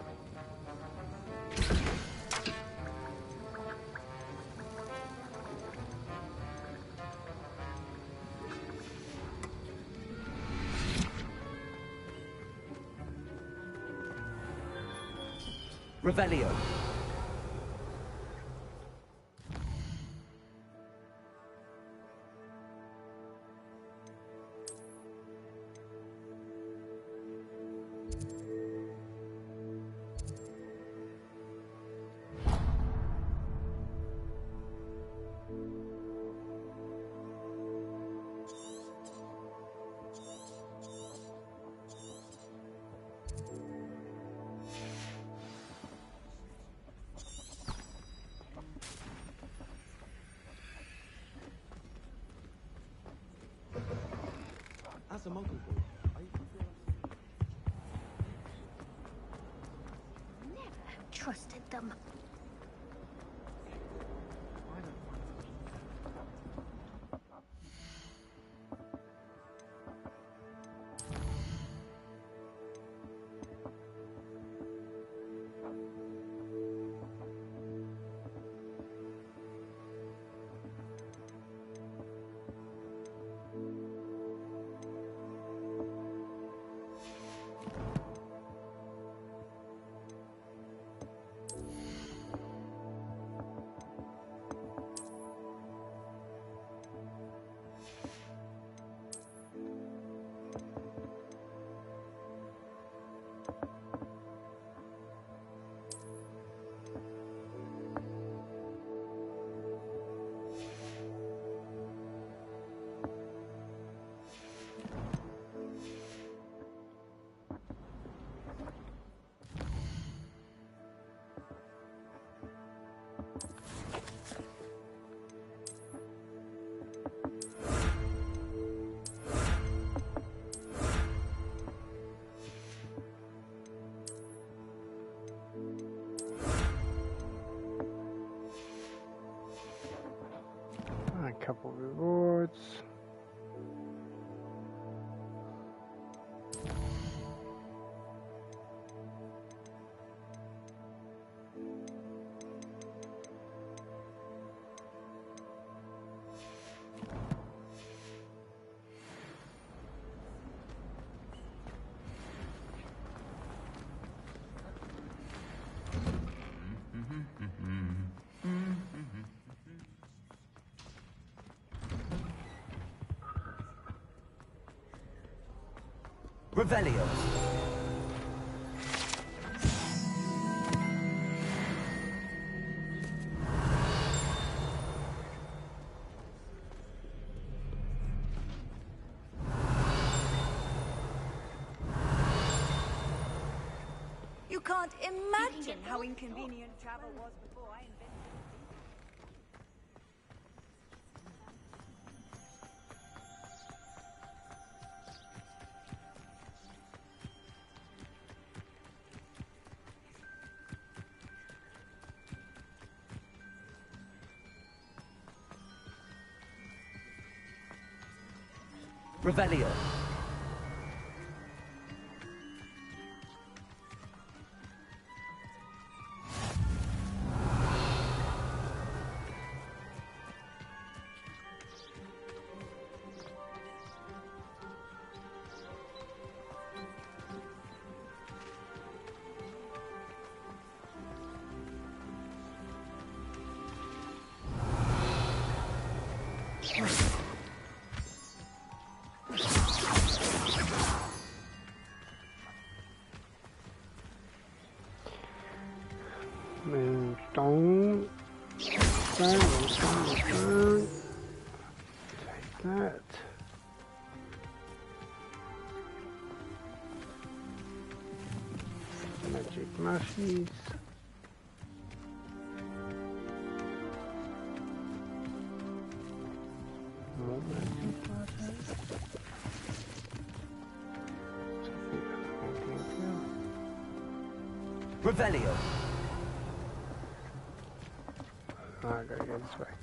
Speaker 2: Revelio.
Speaker 5: As a monkey boy, are you
Speaker 10: Never have trusted them.
Speaker 1: A couple rewards.
Speaker 2: Revelio.
Speaker 7: You can't imagine how inconvenient travel was before I invented
Speaker 2: Revelio.
Speaker 1: Moonstone. Moonstone. Take that. Magic mushies. More magic mushies.
Speaker 2: Revelio.
Speaker 1: I gotta go this way.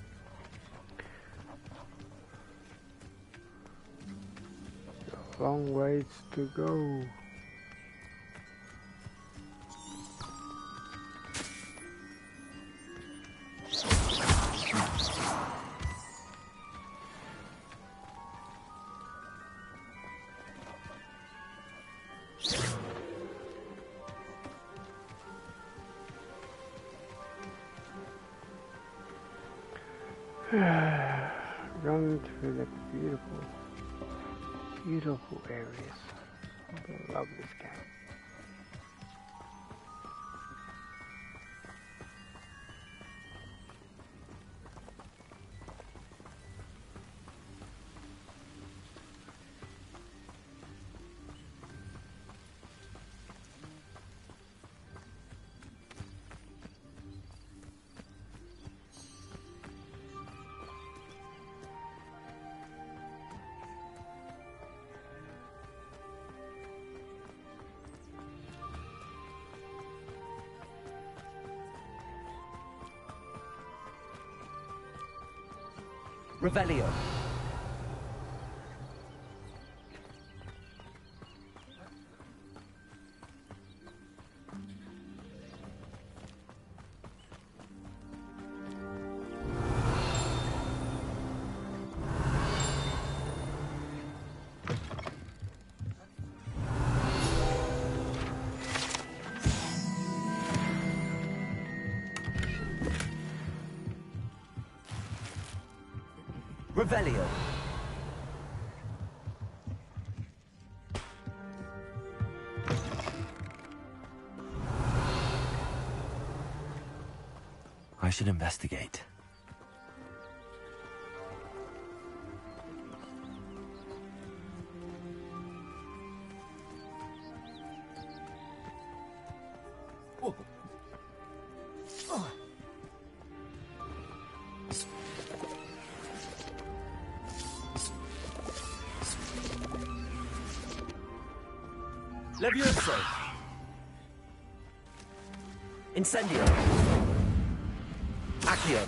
Speaker 1: A long ways to go. Run through the beautiful, beautiful areas. I love this game.
Speaker 2: Revelio. Revelio. I should investigate. Levioso. Incendio. Accio.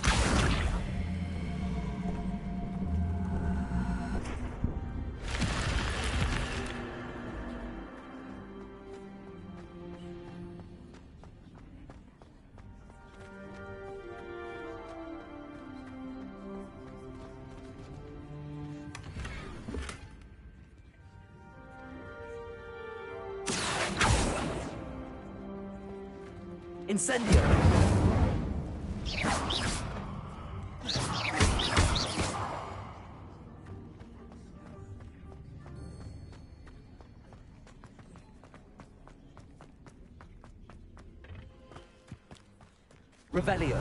Speaker 2: Incendio. Revelio.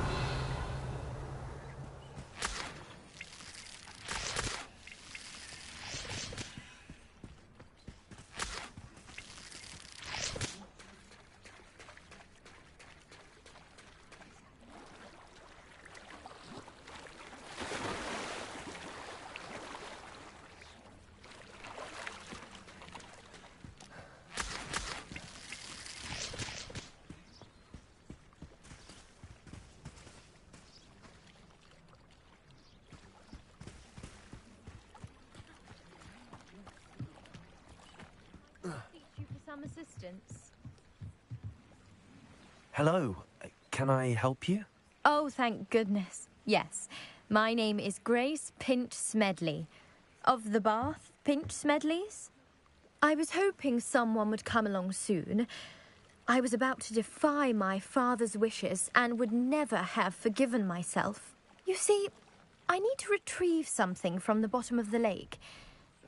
Speaker 9: Some assistance.
Speaker 2: Hello. Can I help you?
Speaker 9: Oh, thank goodness. Yes. My name is Grace Pinch Smedley. Of the Bath Pinch Smedleys. I was hoping someone would come along soon. I was about to defy my father's wishes and would never have forgiven myself. You see, I need to retrieve something from the bottom of the lake.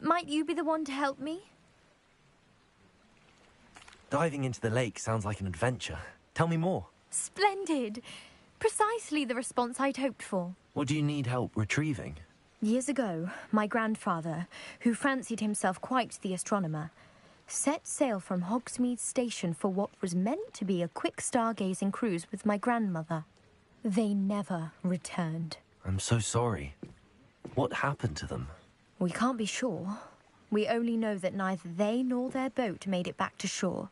Speaker 9: Might you be the one to help me?
Speaker 2: Diving into the lake sounds like an adventure. Tell me more.
Speaker 9: Splendid. Precisely the response I'd hoped for.
Speaker 2: What do you need help retrieving?
Speaker 9: Years ago, my grandfather, who fancied himself quite the astronomer, set sail from Hogsmeade Station for what was meant to be a quick stargazing cruise with my grandmother. They never returned.
Speaker 2: I'm so sorry. What happened to them?
Speaker 9: We can't be sure. We only know that neither they nor their boat made it back to shore.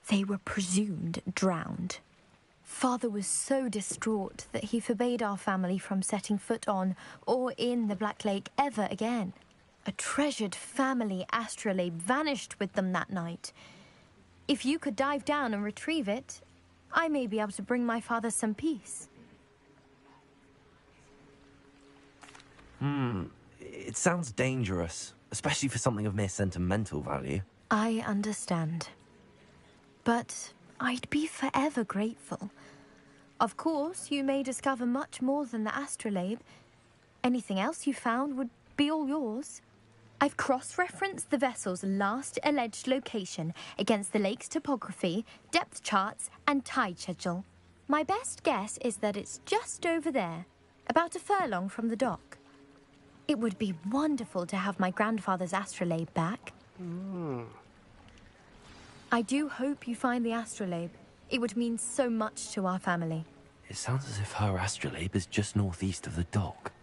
Speaker 9: They were presumed drowned. Father was so distraught that he forbade our family from setting foot on or in the Black Lake ever again. A treasured family astrolabe vanished with them that night. If you could dive down and retrieve it, I may be able to bring my father some peace.
Speaker 2: It sounds dangerous, especially for something of mere sentimental value.
Speaker 9: I understand. But I'd be forever grateful. Of course, you may discover much more than the astrolabe. Anything else you found would be all yours. I've cross-referenced the vessel's last alleged location against the lake's topography, depth charts, and tide schedule. My best guess is that it's just over there, about a furlong from the dock. It would be wonderful to have my grandfather's astrolabe back. I do hope you find the astrolabe. It would mean so much to our family.
Speaker 2: It sounds as if her astrolabe is just northeast of the dock.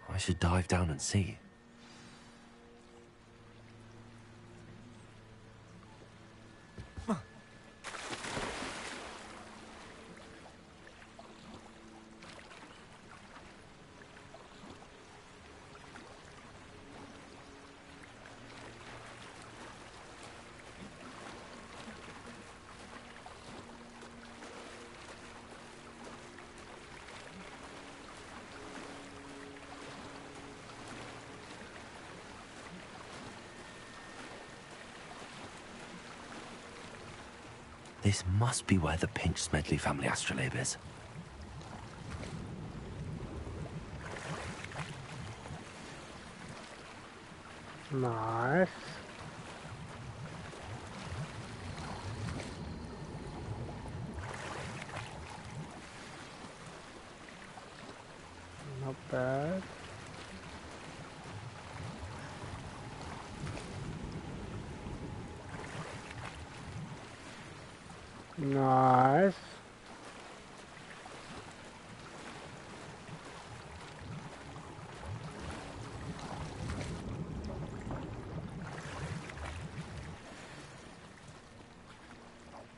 Speaker 2: I should dive down and see. This must be where the Pinch Smedley family astrolabe is.
Speaker 1: Nice. Not bad. Nice.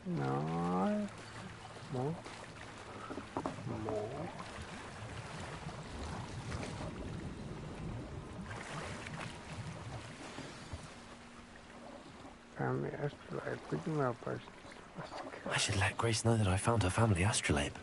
Speaker 1: Nice. More. More. Family astrolabe, picking up person.
Speaker 2: I should let Grace know that I found her family astrolabe.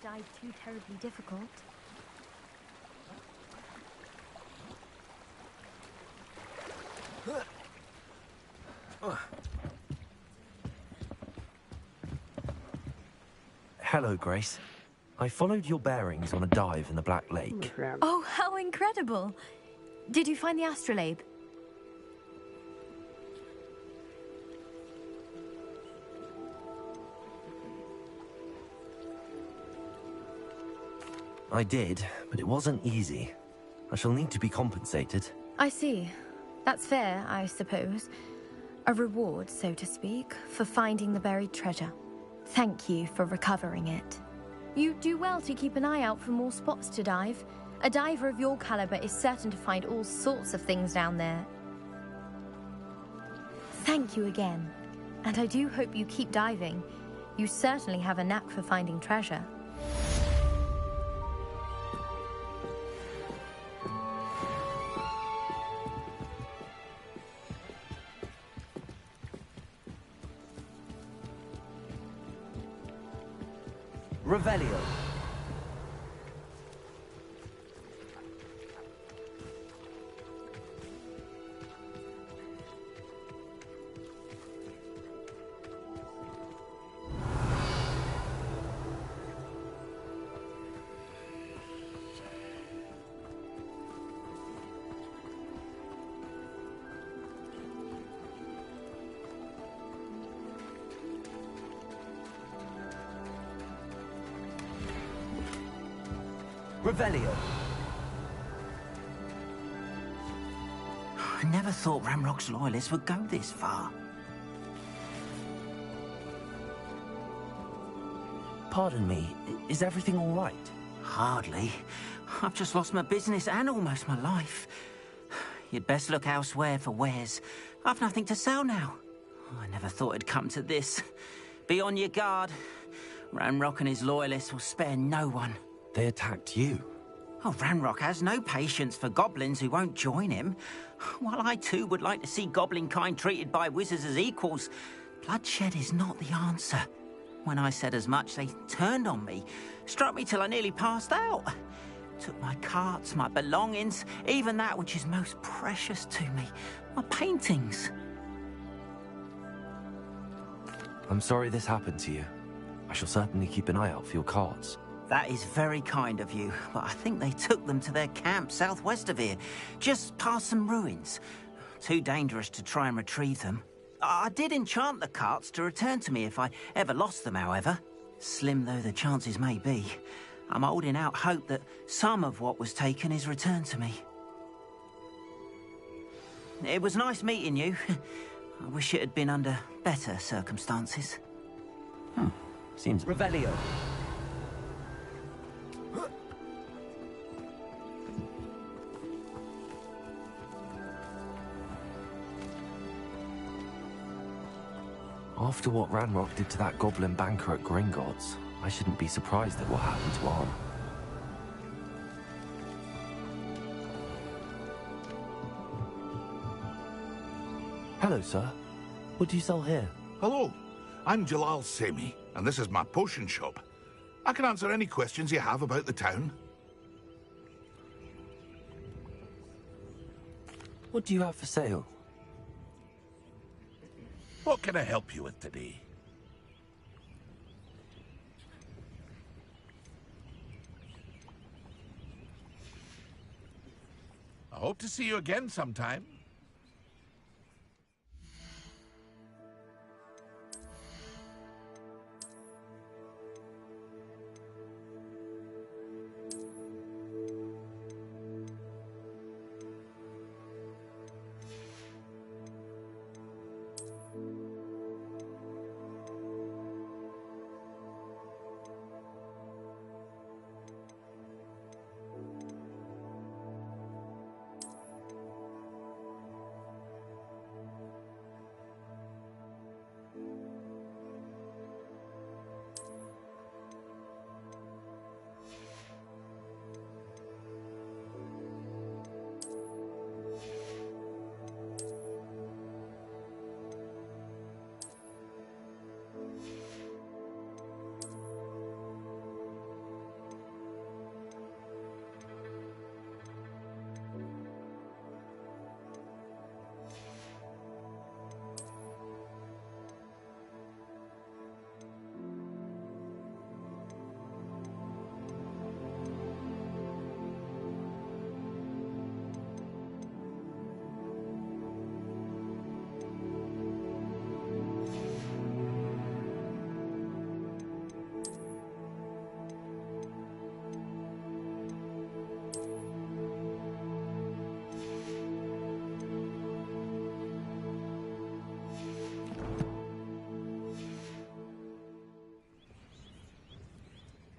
Speaker 9: Dive too terribly difficult.
Speaker 2: Hello, Grace. I followed your bearings on a dive in the Black Lake.
Speaker 9: Oh, how incredible! Did you find the astrolabe?
Speaker 2: I did, but it wasn't easy. I shall need to be compensated.
Speaker 9: I see. That's fair, I suppose. A reward, so to speak, for finding the buried treasure. Thank you for recovering it. You do well to keep an eye out for more spots to dive. A diver of your caliber is certain to find all sorts of things down there. Thank you again. And I do hope you keep diving. You certainly have a knack for finding treasure.
Speaker 2: Revelio. Revelio.
Speaker 11: I never thought Ramrock's loyalists would go this far.
Speaker 2: Pardon me, is everything all right?
Speaker 11: Hardly. I've just lost my business and almost my life. You'd best look elsewhere for wares. I've nothing to sell now. I never thought it'd come to this. Be on your guard. Ramrock and his loyalists will spare no one.
Speaker 2: They attacked you.
Speaker 11: Oh, Ramrock has no patience for goblins who won't join him. While I too would like to see goblin kind treated by wizards as equals, bloodshed is not the answer. When I said as much, they turned on me, struck me till I nearly passed out. Took my carts, my belongings, even that which is most precious to me, my paintings.
Speaker 2: I'm sorry this happened to you. I shall certainly keep an eye out for your carts.
Speaker 11: That is very kind of you, but I think they took them to their camp southwest of here, just past some ruins. Too dangerous to try and retrieve them. I did enchant the carts to return to me if I ever lost them, however. Slim though the chances may be, I'm holding out hope that some of what was taken is returned to me. It was nice meeting you. I wish it had been under better circumstances.
Speaker 2: Seems... Revelio. After what Ranrock did to that goblin banker at Gringotts, I shouldn't be surprised at what happened to Arn. Hello, sir. What do you sell here?
Speaker 13: Hello, I'm Jalal Semi, and this is my potion shop. I can answer any questions you have about the town.
Speaker 2: What do you have for sale?
Speaker 13: What can I help you with today? I hope to see you again sometime.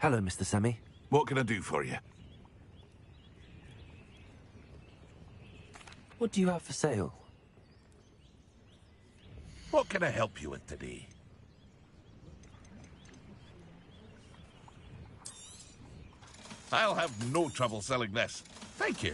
Speaker 2: Hello, Mr. Semi.
Speaker 13: What can I do for you?
Speaker 2: What do you have for sale?
Speaker 13: What can I help you with today? I'll have no trouble selling this. Thank you.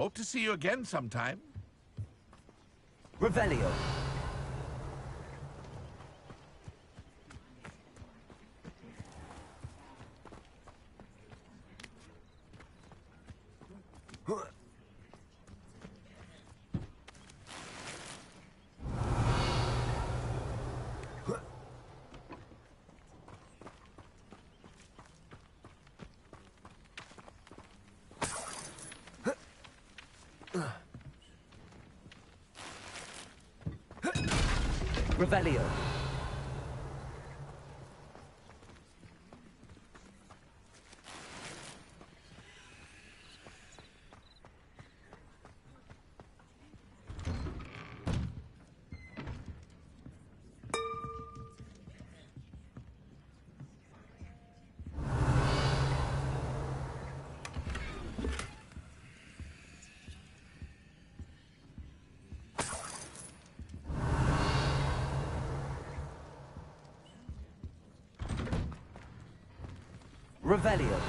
Speaker 13: Hope to see you again sometime.
Speaker 2: Revelio. Revelio. Revelio.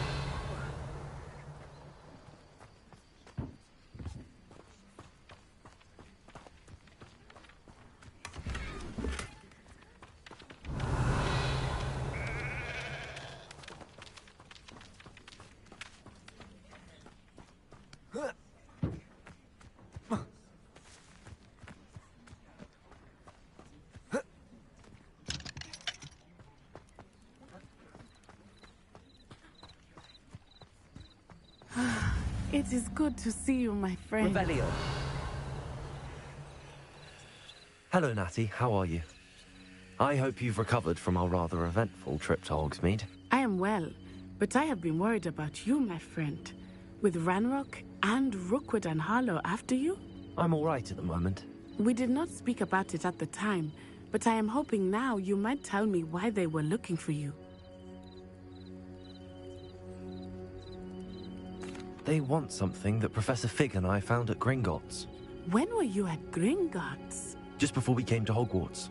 Speaker 21: It is good to see you, my friend.
Speaker 2: Revelio. Hello, Natty. How are you? I hope you've recovered from our rather eventful trip to Hogsmeade.
Speaker 21: I am well, but I have been worried about you, my friend. With Ranrock and Rookwood and Harlow after you?
Speaker 2: I'm all right at the moment.
Speaker 21: We did not speak about it at the time, but I am hoping now you might tell me why they were looking for you.
Speaker 2: They want something that Professor Fig and I found at Gringotts.
Speaker 21: When were you at Gringotts?
Speaker 2: Just before we came to Hogwarts.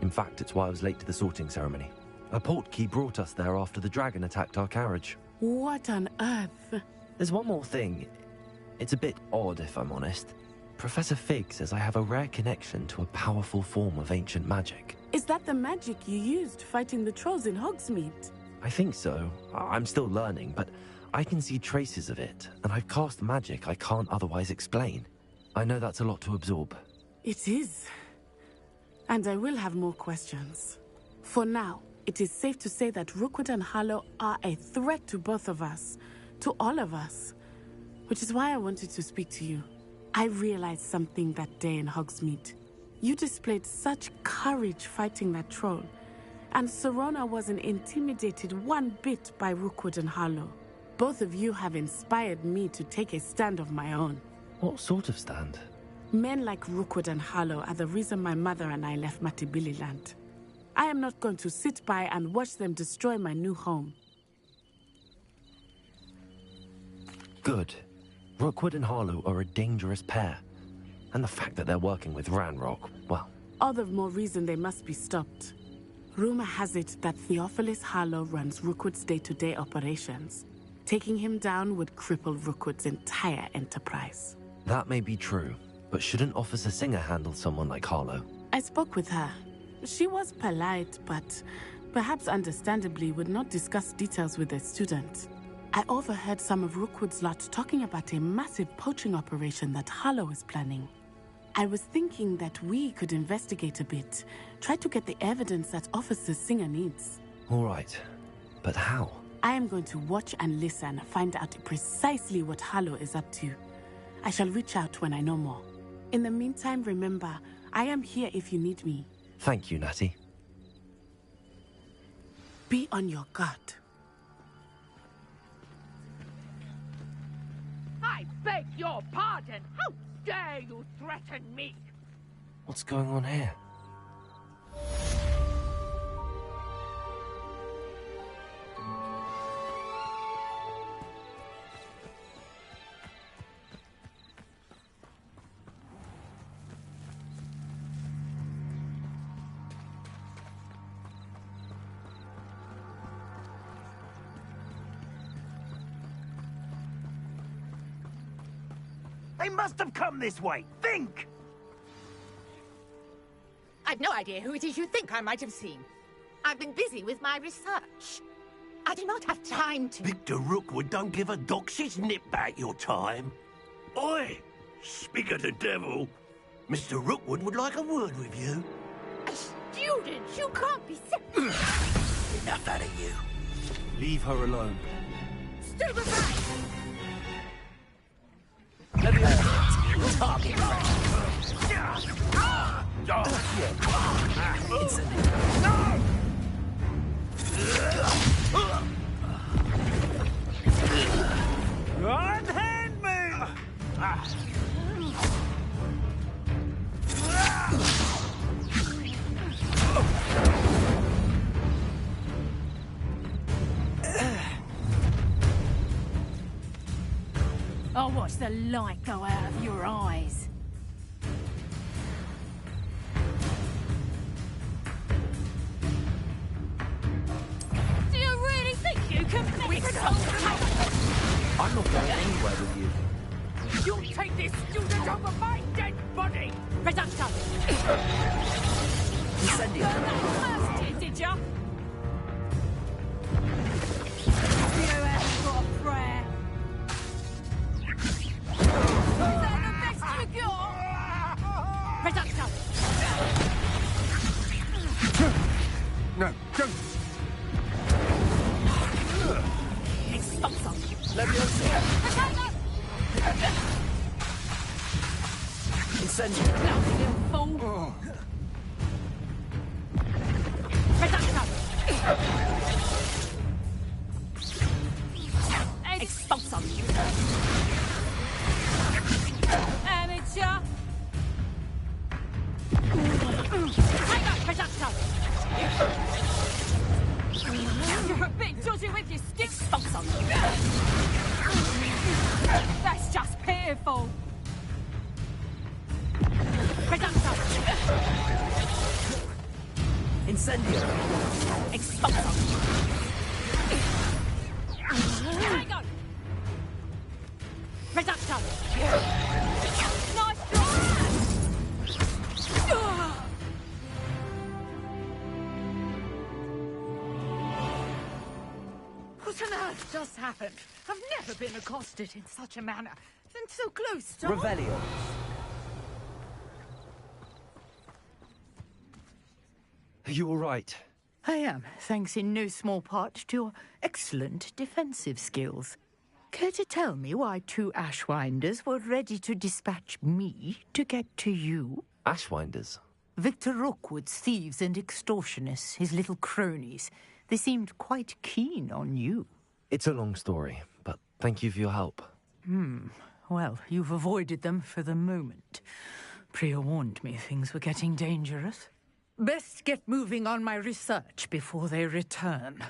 Speaker 2: In fact, it's why I was late to the sorting ceremony. A portkey brought us there after the dragon attacked our carriage.
Speaker 21: What on earth?
Speaker 2: There's one more thing. It's a bit odd, if I'm honest. Professor Fig says I have a rare connection to a powerful form of ancient magic.
Speaker 21: Is that the magic you used fighting the trolls in Hogsmeade?
Speaker 2: I think so. I'm still learning, but I can see traces of it, and I've cast magic I can't otherwise explain. I know that's a lot to absorb.
Speaker 21: It is. And I will have more questions. For now, it is safe to say that Rookwood and Harlow are a threat to both of us, to all of us. Which is why I wanted to speak to you. I realized something that day in Hogsmeade. You displayed such courage fighting that troll, and Serona wasn't intimidated one bit by Rookwood and Harlow. Both of you have inspired me to take a stand of my own.
Speaker 2: What sort of stand?
Speaker 21: Men like Rookwood and Harlow are the reason my mother and I left Matibili land. I am not going to sit by and watch them destroy my new home.
Speaker 2: Good. Rookwood and Harlow are a dangerous pair. And the fact that they're working with Ranrock, well...
Speaker 21: All the more reason they must be stopped. Rumor has it that Theophilus Harlow runs Rookwood's day-to-day operations. Taking him down would cripple Rookwood's entire enterprise.
Speaker 2: That may be true, but shouldn't Officer Singer handle someone like Harlow?
Speaker 21: I spoke with her. She was polite, but perhaps understandably would not discuss details with a student. I overheard some of Rookwood's lot talking about a massive poaching operation that Harlow is planning. I was thinking that we could investigate a bit, try to get the evidence that Officer Singer needs.
Speaker 2: All right, but how?
Speaker 21: I am going to watch and listen, find out precisely what Harlow is up to. I shall reach out when I know more. In the meantime, remember, I am here if you need me.
Speaker 2: Thank you, Natty.
Speaker 21: Be on your guard.
Speaker 6: I beg your pardon! How dare you threaten me?
Speaker 2: What's going on here?
Speaker 14: They must have come this way. Think!
Speaker 6: I've no idea who it is you think I might have seen. I've been busy with my research. I do not have time to...
Speaker 14: Victor Rookwood don't give a doxy's nip back your time. Oi! Speak of the devil. Mr. Rookwood would like a word with you.
Speaker 6: A student? You can't be serious.
Speaker 14: Enough out of you.
Speaker 15: Leave her alone.
Speaker 6: Stupefy!
Speaker 14: Target Unhand me!
Speaker 12: I'll watch the light go out of your eyes. Do you really think you can make it?
Speaker 15: I'm not going anywhere with you.
Speaker 6: You'll take this student over my dead body! Reduction!
Speaker 15: Incendio.
Speaker 12: First, did ya? You haven't got a prayer. Is that the best you got?
Speaker 6: Reduction!
Speaker 15: No, don't.
Speaker 6: Expulso!
Speaker 15: Leviosa. Incendio.
Speaker 12: Bloody little fool.
Speaker 6: Reduction!
Speaker 12: Expulso! Amateur.
Speaker 6: Take up reduction!
Speaker 12: You're a bit dodgy with your sticks.
Speaker 6: Expulso!
Speaker 12: That's just pitiful.
Speaker 6: Reduction!
Speaker 15: Incendio.
Speaker 6: Expulso! Hang on! Reduction!
Speaker 12: Nice try.
Speaker 6: What on earth just happened? I've never been accosted in such a manner. And so close to...
Speaker 15: Revelio.
Speaker 2: Are you all right?
Speaker 6: I am, thanks in no small part to your excellent defensive skills. Care to tell me why two Ashwinders were ready to dispatch me to get to you?
Speaker 2: Ashwinders?
Speaker 6: Victor Rookwood's thieves and extortionists, his little cronies. They seemed quite keen on you.
Speaker 2: It's a long story, but thank you for your help.
Speaker 6: Well, you've avoided them for the moment. Priya warned me things were getting dangerous. Best get moving on my research before they return.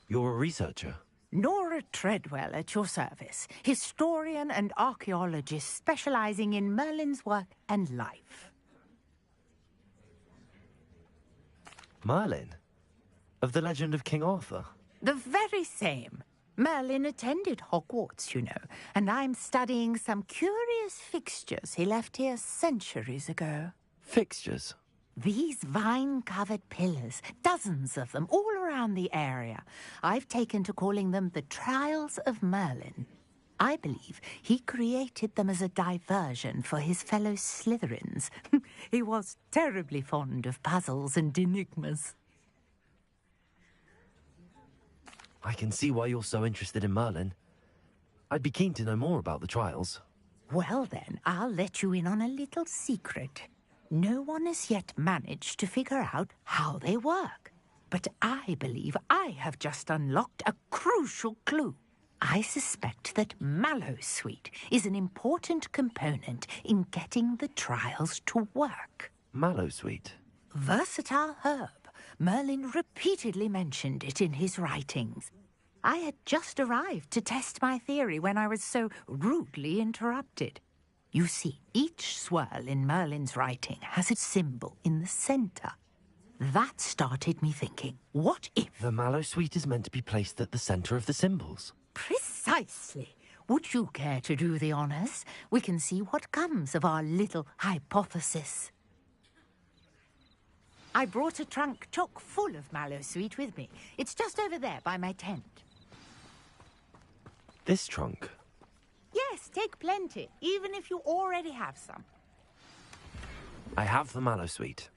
Speaker 2: You're a researcher?
Speaker 6: Nora Treadwell at your service, historian and archaeologist specializing in Merlin's work and life.
Speaker 2: Merlin? Of the legend of King Arthur?
Speaker 6: The very same. Merlin attended Hogwarts, you know, and I'm studying some curious fixtures he left here centuries ago.
Speaker 2: Fixtures?
Speaker 6: These vine-covered pillars, dozens of them, all around the area. I've taken to calling them the Trials of Merlin. I believe he created them as a diversion for his fellow Slytherins. He was terribly fond of puzzles and enigmas.
Speaker 2: I can see why you're so interested in Merlin. I'd be keen to know more about the trials.
Speaker 6: Well then, I'll let you in on a little secret. No one has yet managed to figure out how they work. But I believe I have just unlocked a crucial clue. I suspect that Mallowsweet is an important component in getting the trials to work.
Speaker 2: Mallowsweet?
Speaker 6: Versatile herb. Merlin repeatedly mentioned it in his writings. I had just arrived to test my theory when I was so rudely interrupted. You see, each swirl in Merlin's writing has a symbol in the center. That started me thinking, what if...
Speaker 2: The Mallowsweet is meant to be placed at the center of the symbols?
Speaker 6: Precisely. Would you care to do the honors? We can see what comes of our little hypothesis. I brought a trunk chock full of mallowsweet with me. It's just over there by my tent.
Speaker 2: This trunk?
Speaker 6: Yes, take plenty, even if you already have some.
Speaker 2: I have the mallowsweet.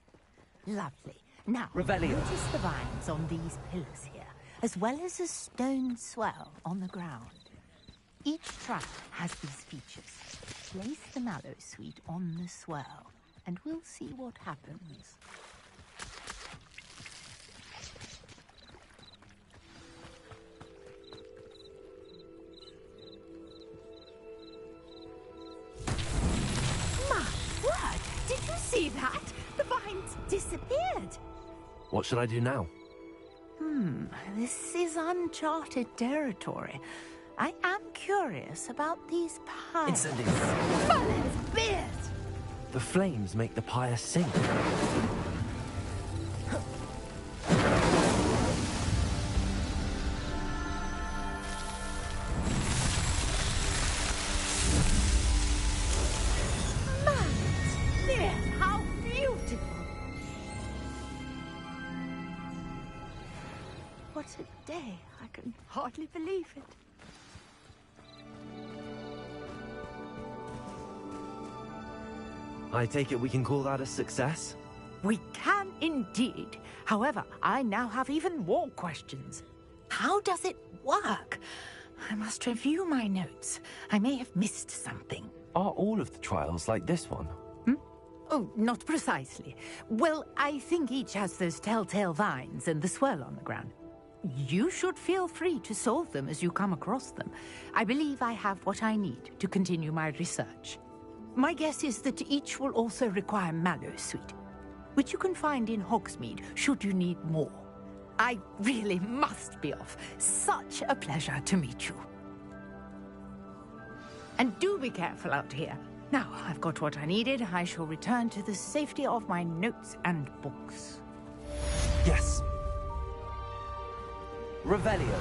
Speaker 6: Lovely. Now,
Speaker 2: Revelio.
Speaker 6: notice the vines on these pillars here, as well as a stone swell on the ground. Each trunk has these features. Place the mallowsweet on the swell, and we'll see what happens. My word! Did you see that? The vines disappeared.
Speaker 2: What should I do now?
Speaker 6: This is uncharted territory. I am curious about these pies.
Speaker 2: Incendies.
Speaker 6: Mullen's beard!
Speaker 2: The flames make the pyre sink.
Speaker 6: Mullen's beard! How beautiful! What a day. I can hardly believe it.
Speaker 2: I take it we can call that a success?
Speaker 6: We can indeed. However, I now have even more questions. How does it work? I must review my notes. I may have missed something.
Speaker 2: Are all of the trials like this one?
Speaker 6: Oh, not precisely. Well, I think each has those telltale vines and the swirl on the ground. You should feel free to solve them as you come across them. I believe I have what I need to continue my research. My guess is that each will also require mallowsweet, which you can find in Hogsmeade should you need more. I really must be off. Such a pleasure to meet you. And do be careful out here. Now, I've got what I needed. I shall return to the safety of my notes and books.
Speaker 2: Yes. Revelio.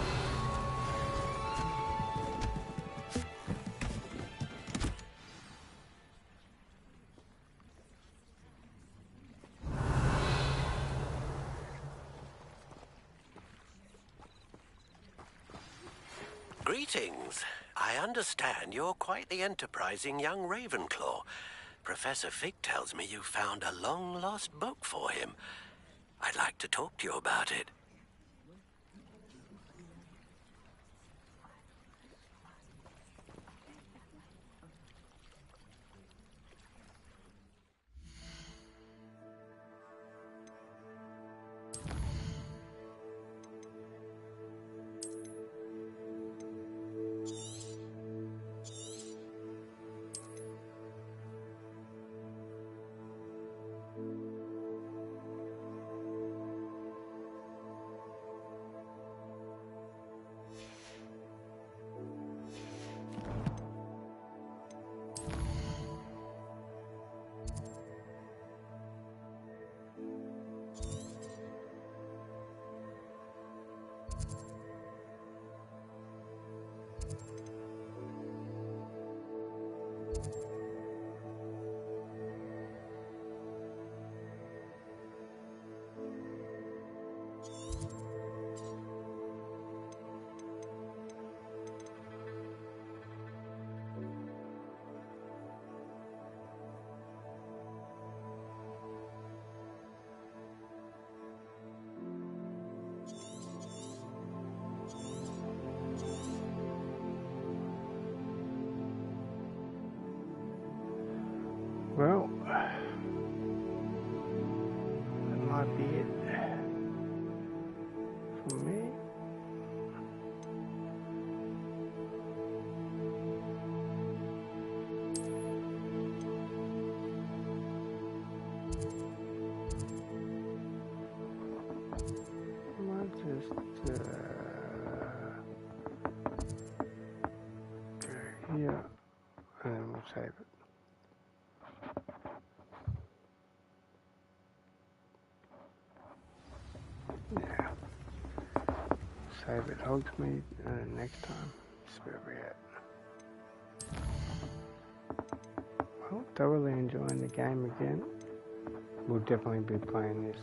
Speaker 14: Greetings. I understand you're quite the enterprising young Ravenclaw. Professor Fig tells me you found a long-lost book for him. I'd like to talk to you about it.
Speaker 1: Well, that might be it for me. Might just go here and then we'll save it. Yeah. Save it, Hogsmeade, and next time, it's where we're at. Well, thoroughly enjoying the game again. We'll definitely be playing this